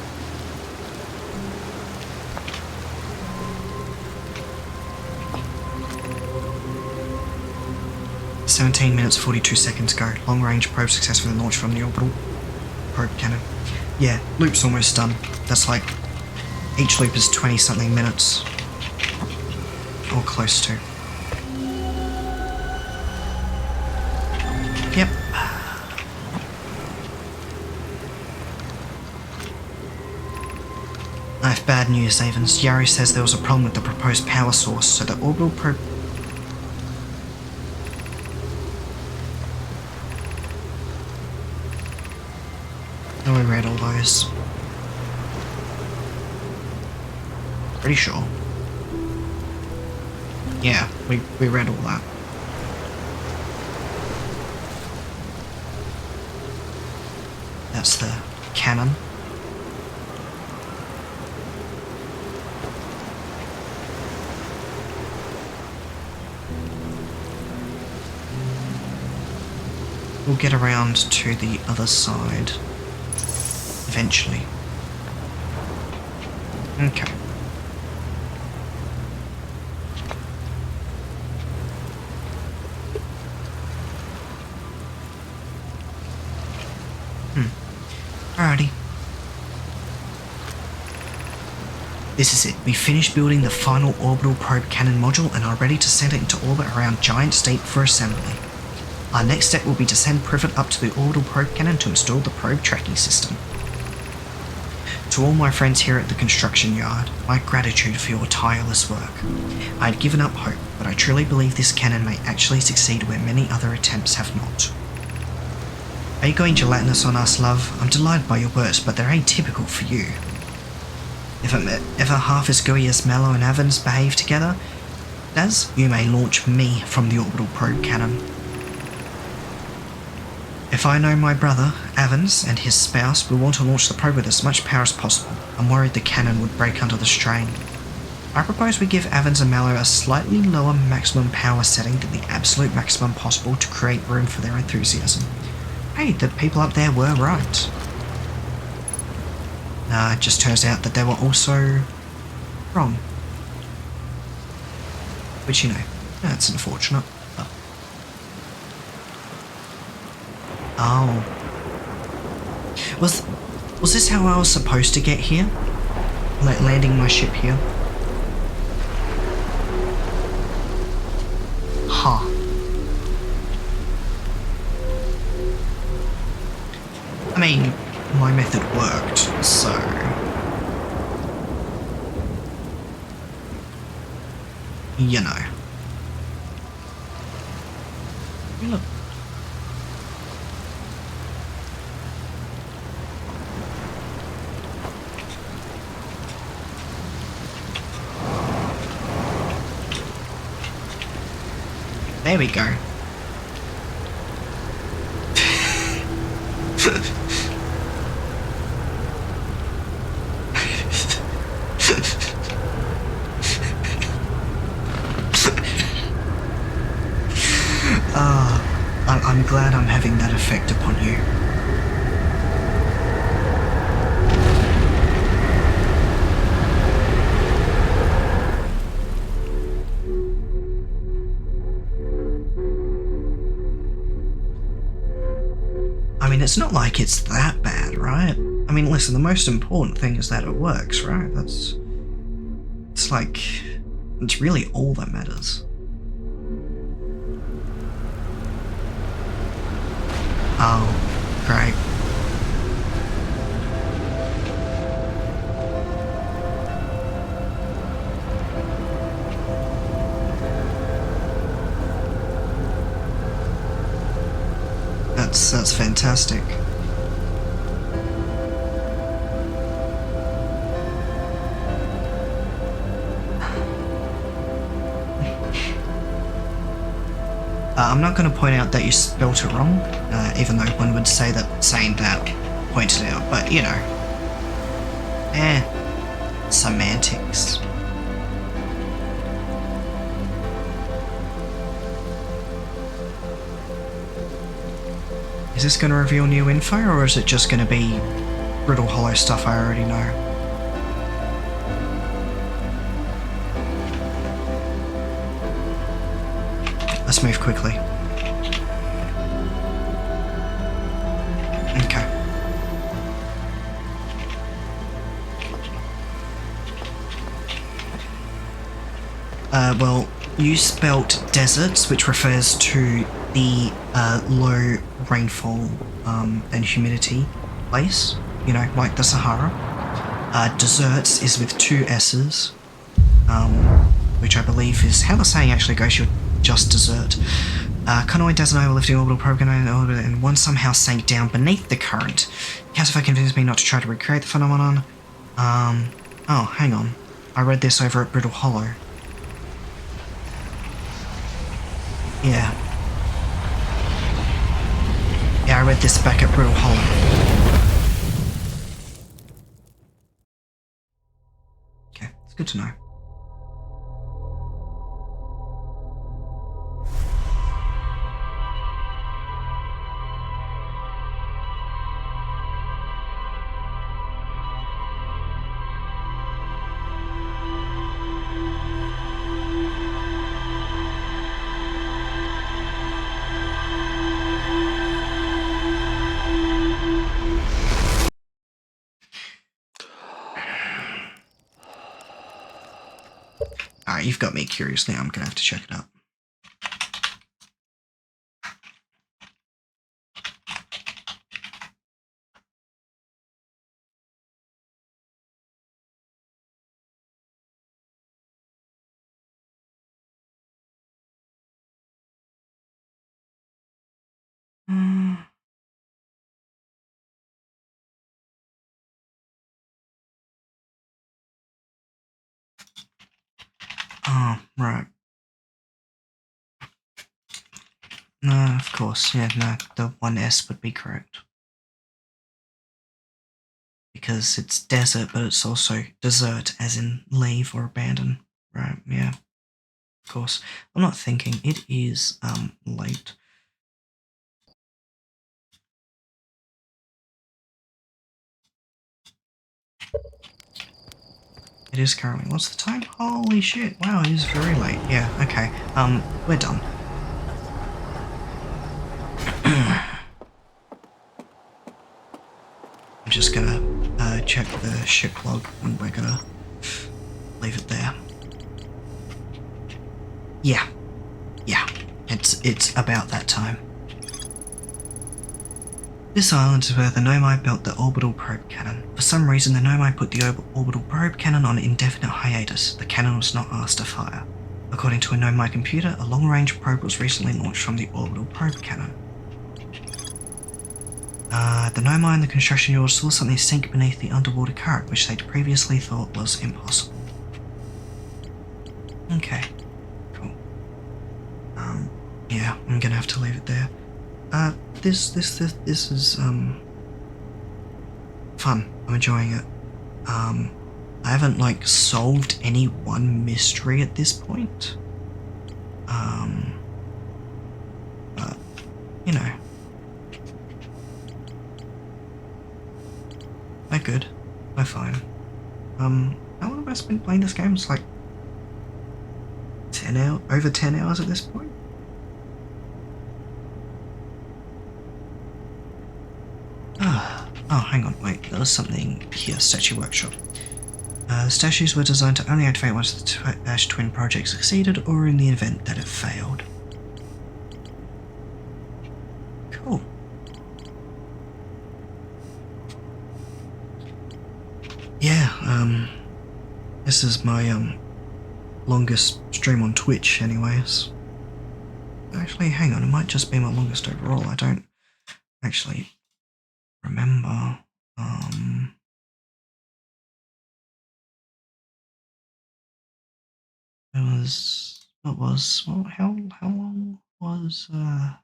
"17 minutes 42 seconds ago. Long range probe successfully launched from the orbital probe cannon." Yeah, loop's almost done. That's like, each loop is 20 something minutes. Or close to. Yep. I have bad news, Avens. Yari says there was a problem with the proposed power source, so the orbital probe... Oh, we read all those. Pretty sure. Yeah, we read all that. That's the cannon. We'll get around to the other side eventually. Okay. Alrighty. This is it. We finished building the final orbital probe cannon module and are ready to send it into orbit around Giant State for assembly. Our next step will be to send Privet up to the orbital probe cannon to install the probe tracking system. To all my friends here at the construction yard, my gratitude for your tireless work. I had given up hope, but I truly believe this cannon may actually succeed where many other attempts have not. Are you going gelatinous on us, love? I'm delighted by your bursts, but they're atypical for you. If I'm ever half as gooey as Mello and Evans behave together, Daz, you may launch me from the orbital probe cannon. If I know my brother, Evans, and his spouse will want to launch the probe with as much power as possible, I'm worried the cannon would break under the strain. I propose we give Evans and Mallow a slightly lower maximum power setting than the absolute maximum possible to create room for their enthusiasm. Hey, the people up there were right. It just turns out that they were also wrong. Which, you know, that's unfortunate. But... Oh. Was this how I was supposed to get here? Like landing my ship here? Huh. I mean, my method worked, so... You know. Look. There we go. I'm glad I'm having that effect upon you. I mean, it's not like it's that bad, right? I mean, listen, the most important thing is that it works, right? It's really all that matters. Oh, great. That's fantastic. I'm not going to point out that you spelt it wrong, even though one would say that saying that pointed it out, but you know. Semantics. Is this going to reveal new info, or is it just going to be Brittle Hollow stuff I already know? Let's move quickly. Okay. Well, you spelt deserts, which refers to the low rainfall and humidity place, you know, like the Sahara. Deserts is with 2 S's, which I believe is how the saying actually goes. You're just desert. Connoid does an overlifting orbital probe and one somehow sank down beneath the current. Cassify convinced me not to try to recreate the phenomenon. Oh, hang on. I read this over at Brittle Hollow. Yeah. Yeah, I read this back at Brittle Hollow. Okay, it's good to know. Alright, you've got me curious now. I'm gonna have to check it out. Oh, right. No, of course. Yeah, no, the 1S would be correct. Because it's desert, but it's also desert, as in leave or abandon. Right, yeah. Of course. I'm not thinking. It is, late. It is currently. What's the time? Holy shit. Wow, it is very late. Yeah, okay. We're done. I'm just gonna check the ship log and we're gonna leave it there. Yeah. Yeah. It's about that time. This island is where the Nomai built the orbital probe cannon. For some reason, the Nomai put the orbital probe cannon on indefinite hiatus. The cannon was not asked to fire. According to a Nomai computer, a long-range probe was recently launched from the orbital probe cannon. The Nomai and the construction yard saw something sink beneath the underwater current, which they'd previously thought was impossible. Okay, cool. Yeah, I'm gonna have to leave it there. This is, fun. I'm enjoying it. I haven't, like, solved any one mystery at this point. But, you know. They're good. They're fine. How long have I spent playing this game? It's like 10 hours, over 10 hours at this point? Oh, hang on, wait, there was something here, Statue Workshop. Statues were designed to only activate once the Ash Twin project succeeded or in the event that it failed. Cool. Yeah, this is my, longest stream on Twitch anyways. Actually, hang on, it might just be my longest overall, I don't actually remember. It was, how long was, the,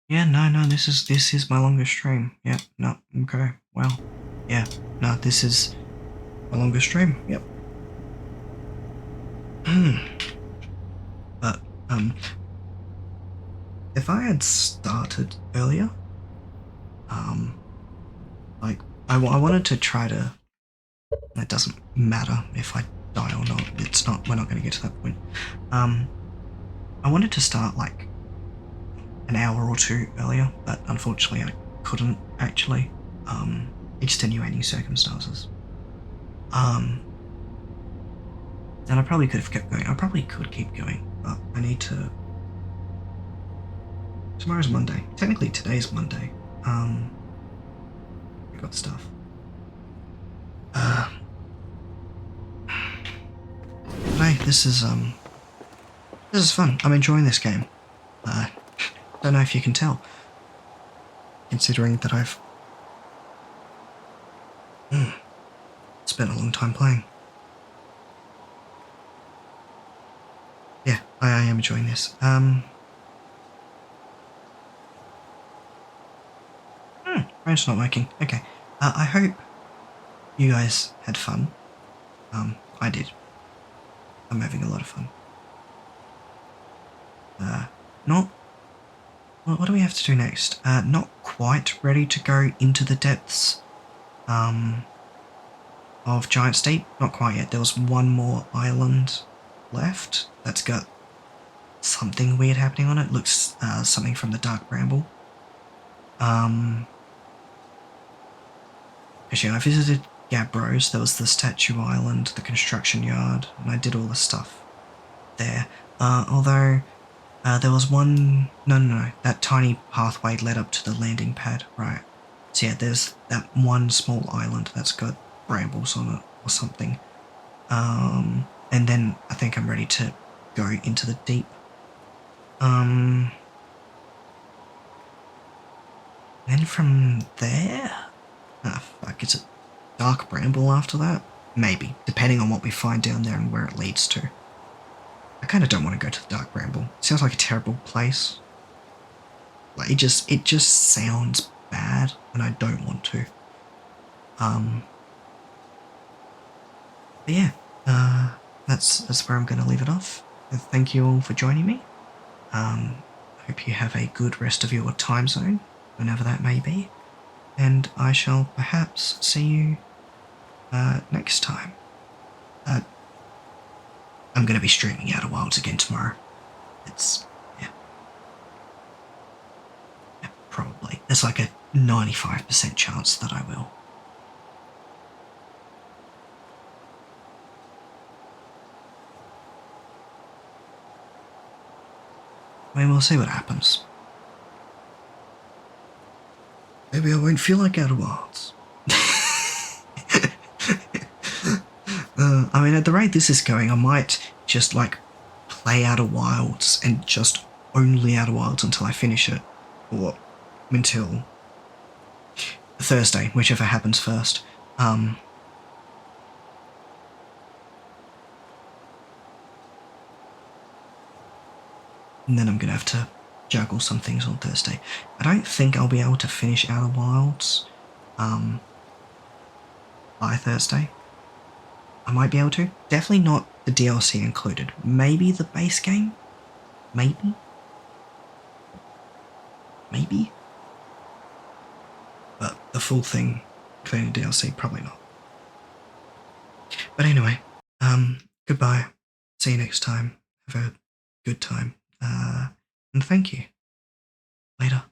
yeah, no, this is my longest stream. Yeah, no, okay, well, yeah, no, this is my longest stream, yep. But, if I had started earlier, like, I wanted to try to, it doesn't matter if I die or not, we're not going to get to that point. I wanted to start, like, an hour or two earlier, but unfortunately I couldn't actually, extenuating circumstances. And I probably could have kept going. I probably could keep going, but I need to... Tomorrow's Monday. Technically today's Monday. I got stuff. Today, this is fun. I'm enjoying this game. Don't know if you can tell, considering that I've spent a long time playing. Yeah, I am enjoying this. Phone's not working. Okay. I hope you guys had fun. I did. I'm having a lot of fun. What do we have to do next? Not quite ready to go into the depths of Giant's Deep. Not quite yet. There was one more island left that's got something weird happening on it. Looks something from the Dark Bramble. Actually, I visited Gabros. There was the Statue Island, the construction yard, and I did all the stuff there. Although There was one. No. That tiny pathway led up to the landing pad, right? So yeah, there's that one small island that's got brambles on it or something. And then I think I'm ready to go into the deep. Then from there, fuck, is it dark bramble after that? Maybe, depending on what we find down there and where it leads to. I kind of don't want to go to the dark bramble. It sounds like a terrible place. Like it just sounds bad, and I don't want to. But yeah, that's where I'm going to leave it off. Thank you all for joining me. I hope you have a good rest of your time zone, whenever that may be, and I shall perhaps see you next time. I'm going to be streaming Outer Wilds again tomorrow. It's yeah, probably. There's like a 95% chance that I will. I mean, we'll see what happens. Maybe I won't feel like Outer Wilds. I mean, at the rate this is going, I might just like play Outer Wilds and just only Outer Wilds until I finish it, or until Thursday, whichever happens first. And then I'm gonna have to juggle some things on Thursday. I don't think I'll be able to finish Outer Wilds by Thursday. I might be able to. Definitely not the DLC included. Maybe the base game? Maybe? Maybe? But the full thing, including DLC, probably not. But anyway, goodbye. See you next time. Have a good time. And thank you. Later.